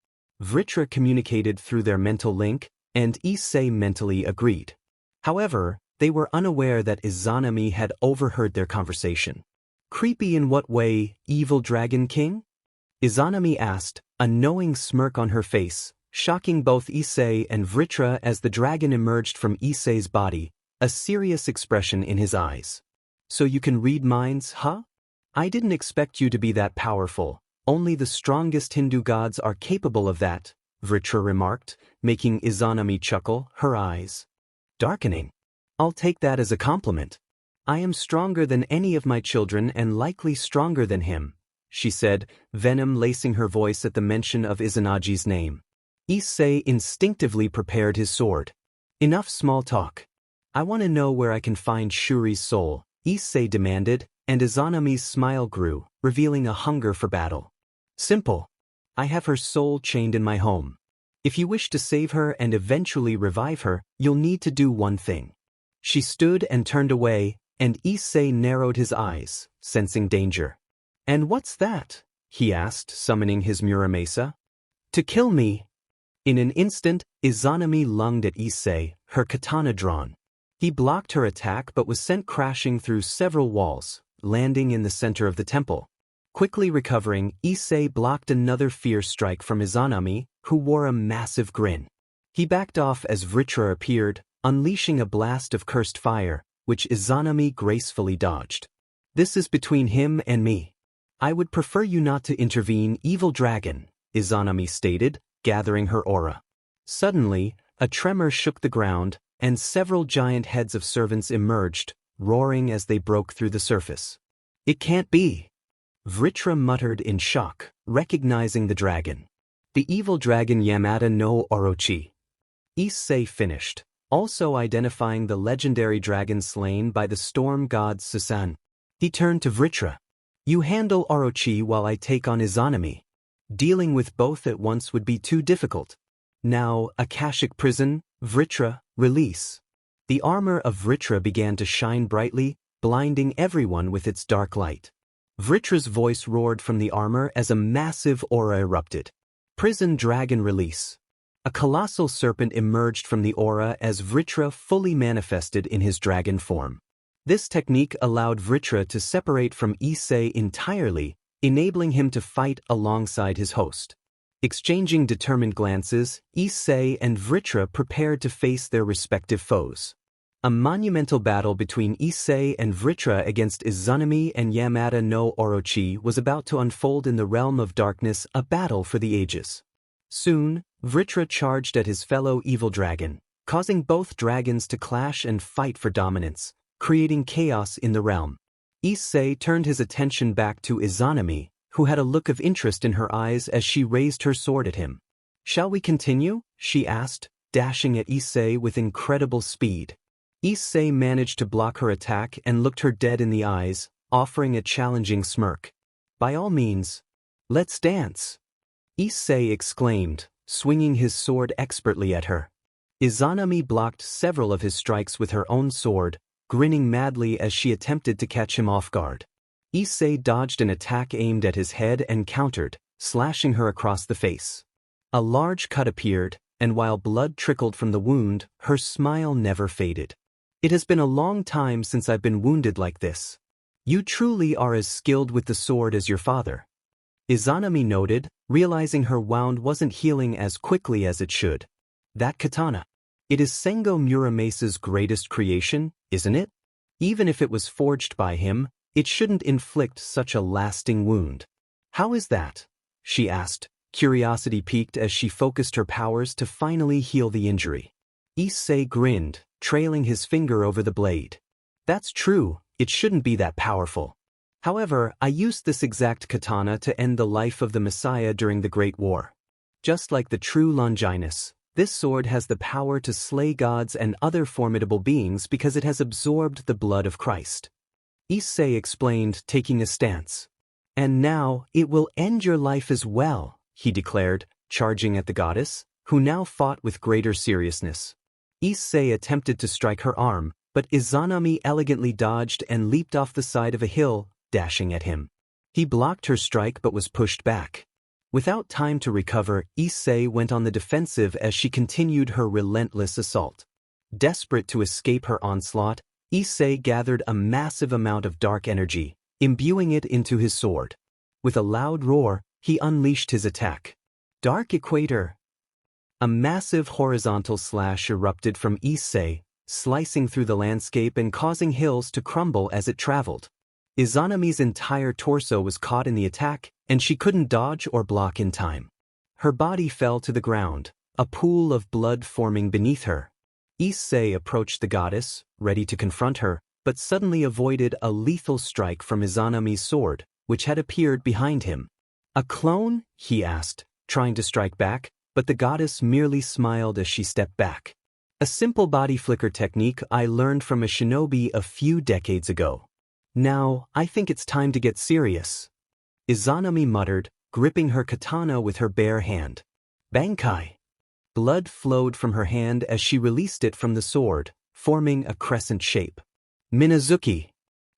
Vritra communicated through their mental link, and Issei mentally agreed. However, they were unaware that Izanami had overheard their conversation. Creepy in what way, evil dragon king? Izanami asked, a knowing smirk on her face, shocking both Issei and Vritra as the dragon emerged from Issei's body, a serious expression in his eyes. So you can read minds, huh? I didn't expect you to be that powerful. Only the strongest Hindu gods are capable of that, Vritra remarked, making Izanami chuckle, her eyes darkening. I'll take that as a compliment. I am stronger than any of my children and likely stronger than him, she said, venom lacing her voice at the mention of Izanagi's name. Issei instinctively prepared his sword. Enough small talk. I want to know where I can find Shuri's soul, Issei demanded, and Izanami's smile grew, revealing a hunger for battle. Simple. I have her soul chained in my home. If you wish to save her and eventually revive her, you'll need to do one thing. She stood and turned away, and Issei narrowed his eyes, sensing danger. And what's that? He asked, summoning his Muramasa. To kill me. In an instant, Izanami lunged at Issei, her katana drawn. He blocked her attack but was sent crashing through several walls, landing in the center of the temple. Quickly recovering, Issei blocked another fierce strike from Izanami, who wore a massive grin. He backed off as Vritra appeared, unleashing a blast of cursed fire, which Izanami gracefully dodged. "This is between him and me. I would prefer you not to intervene, evil dragon," Izanami stated, gathering her aura. Suddenly, a tremor shook the ground, and several giant heads of servants emerged, roaring as they broke through the surface. "It can't be," Vritra muttered in shock, recognizing the dragon. "The evil dragon Yamada no Orochi." Issei finished, also identifying the legendary dragon slain by the storm god Susan. He turned to Vritra. "You handle Orochi while I take on Izanami. Dealing with both at once would be too difficult. Now, Akashic prison, Vritra, release." The armor of Vritra began to shine brightly, blinding everyone with its dark light. Vritra's voice roared from the armor as a massive aura erupted. "Prison dragon release." A colossal serpent emerged from the aura as Vritra fully manifested in his dragon form. This technique allowed Vritra to separate from Issei entirely, enabling him to fight alongside his host. Exchanging determined glances, Issei and Vritra prepared to face their respective foes. A monumental battle between Issei and Vritra against Izanami and Yamada no Orochi was about to unfold in the realm of darkness, a battle for the ages. Soon, Vritra charged at his fellow evil dragon, causing both dragons to clash and fight for dominance, creating chaos in the realm. Issei turned his attention back to Izanami, who had a look of interest in her eyes as she raised her sword at him. "Shall we continue?" she asked, dashing at Issei with incredible speed. Issei managed to block her attack and looked her dead in the eyes, offering a challenging smirk. "By all means. Let's dance," Issei exclaimed, swinging his sword expertly at her. Izanami blocked several of his strikes with her own sword, grinning madly as she attempted to catch him off guard. Issei dodged an attack aimed at his head and countered, slashing her across the face. A large cut appeared, and while blood trickled from the wound, her smile never faded. "It has been a long time since I've been wounded like this. You truly are as skilled with the sword as your father," Izanami noted, realizing her wound wasn't healing as quickly as it should. "That katana. It is Sengo Muramesa's greatest creation, isn't it? Even if it was forged by him, it shouldn't inflict such a lasting wound." "How is that?" she asked, curiosity piqued as she focused her powers to finally heal the injury. Issei grinned, trailing his finger over the blade. "That's true, it shouldn't be that powerful. However, I used this exact katana to end the life of the Messiah during the Great War. Just like the true Longinus, this sword has the power to slay gods and other formidable beings because it has absorbed the blood of Christ," Issei explained, taking a stance. "And now, it will end your life as well," he declared, charging at the goddess, who now fought with greater seriousness. Issei attempted to strike her arm, but Izanami elegantly dodged and leaped off the side of a hill, dashing at him. He blocked her strike but was pushed back. Without time to recover, Issei went on the defensive as she continued her relentless assault. Desperate to escape her onslaught, Issei gathered a massive amount of dark energy, imbuing it into his sword. With a loud roar, he unleashed his attack. "Dark Equator!" A massive horizontal slash erupted from Issei, slicing through the landscape and causing hills to crumble as it traveled. Izanami's entire torso was caught in the attack, and she couldn't dodge or block in time. Her body fell to the ground, a pool of blood forming beneath her. Issei approached the goddess, ready to confront her, but suddenly avoided a lethal strike from Izanami's sword, which had appeared behind him. "A clone?" he asked, trying to strike back, but the goddess merely smiled as she stepped back. "A simple body flicker technique I learned from a shinobi a few decades ago. Now, I think it's time to get serious," Izanami muttered, gripping her katana with her bare hand. "Bankai!" Blood flowed from her hand as she released it from the sword, forming a crescent shape. "Minazuki!"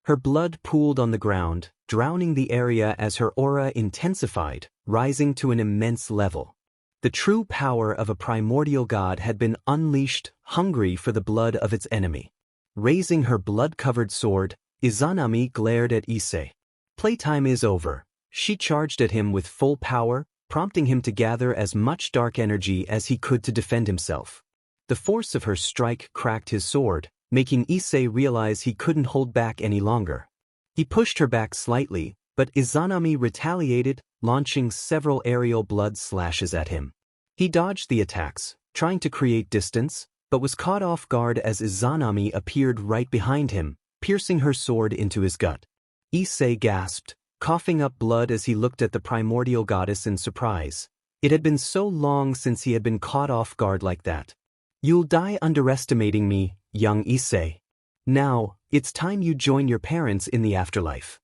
Her blood pooled on the ground, drowning the area as her aura intensified, rising to an immense level. The true power of a primordial god had been unleashed, hungry for the blood of its enemy. Raising her blood-covered sword, Izanami glared at Issei. "Playtime is over. She charged at him with full power, prompting him to gather as much dark energy as he could to defend himself. The force of her strike cracked his sword, making Issei realize he couldn't hold back any longer. He pushed her back slightly, but Izanami retaliated, launching several aerial blood slashes at him. He dodged the attacks, trying to create distance, but was caught off guard as Izanami appeared right behind him, piercing her sword into his gut. Issei gasped, coughing up blood as he looked at the primordial goddess in surprise. It had been so long since he had been caught off guard like that. "You'll die underestimating me, young Issei. Now, it's time you join your parents in the afterlife."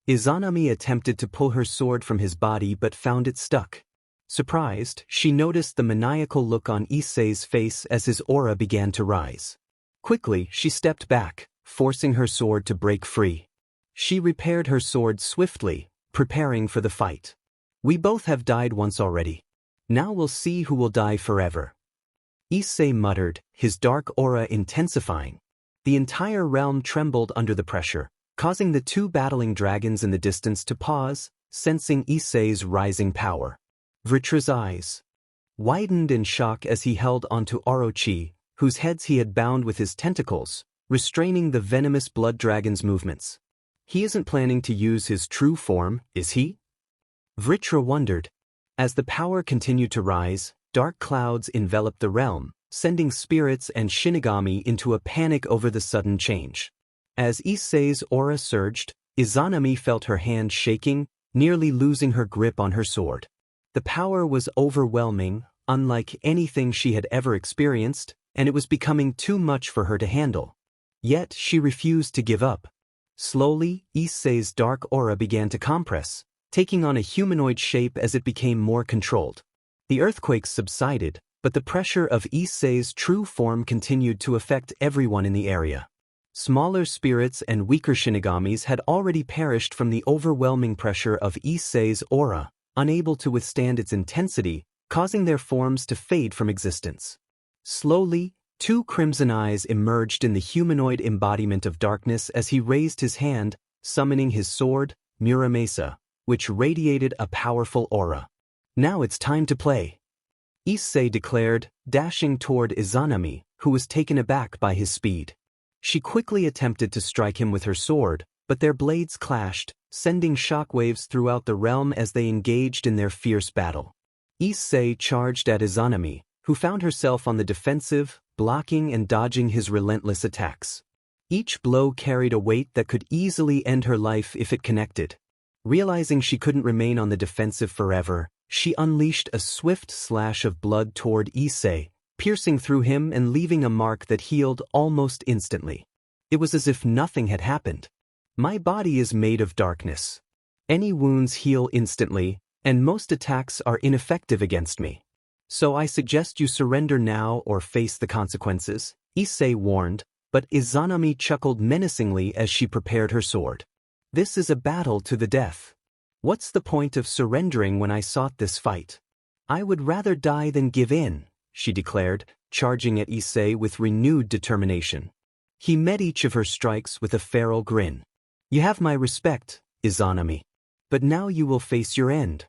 Izanami attempted to pull her sword from his body but found it stuck. Surprised, she noticed the maniacal look on Issei's face as his aura began to rise. Quickly, she stepped back, forcing her sword to break free. She repaired her sword swiftly, preparing for the fight. "We both have died once already. Now we'll see who will die forever." Issei muttered, his dark aura intensifying. The entire realm trembled under the pressure, causing the two battling dragons in the distance to pause, sensing Issei's rising power. Vritra's eyes widened in shock as he held onto Orochi, whose heads he had bound with his tentacles, restraining the venomous blood dragon's movements. He isn't planning to use his true form, is he? Vritra wondered. As the power continued to rise, dark clouds enveloped the realm, sending spirits and Shinigami into a panic over the sudden change. As Issei's aura surged, Izanami felt her hand shaking, nearly losing her grip on her sword. The power was overwhelming, unlike anything she had ever experienced, and it was becoming too much for her to handle. Yet she refused to give up. Slowly, Issei's dark aura began to compress, taking on a humanoid shape as it became more controlled. The earthquakes subsided, but the pressure of Issei's true form continued to affect everyone in the area. Smaller spirits and weaker Shinigamis had already perished from the overwhelming pressure of Issei's aura, unable to withstand its intensity, causing their forms to fade from existence. Slowly, two crimson eyes emerged in the humanoid embodiment of darkness as he raised his hand, summoning his sword, Muramasa, which radiated a powerful aura. "Now it's time to play," Issei declared, dashing toward Izanami, who was taken aback by his speed. She quickly attempted to strike him with her sword, but their blades clashed, sending shockwaves throughout the realm as they engaged in their fierce battle. Issei charged at Izanami, who found herself on the defensive, blocking and dodging his relentless attacks. Each blow carried a weight that could easily end her life if it connected. Realizing she couldn't remain on the defensive forever, she unleashed a swift slash of blood toward Issei, piercing through him and leaving a mark that healed almost instantly. It was as if nothing had happened. "My body is made of darkness. Any wounds heal instantly, and most attacks are ineffective against me. So I suggest you surrender now or face the consequences," Issei warned, but Izanami chuckled menacingly as she prepared her sword. "This is a battle to the death. What's the point of surrendering when I sought this fight? I would rather die than give in," she declared, charging at Issei with renewed determination. He met each of her strikes with a feral grin. "You have my respect, Izanami. But now you will face your end."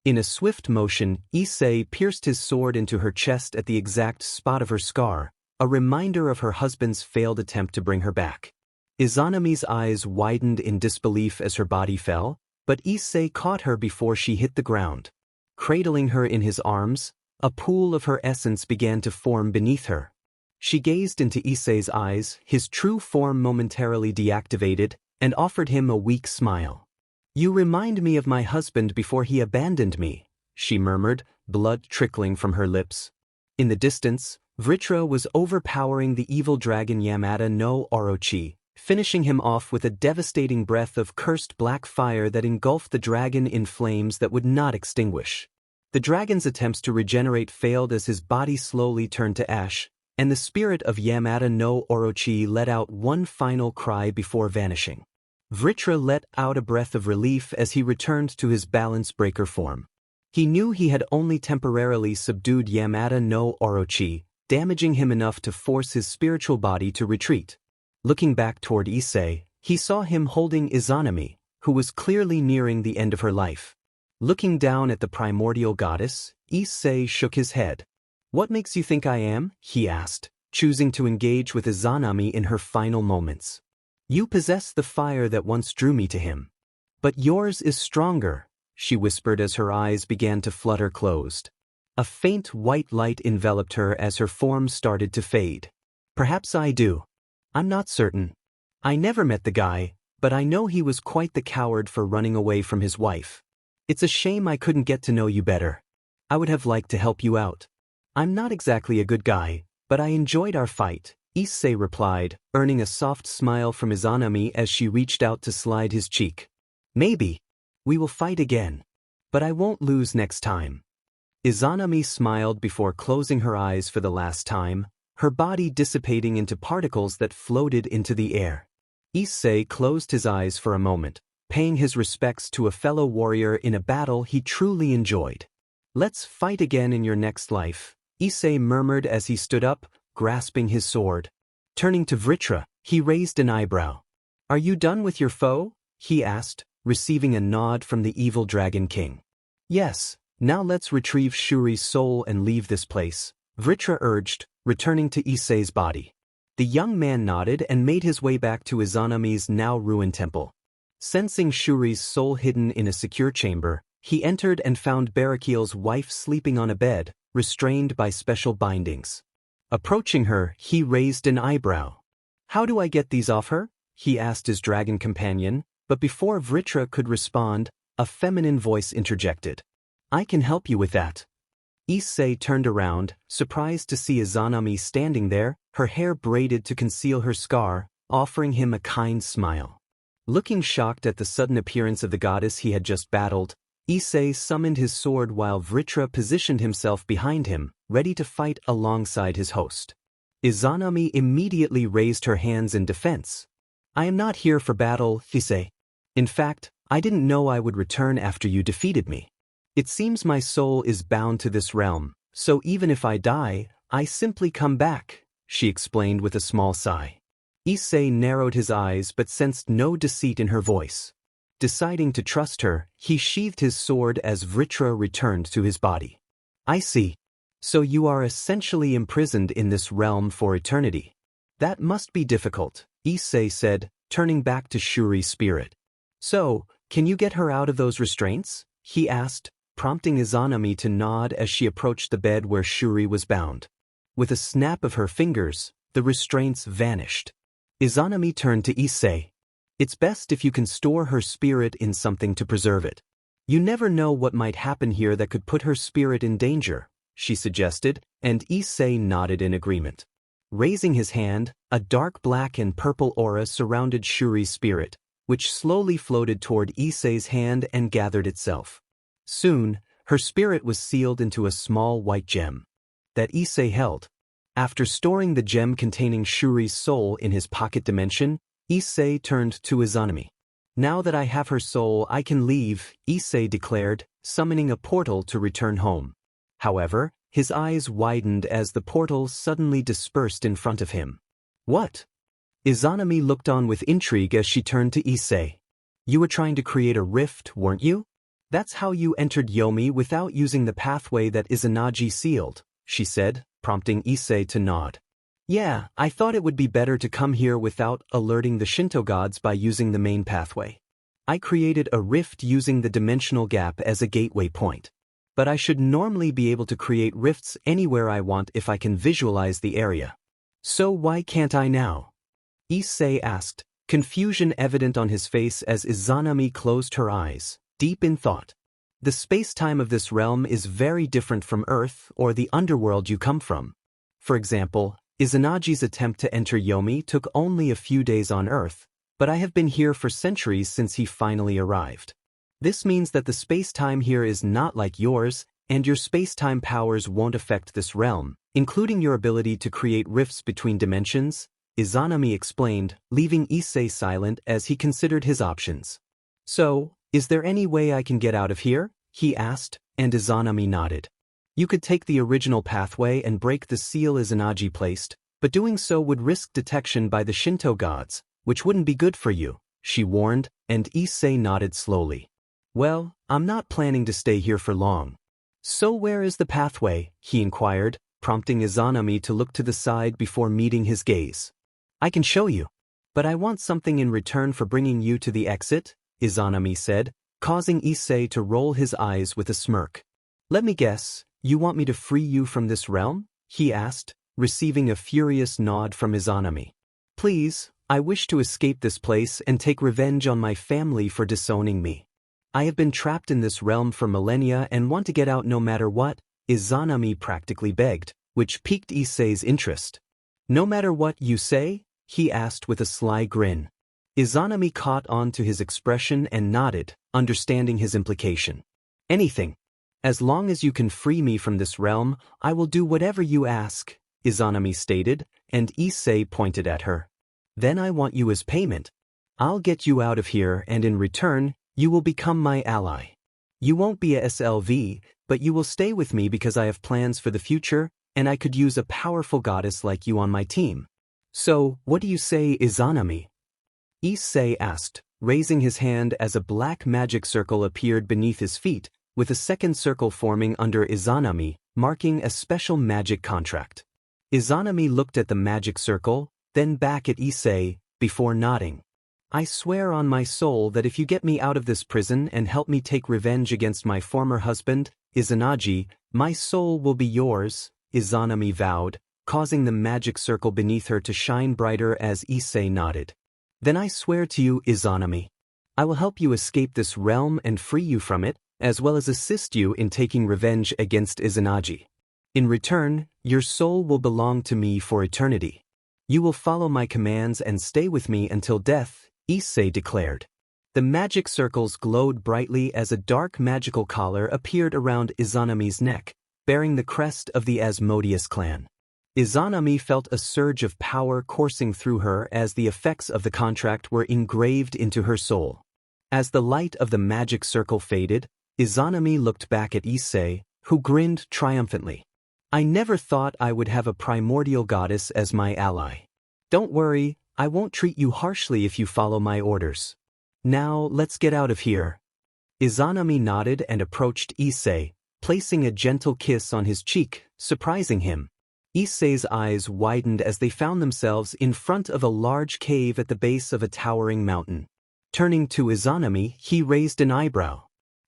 In a swift motion, Issei pierced his sword into her chest at the exact spot of her scar, a reminder of her husband's failed attempt to bring her back. Izanami's eyes widened in disbelief as her body fell, but Issei caught her before she hit the ground. Cradling her in his arms, a pool of her essence began to form beneath her. She gazed into Issei's eyes, his true form momentarily deactivated, and offered him a weak smile. "You remind me of my husband before he abandoned me," she murmured, blood trickling from her lips. In the distance, Vritra was overpowering the evil dragon Yamada no Orochi, finishing him off with a devastating breath of cursed black fire that engulfed the dragon in flames that would not extinguish. The dragon's attempts to regenerate failed as his body slowly turned to ash, and the spirit of Yamada no Orochi let out one final cry before vanishing. Vritra let out a breath of relief as he returned to his balance breaker form. He knew he had only temporarily subdued Yamada no Orochi, damaging him enough to force his spiritual body to retreat. Looking back toward Issei, he saw him holding Izanami, who was clearly nearing the end of her life. Looking down at the primordial goddess, Issei shook his head. "What makes you think I am?" he asked, choosing to engage with Izanami in her final moments. "You possess the fire that once drew me to him. But yours is stronger," she whispered as her eyes began to flutter closed. A faint white light enveloped her as her form started to fade. "Perhaps I do. I'm not certain. I never met the guy, but I know he was quite the coward for running away from his wife. It's a shame I couldn't get to know you better. I would have liked to help you out. I'm not exactly a good guy, but I enjoyed our fight," Issei replied, earning a soft smile from Izanami as she reached out to slide his cheek. "Maybe. We will fight again. But I won't lose next time." Izanami smiled before closing her eyes for the last time, her body dissipating into particles that floated into the air. Issei closed his eyes for a moment, paying his respects to a fellow warrior in a battle he truly enjoyed. "Let's fight again in your next life," Issei murmured as he stood up, grasping his sword. Turning to Vritra, he raised an eyebrow. "Are you done with your foe?" he asked, receiving a nod from the evil Dragon King. "Yes, now let's retrieve Shuri's soul and leave this place," Vritra urged, returning to Issei's body. The young man nodded and made his way back to Izanami's now-ruined temple. Sensing Shuri's soul hidden in a secure chamber, he entered and found Barakiel's wife sleeping on a bed, restrained by special bindings. Approaching her, he raised an eyebrow. "How do I get these off her?" he asked his dragon companion, but before Vritra could respond, a feminine voice interjected. "I can help you with that." Issei turned around, surprised to see Izanami standing there, her hair braided to conceal her scar, offering him a kind smile. Looking shocked at the sudden appearance of the goddess he had just battled, Issei summoned his sword while Vritra positioned himself behind him, ready to fight alongside his host. Izanami immediately raised her hands in defense. "I am not here for battle, Issei. In fact, I didn't know I would return after you defeated me. It seems my soul is bound to this realm, so even if I die, I simply come back," she explained with a small sigh. Issei narrowed his eyes but sensed no deceit in her voice. Deciding to trust her, he sheathed his sword as Vritra returned to his body. "I see. So you are essentially imprisoned in this realm for eternity. That must be difficult," Issei said, turning back to Shuri's spirit. "So, can you get her out of those restraints?" he asked, prompting Izanami to nod as she approached the bed where Shuri was bound. With a snap of her fingers, the restraints vanished. Izanami turned to Issei. "It's best if you can store her spirit in something to preserve it. You never know what might happen here that could put her spirit in danger," she suggested, and Issei nodded in agreement. Raising his hand, a dark black and purple aura surrounded Shuri's spirit, which slowly floated toward Issei's hand and gathered itself. Soon, her spirit was sealed into a small white gem that Issei held. After storing the gem containing Shuri's soul in his pocket dimension, Issei turned to Izanami. "Now that I have her soul, I can leave," Issei declared, summoning a portal to return home. However, his eyes widened as the portal suddenly dispersed in front of him. "What?" Izanami looked on with intrigue as she turned to Issei. "You were trying to create a rift, weren't you? That's how you entered Yomi without using the pathway that Izanagi sealed," she said, prompting Issei to nod. "Yeah, I thought it would be better to come here without alerting the Shinto gods by using the main pathway. I created a rift using the dimensional gap as a gateway point. But I should normally be able to create rifts anywhere I want if I can visualize the area. So why can't I now?" Issei asked, confusion evident on his face as Izanami closed her eyes, deep in thought. "The space-time of this realm is very different from Earth or the Underworld you come from. For example, Izanagi's attempt to enter Yomi took only a few days on Earth, but I have been here for centuries since he finally arrived. This means that the space-time here is not like yours, and your space-time powers won't affect this realm, including your ability to create rifts between dimensions," Izanami explained, leaving Issei silent as he considered his options. "So, is there any way I can get out of here?" he asked, and Izanami nodded. "You could take the original pathway and break the seal Izanagi placed, but doing so would risk detection by the Shinto gods, which wouldn't be good for you," she warned, and Issei nodded slowly. Well, I'm not planning to stay here for long. So where is the pathway? He inquired, prompting Izanami to look to the side before meeting his gaze. I can show you. But I want something in return for bringing you to the exit, Izanami said, causing Issei to roll his eyes with a smirk. Let me guess, you want me to free you from this realm? He asked, receiving a furious nod from Izanami. Please, I wish to escape this place and take revenge on my family for disowning me. I have been trapped in this realm for millennia and want to get out no matter what, Izanami practically begged, which piqued Issei's interest. No matter what you say? He asked with a sly grin. Izanami caught on to his expression and nodded, understanding his implication. Anything. As long as you can free me from this realm, I will do whatever you ask, Izanami stated, and Issei pointed at her. Then I want you as payment. I'll get you out of here and in return, you will become my ally. You won't be a SLV, but you will stay with me because I have plans for the future, and I could use a powerful goddess like you on my team. So, what do you say, Izanami? Issei asked, raising his hand as a black magic circle appeared beneath his feet, with a second circle forming under Izanami, marking a special magic contract. Izanami looked at the magic circle, then back at Issei, before nodding. I swear on my soul that if you get me out of this prison and help me take revenge against my former husband, Izanagi, my soul will be yours, Izanami vowed, causing the magic circle beneath her to shine brighter as Issei nodded. Then I swear to you, Izanami, I will help you escape this realm and free you from it, as well as assist you in taking revenge against Izanagi. In return, your soul will belong to me for eternity. You will follow my commands and stay with me until death, Issei declared. The magic circles glowed brightly as a dark magical collar appeared around Izanami's neck, bearing the crest of the Asmodeus clan. Izanami felt a surge of power coursing through her as the effects of the contract were engraved into her soul. As the light of the magic circle faded, Izanami looked back at Issei, who grinned triumphantly. I never thought I would have a primordial goddess as my ally. Don't worry, I won't treat you harshly if you follow my orders. Now, let's get out of here. Izanami nodded and approached Issei, placing a gentle kiss on his cheek, surprising him. Issei's eyes widened as they found themselves in front of a large cave at the base of a towering mountain. Turning to Izanami, he raised an eyebrow.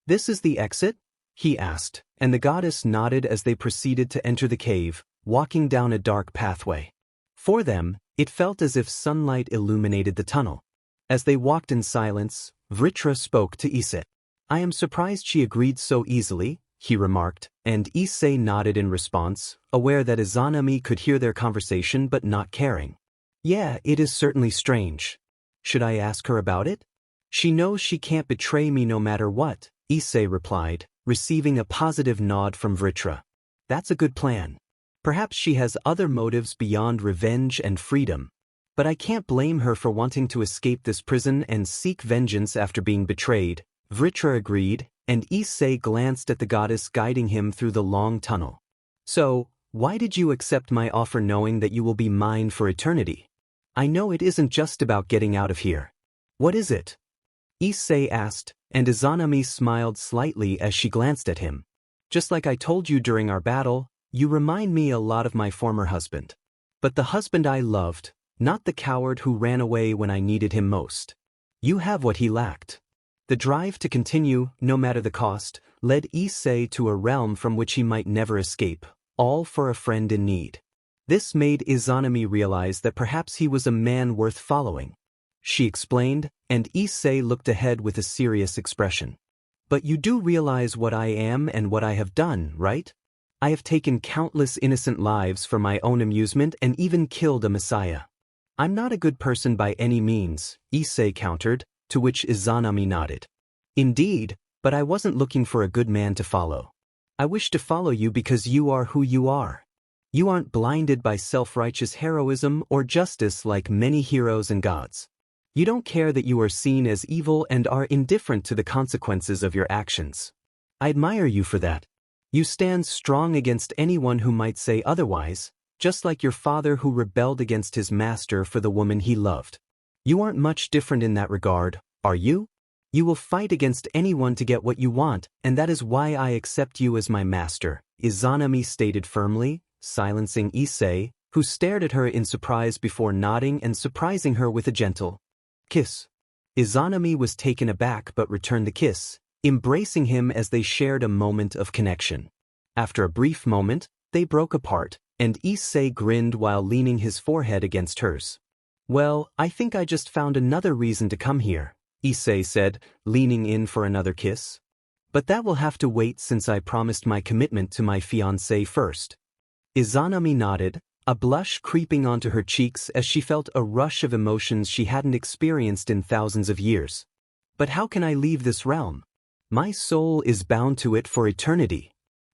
This is the exit? He asked, and the goddess nodded as they proceeded to enter the cave, walking down a dark pathway. For them, it felt as if sunlight illuminated the tunnel. As they walked in silence, Vritra spoke to Issei. I am surprised she agreed so easily, he remarked, and Issei nodded in response, aware that Izanami could hear their conversation but not caring. Yeah, it is certainly strange. Should I ask her about it? She knows she can't betray me no matter what, Issei replied, receiving a positive nod from Vritra. That's a good plan. Perhaps she has other motives beyond revenge and freedom. But I can't blame her for wanting to escape this prison and seek vengeance after being betrayed, Vritra agreed, and Issei glanced at the goddess guiding him through the long tunnel. So, why did you accept my offer knowing that you will be mine for eternity? I know it isn't just about getting out of here. What is it? Issei asked, and Izanami smiled slightly as she glanced at him. Just like I told you during our battle, you remind me a lot of my former husband. But the husband I loved, not the coward who ran away when I needed him most. You have what he lacked. The drive to continue, no matter the cost, led Issei to a realm from which he might never escape, all for a friend in need. This made Izanami realize that perhaps he was a man worth following. She explained, and Issei looked ahead with a serious expression. But you do realize what I am and what I have done, right? I have taken countless innocent lives for my own amusement and even killed a messiah. I'm not a good person by any means, Issei countered, to which Izanami nodded. Indeed, but I wasn't looking for a good man to follow. I wish to follow you because you are who you are. You aren't blinded by self-righteous heroism or justice like many heroes and gods. You don't care that you are seen as evil and are indifferent to the consequences of your actions. I admire you for that. You stand strong against anyone who might say otherwise, just like your father who rebelled against his master for the woman he loved. You aren't much different in that regard, are you? You will fight against anyone to get what you want, and that is why I accept you as my master, Izanami stated firmly, silencing Issei, who stared at her in surprise before nodding and surprising her with a gentle kiss. Izanami was taken aback but returned the kiss, embracing him as they shared a moment of connection. After a brief moment, they broke apart, and Issei grinned while leaning his forehead against hers. Well, I think I just found another reason to come here, Issei said, leaning in for another kiss. But that will have to wait since I promised my commitment to my fiancé first. Izanami nodded, a blush creeping onto her cheeks as she felt a rush of emotions she hadn't experienced in thousands of years. But how can I leave this realm? My soul is bound to it for eternity.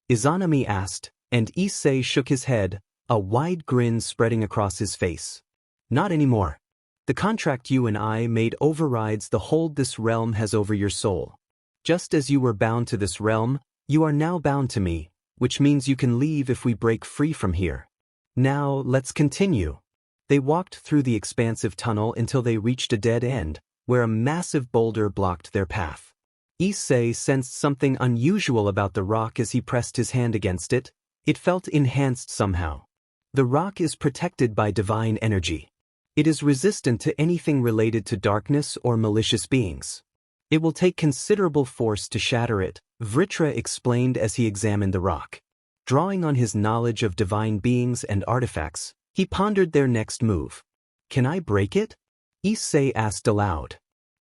Izanami asked, and Issei shook his head, a wide grin spreading across his face. Not anymore. The contract you and I made overrides the hold this realm has over your soul. Just as you were bound to this realm, you are now bound to me, which means you can leave if we break free from here. Now, let's continue. They walked through the expansive tunnel until they reached a dead end, where a massive boulder blocked their path. Issei sensed something unusual about the rock as he pressed his hand against it. It felt enhanced somehow. The rock is protected by divine energy. It is resistant to anything related to darkness or malicious beings. It will take considerable force to shatter it, Vritra explained as he examined the rock. Drawing on his knowledge of divine beings and artifacts, he pondered their next move. Can I break it? Issei asked aloud.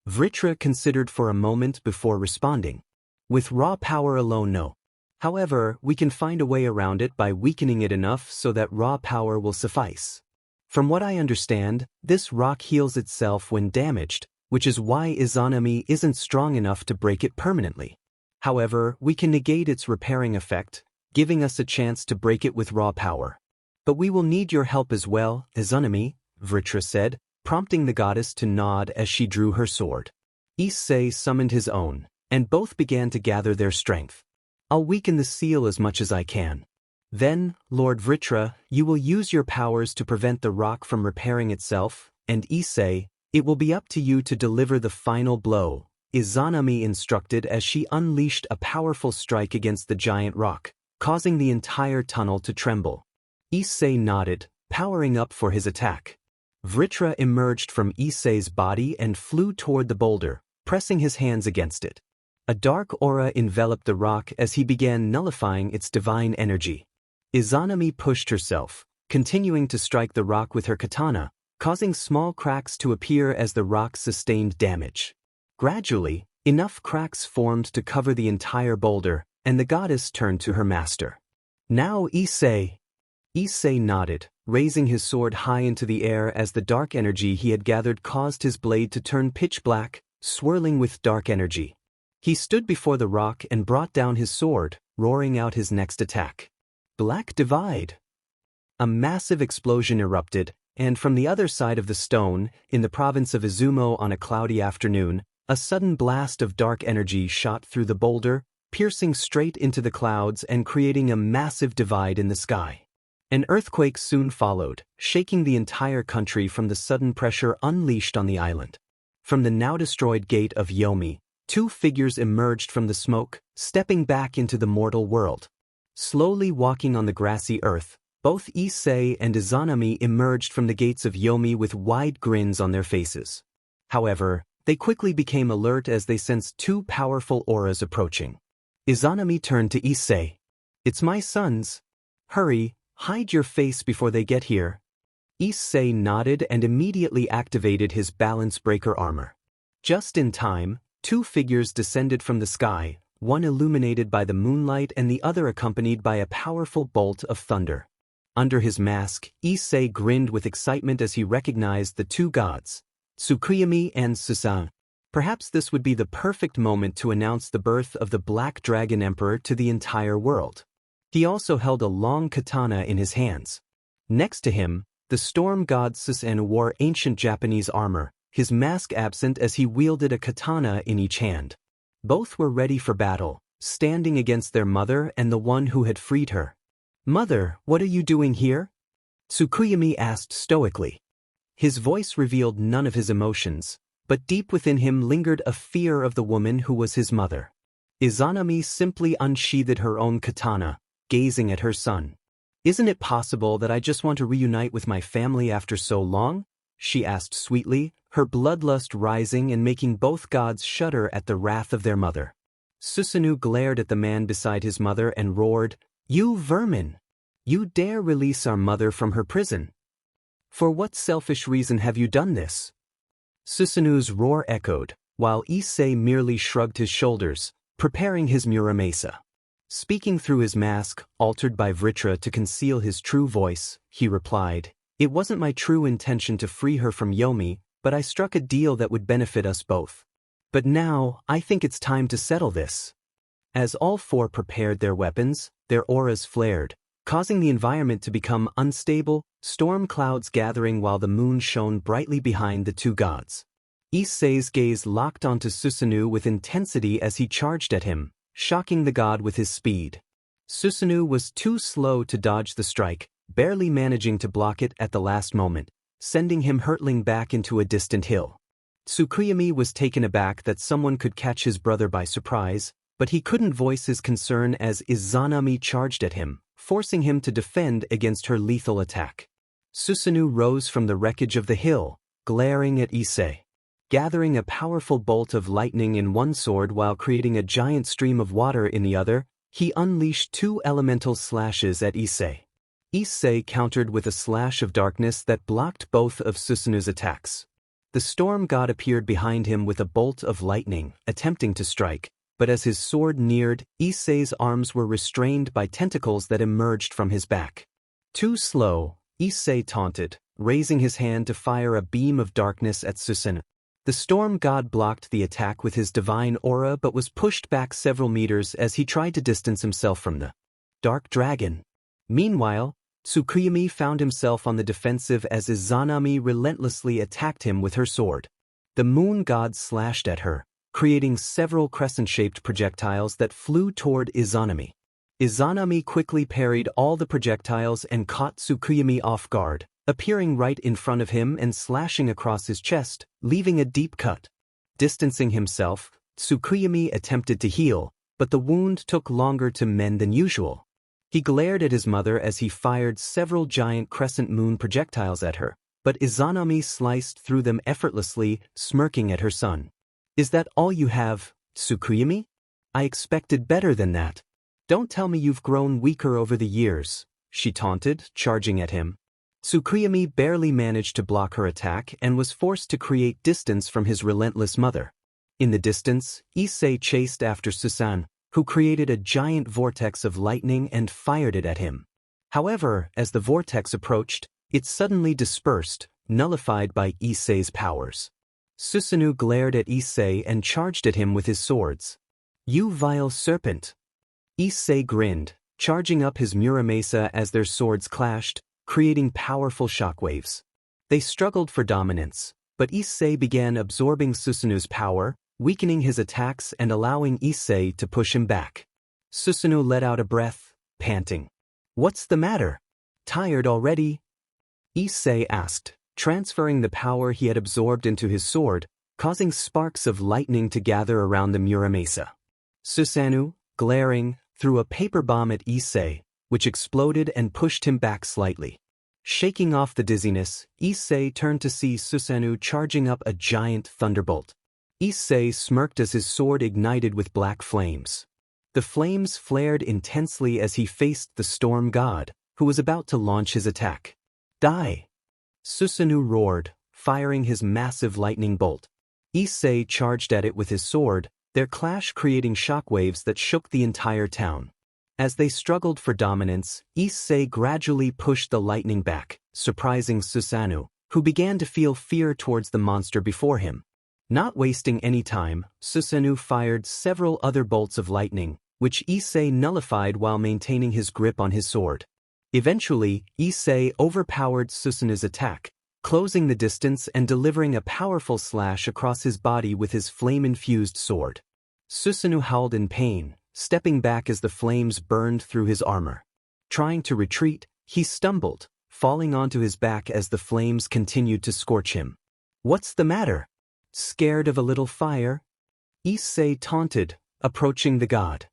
Vritra considered for a moment before responding. With raw power alone, no. However, we can find a way around it by weakening it enough so that raw power will suffice. From what I understand, this rock heals itself when damaged, which is why Izanami isn't strong enough to break it permanently. However, we can negate its repairing effect, giving us a chance to break it with raw power. But we will need your help as well, Izanami, Vritra said, prompting the goddess to nod as she drew her sword. Issei summoned his own, and both began to gather their strength. I'll weaken the seal as much as I can. Then, Lord Vritra, you will use your powers to prevent the rock from repairing itself, and Issei, it will be up to you to deliver the final blow, Izanami instructed as she unleashed a powerful strike against the giant rock, causing the entire tunnel to tremble. Issei nodded, powering up for his attack. Vritra emerged from Issei's body and flew toward the boulder, pressing his hands against it. A dark aura enveloped the rock as he began nullifying its divine energy. Izanami pushed herself, continuing to strike the rock with her katana, causing small cracks to appear as the rock sustained damage. Gradually, enough cracks formed to cover the entire boulder, and the goddess turned to her master. Now Issei. Issei nodded, raising his sword high into the air as the dark energy he had gathered caused his blade to turn pitch black, swirling with dark energy. He stood before the rock and brought down his sword, roaring out his next attack. Black Divide. A massive explosion erupted, and from the other side of the stone, in the province of Izumo on a cloudy afternoon, a sudden blast of dark energy shot through the boulder, piercing straight into the clouds and creating a massive divide in the sky. An earthquake soon followed, shaking the entire country from the sudden pressure unleashed on the island. From the now-destroyed gate of Yomi, two figures emerged from the smoke, stepping back into the mortal world. Slowly walking on the grassy earth, both Issei and Izanami emerged from the gates of Yomi with wide grins on their faces. However, they quickly became alert as they sensed two powerful auras approaching. Izanami turned to Issei. It's my sons. Hurry, hide your face before they get here. Issei nodded and immediately activated his balance breaker armor. Just in time, two figures descended from the sky, one illuminated by the moonlight and the other accompanied by a powerful bolt of thunder. Under his mask, Issei grinned with excitement as he recognized the two gods, Tsukuyomi and Susan. Perhaps this would be the perfect moment to announce the birth of the Black Dragon Emperor to the entire world. He also held a long katana in his hands. Next to him, the storm god Susan wore ancient Japanese armor, his mask absent as he wielded a katana in each hand. Both were ready for battle, standing against their mother and the one who had freed her. Mother, what are you doing here? Tsukuyomi asked stoically. His voice revealed none of his emotions, but deep within him lingered a fear of the woman who was his mother. Izanami simply unsheathed her own katana, gazing at her son. "Isn't it possible that I just want to reunite with my family after so long?" she asked sweetly, her bloodlust rising and making both gods shudder at the wrath of their mother. Susanoo glared at the man beside his mother and roared, "You vermin! You dare release our mother from her prison? For what selfish reason have you done this?" Susanoo's roar echoed, while Issei merely shrugged his shoulders, preparing his Muramasa. Speaking through his mask, altered by Vritra to conceal his true voice, he replied, "It wasn't my true intention to free her from Yomi, but I struck a deal that would benefit us both. But now, I think it's time to settle this." As all four prepared their weapons, their auras flared, causing the environment to become unstable, storm clouds gathering while the moon shone brightly behind the two gods. Issei's gaze locked onto Susanoo with intensity as he charged at him, shocking the god with his speed. Susanoo was too slow to dodge the strike, barely managing to block it at the last moment, sending him hurtling back into a distant hill. Tsukuyomi was taken aback that someone could catch his brother by surprise, but he couldn't voice his concern as Izanami charged at him, forcing him to defend against her lethal attack. Susanoo rose from the wreckage of the hill, glaring at Issei. Gathering a powerful bolt of lightning in one sword while creating a giant stream of water in the other, he unleashed two elemental slashes at Issei. Issei countered with a slash of darkness that blocked both of Susanoo's attacks. The storm god appeared behind him with a bolt of lightning, attempting to strike, but as his sword neared, Issei's arms were restrained by tentacles that emerged from his back. "Too slow," Issei taunted, raising his hand to fire a beam of darkness at Susanoo. The storm god blocked the attack with his divine aura but was pushed back several meters as he tried to distance himself from the dark dragon. Meanwhile, Tsukuyomi found himself on the defensive as Izanami relentlessly attacked him with her sword. The moon god slashed at her, creating several crescent-shaped projectiles that flew toward Izanami. Izanami quickly parried all the projectiles and caught Tsukuyomi off guard, appearing right in front of him and slashing across his chest, leaving a deep cut. Distancing himself, Tsukuyomi attempted to heal, but the wound took longer to mend than usual. He glared at his mother as he fired several giant crescent moon projectiles at her, but Izanami sliced through them effortlessly, smirking at her son. "Is that all you have, Tsukuyomi? I expected better than that. Don't tell me you've grown weaker over the years," she taunted, charging at him. Tsukuyomi barely managed to block her attack and was forced to create distance from his relentless mother. In the distance, Issei chased after Susanoo, who created a giant vortex of lightning and fired it at him. However, as the vortex approached, it suddenly dispersed, nullified by Issei's powers. Susanoo glared at Issei and charged at him with his swords. "You vile serpent!" Issei grinned, charging up his Muramasa as their swords clashed, creating powerful shockwaves. They struggled for dominance, but Issei began absorbing Susanoo's power, weakening his attacks and allowing Issei to push him back. Susanoo let out a breath, panting. "What's the matter? Tired already?" Issei asked, transferring the power he had absorbed into his sword, causing sparks of lightning to gather around the Muramasa. Susanoo, glaring, threw a paper bomb at Issei, which exploded and pushed him back slightly. Shaking off the dizziness, Issei turned to see Susanoo charging up a giant thunderbolt. Issei smirked as his sword ignited with black flames. The flames flared intensely as he faced the storm god, who was about to launch his attack. "Die!" Susanoo roared, firing his massive lightning bolt. Issei charged at it with his sword, their clash creating shockwaves that shook the entire town. As they struggled for dominance, Issei gradually pushed the lightning back, surprising Susanoo, who began to feel fear towards the monster before him. Not wasting any time, Susanoo fired several other bolts of lightning, which Issei nullified while maintaining his grip on his sword. Eventually, Issei overpowered Susanoo's attack, closing the distance and delivering a powerful slash across his body with his flame-infused sword. Susanoo howled in pain, stepping back as the flames burned through his armor. Trying to retreat, he stumbled, falling onto his back as the flames continued to scorch him. "What's the matter? Scared of a little fire?" Issei taunted, approaching the god.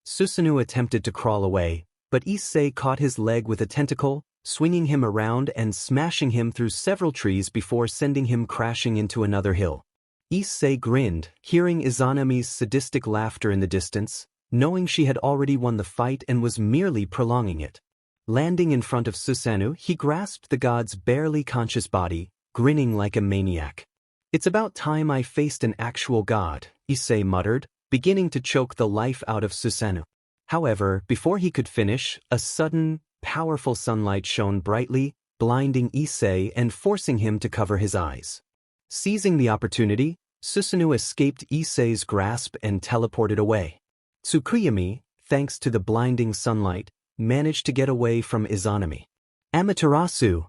Susanoo attempted to crawl away, but Issei caught his leg with a tentacle, swinging him around and smashing him through several trees before sending him crashing into another hill. Issei grinned, hearing Izanami's sadistic laughter in the distance, knowing she had already won the fight and was merely prolonging it. Landing in front of Susanoo, he grasped the god's barely conscious body, grinning like a maniac. "It's about time I faced an actual god," Issei muttered, beginning to choke the life out of Susanoo. However, before he could finish, a sudden, powerful sunlight shone brightly, blinding Issei and forcing him to cover his eyes. Seizing the opportunity, Susanoo escaped Issei's grasp and teleported away. Tsukuyomi, thanks to the blinding sunlight, managed to get away from Izanami. "Amaterasu!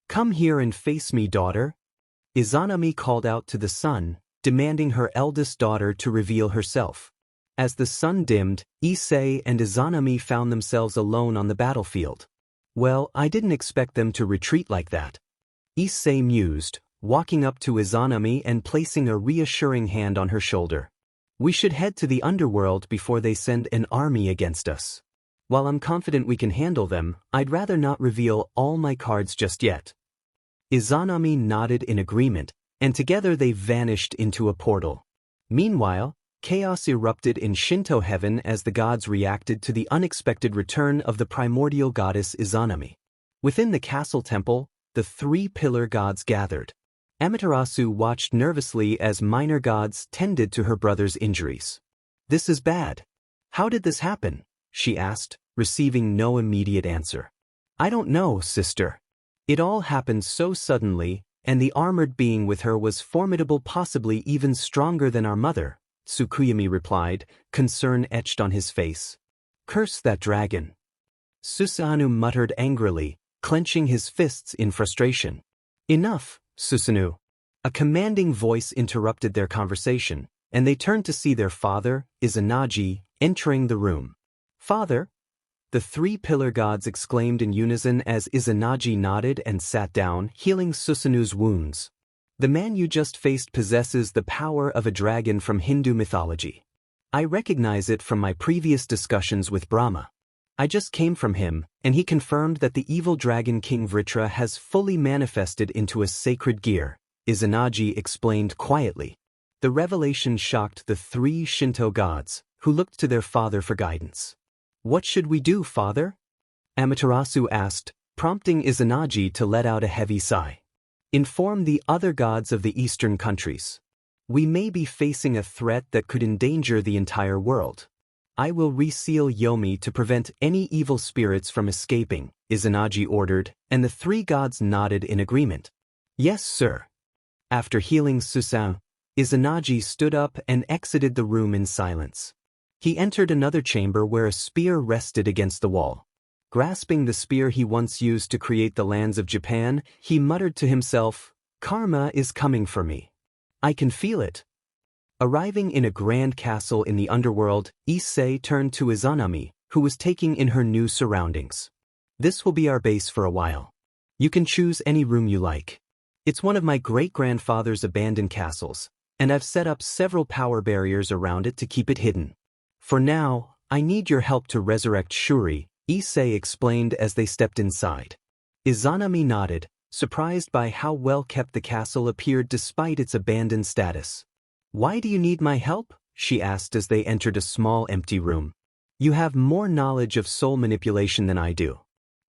Come here and face me, daughter." Izanami called out to the sun, demanding her eldest daughter to reveal herself. As the sun dimmed, Issei and Izanami found themselves alone on the battlefield. "Well, I didn't expect them to retreat like that," Issei mused, walking up to Izanami and placing a reassuring hand on her shoulder. "We should head to the Underworld before they send an army against us. While I'm confident we can handle them, I'd rather not reveal all my cards just yet." Izanami nodded in agreement, and together they vanished into a portal. Meanwhile, chaos erupted in Shinto heaven as the gods reacted to the unexpected return of the primordial goddess Izanami. Within the castle temple, the three pillar gods gathered. Amaterasu watched nervously as minor gods tended to her brother's injuries. "This is bad. How did this happen?" she asked, receiving no immediate answer. "I don't know, sister. It all happened so suddenly, and the armored being with her was formidable, possibly even stronger than our mother," Tsukuyomi replied, concern etched on his face. "Curse that dragon." Susanoo muttered angrily, clenching his fists in frustration. "Enough, Susanoo." A commanding voice interrupted their conversation, and they turned to see their father, Izanagi, entering the room. "Father?" the three pillar gods exclaimed in unison as Izanagi nodded and sat down, healing Susanoo's wounds. "The man you just faced possesses the power of a dragon from Hindu mythology. I recognize it from my previous discussions with Brahma. I just came from him, and he confirmed that the evil dragon King Vritra has fully manifested into a sacred gear," Izanagi explained quietly. The revelation shocked the three Shinto gods, who looked to their father for guidance. "What should we do, father?" Amaterasu asked, prompting Izanagi to let out a heavy sigh. "Inform the other gods of the eastern countries. We may be facing a threat that could endanger the entire world. I will reseal Yomi to prevent any evil spirits from escaping," Izanagi ordered, and the three gods nodded in agreement. "Yes, sir." After healing Susanoo, Izanagi stood up and exited the room in silence. He entered another chamber where a spear rested against the wall. Grasping the spear he once used to create the lands of Japan, he muttered to himself, "Karma is coming for me. I can feel it." Arriving in a grand castle in the underworld, Issei turned to Izanami, who was taking in her new surroundings. "This will be our base for a while. You can choose any room you like. It's one of my great-grandfather's abandoned castles, and I've set up several power barriers around it to keep it hidden. For now, I need your help to resurrect Shuri," Issei explained as they stepped inside. Izanami nodded, surprised by how well kept the castle appeared despite its abandoned status. "Why do you need my help?" she asked as they entered a small empty room. "You have more knowledge of soul manipulation than I do.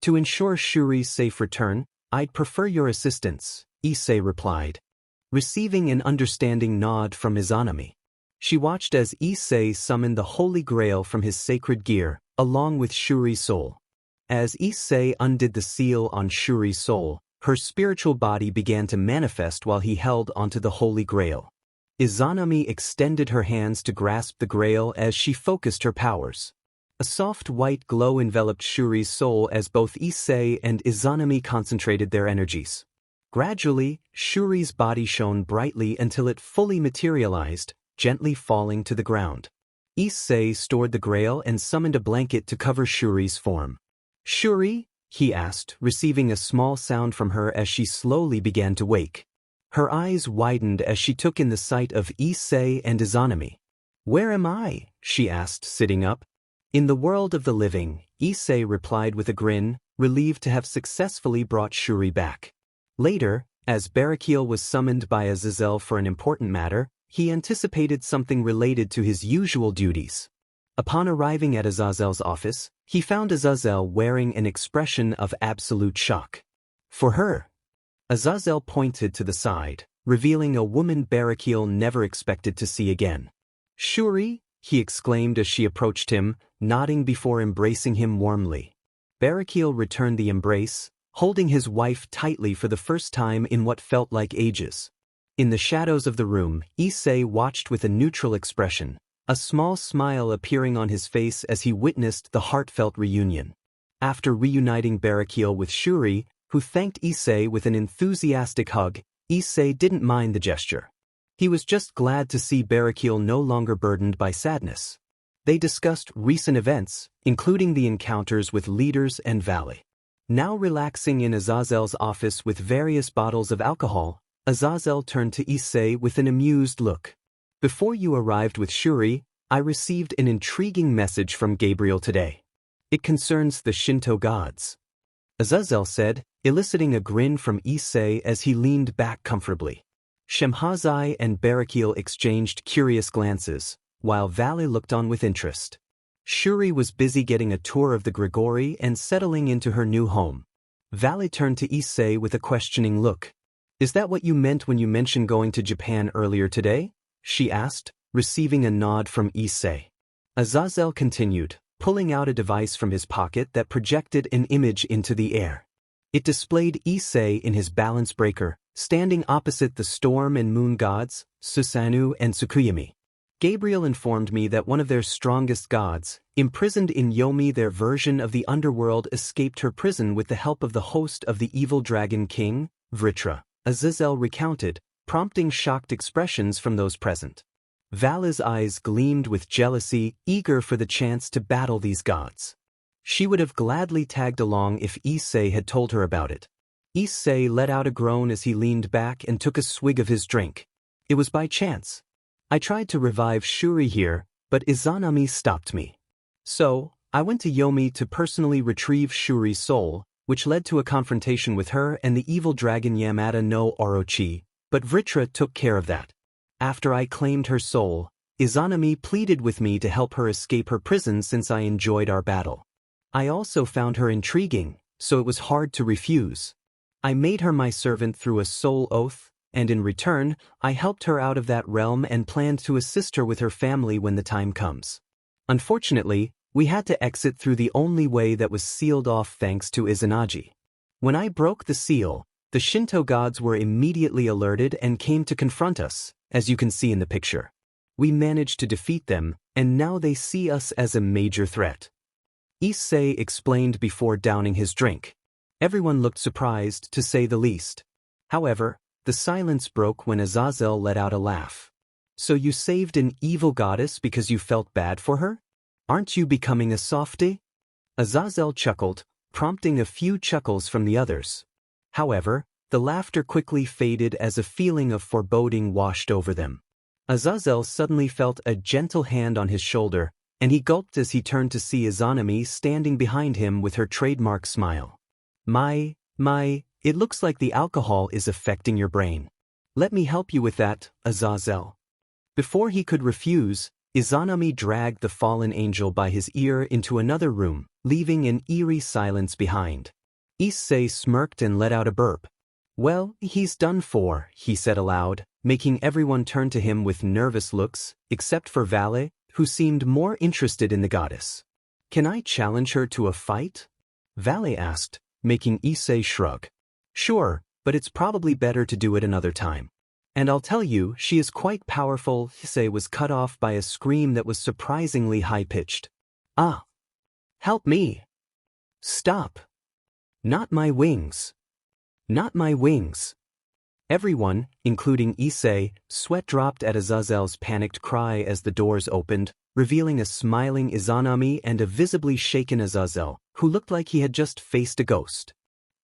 To ensure Shuri's safe return, I'd prefer your assistance," Issei replied. Receiving an understanding nod from Izanami, she watched as Issei summoned the Holy Grail from his sacred gear, along with Shuri's soul. As Issei undid the seal on Shuri's soul, her spiritual body began to manifest while he held onto the Holy Grail. Izanami extended her hands to grasp the Grail as she focused her powers. A soft white glow enveloped Shuri's soul as both Issei and Izanami concentrated their energies. Gradually, Shuri's body shone brightly until it fully materialized, gently falling to the ground. Issei stored the Grail and summoned a blanket to cover Shuri's form. "Shuri, he asked, receiving a small sound from her as she slowly began to wake. Her eyes widened as she took in the sight of Issei and Izanami. Where am I? She asked, sitting up. In the world of the living, Issei replied with a grin, relieved to have successfully brought Shuri back. Later, as Barakiel was summoned by Azazel for an important matter, he anticipated something related to his usual duties. Upon arriving at Azazel's office, he found Azazel wearing an expression of absolute shock. For her, Azazel pointed to the side, revealing a woman Barakiel never expected to see again. Shuri, he exclaimed as she approached him, nodding before embracing him warmly. Barakiel returned the embrace, holding his wife tightly for the first time in what felt like ages. In the shadows of the room, Issei watched with a neutral expression, a small smile appearing on his face as he witnessed the heartfelt reunion. After reuniting Barakiel with Shuri, who thanked Issei with an enthusiastic hug, Issei didn't mind the gesture. He was just glad to see Barakiel no longer burdened by sadness. They discussed recent events, including the encounters with leaders and Valley. Now relaxing in Azazel's office with various bottles of alcohol, Azazel turned to Issei with an amused look. Before you arrived with Shuri, I received an intriguing message from Gabriel today. It concerns the Shinto gods. Azazel said, eliciting a grin from Issei as he leaned back comfortably. Shemhazai and Barakiel exchanged curious glances, while Valley looked on with interest. Shuri was busy getting a tour of the Grigori and settling into her new home. Valley turned to Issei with a questioning look. Is that what you meant when you mentioned going to Japan earlier today? She asked, receiving a nod from Issei. Azazel continued, pulling out a device from his pocket that projected an image into the air. It displayed Issei in his balance breaker, standing opposite the storm and moon gods, Susanoo and Tsukuyomi. Gabriel informed me that one of their strongest gods, imprisoned in Yomi, their version of the Underworld, escaped her prison with the help of the host of the evil dragon king, Vritra, Azazel recounted, prompting shocked expressions from those present. Vala's eyes gleamed with jealousy, eager for the chance to battle these gods. She would have gladly tagged along if Issei had told her about it. Issei let out a groan as he leaned back and took a swig of his drink. It was by chance. I tried to revive Shuri here, but Izanami stopped me. So, I went to Yomi to personally retrieve Shuri's soul, which led to a confrontation with her and the evil dragon Yamada no Orochi, but Vritra took care of that. After I claimed her soul, Izanami pleaded with me to help her escape her prison since I enjoyed our battle. I also found her intriguing, so it was hard to refuse. I made her my servant through a soul oath, and in return, I helped her out of that realm and planned to assist her with her family when the time comes. Unfortunately, we had to exit through the only way that was sealed off thanks to Izanagi. When I broke the seal, the Shinto gods were immediately alerted and came to confront us, as you can see in the picture. We managed to defeat them, and now they see us as a major threat. Issei explained before downing his drink. Everyone looked surprised, to say the least. However, the silence broke when Azazel let out a laugh. So you saved an evil goddess because you felt bad for her? Aren't you becoming a softie? Azazel chuckled, prompting a few chuckles from the others. However, the laughter quickly faded as a feeling of foreboding washed over them. Azazel suddenly felt a gentle hand on his shoulder, and he gulped as he turned to see Izanami standing behind him with her trademark smile. It looks like the alcohol is affecting your brain. Let me help you with that, Azazel. Before he could refuse, Izanami dragged the fallen angel by his ear into another room, leaving an eerie silence behind. Issei smirked and let out a burp. Well, he's done for, he said aloud, making everyone turn to him with nervous looks, except for Vale, who seemed more interested in the goddess. Can I challenge her to a fight? Vale asked, making Issei shrug. Sure, but it's probably better to do it another time. And I'll tell you, she is quite powerful. Issei was cut off by a scream that was surprisingly high-pitched. Ah! Help me! Stop! Not my wings! Not my wings! Everyone, including Issei, sweat dropped at Azazel's panicked cry as the doors opened, revealing a smiling Izanami and a visibly shaken Azazel, who looked like he had just faced a ghost.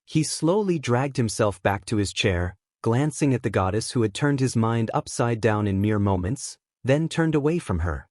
He slowly dragged himself back to his chair, glancing at the goddess who had turned his mind upside down in mere moments, then turned away from her.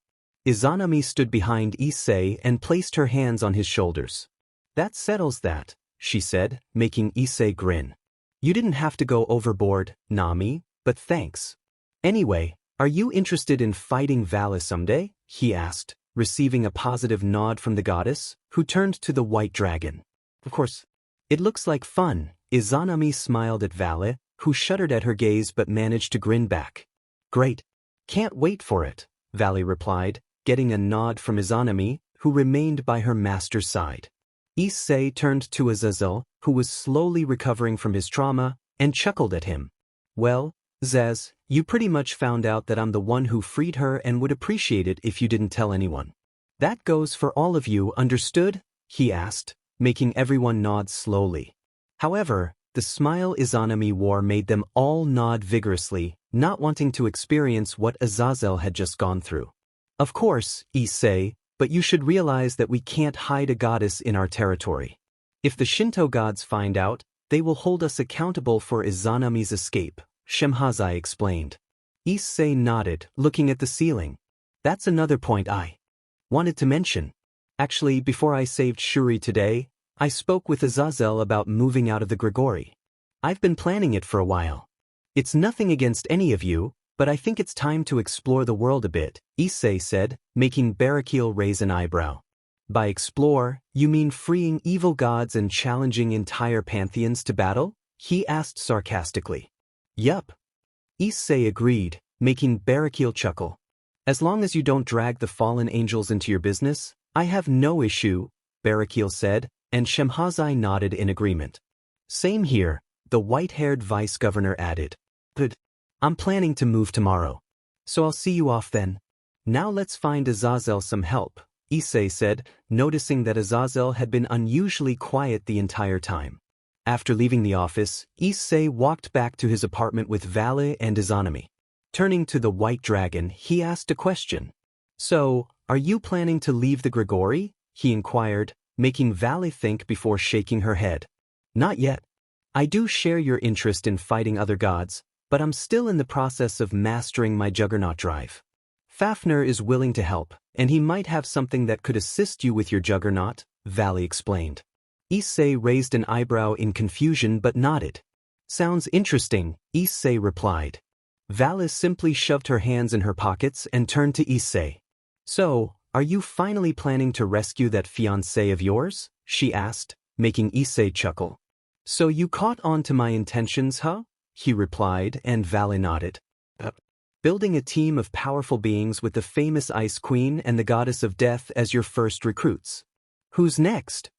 Izanami stood behind Issei and placed her hands on his shoulders. "That settles that," she said, making Issei grin. "You didn't have to go overboard, Nami, but thanks. Anyway, are you interested in fighting Valis someday?" he asked, receiving a positive nod from the goddess, who turned to the white dragon. "Of course. It looks like fun." Izanami smiled at Valis, who shuddered at her gaze but managed to grin back. "Great. Can't wait for it," Valis replied, getting a nod from Izanami, who remained by her master's side. Issei turned to Azazel, who was slowly recovering from his trauma, and chuckled at him. "Well, Zez, you pretty much found out that I'm the one who freed her and would appreciate it if you didn't tell anyone. That goes for all of you, understood?" he asked, making everyone nod slowly. However, the smile Izanami wore made them all nod vigorously, not wanting to experience what Azazel had just gone through. "Of course, Issei, but you should realize that we can't hide a goddess in our territory. If the Shinto gods find out, they will hold us accountable for Izanami's escape," Shemhazai explained. Issei nodded, looking at the ceiling. "That's another point I wanted to mention. Actually, before I saved Shuri today, I spoke with Azazel about moving out of the Grigori. I've been planning it for a while. It's nothing against any of you, but I think it's time to explore the world a bit," Issei said, making Barakiel raise an eyebrow. "By explore, you mean freeing evil gods and challenging entire pantheons to battle?" he asked sarcastically. "Yup." Issei agreed, making Barakiel chuckle. "As long as you don't drag the fallen angels into your business, I have no issue," Barakiel said, and Shemhazai nodded in agreement. "Same here," the white-haired vice-governor added. "Good. I'm planning to move tomorrow. So I'll see you off then." "Now let's find Azazel some help," Issei said, noticing that Azazel had been unusually quiet the entire time. After leaving the office, Issei walked back to his apartment with Valis and Izanami. Turning to the white dragon, he asked a question. "So, are you planning to leave the Grigori?" he inquired, making Valis think before shaking her head. "Not yet. I do share your interest in fighting other gods, but I'm still in the process of mastering my juggernaut drive. Fafnir is willing to help, and he might have something that could assist you with your juggernaut," Valis explained. Issei raised an eyebrow in confusion but nodded. "Sounds interesting," Issei replied. Valis simply shoved her hands in her pockets and turned to Issei. "So, are you finally planning to rescue that fiancé of yours?" she asked, making Issei chuckle. "So you caught on to my intentions, huh?" he replied, and Valis nodded. "Building a team of powerful beings with the famous Ice Queen and the Goddess of Death as your first recruits. Who's next?"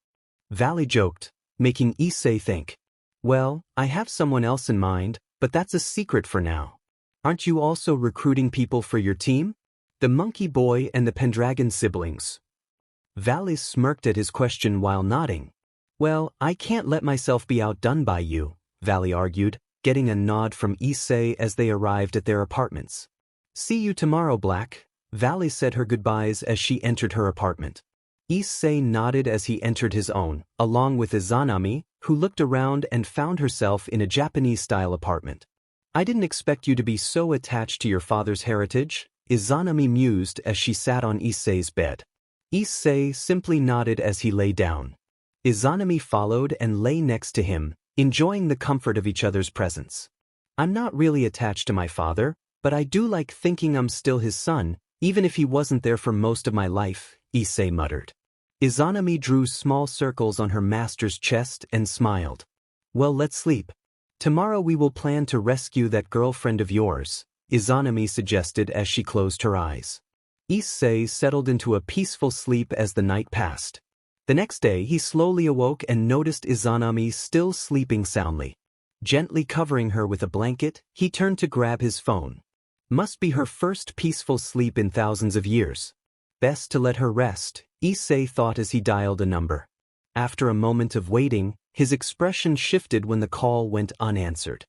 Valis joked, making Issei think. "Well, I have someone else in mind, but that's a secret for now. Aren't you also recruiting people for your team? The Monkey Boy and the Pendragon siblings." Valis smirked at his question while nodding. "Well, I can't let myself be outdone by you," Valis argued, getting a nod from Issei as they arrived at their apartments. "See you tomorrow, Black." Valis said her goodbyes as she entered her apartment. Issei nodded as he entered his own, along with Izanami, who looked around and found herself in a Japanese-style apartment. "I didn't expect you to be so attached to your father's heritage," Izanami mused as she sat on Issei's bed. Issei simply nodded as he lay down. Izanami followed and lay next to him, enjoying the comfort of each other's presence. "I'm not really attached to my father, but I do like thinking I'm still his son, even if he wasn't there for most of my life," Issei muttered. Izanami drew small circles on her master's chest and smiled. "Well, let's sleep. Tomorrow we will plan to rescue that girlfriend of yours," Izanami suggested as she closed her eyes. Issei settled into a peaceful sleep as the night passed. The next day he slowly awoke and noticed Izanami still sleeping soundly. Gently covering her with a blanket, he turned to grab his phone. Must be her first peaceful sleep in thousands of years. Best to let her rest, Issei thought as he dialed a number. After a moment of waiting, his expression shifted when the call went unanswered.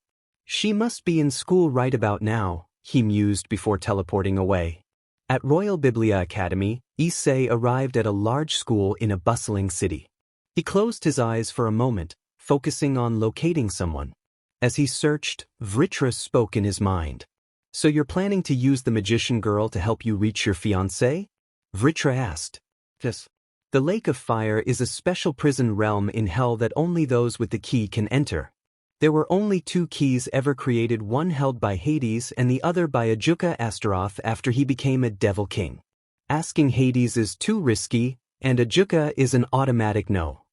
She must be in school right about now, he mused before teleporting away. At Royal Biblia Academy, Issei arrived at a large school in a bustling city. He closed his eyes for a moment, focusing on locating someone. As he searched, Vritra spoke in his mind. So you're planning to use the magician girl to help you reach your fiancé? Vritra asked. Yes. The Lake of Fire is a special prison realm in hell that only those with the key can enter. There were only 2 keys ever created, one held by Hades and the other by Ajuka Astaroth after he became a devil king. Asking Hades is too risky, and Ajuka is an automatic no.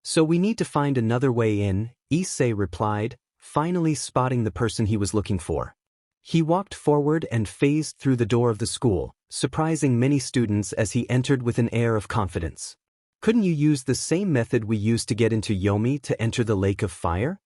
So we need to find another way in, Issei replied, finally spotting the person he was looking for. He walked forward and phased through the door of the school, surprising many students as he entered with an air of confidence. Couldn't you use the same method we used to get into Yomi to enter the Lake of Fire?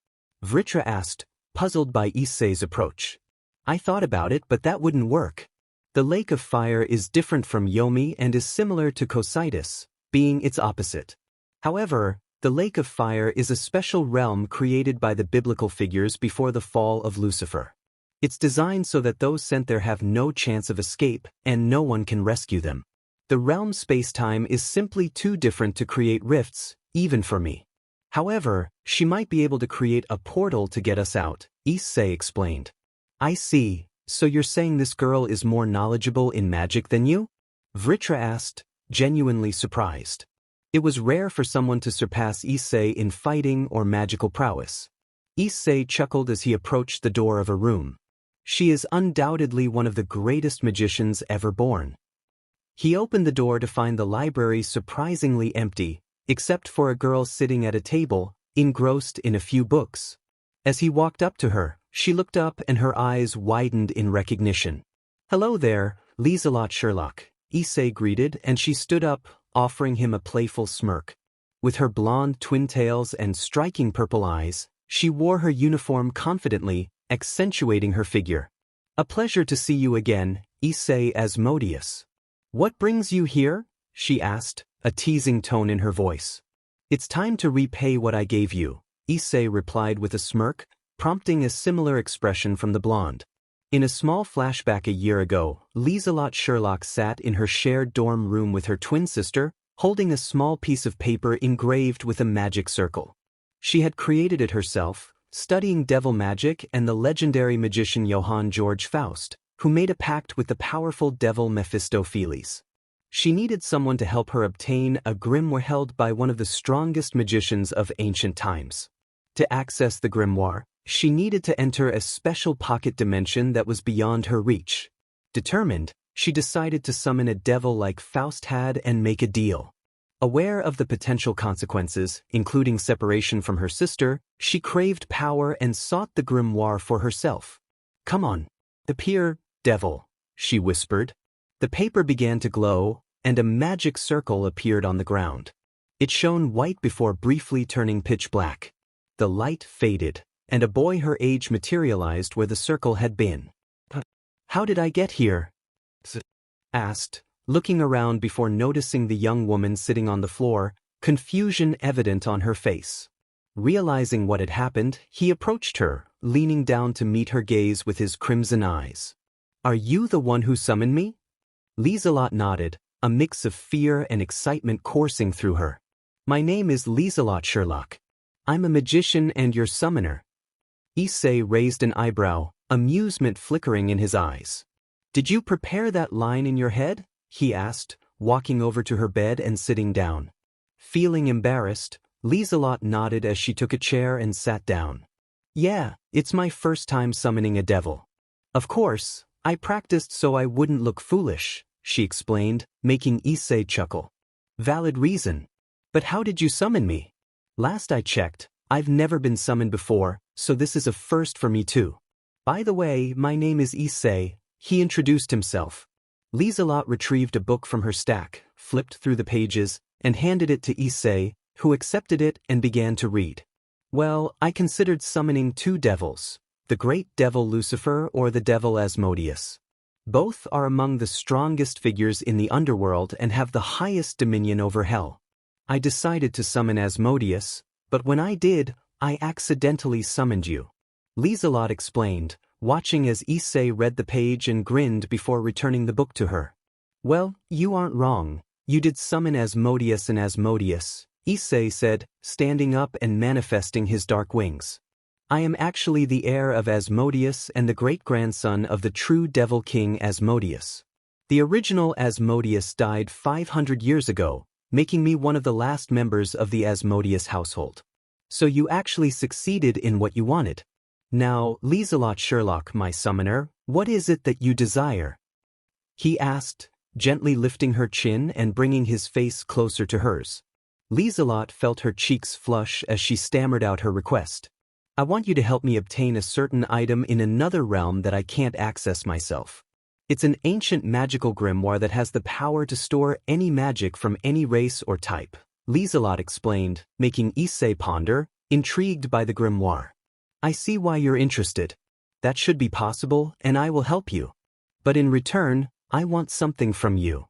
Vritra asked, puzzled by Issei's approach. I thought about it, but that wouldn't work. The Lake of Fire is different from Yomi and is similar to Cocytus, being its opposite. However, the Lake of Fire is a special realm created by the biblical figures before the fall of Lucifer. It's designed so that those sent there have no chance of escape, and no one can rescue them. The realm space-time is simply too different to create rifts, even for me. However, she might be able to create a portal to get us out, Issei explained. I see, so you're saying this girl is more knowledgeable in magic than you? Vritra asked, genuinely surprised. It was rare for someone to surpass Issei in fighting or magical prowess. Issei chuckled as he approached the door of a room. She is undoubtedly one of the greatest magicians ever born. He opened the door to find the library surprisingly empty, except for a girl sitting at a table, engrossed in a few books. As he walked up to her, she looked up and her eyes widened in recognition. Hello there, Lieselot Sherlock, Issei greeted, and she stood up, offering him a playful smirk. With her blonde twin tails and striking purple eyes, she wore her uniform confidently, accentuating her figure. A pleasure to see you again, Issei Asmodeus. What brings you here? She asked, a teasing tone in her voice. It's time to repay what I gave you, Issei replied with a smirk, prompting a similar expression from the blonde. In a small flashback a year ago, Lieselot Sherlock sat in her shared dorm room with her twin sister, holding a small piece of paper engraved with a magic circle. She had created it herself, studying devil magic and the legendary magician Johann Georg Faust, who made a pact with the powerful devil Mephistopheles. She needed someone to help her obtain a grimoire held by one of the strongest magicians of ancient times. To access the grimoire, she needed to enter a special pocket dimension that was beyond her reach. Determined, she decided to summon a devil like Faust had and make a deal. Aware of the potential consequences, including separation from her sister, she craved power and sought the grimoire for herself. Come on, appear, devil, she whispered. The paper began to glow, and a magic circle appeared on the ground. It shone white before briefly turning pitch black. The light faded, and a boy her age materialized where the circle had been. How did I get here? Asked, looking around before noticing the young woman sitting on the floor, confusion evident on her face. Realizing what had happened, he approached her, leaning down to meet her gaze with his crimson eyes. Are you the one who summoned me? Lieselot nodded, a mix of fear and excitement coursing through her. My name is Lieselot Sherlock. I'm a magician and your summoner. Issei raised an eyebrow, amusement flickering in his eyes. Did you prepare that line in your head? He asked, walking over to her bed and sitting down. Feeling embarrassed, Lieselot nodded as she took a chair and sat down. Yeah, it's my first time summoning a devil. Of course, I practiced so I wouldn't look foolish, she explained, making Issei chuckle. Valid reason. But how did you summon me? Last I checked, I've never been summoned before, so this is a first for me too. By the way, my name is Issei, he introduced himself. Lieselot retrieved a book from her stack, flipped through the pages, and handed it to Issei, who accepted it and began to read. Well, I considered summoning 2 devils, the great devil Lucifer or the devil Asmodeus. Both are among the strongest figures in the underworld and have the highest dominion over hell. I decided to summon Asmodeus, but when I did, I accidentally summoned you. Lieselot explained, watching as Issei read the page and grinned before returning the book to her. Well, you aren't wrong. You did summon Asmodeus and Asmodeus, Issei said, standing up and manifesting his dark wings. I am actually the heir of Asmodeus and the great-grandson of the true Devil King Asmodeus. The original Asmodeus died 500 years ago, making me one of the last members of the Asmodeus household. So you actually succeeded in what you wanted. Now, Lieselot Sherlock, my summoner, what is it that you desire? He asked, gently lifting her chin and bringing his face closer to hers. Lieselot felt her cheeks flush as she stammered out her request. I want you to help me obtain a certain item in another realm that I can't access myself. It's an ancient magical grimoire that has the power to store any magic from any race or type, Lieselot explained, making Issei ponder, intrigued by the grimoire. I see why you're interested. That should be possible, and I will help you. But in return, I want something from you.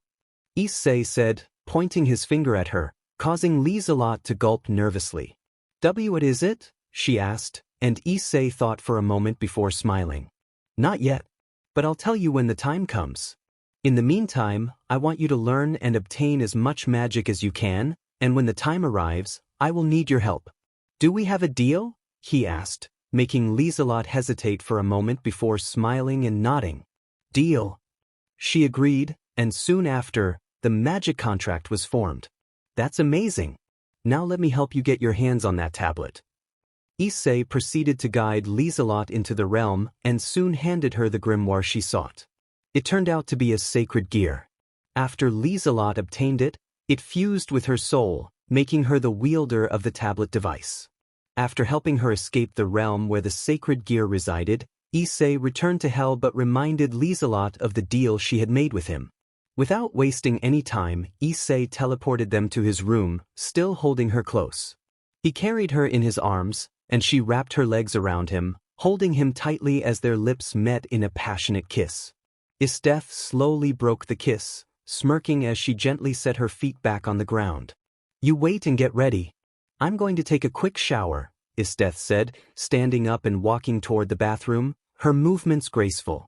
Issei said, pointing his finger at her, causing Lieselot to gulp nervously. What is it? She asked, and Issei thought for a moment before smiling. Not yet. But I'll tell you when the time comes. In the meantime, I want you to learn and obtain as much magic as you can, and when the time arrives, I will need your help. Do we have a deal? He asked, making Lieselot hesitate for a moment before smiling and nodding. Deal. She agreed, and soon after, the magic contract was formed. That's amazing. Now let me help you get your hands on that tablet. Issei proceeded to guide Lieselot into the realm and soon handed her the grimoire she sought. It turned out to be a sacred gear. After Lieselot obtained it, it fused with her soul, making her the wielder of the tablet device. After helping her escape the realm where the sacred gear resided, Issei returned to hell but reminded Lieselot of the deal she had made with him. Without wasting any time, Issei teleported them to his room, still holding her close. He carried her in his arms, and she wrapped her legs around him, holding him tightly as their lips met in a passionate kiss. Issei slowly broke the kiss, smirking as she gently set her feet back on the ground. You wait and get ready. I'm going to take a quick shower, Issei said, standing up and walking toward the bathroom, her movements graceful.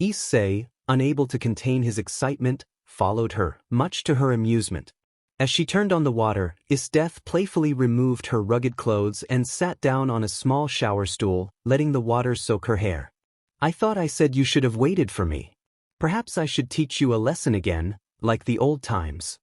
Issei, unable to contain his excitement, followed her, much to her amusement. As she turned on the water, Issei playfully removed her rugged clothes and sat down on a small shower stool, letting the water soak her hair. I thought I said you should have waited for me. Perhaps I should teach you a lesson again, like the old times.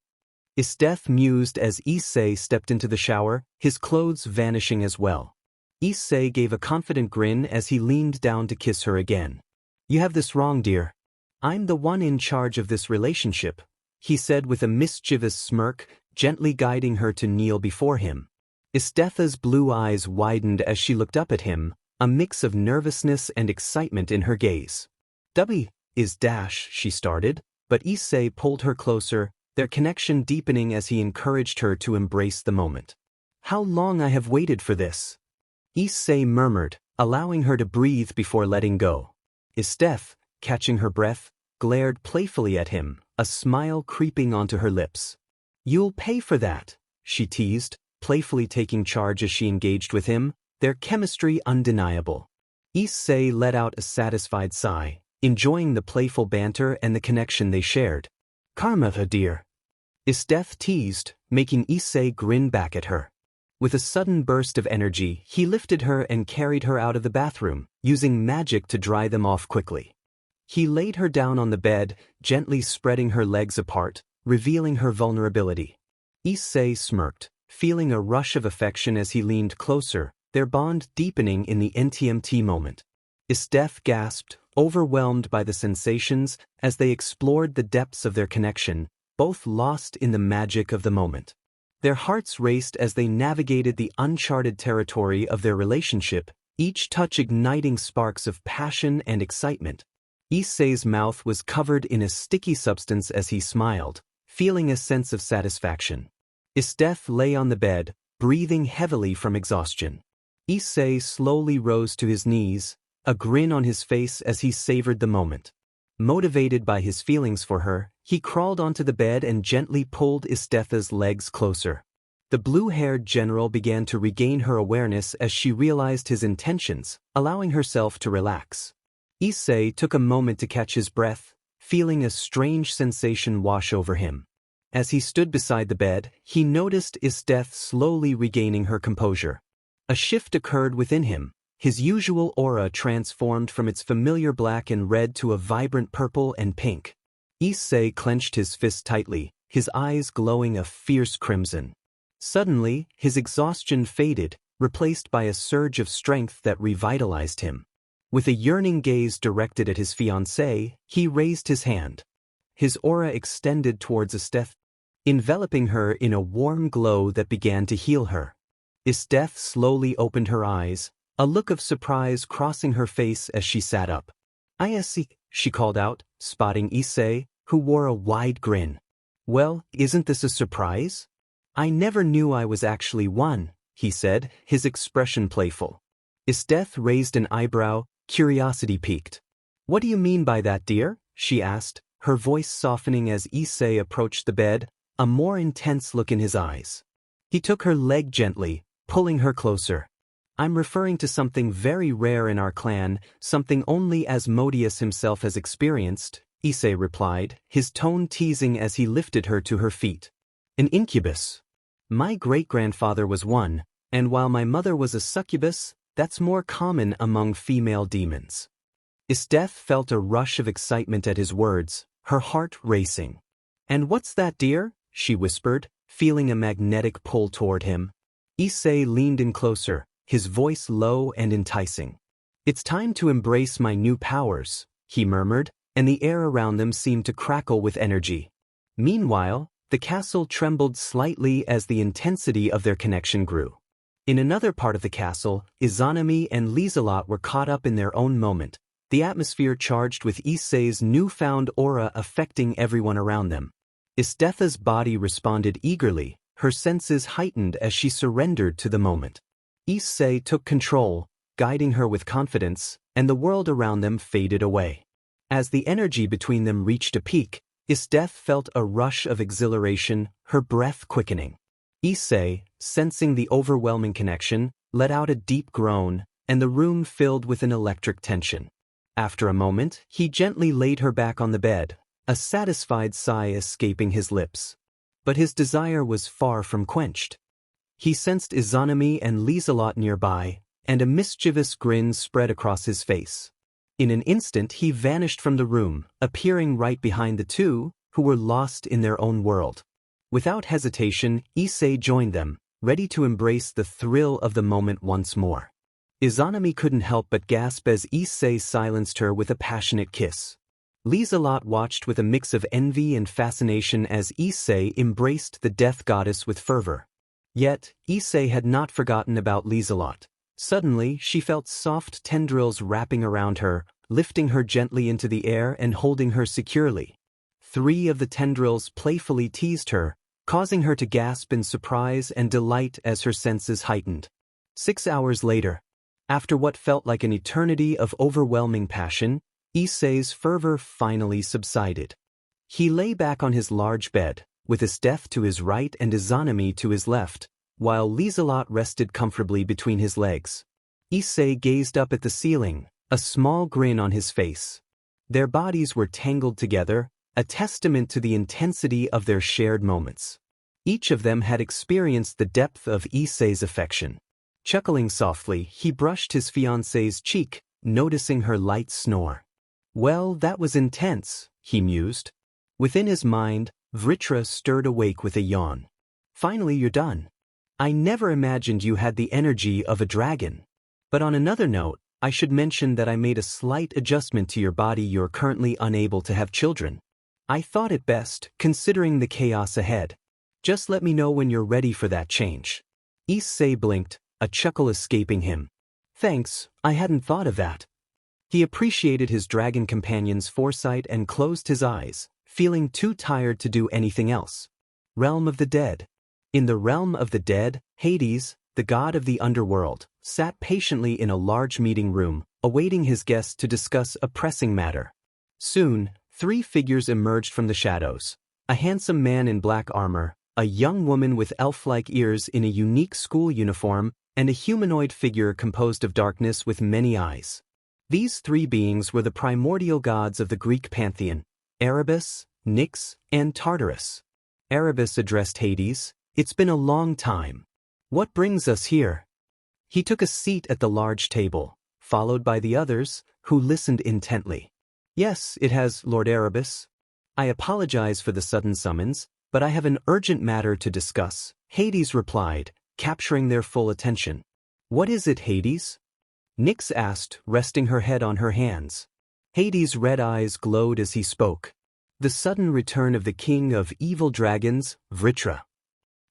Issei mused as Issei stepped into the shower, his clothes vanishing as well. Issei gave a confident grin as he leaned down to kiss her again. You have this wrong, dear. I'm the one in charge of this relationship, he said with a mischievous smirk, gently guiding her to kneel before him. Issei's blue eyes widened as she looked up at him, a mix of nervousness and excitement in her gaze. She started, but Issei pulled her closer, their connection deepening as he encouraged her to embrace the moment. How long I have waited for this. Issei murmured, allowing her to breathe before letting go. Issei, catching her breath, glared playfully at him, a smile creeping onto her lips. You'll pay for that, she teased, playfully taking charge as she engaged with him, their chemistry undeniable. Issei let out a satisfied sigh, enjoying the playful banter and the connection they shared. Karma, dear. Issei teased, making Issei grin back at her. With a sudden burst of energy, he lifted her and carried her out of the bathroom, using magic to dry them off quickly. He laid her down on the bed, gently spreading her legs apart, revealing her vulnerability. Issei smirked, feeling a rush of affection as he leaned closer, their bond deepening in the NTMT moment. Issei gasped, overwhelmed by the sensations as they explored the depths of their connection, both lost in the magic of the moment. Their hearts raced as they navigated the uncharted territory of their relationship, each touch igniting sparks of passion and excitement. Issei's mouth was covered in a sticky substance as he smiled, feeling a sense of satisfaction. Issei lay on the bed, breathing heavily from exhaustion. Issei slowly rose to his knees, a grin on his face as he savored the moment. Motivated by his feelings for her, he crawled onto the bed and gently pulled Issei's legs closer. The blue-haired general began to regain her awareness as she realized his intentions, allowing herself to relax. Issei took a moment to catch his breath, feeling a strange sensation wash over him. As he stood beside the bed, he noticed Issei slowly regaining her composure. A shift occurred within him. His usual aura transformed from its familiar black and red to a vibrant purple and pink. Issei clenched his fist tightly, his eyes glowing a fierce crimson. Suddenly, his exhaustion faded, replaced by a surge of strength that revitalized him. With a yearning gaze directed at his fiancée, he raised his hand. His aura extended towards Issei, enveloping her in a warm glow that began to heal her. Issei slowly opened her eyes, a look of surprise crossing her face as she sat up. "Issei," she called out, spotting Issei, who wore a wide grin. "Well, isn't this a surprise?" "I never knew I was actually one," he said, his expression playful. Issei raised an eyebrow, curiosity piqued. "What do you mean by that, dear?" she asked, her voice softening as Issei approached the bed, a more intense look in his eyes. He took her leg gently, pulling her closer. "I'm referring to something very rare in our clan, something only Asmodeus himself has experienced," Issei replied, his tone teasing as he lifted her to her feet. "An incubus. My great-grandfather was one, and while my mother was a succubus, that's more common among female demons." Issei felt a rush of excitement at his words, her heart racing. "And what's that, dear?" she whispered, feeling a magnetic pull toward him. Issei leaned in closer, his voice low and enticing. "It's time to embrace my new powers," he murmured, and the air around them seemed to crackle with energy. Meanwhile, the castle trembled slightly as the intensity of their connection grew. In another part of the castle, Izanami and Lieselot were caught up in their own moment, the atmosphere charged with Issei's newfound aura affecting everyone around them. Issei's body responded eagerly, her senses heightened as she surrendered to the moment. Issei took control, guiding her with confidence, and the world around them faded away. As the energy between them reached a peak, Issei felt a rush of exhilaration, her breath quickening. Issei, sensing the overwhelming connection, let out a deep groan, and the room filled with an electric tension. After a moment, he gently laid her back on the bed, a satisfied sigh escaping his lips. But his desire was far from quenched. He sensed Izanami and Lieselot nearby, and a mischievous grin spread across his face. In an instant he vanished from the room, appearing right behind the two, who were lost in their own world. Without hesitation, Issei joined them, ready to embrace the thrill of the moment once more. Izanami couldn't help but gasp as Issei silenced her with a passionate kiss. Lieselot watched with a mix of envy and fascination as Issei embraced the death goddess with fervor. Yet, Issei had not forgotten about Lieselot. Suddenly, she felt soft tendrils wrapping around her, lifting her gently into the air and holding her securely. 3 of the tendrils playfully teased her, causing her to gasp in surprise and delight as her senses heightened. 6 hours later, after what felt like an eternity of overwhelming passion, Issei's fervor finally subsided. He lay back on his large bed, with Issei to his right and Izanami to his left, while Lieselot rested comfortably between his legs. Issei gazed up at the ceiling, a small grin on his face. Their bodies were tangled together, a testament to the intensity of their shared moments. Each of them had experienced the depth of Issei's affection. Chuckling softly, he brushed his fiancée's cheek, noticing her light snore. "Well, that was intense," he mused. Within his mind, Vritra stirred awake with a yawn. "Finally you're done. I never imagined you had the energy of a dragon. But on another note, I should mention that I made a slight adjustment to your body. You're currently unable to have children. I thought it best, considering the chaos ahead. Just let me know when you're ready for that change." Issei blinked, a chuckle escaping him. "Thanks, I hadn't thought of that." He appreciated his dragon companion's foresight and closed his eyes, feeling too tired to do anything else. Realm of the Dead. In the realm of the dead, Hades, the god of the underworld, sat patiently in a large meeting room, awaiting his guests to discuss a pressing matter. Soon, 3 figures emerged from the shadows: a handsome man in black armor, a young woman with elf-like ears in a unique school uniform, and a humanoid figure composed of darkness with many eyes. These three beings were the primordial gods of the Greek pantheon: Erebus, Nyx, and Tartarus. Erebus addressed Hades. "It's been a long time. What brings us here?" He took a seat at the large table, followed by the others, who listened intently. "Yes, it has, Lord Erebus. I apologize for the sudden summons, but I have an urgent matter to discuss," Hades replied, capturing their full attention. "What is it, Hades?" Nyx asked, resting her head on her hands. Hades' red eyes glowed as he spoke. "The sudden return of the king of evil dragons, Vritra."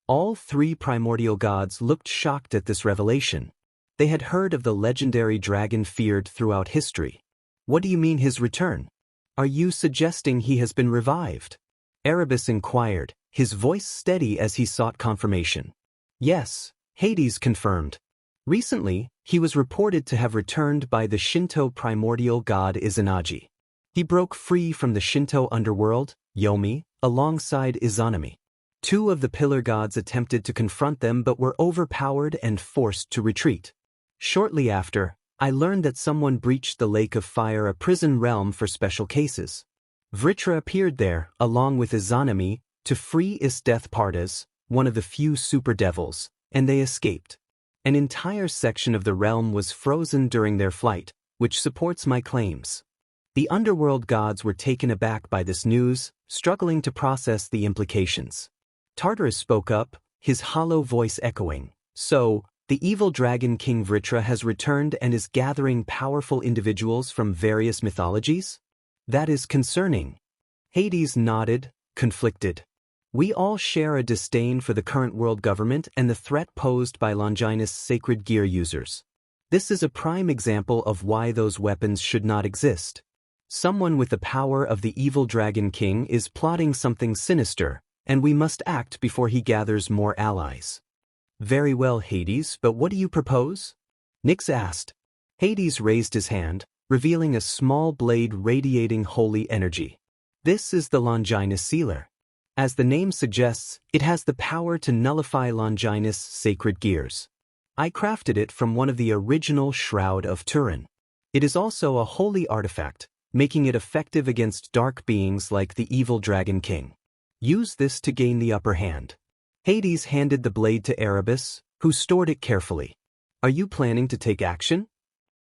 All three primordial gods looked shocked at this revelation. They had heard of the legendary dragon feared throughout history. "What do you mean his return? Are you suggesting he has been revived?" Erebus inquired, his voice steady as he sought confirmation. "Yes," Hades confirmed. "Recently, he was reported to have returned by the Shinto primordial god Izanagi. He broke free from the Shinto underworld, Yomi, alongside Izanami. Two of the pillar gods attempted to confront them but were overpowered and forced to retreat. Shortly after, I learned that someone breached the Lake of Fire, a prison realm for special cases. Vritra appeared there, along with Izanami, to free Isdeath Partas, one of the few super devils, and they escaped. An entire section of the realm was frozen during their flight, which supports my claims." The underworld gods were taken aback by this news, struggling to process the implications. Tartarus spoke up, his hollow voice echoing. "So, the evil dragon King Vritra has returned and is gathering powerful individuals from various mythologies? That is concerning." Hades nodded, conflicted. "We all share a disdain for the current world government and the threat posed by Longinus' sacred gear users. This is a prime example of why those weapons should not exist. Someone with the power of the evil dragon king is plotting something sinister, and we must act before he gathers more allies." "Very well, Hades, but what do you propose?" Nyx asked. Hades raised his hand, revealing a small blade radiating holy energy. "This is the Longinus Sealer. As the name suggests, it has the power to nullify Longinus' sacred gears. I crafted it from one of the original Shroud of Turin. It is also a holy artifact, making it effective against dark beings like the evil Dragon King. Use this to gain the upper hand." Hades handed the blade to Erebus, who stored it carefully. "Are you planning to take action?"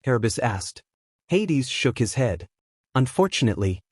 Erebus asked. Hades shook his head. "Unfortunately,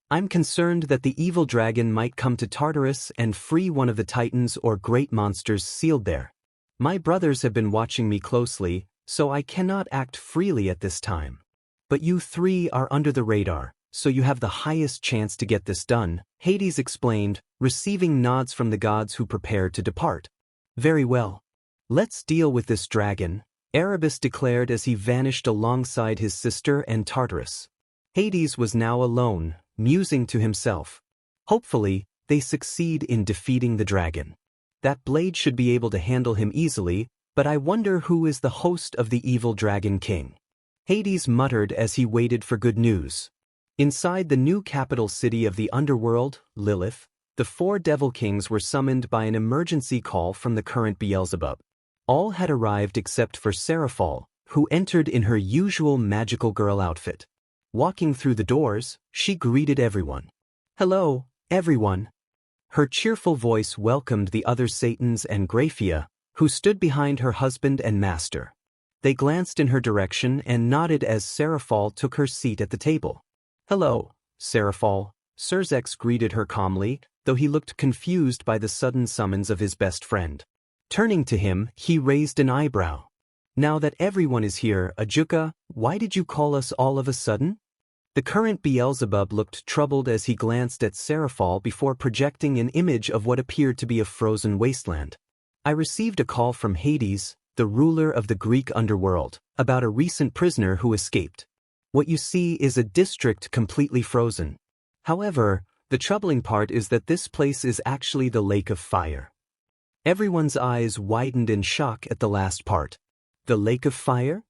I'm concerned that the evil dragon might come to Tartarus and free one of the titans or great monsters sealed there. My brothers have been watching me closely, so I cannot act freely at this time. But you three are under the radar, so you have the highest chance to get this done," Hades explained, receiving nods from the gods who prepared to depart. "Very well. Let's deal with this dragon," Erebus declared as he vanished alongside his sister and Tartarus. Hades was now alone, musing to himself. Hopefully, they succeed in defeating the dragon. That blade should be able to handle him easily, but I wonder who is the host of the evil dragon king. Hades muttered as he waited for good news. Inside the new capital city of the underworld, Lilith, the four devil kings were summoned by an emergency call from the current Beelzebub. All had arrived except for Seraphol, who entered in her usual magical girl outfit. Walking through the doors, she greeted everyone. "Hello, everyone." Her cheerful voice welcomed the other Satans and Graphia, who stood behind her husband and master. They glanced in her direction and nodded as Seraphol took her seat at the table. "Hello, Seraphol," Serzex greeted her calmly, though he looked confused by the sudden summons of his best friend. Turning to him, he raised an eyebrow. "Now that everyone is here, Ajuka, why did you call us all of a sudden?" The current Beelzebub looked troubled as he glanced at Seraphol before projecting an image of what appeared to be a frozen wasteland. "I received a call from Hades, the ruler of the Greek underworld, about a recent prisoner who escaped. What you see is a district completely frozen. However, the troubling part is that this place is actually the Lake of Fire." Everyone's eyes widened in shock at the last part. "The Lake of Fire?"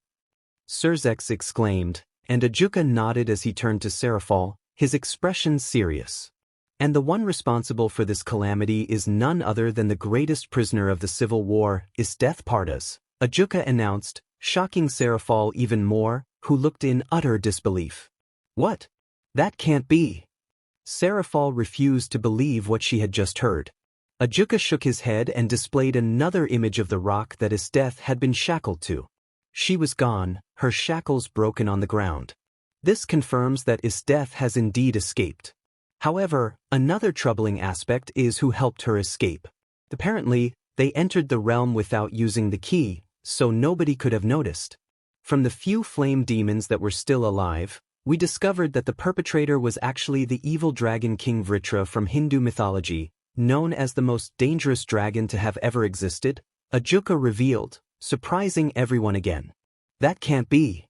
Serzex exclaimed, and Ajuka nodded as he turned to Seraphol, his expression serious. And the one responsible for this calamity is none other than the greatest prisoner of the civil war, Issei Pardas, Ajuka announced, shocking Serafal even more, who looked in utter disbelief. What? That can't be. Serafal refused to believe what she had just heard. Ajuka shook his head and displayed another image of the rock that Issei had been shackled to. She was gone, her shackles broken on the ground. This confirms that Issei has indeed escaped. However, another troubling aspect is who helped her escape. Apparently, they entered the realm without using the key, so nobody could have noticed. From the few flame demons that were still alive, we discovered that the perpetrator was actually the evil dragon King Vritra from Hindu mythology, known as the most dangerous dragon to have ever existed, Ajuka revealed, surprising everyone again. That can't be.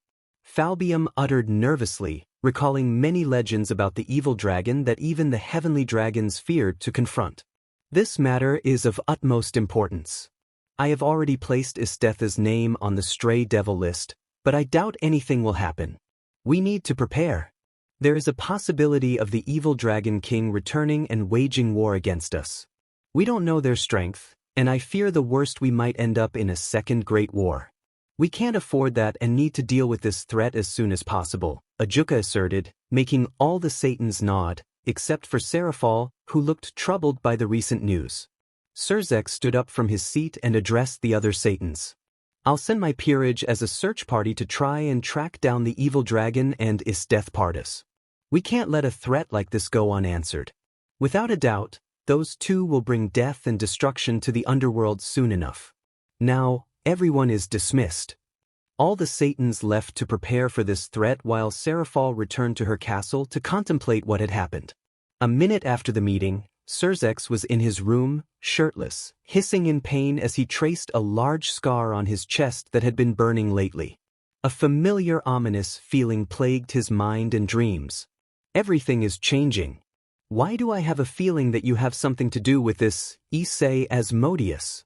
Falbium uttered nervously, recalling many legends about the evil dragon that even the heavenly dragons feared to confront. This matter is of utmost importance. I have already placed Issei's name on the stray devil list, but I doubt anything will happen. We need to prepare. There is a possibility of the evil dragon king returning and waging war against us. We don't know their strength, and I fear the worst, we might end up in a second great war. We can't afford that and need to deal with this threat as soon as possible, Ajuka asserted, making all the Satans nod, except for Serafal, who looked troubled by the recent news. Surzek stood up from his seat and addressed the other Satans. I'll send my peerage as a search party to try and track down the evil dragon and Issei Pardas. We can't let a threat like this go unanswered. Without a doubt, those two will bring death and destruction to the underworld soon enough. Now, everyone is dismissed. All the Satans left to prepare for this threat while Serafal returned to her castle to contemplate what had happened. A minute after the meeting, Surzek was in his room, shirtless, hissing in pain as he traced a large scar on his chest that had been burning lately. A familiar ominous feeling plagued his mind and dreams. Everything is changing. Why do I have a feeling that you have something to do with this, Issei Asmodeus?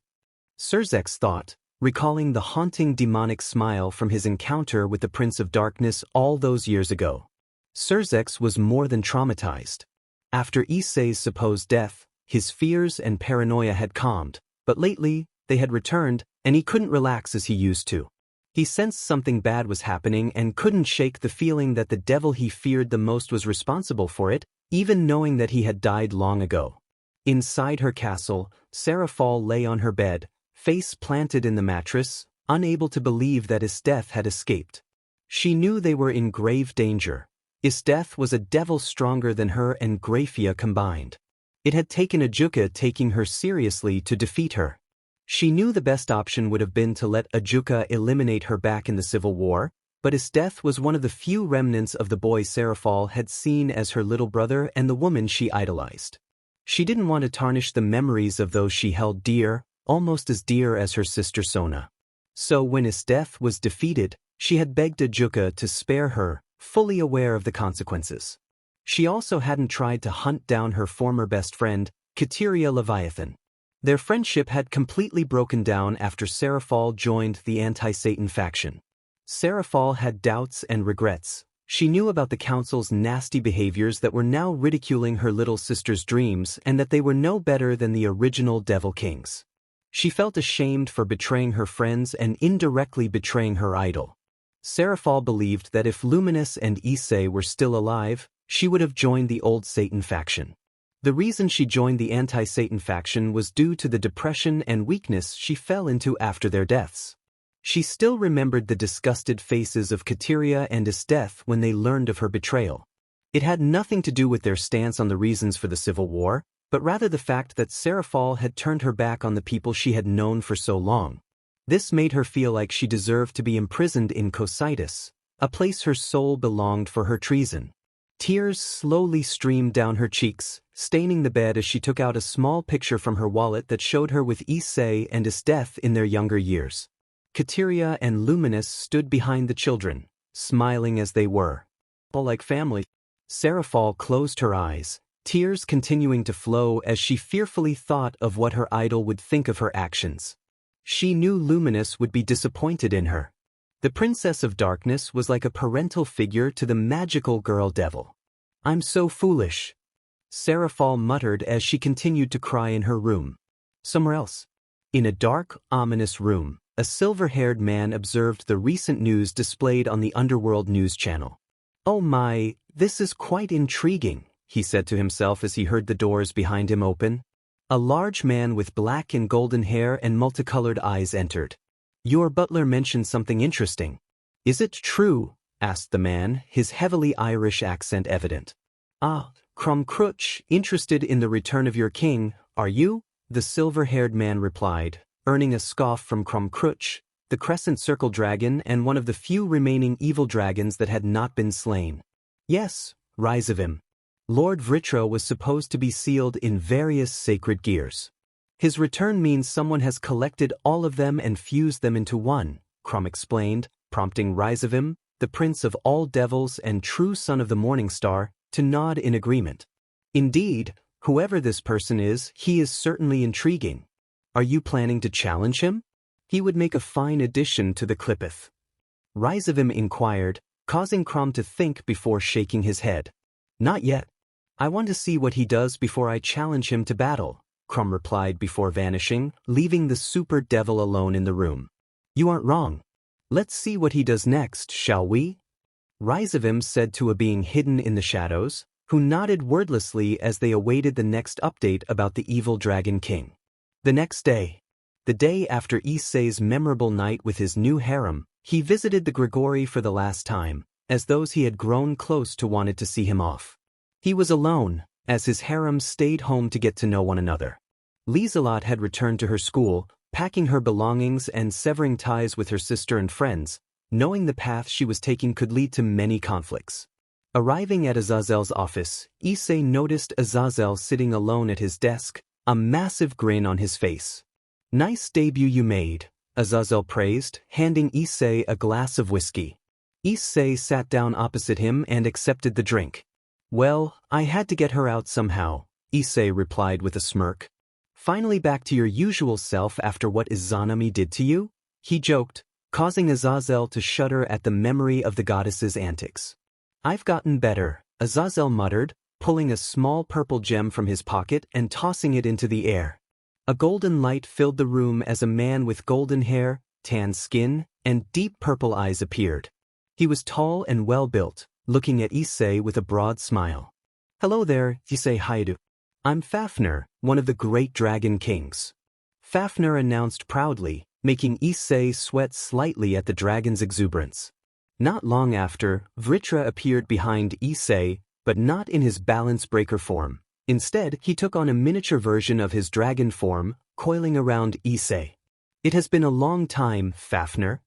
Surzek thought, recalling the haunting demonic smile from his encounter with the Prince of Darkness all those years ago. Surzek was more than traumatized. After Issei's supposed death, his fears and paranoia had calmed, but lately, they had returned, and he couldn't relax as he used to. He sensed something bad was happening and couldn't shake the feeling that the devil he feared the most was responsible for it, even knowing that he had died long ago. Inside her castle, Serafal lay on her bed, face planted in the mattress, unable to believe that Issei had escaped. She knew they were in grave danger. Issei was a devil stronger than her and Grafia combined. It had taken Ajuka taking her seriously to defeat her. She knew the best option would have been to let Ajuka eliminate her back in the civil war, but Issei was one of the few remnants of the boy Serafal had seen as her little brother and the woman she idolized. She didn't want to tarnish the memories of those she held dear, almost as dear as her sister Sona. So when Issei was defeated, she had begged Ajuka to spare her, fully aware of the consequences. She also hadn't tried to hunt down her former best friend, Kateria Leviathan. Their friendship had completely broken down after Serafal joined the anti-Satan faction. Serafal had doubts and regrets. She knew about the council's nasty behaviors that were now ridiculing her little sister's dreams and that they were no better than the original Devil Kings. She felt ashamed for betraying her friends and indirectly betraying her idol. Serafal believed that if Luminous and Issei were still alive, she would have joined the old Satan faction. The reason she joined the anti-Satan faction was due to the depression and weakness she fell into after their deaths. She still remembered the disgusted faces of Kateria and Issei when they learned of her betrayal. It had nothing to do with their stance on the reasons for the civil war, but rather the fact that Serafal had turned her back on the people she had known for so long. This made her feel like she deserved to be imprisoned in Cocytus, a place her soul belonged for her treason. Tears slowly streamed down her cheeks, staining the bed as she took out a small picture from her wallet that showed her with Issei and Issei in their younger years. Kateria and Luminous stood behind the children, smiling as they were. All like family. Serafal closed her eyes, tears continuing to flow as she fearfully thought of what her idol would think of her actions. She knew Luminous would be disappointed in her. The Princess of Darkness was like a parental figure to the magical girl devil. I'm so foolish. Seraphal muttered as she continued to cry in her room. Somewhere else. In a dark, ominous room, a silver-haired man observed the recent news displayed on the Underworld news channel. "Oh my, this is quite intriguing," he said to himself as he heard the doors behind him open. A large man with black and golden hair and multicolored eyes entered. "Your butler mentioned something interesting." "Is it true?" asked the man, his heavily Irish accent evident. "Ah, Crumcrutch, interested in the return of your king, are you?" the silver-haired man replied, earning a scoff from Crumcrutch, the crescent circle dragon and one of the few remaining evil dragons that had not been slain. "Yes, rise of him. Lord Vritra was supposed to be sealed in various sacred gears. His return means someone has collected all of them and fused them into one," Crum explained, prompting Rizavim, the prince of all devils and true son of the Morning Star, to nod in agreement. "Indeed, whoever this person is, he is certainly intriguing. Are you planning to challenge him? He would make a fine addition to the Clippeth." Rizavim inquired, causing Crum to think before shaking his head. "Not yet. I want to see what he does before I challenge him to battle," Crum replied before vanishing, leaving the super devil alone in the room. "You aren't wrong. Let's see what he does next, shall we?" Rizavim said to a being hidden in the shadows, who nodded wordlessly as they awaited the next update about the evil Dragon King. The next day, the day after Issei's memorable night with his new harem, he visited the Grigori for the last time, as those he had grown close to wanted to see him off. He was alone, as his harem stayed home to get to know one another. Lieselot had returned to her school, packing her belongings and severing ties with her sister and friends, knowing the path she was taking could lead to many conflicts. Arriving at Azazel's office, Issei noticed Azazel sitting alone at his desk, a massive grin on his face. "Nice debut you made," Azazel praised, handing Issei a glass of whiskey. Issei sat down opposite him and accepted the drink. "Well, I had to get her out somehow," Issei replied with a smirk. "Finally back to your usual self after what Izanami did to you?" he joked, causing Azazel to shudder at the memory of the goddess's antics. "I've gotten better," Azazel muttered, pulling a small purple gem from his pocket and tossing it into the air. A golden light filled the room as a man with golden hair, tan skin, and deep purple eyes appeared. He was tall and well-built, looking at Issei with a broad smile. "Hello there, Eay Hayudu. I'm Fafnir, one of the great dragon kings," Fafnir announced proudly, making Issei sweat slightly at the dragon's exuberance. Not long after, Vritra appeared behind Issei, but not in his balance breaker form. Instead, he took on a miniature version of his dragon form, coiling around Issei. "It has been a long time, Fafnir."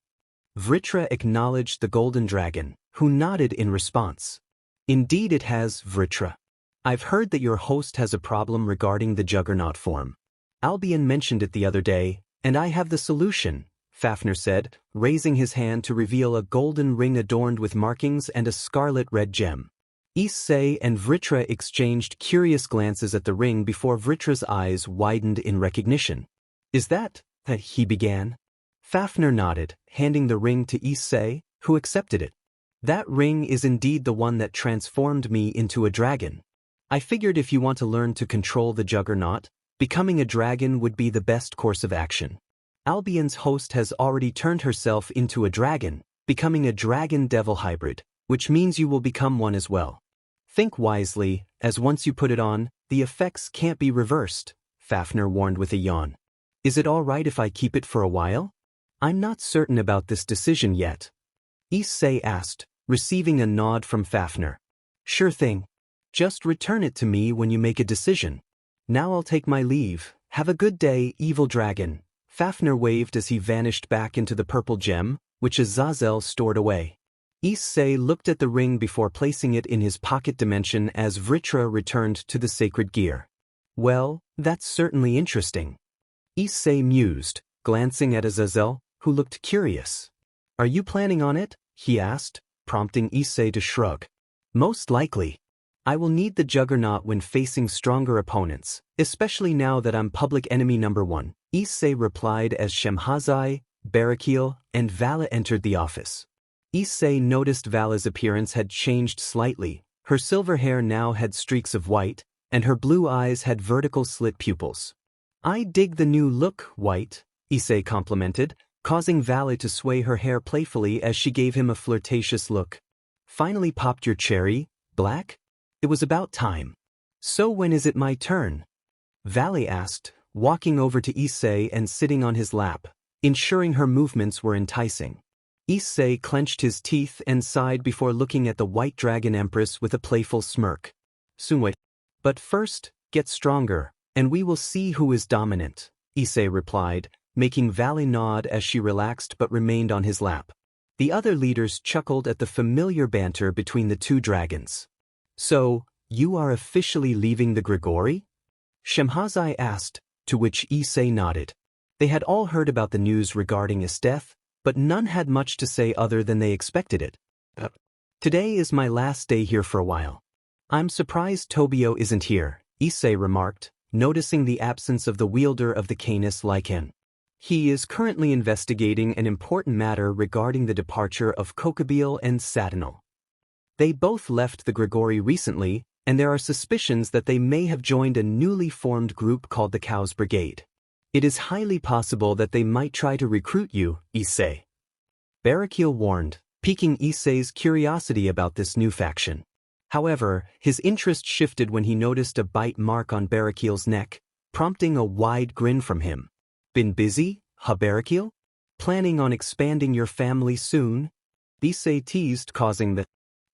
Vritra acknowledged the golden dragon, who nodded in response. "Indeed it has, Vritra. I've heard that your host has a problem regarding the juggernaut form. Albion mentioned it the other day, and I have the solution," Fafnir said, raising his hand to reveal a golden ring adorned with markings and a scarlet-red gem. Issei and Vritra exchanged curious glances at the ring before Vritra's eyes widened in recognition. "Is that," he began. Fafnir nodded, handing the ring to Issei, who accepted it. "That ring is indeed the one that transformed me into a dragon. I figured if you want to learn to control the juggernaut, becoming a dragon would be the best course of action. Albion's host has already turned herself into a dragon, becoming a dragon-devil hybrid, which means you will become one as well. Think wisely, as once you put it on, the effects can't be reversed," Fafnir warned with a yawn. "Is it all right if I keep it for a while?" "I'm not certain about this decision yet," Issei asked, receiving a nod from Fafnir. "Sure thing. Just return it to me when you make a decision. Now I'll take my leave. Have a good day, evil dragon." Fafnir waved as he vanished back into the purple gem, which Azazel stored away. Issei looked at the ring before placing it in his pocket dimension as Vritra returned to the sacred gear. "Well, that's certainly interesting," Issei mused, glancing at Azazel, who looked curious. "Are you planning on it?" he asked, prompting Issei to shrug. "Most likely. I will need the juggernaut when facing stronger opponents, especially now that I'm public enemy number 1, Issei replied as Shemhazai, Barakil, and Vala entered the office. Issei noticed Vala's appearance had changed slightly. Her silver hair now had streaks of white, and her blue eyes had vertical slit pupils. "I dig the new look, White," Issei complimented, causing Vale to sway her hair playfully as she gave him a flirtatious look. "Finally popped your cherry, Black? It was about time." "So when is it my turn?" Vale asked, walking over to Issei and sitting on his lap, ensuring her movements were enticing. Issei clenched his teeth and sighed before looking at the White Dragon Empress with a playful smirk. "Soon wait. But first, get stronger, and we will see who is dominant," Issei replied, making Vale nod as she relaxed but remained on his lap. The other leaders chuckled at the familiar banter between the two dragons. "So, you are officially leaving the Grigori?" Shemhazai asked, to which Issei nodded. They had all heard about the news regarding his death, but none had much to say other than they expected it. "Today is my last day here for a while. I'm surprised Tobio isn't here," Issei remarked, noticing the absence of the wielder of the Canis Lycan. "He is currently investigating an important matter regarding the departure of Kokobile and Satinal. They both left the Grigori recently, and there are suspicions that they may have joined a newly formed group called the Cows Brigade. It is highly possible that they might try to recruit you, Issei." Barakiel warned, piquing Issei's curiosity about this new faction. However, his interest shifted when he noticed a bite mark on Barakiel's neck, prompting a wide grin from him. "Been busy, huh, Barakiel? Planning on expanding your family soon?" Issei teased, causing the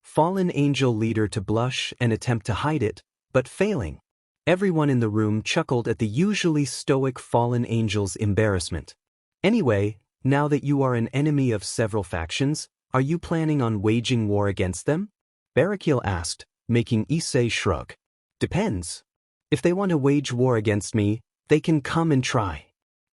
fallen angel leader to blush and attempt to hide it, but failing. Everyone in the room chuckled at the usually stoic fallen angel's embarrassment. "Anyway, now that you are an enemy of several factions, are you planning on waging war against them?" Barakiel asked, making Issei shrug. "Depends. If they want to wage war against me, they can come and try.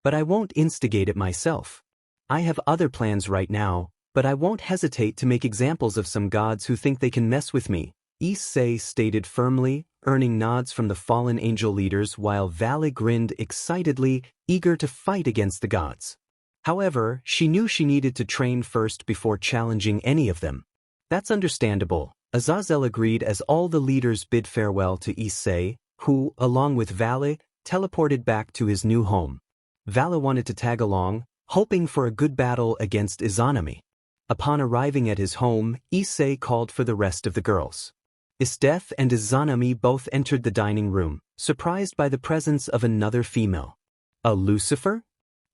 But I won't instigate it myself. I have other plans right now, but I won't hesitate to make examples of some gods who think they can mess with me," Issei stated firmly, earning nods from the fallen angel leaders while Vale grinned excitedly, eager to fight against the gods. However, she knew she needed to train first before challenging any of them. "That's understandable," Azazel agreed as all the leaders bid farewell to Issei, who, along with Vale, teleported back to his new home. Vale wanted to tag along, hoping for a good battle against Izanami. Upon arriving at his home, Issei called for the rest of the girls. Isdeth and Izanami both entered the dining room, surprised by the presence of another female. "A Lucifer?"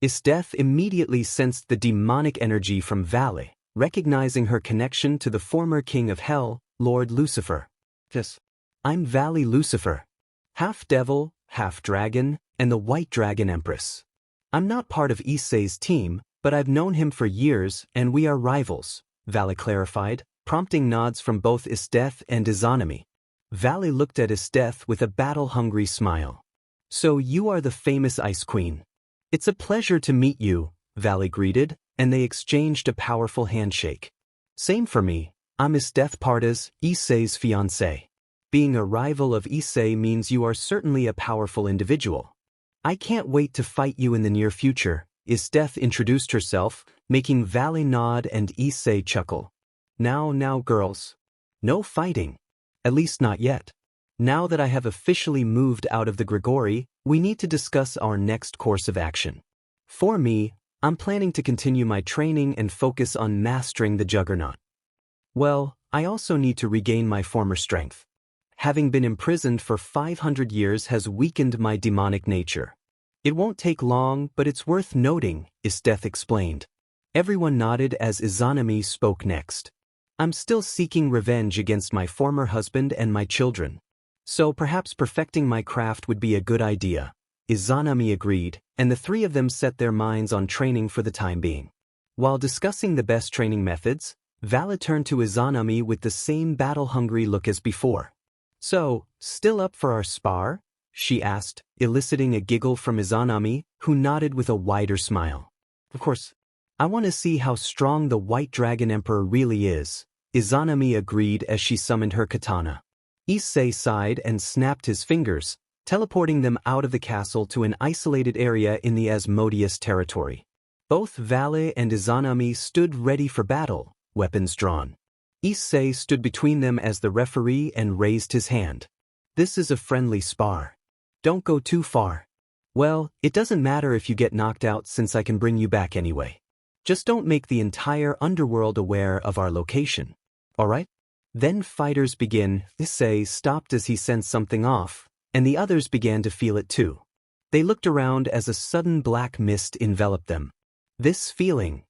Isdeth immediately sensed the demonic energy from Vale, recognizing her connection to the former king of hell, Lord Lucifer. "Yes, I'm Vale Lucifer. Half devil, half dragon, and the White Dragon Empress. I'm not part of Issei's team, but I've known him for years and we are rivals," Vale clarified, prompting nods from both Isdeth and Izanami. Vale looked at Isdeth with a battle-hungry smile. "So you are the famous Ice Queen. It's a pleasure to meet you," Vale greeted, and they exchanged a powerful handshake. "Same for me. I'm Isdeth Pardas, Issei's fiancée. Being a rival of Issei means you are certainly a powerful individual. I can't wait to fight you in the near future," Isdeth introduced herself, making Vale nod and Issei chuckle. Now, girls. No fighting. At least not yet. Now that I have officially moved out of the Grigori, we need to discuss our next course of action. For me, I'm planning to continue my training and focus on mastering the Juggernaut. Well, I also need to regain my former strength. Having been imprisoned for 500 years has weakened my demonic nature. It won't take long, but it's worth noting, Isdeth explained. Everyone nodded as Izanami spoke next. "I'm still seeking revenge against my former husband and my children. So perhaps perfecting my craft would be a good idea," Izanami agreed, and the three of them set their minds on training for the time being. While discussing the best training methods, Vale turned to Izanami with the same battle-hungry look as before. "So, still up for our spar?" she asked, eliciting a giggle from Izanami, who nodded with a wider smile. "Of course. I want to see how strong the White Dragon Emperor really is," Izanami agreed as she summoned her katana. Issei sighed and snapped his fingers, teleporting them out of the castle to an isolated area in the Asmodeus territory. Both Vale and Izanami stood ready for battle, weapons drawn. Issei stood between them as the referee and raised his hand. This is a friendly spar. Don't go too far. Well, it doesn't matter if you get knocked out since I can bring you back anyway. Just don't make the entire underworld aware of our location. Alright? Then fighters begin. Issei stopped as he sensed something off, and the others began to feel it too. They looked around as a sudden black mist enveloped them. This feeling,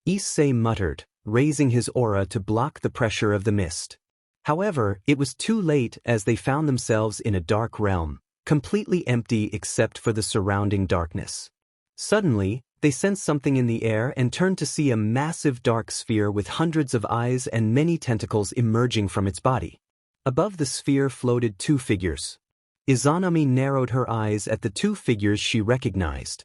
Issei muttered, raising his aura to block the pressure of the mist. However, it was too late as they found themselves in a dark realm, completely empty except for the surrounding darkness. Suddenly, they sensed something in the air and turned to see a massive dark sphere with hundreds of eyes and many tentacles emerging from its body. Above the sphere floated two figures. Izanami narrowed her eyes at the two figures she recognized.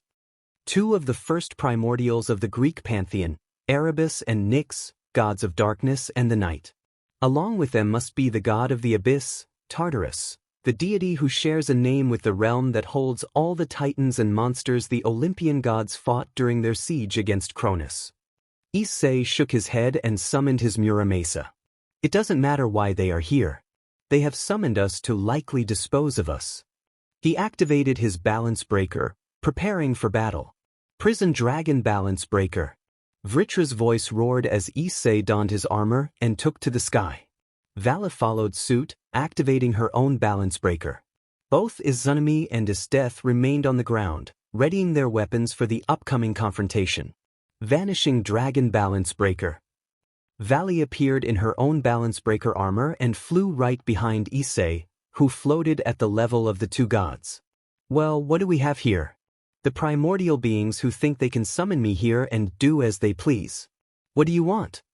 Two of the first primordials of the Greek pantheon, Erebus and Nyx, gods of darkness and the night. Along with them must be the god of the abyss, Tartarus, the deity who shares a name with the realm that holds all the titans and monsters the Olympian gods fought during their siege against Cronus. Issei shook his head and summoned his Muramasa. It doesn't matter why they are here. They have summoned us to likely dispose of us. He activated his balance breaker, preparing for battle. Prison Dragon Balance Breaker. Vritra's voice roared as Issei donned his armor and took to the sky. Vala followed suit, activating her own balance breaker. Both Izanami and Issei remained on the ground, readying their weapons for the upcoming confrontation. Vanishing Dragon Balance Breaker. Vali appeared in her own balance breaker armor and flew right behind Issei, who floated at the level of the two gods. Well, what do we have here? The primordial beings who think they can summon me here and do as they please. What do you want?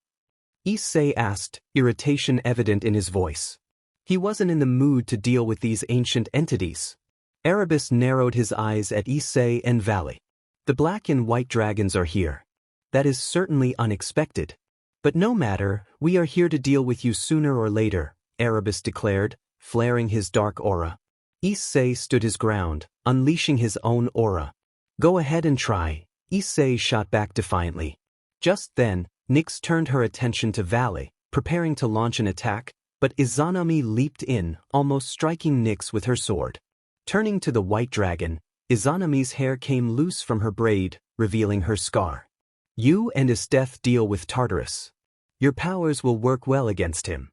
Issei asked, irritation evident in his voice. He wasn't in the mood to deal with these ancient entities. Erebus narrowed his eyes at Issei and Vali. The black and white dragons are here. That is certainly unexpected. But no matter, we are here to deal with you sooner or later, Erebus declared, flaring his dark aura. Issei stood his ground, unleashing his own aura. Go ahead and try, Issei shot back defiantly. Just then, Nyx turned her attention to Vali, preparing to launch an attack, but Izanami leaped in, almost striking Nyx with her sword. Turning to the white dragon, Izanami's hair came loose from her braid, revealing her scar. You and Issei deal with Tartarus. Your powers will work well against him.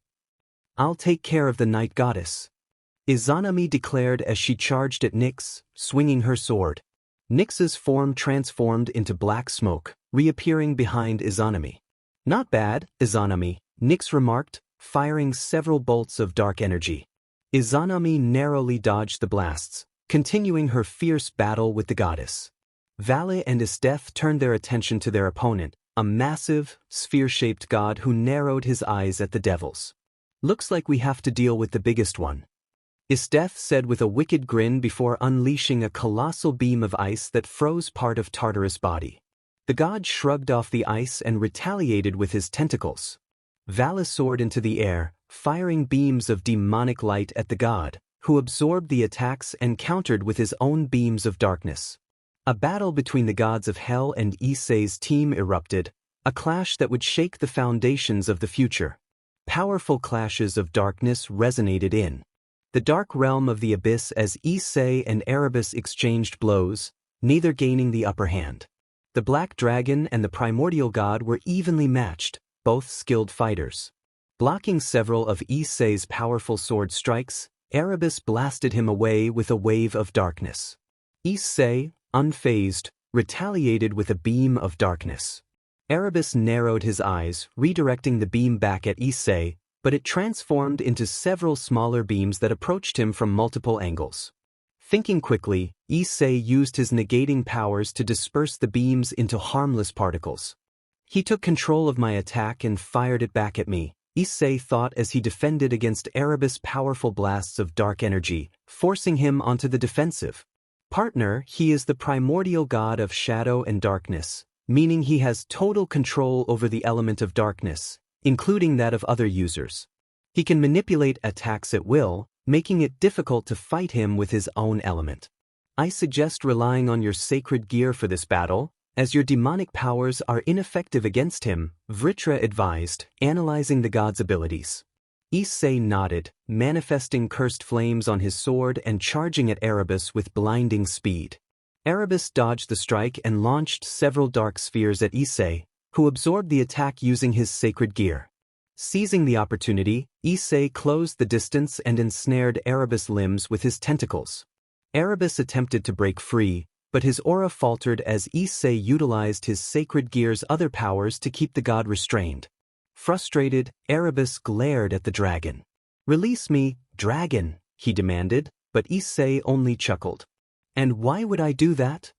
I'll take care of the night goddess, Izanami declared as she charged at Nyx, swinging her sword. Nyx's form transformed into black smoke, reappearing behind Izanami. Not bad, Izanami, Nyx remarked, firing several bolts of dark energy. Izanami narrowly dodged the blasts, continuing her fierce battle with the goddess. Vali and Issei turned their attention to their opponent, a massive, sphere-shaped god who narrowed his eyes at the devils. Looks like we have to deal with the biggest one, Issei said with a wicked grin before unleashing a colossal beam of ice that froze part of Tartarus' body. The god shrugged off the ice and retaliated with his tentacles. Vala soared into the air, firing beams of demonic light at the god, who absorbed the attacks and countered with his own beams of darkness. A battle between the gods of hell and Issei's team erupted, a clash that would shake the foundations of the future. Powerful clashes of darkness resonated in the dark realm of the abyss as Issei and Erebus exchanged blows, neither gaining the upper hand. The black dragon and the primordial god were evenly matched, both skilled fighters. Blocking several of Issei's powerful sword strikes, Erebus blasted him away with a wave of darkness. Issei, unfazed, retaliated with a beam of darkness. Erebus narrowed his eyes, redirecting the beam back at Issei, but it transformed into several smaller beams that approached him from multiple angles. Thinking quickly, Issei used his negating powers to disperse the beams into harmless particles. He took control of my attack and fired it back at me, Issei thought as he defended against Erebus' powerful blasts of dark energy, forcing him onto the defensive. Partner, he is the primordial god of shadow and darkness, meaning he has total control over the element of darkness, including that of other users. He can manipulate attacks at will, making it difficult to fight him with his own element. I suggest relying on your sacred gear for this battle, as your demonic powers are ineffective against him, Vritra advised, analyzing the god's abilities. Issei nodded, manifesting cursed flames on his sword and charging at Erebus with blinding speed. Erebus dodged the strike and launched several dark spheres at Issei, who absorbed the attack using his sacred gear. Seizing the opportunity, Issei closed the distance and ensnared Erebus' limbs with his tentacles. Erebus attempted to break free, but his aura faltered as Issei utilized his sacred gear's other powers to keep the god restrained. Frustrated, Erebus glared at the dragon. "Release me, dragon," he demanded, but Issei only chuckled. "And why would I do that?"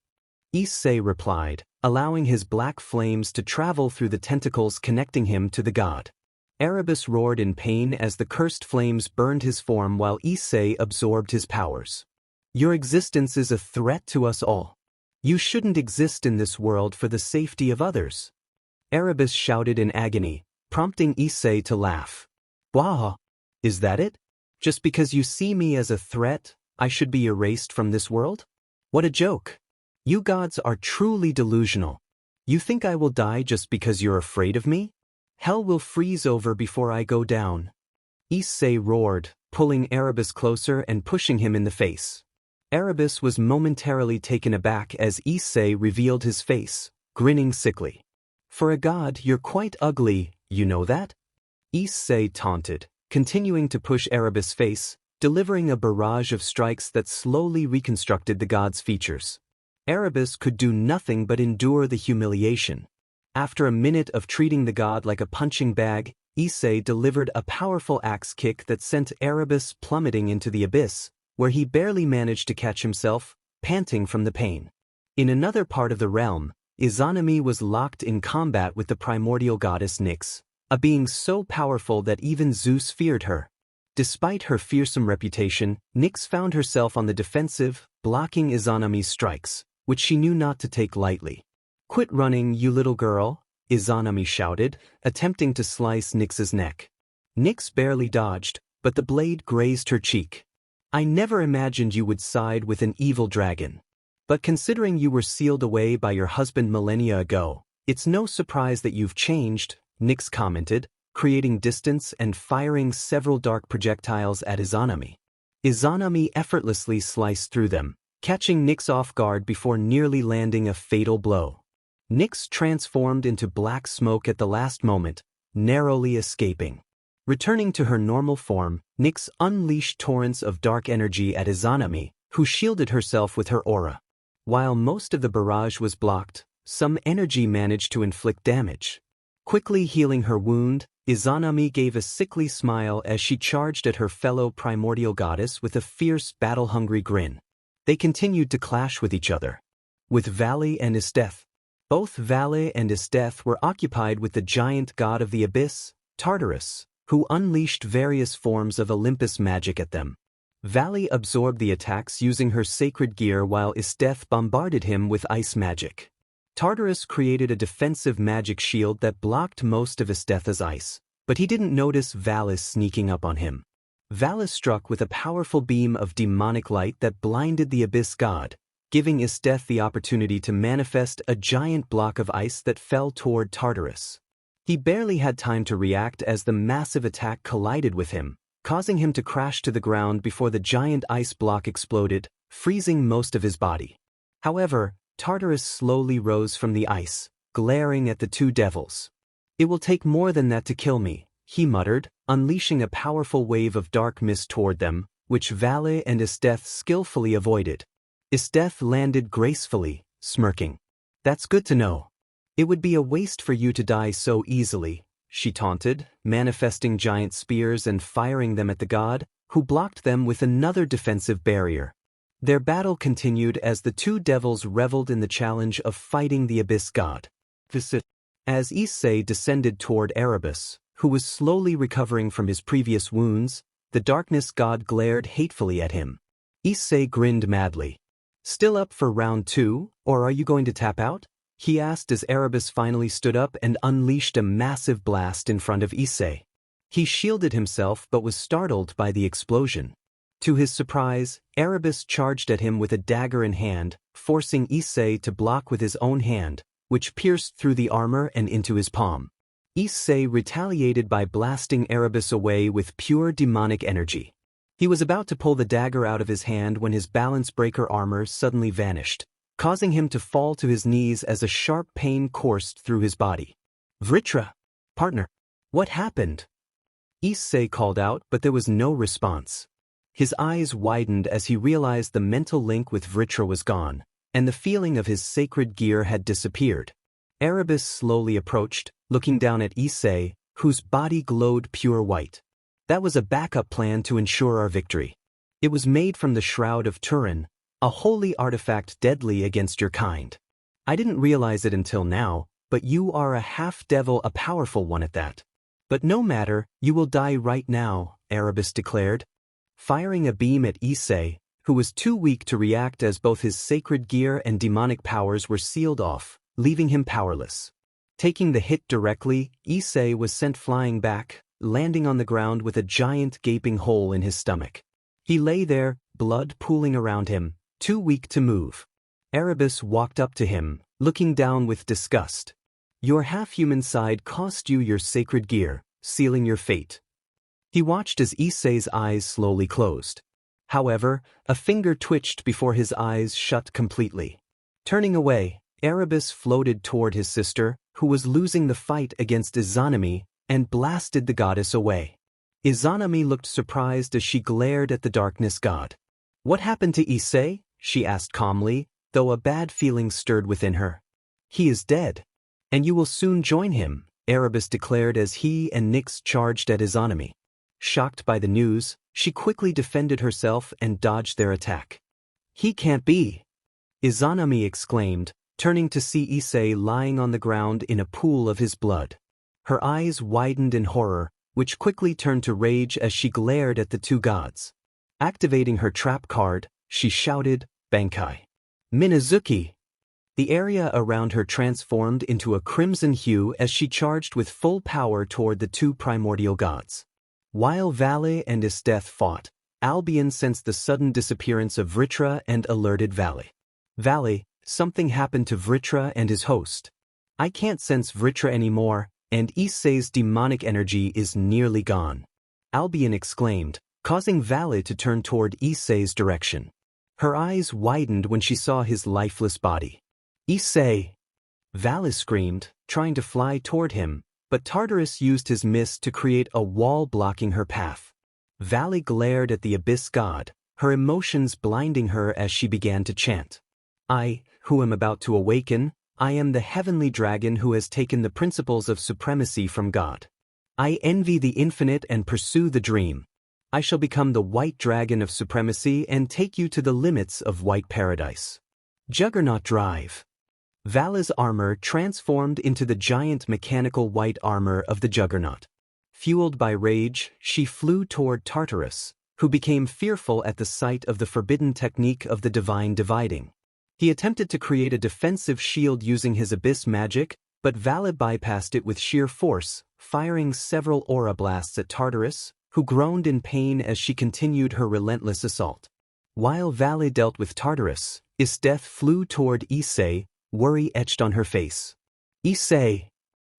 Issei replied, allowing his black flames to travel through the tentacles connecting him to the god. Erebus roared in pain as the cursed flames burned his form while Issei absorbed his powers. "Your existence is a threat to us all. You shouldn't exist in this world for the safety of others." Erebus shouted in agony, prompting Issei to laugh. "Wah! Is that it? Just because you see me as a threat, I should be erased from this world? What a joke! You gods are truly delusional. You think I will die just because you're afraid of me? Hell will freeze over before I go down." Issei roared, pulling Erebus closer and pushing him in the face. Erebus was momentarily taken aback as Issei revealed his face, grinning sickly. "For a god, you're quite ugly, you know that?" Issei taunted, continuing to push Erebus' face, delivering a barrage of strikes that slowly reconstructed the god's features. Erebus could do nothing but endure the humiliation. After a minute of treating the god like a punching bag, Issei delivered a powerful axe kick that sent Erebus plummeting into the abyss, where he barely managed to catch himself, panting from the pain. In another part of the realm, Izanami was locked in combat with the primordial goddess Nyx, a being so powerful that even Zeus feared her. Despite her fearsome reputation, Nyx found herself on the defensive, blocking Izanami's strikes, which she knew not to take lightly. "Quit running, you little girl," Izanami shouted, attempting to slice Nyx's neck. Nyx barely dodged, but the blade grazed her cheek. "I never imagined you would side with an evil dragon. But considering you were sealed away by your husband millennia ago, it's no surprise that you've changed," Nyx commented, creating distance and firing several dark projectiles at Izanami. Izanami effortlessly sliced through them, catching Nyx off guard before nearly landing a fatal blow. Nyx transformed into black smoke at the last moment, narrowly escaping. Returning to her normal form, Nyx unleashed torrents of dark energy at Izanami, who shielded herself with her aura. While most of the barrage was blocked, some energy managed to inflict damage. Quickly healing her wound, Izanami gave a sickly smile as she charged at her fellow primordial goddess with a fierce, battle-hungry grin. They continued to clash with each other. With Valley and Isteth. Both Valley and Isteth were occupied with the giant god of the abyss, Tartarus, who unleashed various forms of Olympus magic at them. Valley absorbed the attacks using her sacred gear while Isteth bombarded him with ice magic. Tartarus created a defensive magic shield that blocked most of Isteth's ice, but he didn't notice Valis sneaking up on him. Valis struck with a powerful beam of demonic light that blinded the abyss god, giving Isteth the opportunity to manifest a giant block of ice that fell toward Tartarus. He barely had time to react as the massive attack collided with him, causing him to crash to the ground before the giant ice block exploded, freezing most of his body. However, Tartarus slowly rose from the ice, glaring at the two devils. "It will take more than that to kill me," he muttered, unleashing a powerful wave of dark mist toward them, which Vale and Isteth skillfully avoided. Isteth landed gracefully, smirking. "That's good to know. It would be a waste for you to die so easily," she taunted, manifesting giant spears and firing them at the god, who blocked them with another defensive barrier. Their battle continued as the two devils reveled in the challenge of fighting the abyss god. As Issei descended toward Erebus, who was slowly recovering from his previous wounds, the darkness god glared hatefully at him. Issei grinned madly. "Still up for round 2, or are you going to tap out?" he asked as Erebus finally stood up and unleashed a massive blast in front of Issei. He shielded himself but was startled by the explosion. To his surprise, Erebus charged at him with a dagger in hand, forcing Issei to block with his own hand, which pierced through the armor and into his palm. Issei retaliated by blasting Erebus away with pure demonic energy. He was about to pull the dagger out of his hand when his balance breaker armor suddenly vanished, causing him to fall to his knees as a sharp pain coursed through his body. Vritra! Partner! What happened? Issei called out, but there was no response. His eyes widened as he realized the mental link with Vritra was gone, and the feeling of his sacred gear had disappeared. Erebus slowly approached, looking down at Issei, whose body glowed pure white. That was a backup plan to ensure our victory. It was made from the Shroud of Turin, a holy artifact deadly against your kind. I didn't realize it until now, but you are a half-devil, a powerful one at that. But no matter, you will die right now, Erebus declared. Firing a beam at Issei, who was too weak to react as both his sacred gear and demonic powers were sealed off, leaving him powerless. Taking the hit directly, Issei was sent flying back, landing on the ground with a giant gaping hole in his stomach. He lay there, blood pooling around him, too weak to move. Erebus walked up to him, looking down with disgust. Your half-human side cost you your sacred gear, sealing your fate. He watched as Issei's eyes slowly closed. However, a finger twitched before his eyes shut completely. Turning away, Erebus floated toward his sister, who was losing the fight against Izanami, and blasted the goddess away. Izanami looked surprised as she glared at the darkness god. What happened to Issei? She asked calmly, though a bad feeling stirred within her. He is dead. And you will soon join him, Erebus declared as he and Nyx charged at Izanami. Shocked by the news, she quickly defended herself and dodged their attack. He can't be! Izanami exclaimed, turning to see Issei lying on the ground in a pool of his blood. Her eyes widened in horror, which quickly turned to rage as she glared at the two gods. Activating her trap card, she shouted, Bankai. Minazuki! The area around her transformed into a crimson hue as she charged with full power toward the two primordial gods. While Vale and Isteth fought, Albion sensed the sudden disappearance of Vritra and alerted Vale. Vale, something happened to Vritra and his host. I can't sense Vritra anymore, and Issei's demonic energy is nearly gone. Albion exclaimed, causing Vale to turn toward Issei's direction. Her eyes widened when she saw his lifeless body. Issei! Vale screamed, trying to fly toward him, but Tartarus used his mist to create a wall blocking her path. Vale glared at the abyss god, her emotions blinding her as she began to chant. I, who am about to awaken, I am the heavenly dragon who has taken the principles of supremacy from God. I envy the infinite and pursue the dream. I shall become the white dragon of supremacy and take you to the limits of white paradise. Juggernaut drive. Vala's armor transformed into the giant mechanical white armor of the Juggernaut. Fueled by rage, she flew toward Tartarus, who became fearful at the sight of the forbidden technique of the divine dividing. He attempted to create a defensive shield using his abyss magic, but Vala bypassed it with sheer force, firing several aura blasts at Tartarus, who groaned in pain as she continued her relentless assault. While Vala dealt with Tartarus, Isteth flew toward Issei, worry etched on her face. Issei!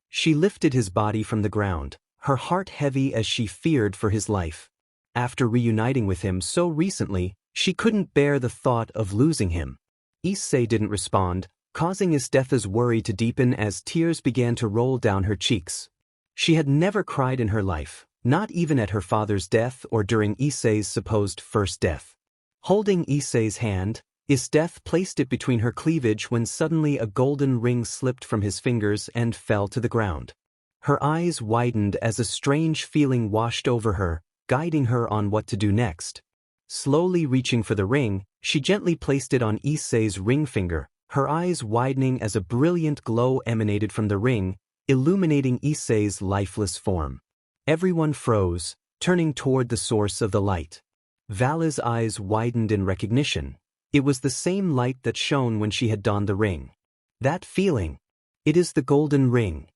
She lifted his body from the ground, her heart heavy as she feared for his life. After reuniting with him so recently, she couldn't bear the thought of losing him. Issei didn't respond, causing Isteth's worry to deepen as tears began to roll down her cheeks. She had never cried in her life, not even at her father's death or during Issei's supposed first death. Holding Issei's hand, Isteth placed it between her cleavage when suddenly a golden ring slipped from his fingers and fell to the ground. Her eyes widened as a strange feeling washed over her, guiding her on what to do next. Slowly reaching for the ring, she gently placed it on Issei's ring finger, her eyes widening as a brilliant glow emanated from the ring, illuminating Issei's lifeless form. Everyone froze, turning toward the source of the light. Vala's eyes widened in recognition. It was the same light that shone when she had donned the ring. That feeling! It is the golden ring!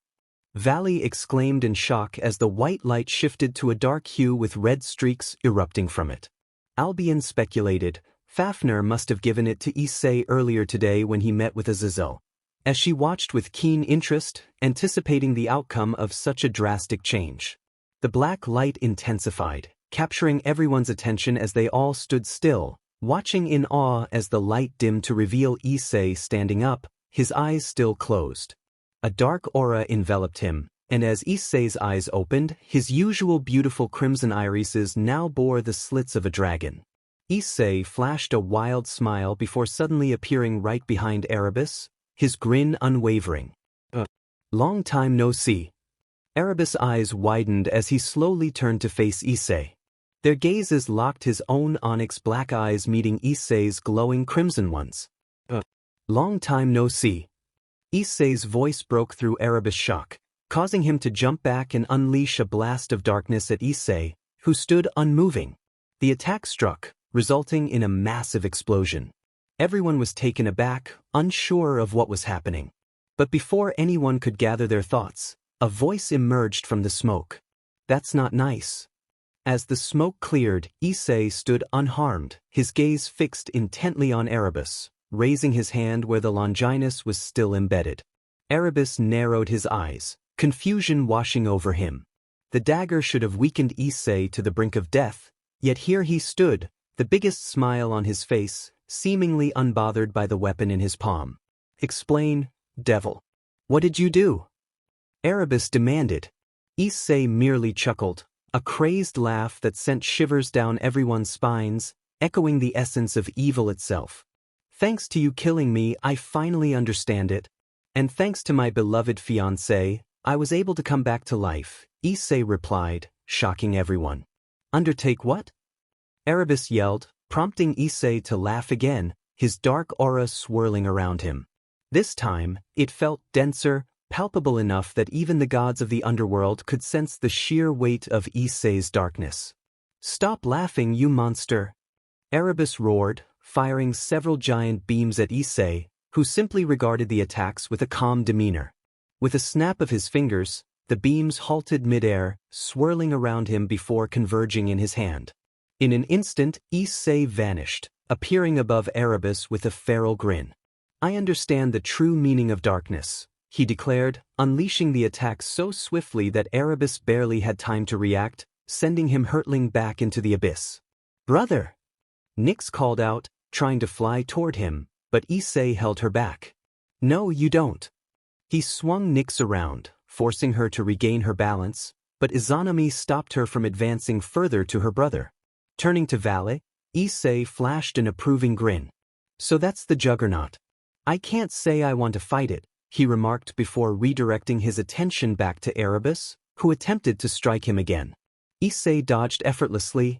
Valley exclaimed in shock as the white light shifted to a dark hue with red streaks erupting from it. Albion speculated, Fafnir must have given it to Issei earlier today when he met with Azazel. as she watched with keen interest, anticipating the outcome of such a drastic change. The black light intensified, capturing everyone's attention as they all stood still, watching in awe as the light dimmed to reveal Issei standing up, his eyes still closed. A dark aura enveloped him, and as Issei's eyes opened, his usual beautiful crimson irises now bore the slits of a dragon. Issei flashed a wild smile before suddenly appearing right behind Erebus, his grin unwavering. Long time no see. Erebus' eyes widened as he slowly turned to face Issei. Their gazes locked, his own onyx black eyes meeting Issei's glowing crimson ones. Long time no see. Issei's voice broke through Erebus' shock, causing him to jump back and unleash a blast of darkness at Issei, who stood unmoving. The attack struck, resulting in a massive explosion. Everyone was taken aback, unsure of what was happening. But before anyone could gather their thoughts, a voice emerged from the smoke. That's not nice. As the smoke cleared, Issei stood unharmed, his gaze fixed intently on Erebus, raising his hand where the Longinus was still embedded. Erebus narrowed his eyes, confusion washing over him. The dagger should have weakened Issei to the brink of death, yet here he stood, the biggest smile on his face, seemingly unbothered by the weapon in his palm. Explain, devil. What did you do? Erebus demanded. Issei merely chuckled, a crazed laugh that sent shivers down everyone's spines, echoing the essence of evil itself. Thanks to you killing me, I finally understand it. And thanks to my beloved fiancé, I was able to come back to life, Issei replied, shocking everyone. Undertake what? Erebus yelled, prompting Issei to laugh again, his dark aura swirling around him. This time, it felt denser, palpable enough that even the gods of the underworld could sense the sheer weight of Issei's darkness. Stop laughing, you monster! Erebus roared, firing several giant beams at Issei, who simply regarded the attacks with a calm demeanor. With a snap of his fingers, the beams halted midair, swirling around him before converging in his hand. In an instant, Issei vanished, appearing above Erebus with a feral grin. I understand the true meaning of darkness, he declared, unleashing the attack so swiftly that Erebus barely had time to react, sending him hurtling back into the abyss. Brother! Nyx called out, trying to fly toward him, but Issei held her back. No, you don't. He swung Nyx around, forcing her to regain her balance, but Izanami stopped her from advancing further to her brother. Turning to Valle, Issei flashed an approving grin. So that's the juggernaut. I can't say I want to fight it, he remarked before redirecting his attention back to Erebus, who attempted to strike him again. Issei dodged effortlessly,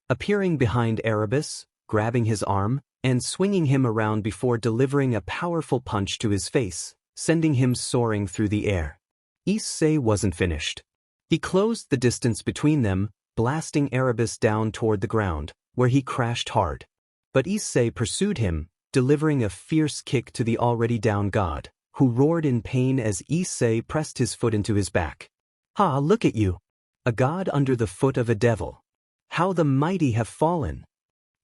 appearing behind Erebus, grabbing his arm, and swinging him around before delivering a powerful punch to his face, sending him soaring through the air. Issei wasn't finished. He closed the distance between them, blasting Erebus down toward the ground, where he crashed hard. But Issei pursued him, delivering a fierce kick to the already down god, who roared in pain as Issei pressed his foot into his back. Ha, look at you! A god under the foot of a devil. How the mighty have fallen!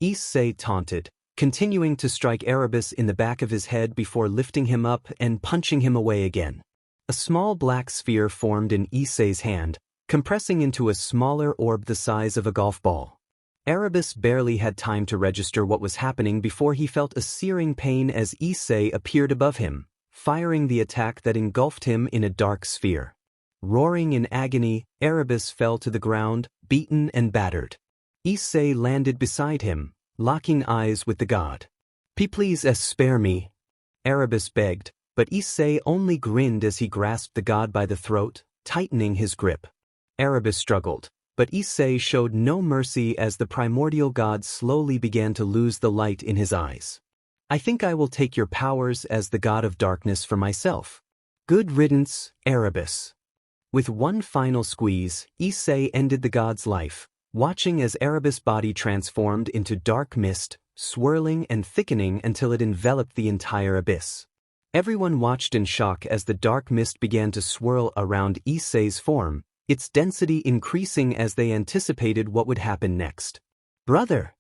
Issei taunted, continuing to strike Erebus in the back of his head before lifting him up and punching him away again. A small black sphere formed in Issei's hand, compressing into a smaller orb the size of a golf ball. Erebus barely had time to register what was happening before he felt a searing pain as Issei appeared above him, firing the attack that engulfed him in a dark sphere. Roaring in agony, Erebus fell to the ground, beaten and battered. Issei landed beside him, locking eyes with the god. Please spare me, Erebus begged, but Issei only grinned as he grasped the god by the throat, tightening his grip. Erebus struggled, but Issei showed no mercy as the primordial god slowly began to lose the light in his eyes. I think I will take your powers as the god of darkness for myself. Good riddance, Erebus. With one final squeeze, Issei ended the god's life, watching as Erebus' body transformed into dark mist, swirling and thickening until it enveloped the entire abyss. Everyone watched in shock as the dark mist began to swirl around Issei's form, its density increasing as they anticipated what would happen next. Brother!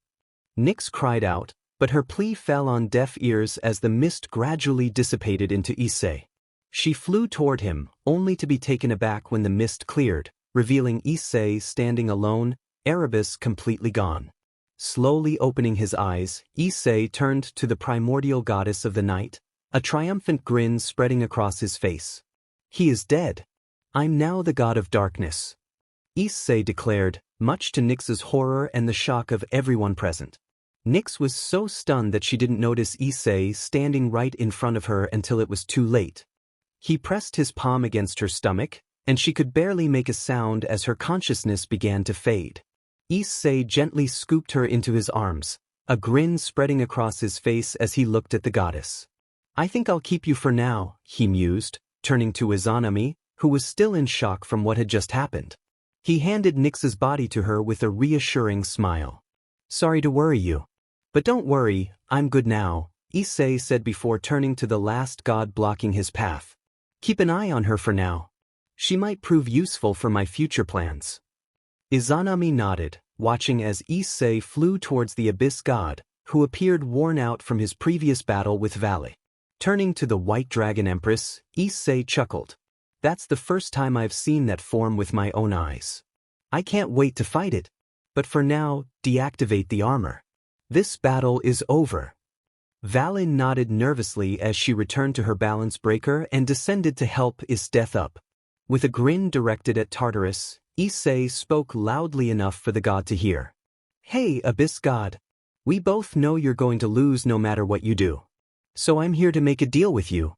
Nyx cried out, But her plea fell on deaf ears as the mist gradually dissipated into Issei. She flew toward him, only to be taken aback when the mist cleared, revealing Issei standing alone, Erebus completely gone. Slowly opening his eyes, Issei turned to the primordial goddess of the night, a triumphant grin spreading across his face. "He is dead. I'm now the god of darkness," Issei declared, much to Nyx's horror and the shock of everyone present. Nyx was so stunned that she didn't notice Issei standing right in front of her until it was too late. He pressed his palm against her stomach, and she could barely make a sound as her consciousness began to fade. Issei gently scooped her into his arms, a grin spreading across his face as he looked at the goddess. "I think I'll keep you for now," he mused, turning to Izanami, who was still in shock from what had just happened. He handed Nyx's body to her with a reassuring smile. "Sorry to worry you. But don't worry, I'm good now," Issei said before turning to the last god blocking his path. "Keep an eye on her for now. She might prove useful for my future plans." Izanami nodded, watching as Issei flew towards the abyss god, who appeared worn out from his previous battle with Valley. Turning to the White Dragon Empress, Issei chuckled. "That's the first time I've seen that form with my own eyes. I can't wait to fight it. But for now, deactivate the armor. This battle is over." Valin nodded nervously as she returned to her balance breaker and descended to help Death up. With a grin directed at Tartarus, Issei spoke loudly enough for the god to hear. "Hey, Abyss God. We both know you're going to lose no matter what you do. So I'm here to make a deal with you."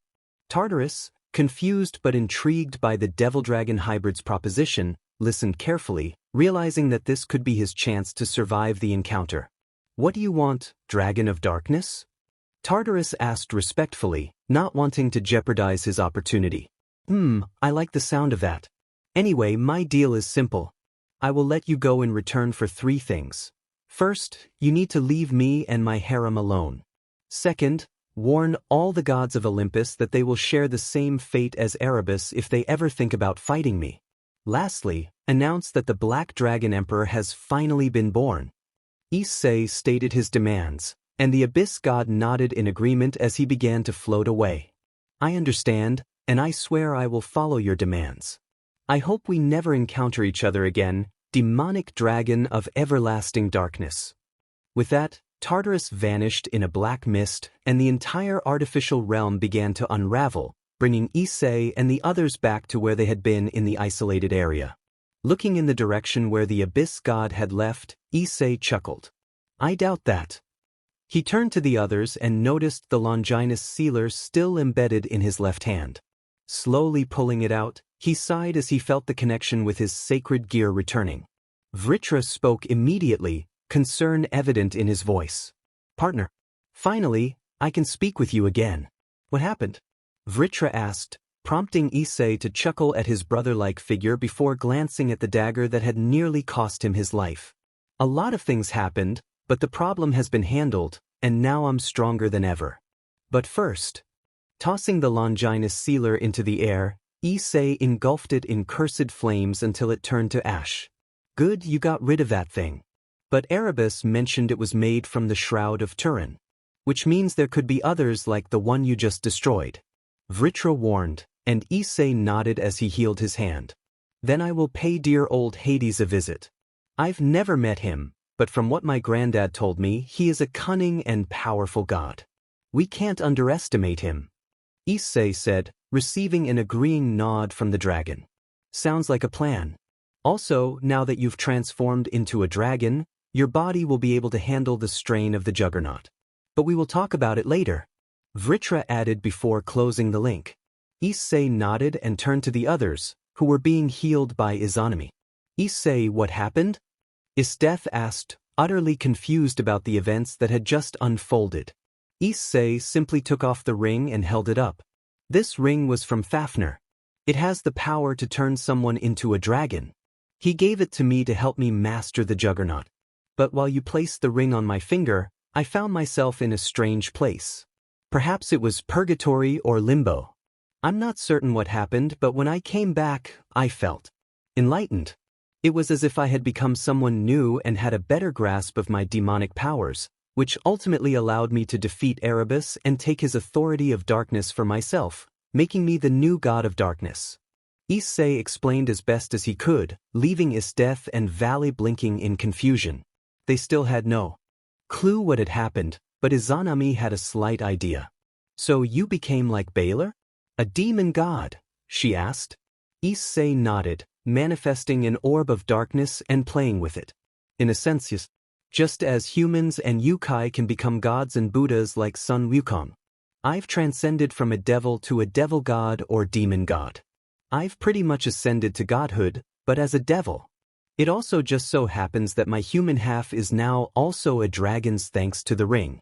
Tartarus, confused but intrigued by the Devil-Dragon hybrid's proposition, listened carefully, realizing that this could be his chance to survive the encounter. "What do you want, Dragon of Darkness?" Tartarus asked respectfully, not wanting to jeopardize his opportunity. I like the sound of that. Anyway, my deal is simple. I will let you go in return for 3 things. First, you need to leave me and my harem alone. Second, warn all the gods of Olympus that they will share the same fate as Erebus if they ever think about fighting me. Lastly, announce that the Black Dragon Emperor has finally been born. Issei stated his demands, and the Abyss God nodded in agreement as he began to float away. "I understand, and I swear I will follow your demands. I hope we never encounter each other again, demonic dragon of everlasting darkness." With that, Tartarus vanished in a black mist, and the entire artificial realm began to unravel, bringing Issei and the others back to where they had been in the isolated area. Looking in the direction where the Abyss God had left, Issei chuckled. "I doubt that." He turned to the others and noticed the Longinus sealer still embedded in his left hand. Slowly pulling it out, he sighed as he felt the connection with his sacred gear returning. Vritra spoke immediately, concern evident in his voice. "Partner. Finally, I can speak with you again. What happened?" Vritra asked, prompting Issei to chuckle at his brother-like figure before glancing at the dagger that had nearly cost him his life. "A lot of things happened, but the problem has been handled, and now I'm stronger than ever. But first..." Tossing the Longinus sealer into the air, Issei engulfed it in cursed flames until it turned to ash. "Good, you got rid of that thing. But Erebus mentioned it was made from the Shroud of Turin. Which means there could be others like the one you just destroyed," Vritra warned, and Issei nodded as he healed his hand. "Then I will pay dear old Hades a visit. I've never met him, but from what my granddad told me, he is a cunning and powerful god. We can't underestimate him," Issei said, receiving an agreeing nod from the dragon. "Sounds like a plan. Also, now that you've transformed into a dragon, your body will be able to handle the strain of the juggernaut. But we will talk about it later," Vritra added before closing the link. Issei nodded and turned to the others, who were being healed by Izanami. "Issei, what happened?" Death asked, utterly confused about the events that had just unfolded. Issei simply took off the ring and held it up. "This ring was from Fafnir. It has the power to turn someone into a dragon. He gave it to me to help me master the juggernaut. But while you placed the ring on my finger, I found myself in a strange place. Perhaps it was purgatory or limbo. I'm not certain what happened, but when I came back, I felt enlightened. It was as if I had become someone new and had a better grasp of my demonic powers, which ultimately allowed me to defeat Erebus and take his authority of darkness for myself, making me the new god of darkness. Issei explained as best as he could, leaving Isdeth and Valley blinking in confusion. They still had no clue what had happened, but Izanami had a slight idea. So you became like Baylor? A demon god? She asked. Issei nodded, manifesting an orb of darkness and playing with it. In a sense, just as humans and yokai can become gods and Buddhas like Sun Wukong. I've transcended from a devil to a devil god or demon god. I've pretty much ascended to godhood, but as a devil. It also just so happens that my human half is now also a dragon's thanks to the ring.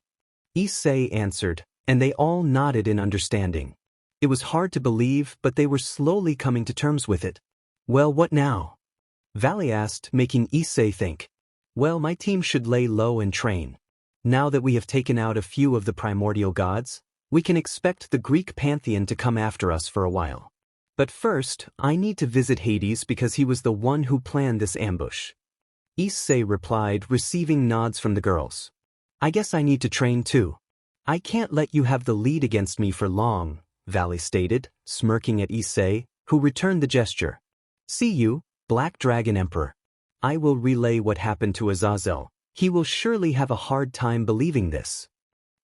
Issei answered, and they all nodded in understanding. It was hard to believe, but they were slowly coming to terms with it. Well, what now? Valley asked, making Issei think. Well, my team should lay low and train. Now that we have taken out a few of the primordial gods, we can expect the Greek pantheon to come after us for a while. But first, I need to visit Hades because he was the one who planned this ambush. Issei replied, receiving nods from the girls. I guess I need to train too. I can't let you have the lead against me for long, Valley stated, smirking at Issei, who returned the gesture. See you, Black Dragon Emperor. I will relay what happened to Azazel. He will surely have a hard time believing this.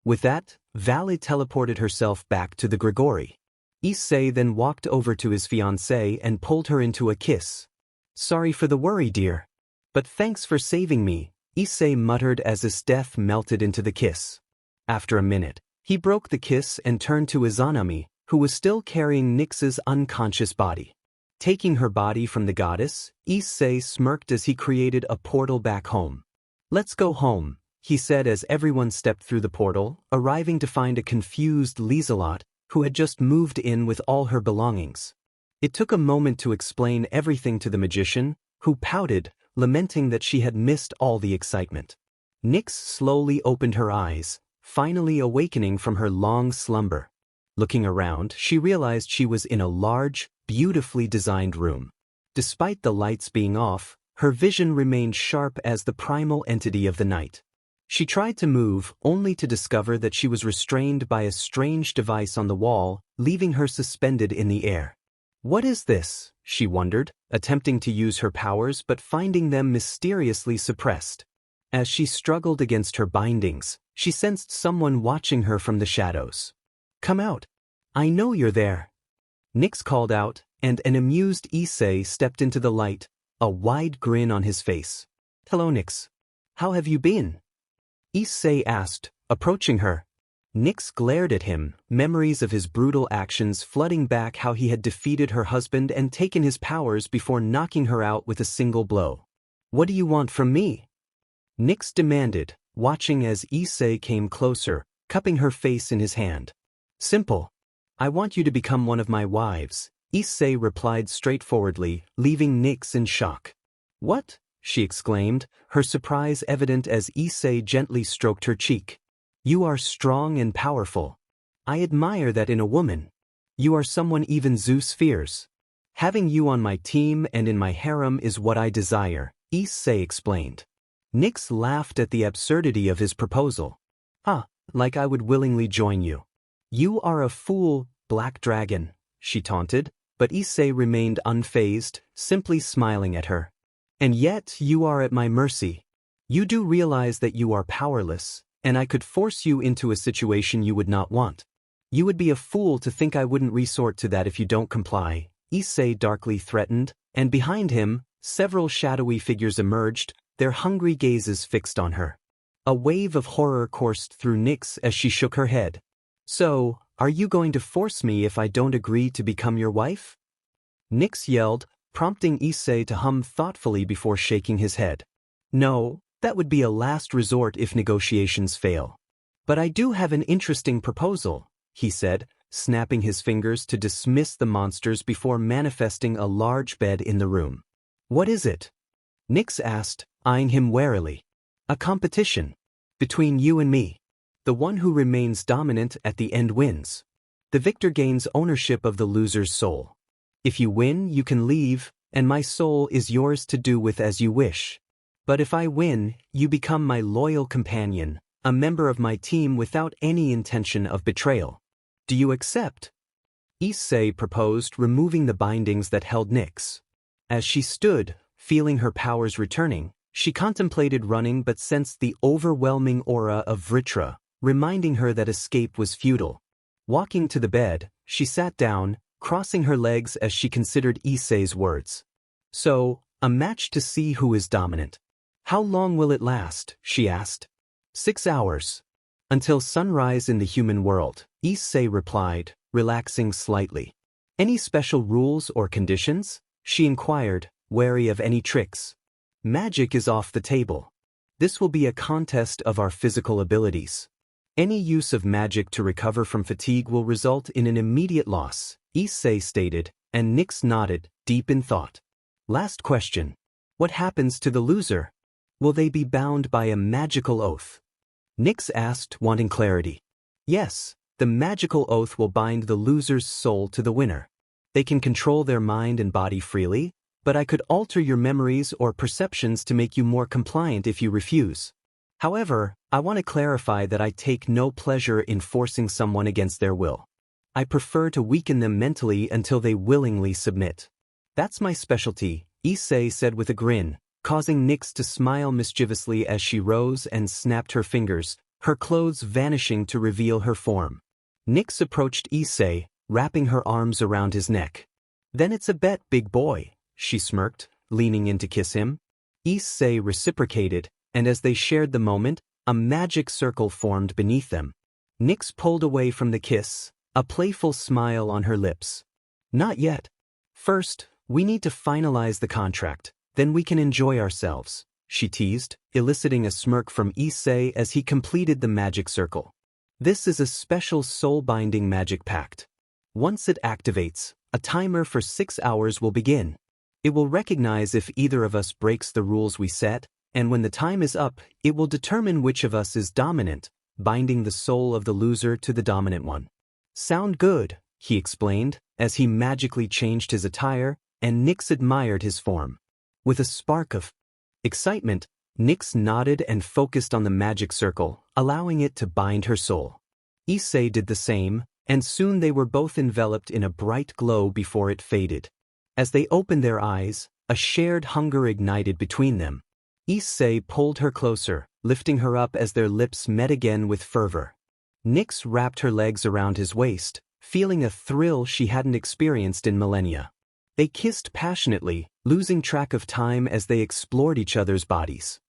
With that, Valley teleported herself back to the Grigori. Issei then walked over to his fiancée and pulled her into a kiss. Sorry for the worry, dear. But thanks for saving me, Issei muttered as his death melted into the kiss. After a minute, he broke the kiss and turned to Izanami, who was still carrying Nyx's unconscious body. Taking her body from the goddess, Issei smirked as he created a portal back home. Let's go home, he said as everyone stepped through the portal, arriving to find a confused Lieselot, who had just moved in with all her belongings. It took a moment to explain everything to the magician, who pouted, lamenting that she had missed all the excitement. Nyx slowly opened her eyes, finally awakening from her long slumber. Looking around, she realized she was in a large, beautifully designed room. Despite the lights being off, her vision remained sharp as the primal entity of the night. She tried to move, only to discover that she was restrained by a strange device on the wall, leaving her suspended in the air. What is this? She wondered, attempting to use her powers but finding them mysteriously suppressed. As she struggled against her bindings, she sensed someone watching her from the shadows. Come out. I know you're there. Nyx called out, and an amused Issei stepped into the light, a wide grin on his face. Hello, Nyx. How have you been? Issei asked, approaching her. Nyx glared at him, memories of his brutal actions flooding back how he had defeated her husband and taken his powers before knocking her out with a single blow. What do you want from me? Nyx demanded, watching as Issei came closer, cupping her face in his hand. Simple. I want you to become one of my wives, Issei replied straightforwardly, leaving Nyx in shock. What? She exclaimed, her surprise evident as Issei gently stroked her cheek. You are strong and powerful. I admire that in a woman. You are someone even Zeus fears. Having you on my team and in my harem is what I desire, Issei explained. Nyx laughed at the absurdity of his proposal. Like I would willingly join you. You are a fool, Black Dragon, she taunted, but Issei remained unfazed, simply smiling at her. And yet you are at my mercy. You do realize that you are powerless, and I could force you into a situation you would not want. You would be a fool to think I wouldn't resort to that if you don't comply, Issei darkly threatened, and behind him, several shadowy figures emerged, their hungry gazes fixed on her. A wave of horror coursed through Nyx as she shook her head. So, are you going to force me if I don't agree to become your wife? Nyx yelled, prompting Issei to hum thoughtfully before shaking his head. No, that would be a last resort if negotiations fail. But I do have an interesting proposal, he said, snapping his fingers to dismiss the monsters before manifesting a large bed in the room. What is it? Nyx asked, eyeing him warily. A competition. Between you and me. The one who remains dominant at the end wins. The victor gains ownership of the loser's soul. If you win, you can leave, and my soul is yours to do with as you wish. But if I win, you become my loyal companion, a member of my team without any intention of betrayal. Do you accept? Issei proposed, removing the bindings that held Nyx. As she stood, feeling her powers returning, she contemplated running but sensed the overwhelming aura of Vritra, reminding her that escape was futile. Walking to the bed, she sat down, crossing her legs as she considered Issei's words. So, a match to see who is dominant. How long will it last? She asked. 6 hours. Until sunrise in the human world, Issei replied, relaxing slightly. Any special rules or conditions? She inquired, wary of any tricks. Magic is off the table. This will be a contest of our physical abilities. Any use of magic to recover from fatigue will result in an immediate loss, Issei stated, and Nyx nodded, deep in thought. Last question. What happens to the loser? Will they be bound by a magical oath? Nyx asked, wanting clarity. Yes, the magical oath will bind the loser's soul to the winner. They can control their mind and body freely, but I could alter your memories or perceptions to make you more compliant if you refuse. However, I want to clarify that I take no pleasure in forcing someone against their will. I prefer to weaken them mentally until they willingly submit. That's my specialty, Issei said with a grin, causing Nyx to smile mischievously as she rose and snapped her fingers, her clothes vanishing to reveal her form. Nyx approached Issei, wrapping her arms around his neck. Then it's a bet, big boy, she smirked, leaning in to kiss him. Issei reciprocated, and as they shared the moment, a magic circle formed beneath them. Nyx pulled away from the kiss, a playful smile on her lips. Not yet. First, we need to finalize the contract, then we can enjoy ourselves, she teased, eliciting a smirk from Issei as he completed the magic circle. This is a special soul-binding magic pact. Once it activates, a timer for 6 hours will begin. It will recognize if either of us breaks the rules we set, and when the time is up, it will determine which of us is dominant, binding the soul of the loser to the dominant one. Sound good, he explained, as he magically changed his attire, and Nyx admired his form. With a spark of excitement, Nyx nodded and focused on the magic circle, allowing it to bind her soul. Issei did the same, and soon they were both enveloped in a bright glow before it faded. As they opened their eyes, a shared hunger ignited between them. Issei pulled her closer, lifting her up as their lips met again with fervor. Nyx wrapped her legs around his waist, feeling a thrill she hadn't experienced in millennia. They kissed passionately, losing track of time as they explored each other's bodies.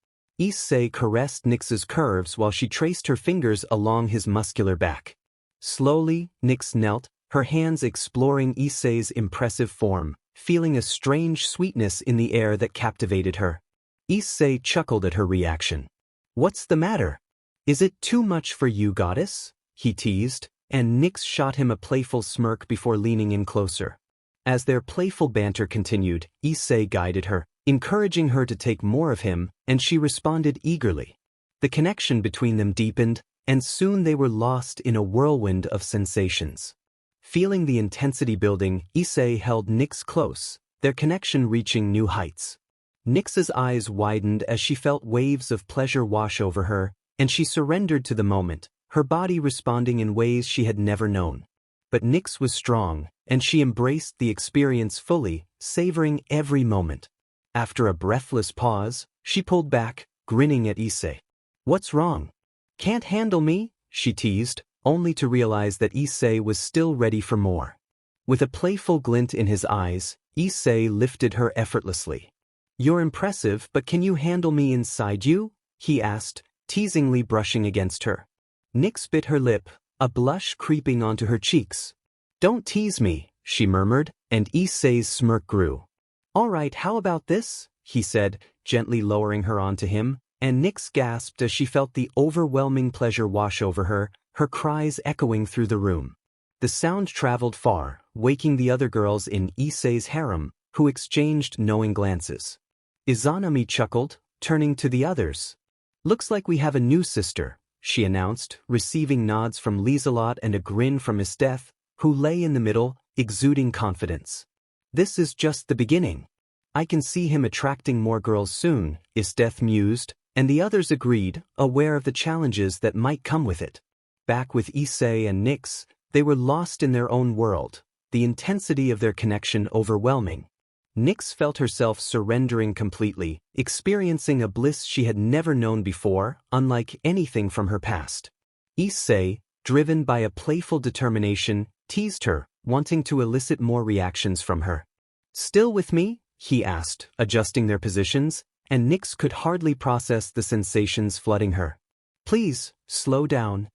Issei caressed Nyx's curves while she traced her fingers along his muscular back. Slowly, Nyx knelt, her hands exploring Issei's impressive form, feeling a strange sweetness in the air that captivated her. Issei chuckled at her reaction. What's the matter? Is it too much for you, goddess? He teased, and Nyx shot him a playful smirk before leaning in closer. As their playful banter continued, Issei guided her, encouraging her to take more of him, and she responded eagerly. The connection between them deepened, and soon they were lost in a whirlwind of sensations. Feeling the intensity building, Issei held Nyx close, their connection reaching new heights. Nyx's eyes widened as she felt waves of pleasure wash over her, and she surrendered to the moment, her body responding in ways she had never known. But Nyx was strong, and she embraced the experience fully, savoring every moment. After a breathless pause, she pulled back, grinning at Issei. What's wrong? Can't handle me? She teased, only to realize that Issei was still ready for more. With a playful glint in his eyes, Issei lifted her effortlessly. You're impressive, but can you handle me inside you? He asked, teasingly brushing against her. Nyx bit her lip, a blush creeping onto her cheeks. Don't tease me, she murmured, and Issei's smirk grew. All right, how about this? He said, gently lowering her onto him, and Nyx gasped as she felt the overwhelming pleasure wash over her, her cries echoing through the room. The sound traveled far, waking the other girls in Issei's harem, who exchanged knowing glances. Izanami chuckled, turning to the others. Looks like we have a new sister, she announced, receiving nods from Lieselot and a grin from Isteth, who lay in the middle, exuding confidence. This is just the beginning. I can see him attracting more girls soon, Isteth mused, and the others agreed, aware of the challenges that might come with it. Back with Issei and Nyx, they were lost in their own world, the intensity of their connection overwhelming. Nyx felt herself surrendering completely, experiencing a bliss she had never known before, unlike anything from her past. Issei, driven by a playful determination, teased her, wanting to elicit more reactions from her. "Still with me?" he asked, adjusting their positions, and Nyx could hardly process the sensations flooding her. "Please, slow down.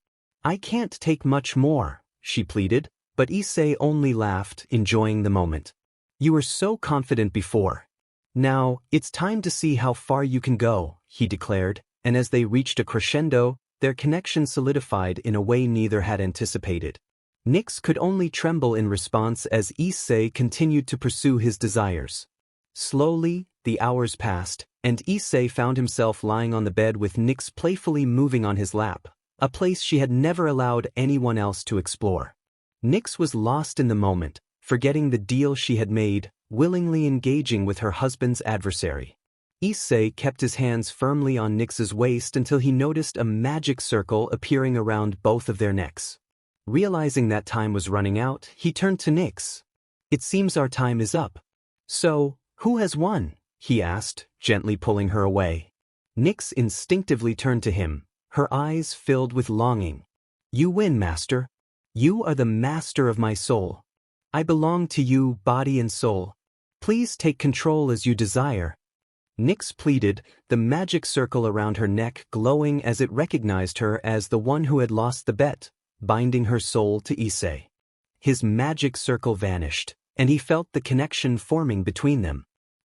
I can't take much more," she pleaded, but Issei only laughed, enjoying the moment. "You were so confident before. Now, it's time to see how far you can go," he declared, and as they reached a crescendo, their connection solidified in a way neither had anticipated. Nyx could only tremble in response as Issei continued to pursue his desires. Slowly, the hours passed, and Issei found himself lying on the bed with Nyx playfully moving on his lap, a place she had never allowed anyone else to explore. Nyx was lost in the moment, forgetting the deal she had made, willingly engaging with her husband's adversary. Issei kept his hands firmly on Nyx's waist until he noticed a magic circle appearing around both of their necks. Realizing that time was running out, he turned to Nyx. "It seems our time is up. So, who has won?" he asked, gently pulling her away. Nyx instinctively turned to him, her eyes filled with longing. "You win, master. You are the master of my soul. I belong to you, body and soul. Please take control as you desire." Nyx pleaded, the magic circle around her neck glowing as it recognized her as the one who had lost the bet, binding her soul to Issei. His magic circle vanished, and he felt the connection forming between them.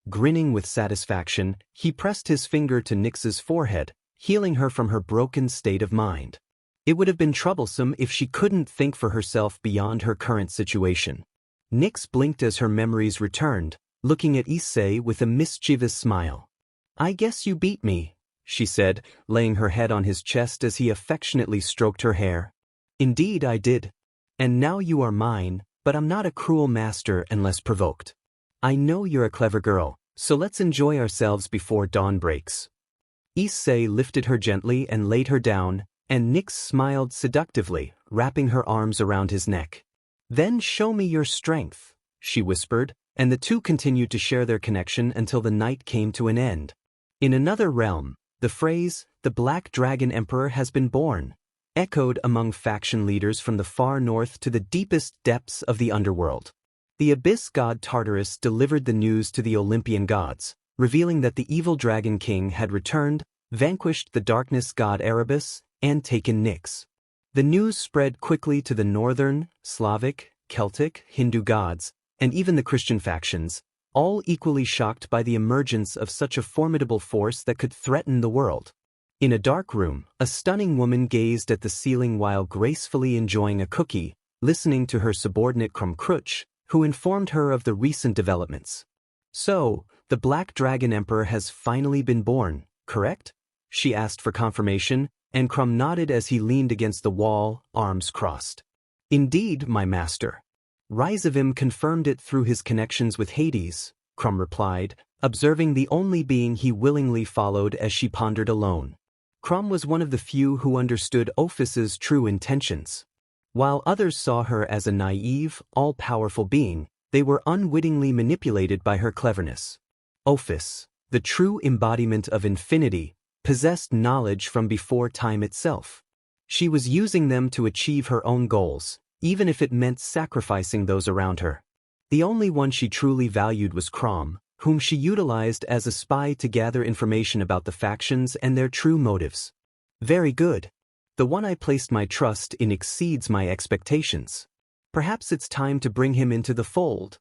Grinning with satisfaction, he pressed his finger to Nyx's forehead, healing her from her broken state of mind. It would have been troublesome if she couldn't think for herself beyond her current situation. Nyx blinked as her memories returned, looking at Issei with a mischievous smile. "I guess you beat me," she said, laying her head on his chest as he affectionately stroked her hair. "Indeed I did. And now you are mine, but I'm not a cruel master unless provoked. I know you're a clever girl, so let's enjoy ourselves before dawn breaks." Issei lifted her gently and laid her down, and Nyx smiled seductively, wrapping her arms around his neck. "Then show me your strength," she whispered, and the two continued to share their connection until the night came to an end. In another realm, the phrase, "the Black Dragon Emperor has been born," echoed among faction leaders from the far north to the deepest depths of the underworld. The abyss god Tartarus delivered the news to the Olympian gods, revealing that the evil Dragon King had returned, vanquished the darkness god Erebus, and taken Nyx. The news spread quickly to the northern, Slavic, Celtic, Hindu gods, and even the Christian factions, all equally shocked by the emergence of such a formidable force that could threaten the world. In a dark room, a stunning woman gazed at the ceiling while gracefully enjoying a cookie, listening to her subordinate Krumkruch, who informed her of the recent developments. "So, the Black Dragon Emperor has finally been born, correct?" she asked for confirmation, and Krum nodded as he leaned against the wall, arms crossed. "Indeed, my master. Rizavim confirmed it through his connections with Hades," Krum replied, observing the only being he willingly followed as she pondered alone. Krum was one of the few who understood Ophis's true intentions. While others saw her as a naive, all-powerful being, they were unwittingly manipulated by her cleverness. Ophis, the true embodiment of infinity, possessed knowledge from before time itself. She was using them to achieve her own goals, even if it meant sacrificing those around her. The only one she truly valued was Krom, whom she utilized as a spy to gather information about the factions and their true motives. "Very good. The one I placed my trust in exceeds my expectations. Perhaps it's time to bring him into the fold."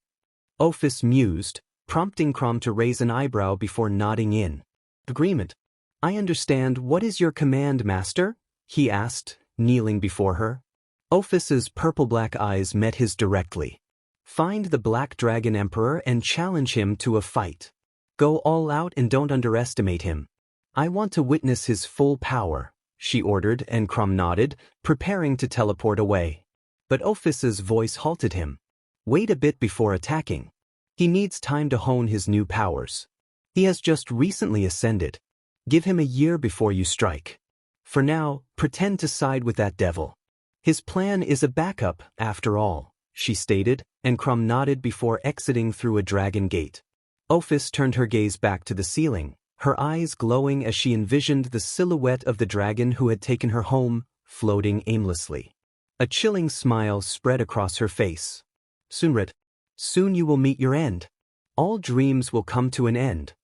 Ophis mused, prompting Krom to raise an eyebrow before nodding in agreement. "I understand. What is your command, master?" he asked, kneeling before her. Ophis's purple-black eyes met his directly. "Find the Black Dragon Emperor and challenge him to a fight. Go all out and don't underestimate him. I want to witness his full power," she ordered, and Krum nodded, preparing to teleport away. But Ophis's voice halted him. "Wait a bit before attacking. He needs time to hone his new powers. He has just recently ascended. Give him a year before you strike. For now, pretend to side with that devil. His plan is a backup, after all, she stated, and Crumb nodded before exiting through a dragon gate. Ophis turned her gaze back to the ceiling, her eyes glowing as she envisioned the silhouette of the dragon who had taken her home, floating aimlessly. A chilling smile spread across her face. Soon you will meet your end. All dreams will come to an end.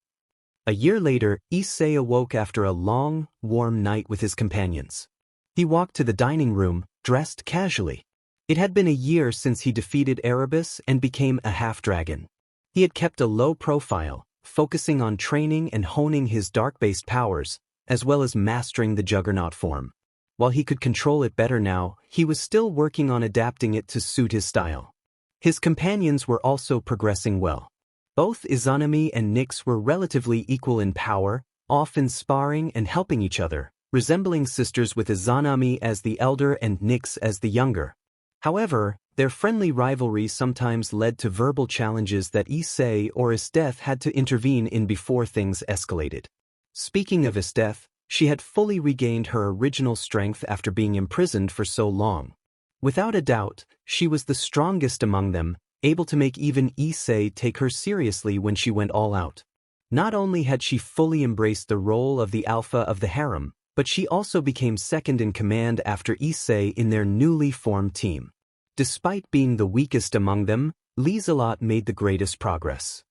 A year later, Issei awoke after a long, warm night with his companions. He walked to the dining room, dressed casually. It had been a year since he defeated Erebus and became a half-dragon. He had kept a low profile, focusing on training and honing his dark-based powers, as well as mastering the Juggernaut form. While he could control it better now, he was still working on adapting it to suit his style. His companions were also progressing well. Both Izanami and Nyx were relatively equal in power, often sparring and helping each other, resembling sisters with Izanami as the elder and Nyx as the younger. However, their friendly rivalry sometimes led to verbal challenges that Issei or Esteth had to intervene in before things escalated. Speaking of Esteth, she had fully regained her original strength after being imprisoned for so long. Without a doubt, she was the strongest among them, able to make even Issei take her seriously when she went all out. Not only had she fully embraced the role of the alpha of the harem, but she also became second in command after Issei in their newly formed team. Despite being the weakest among them, Lieselot made the greatest progress.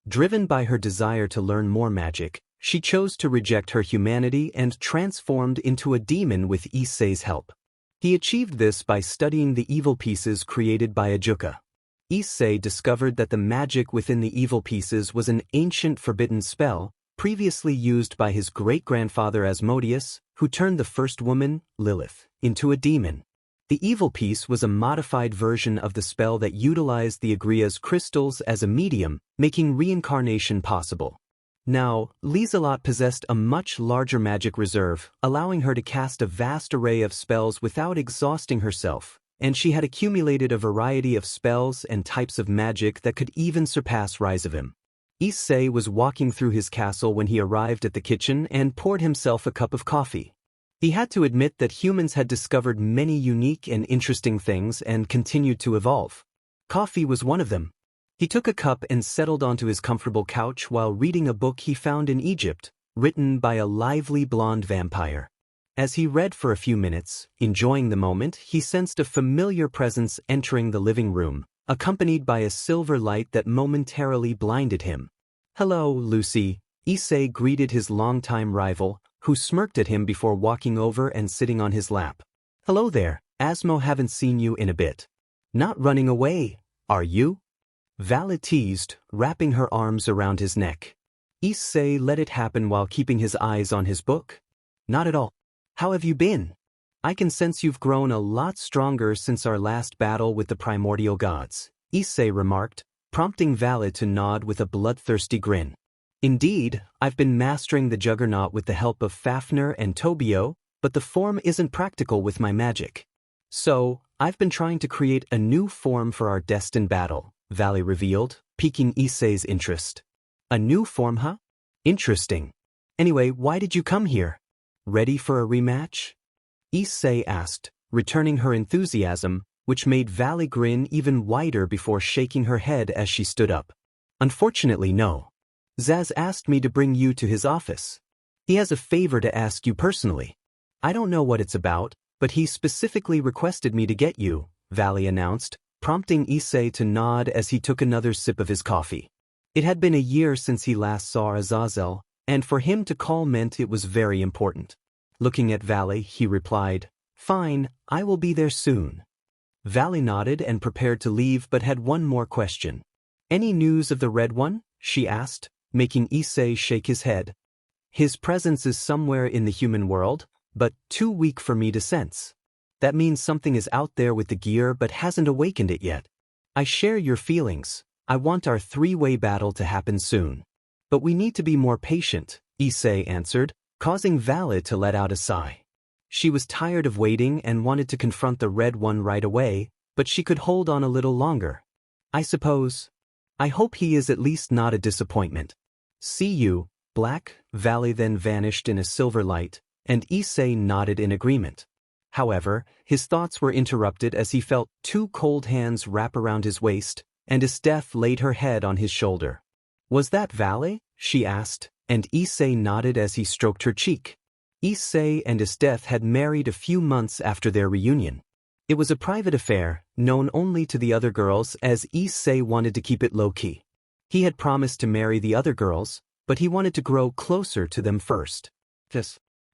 Driven by her desire to learn more magic, she chose to reject her humanity and transformed into a demon with Issei's help. He achieved this by studying the evil pieces created by Ajuka. Issei discovered that the magic within the evil pieces was an ancient forbidden spell, previously used by his great-grandfather Asmodeus, who turned the first woman, Lilith, into a demon. The evil piece was a modified version of the spell that utilized the Agria's crystals as a medium, making reincarnation possible. Now, Lieselot possessed a much larger magic reserve, allowing her to cast a vast array of spells without exhausting herself, and she had accumulated a variety of spells and types of magic that could even surpass Rizavim. Issei was walking through his castle when he arrived at the kitchen and poured himself a cup of coffee. He had to admit that humans had discovered many unique and interesting things and continued to evolve. Coffee was one of them. He took a cup and settled onto his comfortable couch while reading a book he found in Egypt, written by a lively blonde vampire. As he read for a few minutes, enjoying the moment, he sensed a familiar presence entering the living room, accompanied by a silver light that momentarily blinded him. "Hello, Lucy," Issei greeted his longtime rival, who smirked at him before walking over and sitting on his lap. "Hello there, Asmo, haven't seen you in a bit. Not running away, are you?" Vala teased, wrapping her arms around his neck. Issei let it happen while keeping his eyes on his book. "Not at all. How have you been? I can sense you've grown a lot stronger since our last battle with the primordial gods," Issei remarked, prompting Vala to nod with a bloodthirsty grin. "Indeed, I've been mastering the Juggernaut with the help of Fafnir and Tobio, but the form isn't practical with my magic. So, I've been trying to create a new form for our destined battle," Vala revealed, piquing Issei's interest. "A new form, huh? Interesting. Anyway, why did you come here? Ready for a rematch?" Issei asked, returning her enthusiasm, which made Vala grin even wider before shaking her head as she stood up. "Unfortunately, no. Zaz asked me to bring you to his office. He has a favor to ask you personally. I don't know what it's about, but he specifically requested me to get you," Vala announced, prompting Issei to nod as he took another sip of his coffee. It had been a year since he last saw Azazel, and for him to call meant it was very important. Looking at Vala, he replied, "Fine, I will be there soon." Vala nodded and prepared to leave but had one more question. "Any news of the Red One?" she asked, making Issei shake his head. "His presence is somewhere in the human world, but too weak for me to sense. That means something is out there with the gear but hasn't awakened it yet. I share your feelings. I want our three-way battle to happen soon. But we need to be more patient," Issei answered, causing Vala to let out a sigh. She was tired of waiting and wanted to confront the Red One right away, but she could hold on a little longer. "I suppose. I hope he is at least not a disappointment. See you," black valley then vanished in a silver light, and Issei nodded in agreement. However, his thoughts were interrupted as he felt two cold hands wrap around his waist, and Esteth laid her head on his shoulder. "Was that Valley?" she asked, and Issei nodded as he stroked her cheek. Issei and Esteth had married a few months after their reunion. It was a private affair, known only to the other girls, as Issei wanted to keep it low-key. He had promised to marry the other girls, but he wanted to grow closer to them first.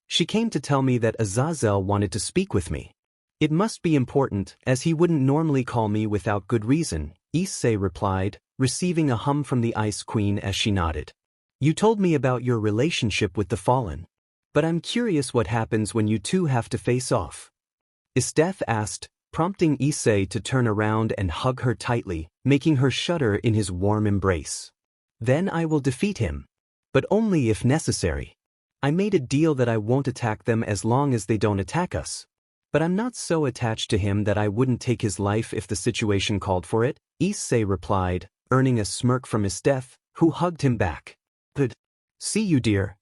She came to tell me that Azazel wanted to speak with me. It must be important, as he wouldn't normally call me without good reason, Issei replied, receiving a hum from the Ice Queen as she nodded. "You told me about your relationship with the Fallen. But I'm curious what happens when you two have to face off." Esteth asked, prompting Issei to turn around and hug her tightly, making her shudder in his warm embrace. "Then I will defeat him. But only if necessary. I made a deal that I won't attack them as long as they don't attack us. But I'm not so attached to him that I wouldn't take his life if the situation called for it," Issei replied, earning a smirk from Esteth, who hugged him back. "Good. See you, dear,"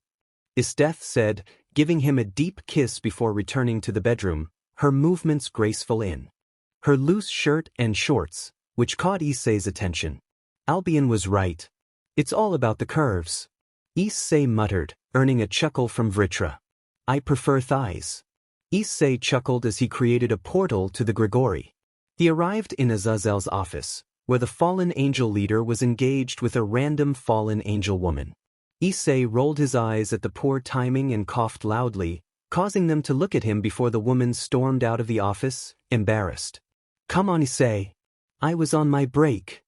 Esteth said, giving him a deep kiss before returning to the bedroom, her movements graceful in her loose shirt and shorts, which caught Issei's attention. Albion was right. "It's all about the curves," Issei muttered, earning a chuckle from Vritra. "I prefer thighs." Issei chuckled as he created a portal to the Grigori. He arrived in Azazel's office, where the fallen angel leader was engaged with a random fallen angel woman. Issei rolled his eyes at the poor timing and coughed loudly, causing them to look at him before the woman stormed out of the office, embarrassed. "Come on, Issei. I was on my break."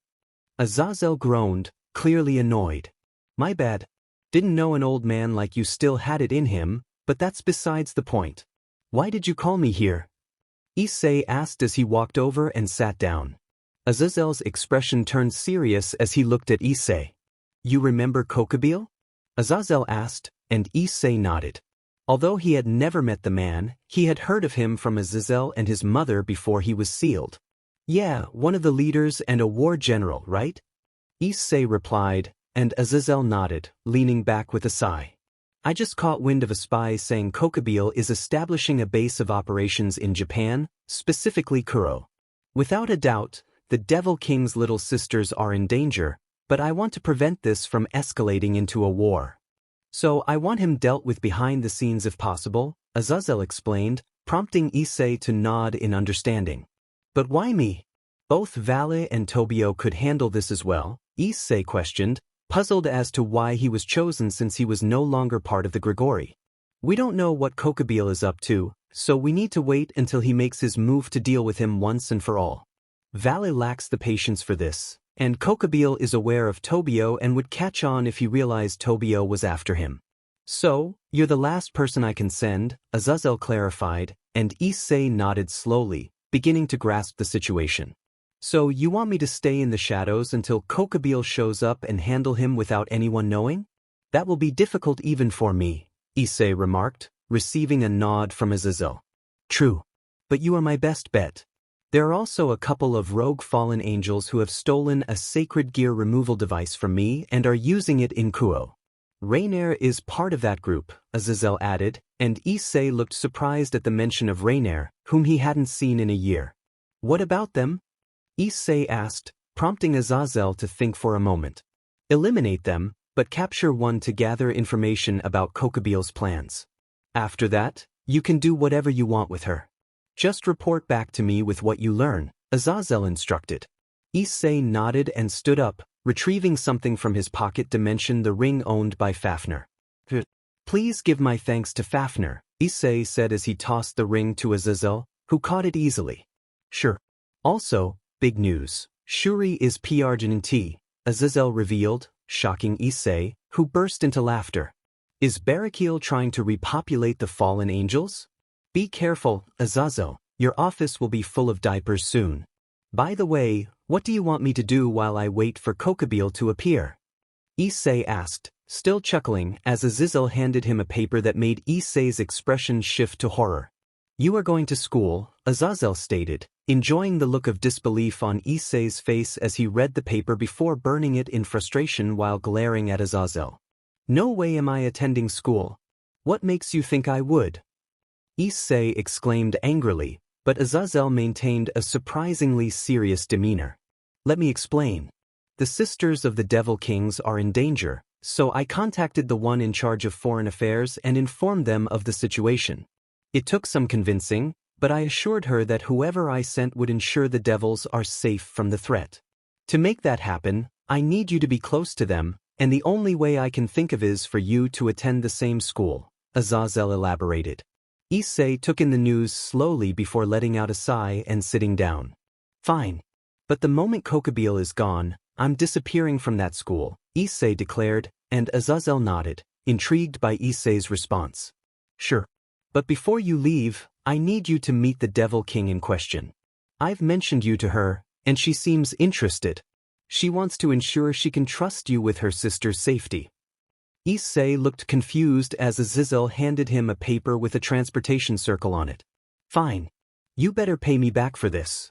Azazel groaned, clearly annoyed. "My bad. Didn't know an old man like you still had it in him, but that's besides the point. Why did you call me here?" Issei asked as he walked over and sat down. Azazel's expression turned serious as he looked at Issei. "You remember Kokabeel?" Azazel asked, and Issei nodded. Although he had never met the man, he had heard of him from Azazel and his mother before he was sealed. "Yeah, one of the leaders and a war general, right?" Issei replied, and Azazel nodded, leaning back with a sigh. "I just caught wind of a spy saying Kokabeel is establishing a base of operations in Japan, specifically Kuro. Without a doubt, the Devil King's little sisters are in danger, but I want to prevent this from escalating into a war. So I want him dealt with behind the scenes if possible," Azazel explained, prompting Issei to nod in understanding. "But why me? Both Vale and Tobio could handle this as well," Issei questioned, puzzled as to why he was chosen since he was no longer part of the Grigori. "We don't know what Kokabeel is up to, so we need to wait until he makes his move to deal with him once and for all. Vale lacks the patience for this, and Kokabeel is aware of Tobio and would catch on if he realized Tobio was after him. So, you're the last person I can send," Azazel clarified, and Issei nodded slowly, beginning to grasp the situation. "So you want me to stay in the shadows until Kokabeel shows up and handle him without anyone knowing? That will be difficult even for me," Issei remarked, receiving a nod from Azazel. "True. But you are my best bet. There are also a couple of rogue fallen angels who have stolen a sacred gear removal device from me and are using it in Kuo. Rainier is part of that group," Azazel added, and Issei looked surprised at the mention of Rainier, whom he hadn't seen in a year. "What about them?" Issei asked, prompting Azazel to think for a moment. "Eliminate them, but capture one to gather information about Kokabeel's plans. After that, you can do whatever you want with her. Just report back to me with what you learn," Azazel instructed. Issei nodded and stood up, retrieving something from his pocket to mention the ring owned by Fafnir. "Please give my thanks to Fafnir," Issei said as he tossed the ring to Azazel, who caught it easily. "Sure. Also, big news. Shuri is PRGNT," Azazel revealed, shocking Issei, who burst into laughter. "Is Barakiel trying to repopulate the fallen angels? Be careful, Azazel, your office will be full of diapers soon. By the way, what do you want me to do while I wait for Kokabeel to appear?" Issei asked, still chuckling as Azazel handed him a paper that made Issei's expression shift to horror. "You are going to school," Azazel stated, enjoying the look of disbelief on Issei's face as he read the paper before burning it in frustration while glaring at Azazel. No way am I attending school. What makes you think I would? Issei exclaimed angrily, but Azazel maintained a surprisingly serious demeanor. Let me explain. The sisters of the Devil Kings are in danger, so I contacted the one in charge of foreign affairs and informed them of the situation. It took some convincing, but I assured her that whoever I sent would ensure the devils are safe from the threat. To make that happen, I need you to be close to them, and the only way I can think of is for you to attend the same school, Azazel elaborated. Issei took in the news slowly before letting out a sigh and sitting down. Fine. But the moment Kokobile is gone, I'm disappearing from that school, Issei declared, and Azazel nodded, intrigued by Issei's response. Sure. But before you leave, I need you to meet the Devil King in question. I've mentioned you to her, and she seems interested. She wants to ensure she can trust you with her sister's safety. Issei looked confused as Azazel handed him a paper with a transportation circle on it. Fine. You better pay me back for this.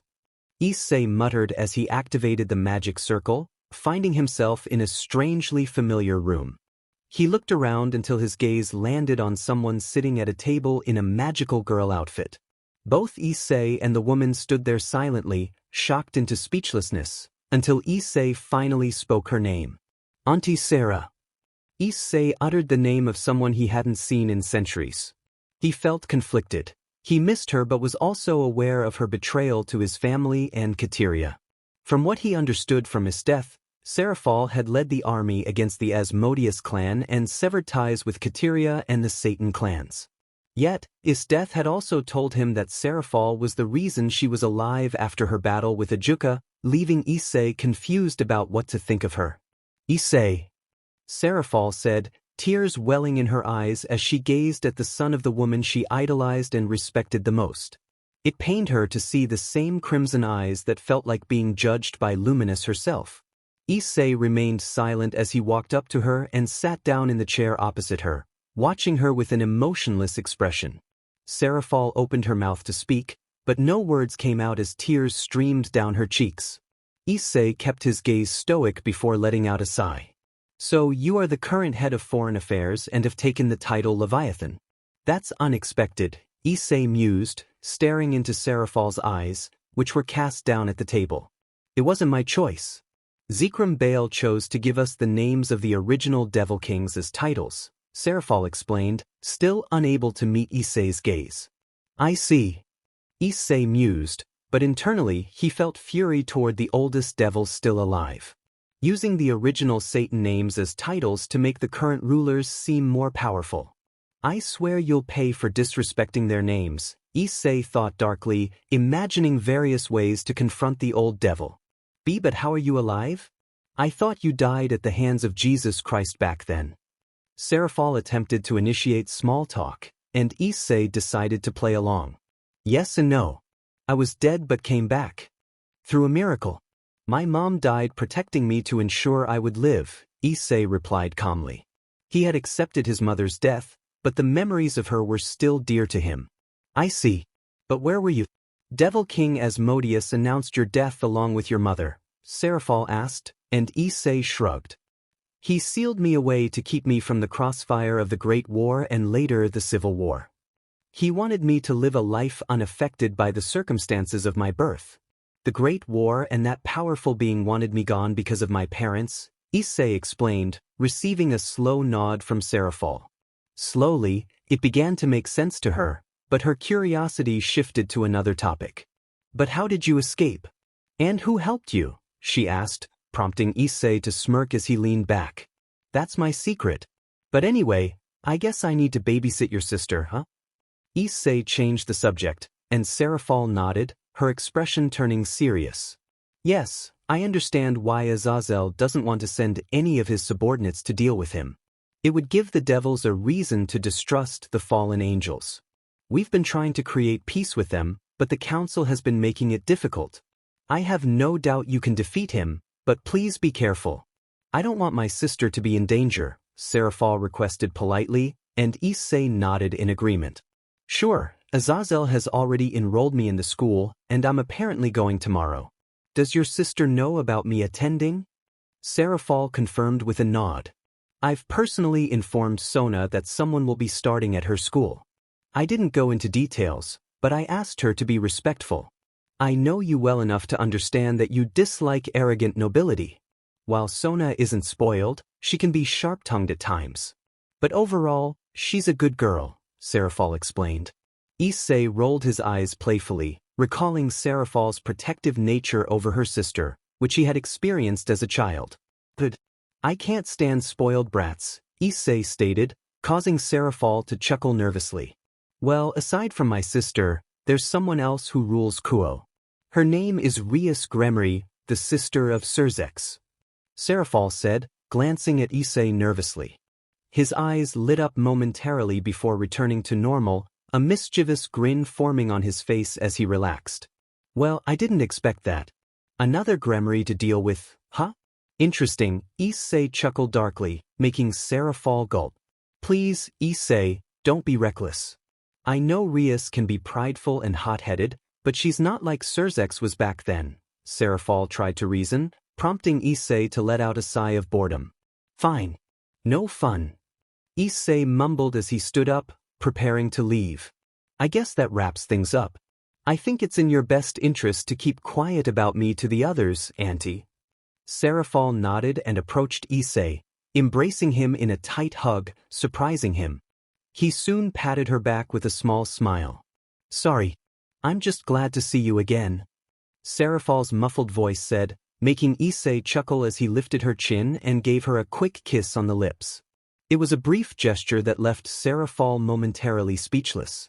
Issei muttered as he activated the magic circle, finding himself in a strangely familiar room. He looked around until his gaze landed on someone sitting at a table in a magical girl outfit. Both Issei and the woman stood there silently, shocked into speechlessness, until Issei finally spoke her name. Auntie Sarah. Issei uttered the name of someone he hadn't seen in centuries. He felt conflicted. He missed her but was also aware of her betrayal to his family and Kateria. From what he understood from his death, Seraphal had led the army against the Asmodeus clan and severed ties with Kateria and the Satan clans. Yet, his death had also told him that Seraphal was the reason she was alive after her battle with Ajuka, leaving Issei confused about what to think of her. Issei, Seraphal said, tears welling in her eyes as she gazed at the son of the woman she idolized and respected the most. It pained her to see the same crimson eyes that felt like being judged by Luminous herself. Issei remained silent as he walked up to her and sat down in the chair opposite her, watching her with an emotionless expression. Seraphal opened her mouth to speak, but no words came out as tears streamed down her cheeks. Issei kept his gaze stoic before letting out a sigh. So you are the current head of foreign affairs and have taken the title Leviathan. That's unexpected, Issei mused, staring into Seraphal's eyes, which were cast down at the table. It wasn't my choice. Zikram Baal chose to give us the names of the original Devil Kings as titles, Seraphal explained, still unable to meet Issei's gaze. I see. Issei mused, but internally he felt fury toward the oldest devils still alive. Using the original Satan names as titles to make the current rulers seem more powerful. I swear you'll pay for disrespecting their names, Issei thought darkly, imagining various ways to confront the old devil. But how are you alive? I thought you died at the hands of Jesus Christ back then. Seraphal attempted to initiate small talk, and Issei decided to play along. Yes and no. I was dead but came back. Through a miracle. My mom died protecting me to ensure I would live, Issei replied calmly. He had accepted his mother's death, but the memories of her were still dear to him. I see. But where were you? Devil King Asmodeus announced your death along with your mother, Seraphal asked, and Issei shrugged. He sealed me away to keep me from the crossfire of the Great War and later the Civil War. He wanted me to live a life unaffected by the circumstances of my birth. The Great War and that powerful being wanted me gone because of my parents, Issei explained, receiving a slow nod from Seraphal. Slowly, it began to make sense to her, but her curiosity shifted to another topic. But how did you escape? And who helped you? She asked, prompting Issei to smirk as he leaned back. That's my secret. But anyway, I guess I need to babysit your sister, huh? Issei changed the subject, and Seraphal nodded, her expression turning serious. Yes, I understand why Azazel doesn't want to send any of his subordinates to deal with him. It would give the devils a reason to distrust the fallen angels. We've been trying to create peace with them, but the council has been making it difficult. I have no doubt you can defeat him, but please be careful. I don't want my sister to be in danger, Seraphal requested politely, and Issei nodded in agreement. Sure, Azazel has already enrolled me in the school, and I'm apparently going tomorrow. Does your sister know about me attending? Seraphal confirmed with a nod. I've personally informed Sona that someone will be starting at her school. I didn't go into details, but I asked her to be respectful. I know you well enough to understand that you dislike arrogant nobility. While Sona isn't spoiled, she can be sharp-tongued at times. But overall, she's a good girl, Seraphol explained. Issei rolled his eyes playfully, recalling Seraphol's protective nature over her sister, which he had experienced as a child. But I can't stand spoiled brats, Issei stated, causing Seraphol to chuckle nervously. Well, aside from my sister, there's someone else who rules Kuo. Her name is Rias Gremri, the sister of Surzex. Seraphol said, glancing at Issei nervously. His eyes lit up momentarily before returning to normal, a mischievous grin forming on his face as he relaxed. Well, I didn't expect that. Another Gremri to deal with, huh? Interesting, Issei chuckled darkly, making Seraphol gulp. Please, Issei, don't be reckless. I know Rias can be prideful and hot-headed, but she's not like Surzex was back then, Seraphol tried to reason, prompting Issei to let out a sigh of boredom. Fine. No fun. Issei mumbled as he stood up, preparing to leave. I guess that wraps things up. I think it's in your best interest to keep quiet about me to the others, Auntie. Seraphol nodded and approached Issei, embracing him in a tight hug, surprising him. He soon patted her back with a small smile. Sorry. I'm just glad to see you again. Seraphol's muffled voice said, making Issei chuckle as he lifted her chin and gave her a quick kiss on the lips. It was a brief gesture that left Seraphol momentarily speechless.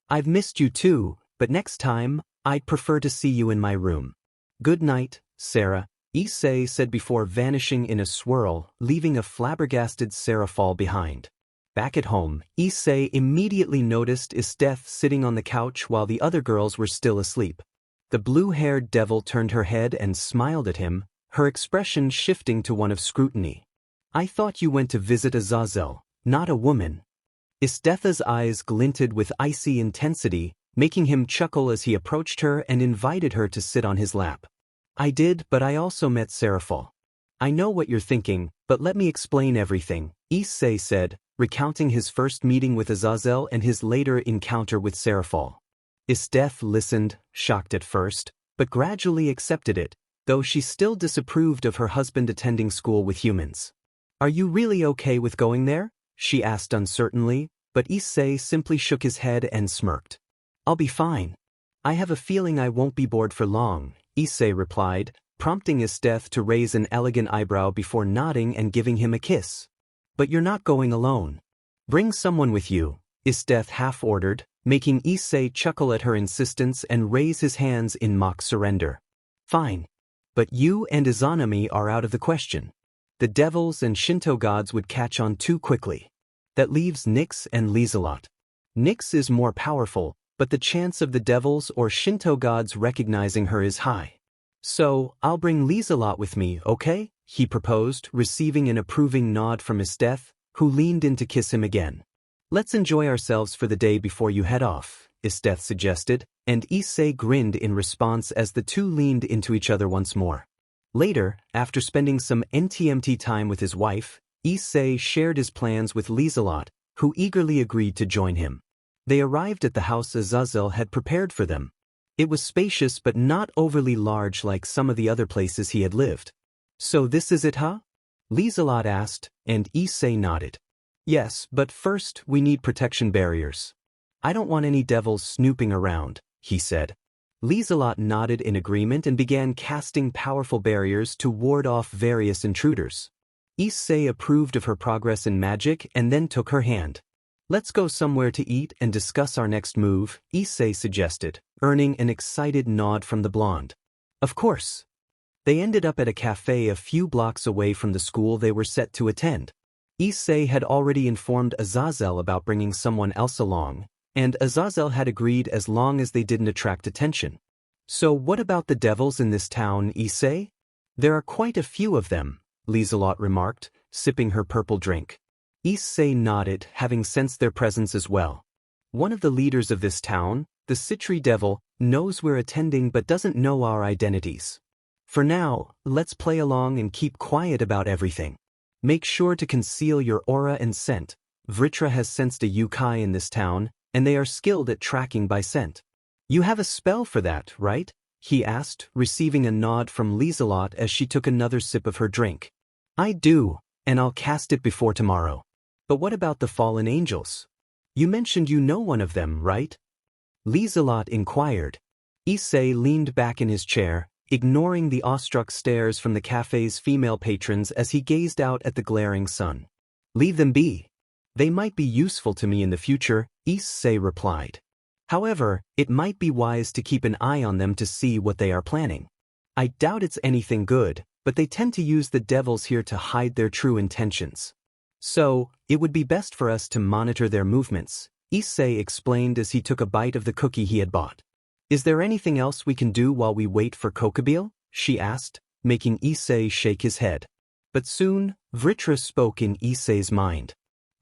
I've missed you too, but next time, I'd prefer to see you in my room. Good night, Sarah, Issei said before vanishing in a swirl, leaving a flabbergasted Seraphol behind. Back at home, Issei immediately noticed Isteth sitting on the couch while the other girls were still asleep. The blue-haired devil turned her head and smiled at him, her expression shifting to one of scrutiny. I thought you went to visit Azazel, not a woman. Isteth's eyes glinted with icy intensity, making him chuckle as he approached her and invited her to sit on his lap. I did, but I also met Seraphol. I know what you're thinking, but let me explain everything, Issei said, recounting his first meeting with Azazel and his later encounter with Seraphol. Isteth listened, shocked at first, but gradually accepted it, though she still disapproved of her husband attending school with humans. Are you really okay with going there? She asked uncertainly, but Issei simply shook his head and smirked. I'll be fine. I have a feeling I won't be bored for long, Issei replied, prompting Isteth to raise an elegant eyebrow before nodding and giving him a kiss. But you're not going alone. Bring someone with you, Isteth half-ordered, making Issei chuckle at her insistence and raise his hands in mock surrender. Fine. But you and Izanami are out of the question. The devils and Shinto gods would catch on too quickly. That leaves Nyx and Lieselot. Nyx is more powerful, but the chance of the devils or Shinto gods recognizing her is high. So, I'll bring Lieselot with me, okay? He proposed, receiving an approving nod from Isteth, who leaned in to kiss him again. Let's enjoy ourselves for the day before you head off, Isteth suggested, and Issei grinned in response as the two leaned into each other once more. Later, after spending some NTMT time with his wife, Issei shared his plans with Lieselot, who eagerly agreed to join him. They arrived at the house Azazel had prepared for them. It was spacious but not overly large like some of the other places he had lived. So this is it, huh? Lieselot asked, and Issei nodded. Yes, but first we need protection barriers. I don't want any devils snooping around, he said. Lieselot nodded in agreement and began casting powerful barriers to ward off various intruders. Issei approved of her progress in magic and then took her hand. Let's go somewhere to eat and discuss our next move, Issei suggested, earning an excited nod from the blonde. Of course. They ended up at a cafe a few blocks away from the school they were set to attend. Issei had already informed Azazel about bringing someone else along, and Azazel had agreed as long as they didn't attract attention. So what about the devils in this town, Issei? There are quite a few of them, Lieselot remarked, sipping her purple drink. Issei nodded, having sensed their presence as well. One of the leaders of this town, the Citri Devil, knows we're attending but doesn't know our identities. For now, let's play along and keep quiet about everything. Make sure to conceal your aura and scent. Vritra has sensed a yokai in this town, and they are skilled at tracking by scent. You have a spell for that, right? He asked, receiving a nod from Lieselot as she took another sip of her drink. I do, and I'll cast it before tomorrow. But what about the fallen angels? You mentioned you know one of them, right? Lieselot inquired. Issei leaned back in his chair, ignoring the awestruck stares from the cafe's female patrons as he gazed out at the glaring sun. Leave them be. They might be useful to me in the future, Issei replied. However, it might be wise to keep an eye on them to see what they are planning. I doubt it's anything good, but they tend to use the devils here to hide their true intentions. So, it would be best for us to monitor their movements, Issei explained as he took a bite of the cookie he had bought. Is there anything else we can do while we wait for Kokubile? She asked, making Issei shake his head. But soon, Vritra spoke in Issei's mind.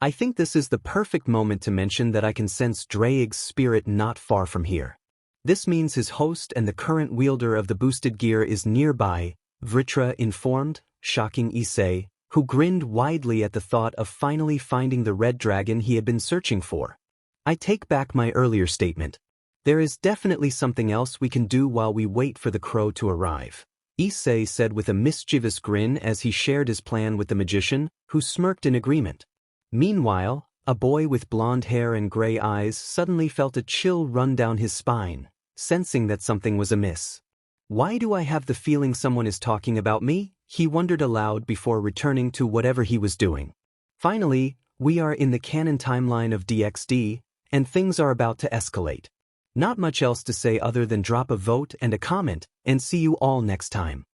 I think this is the perfect moment to mention that I can sense Draig's spirit not far from here. This means his host and the current wielder of the boosted gear is nearby, Vritra informed, shocking Issei, who grinned widely at the thought of finally finding the red dragon he had been searching for. I take back my earlier statement. There is definitely something else we can do while we wait for the crow to arrive, Issei said with a mischievous grin as he shared his plan with the magician, who smirked in agreement. Meanwhile, a boy with blonde hair and gray eyes suddenly felt a chill run down his spine, sensing that something was amiss. Why do I have the feeling someone is talking about me? He wondered aloud before returning to whatever he was doing. Finally, we are in the canon timeline of DxD, and things are about to escalate. Not much else to say other than drop a vote and a comment, and see you all next time.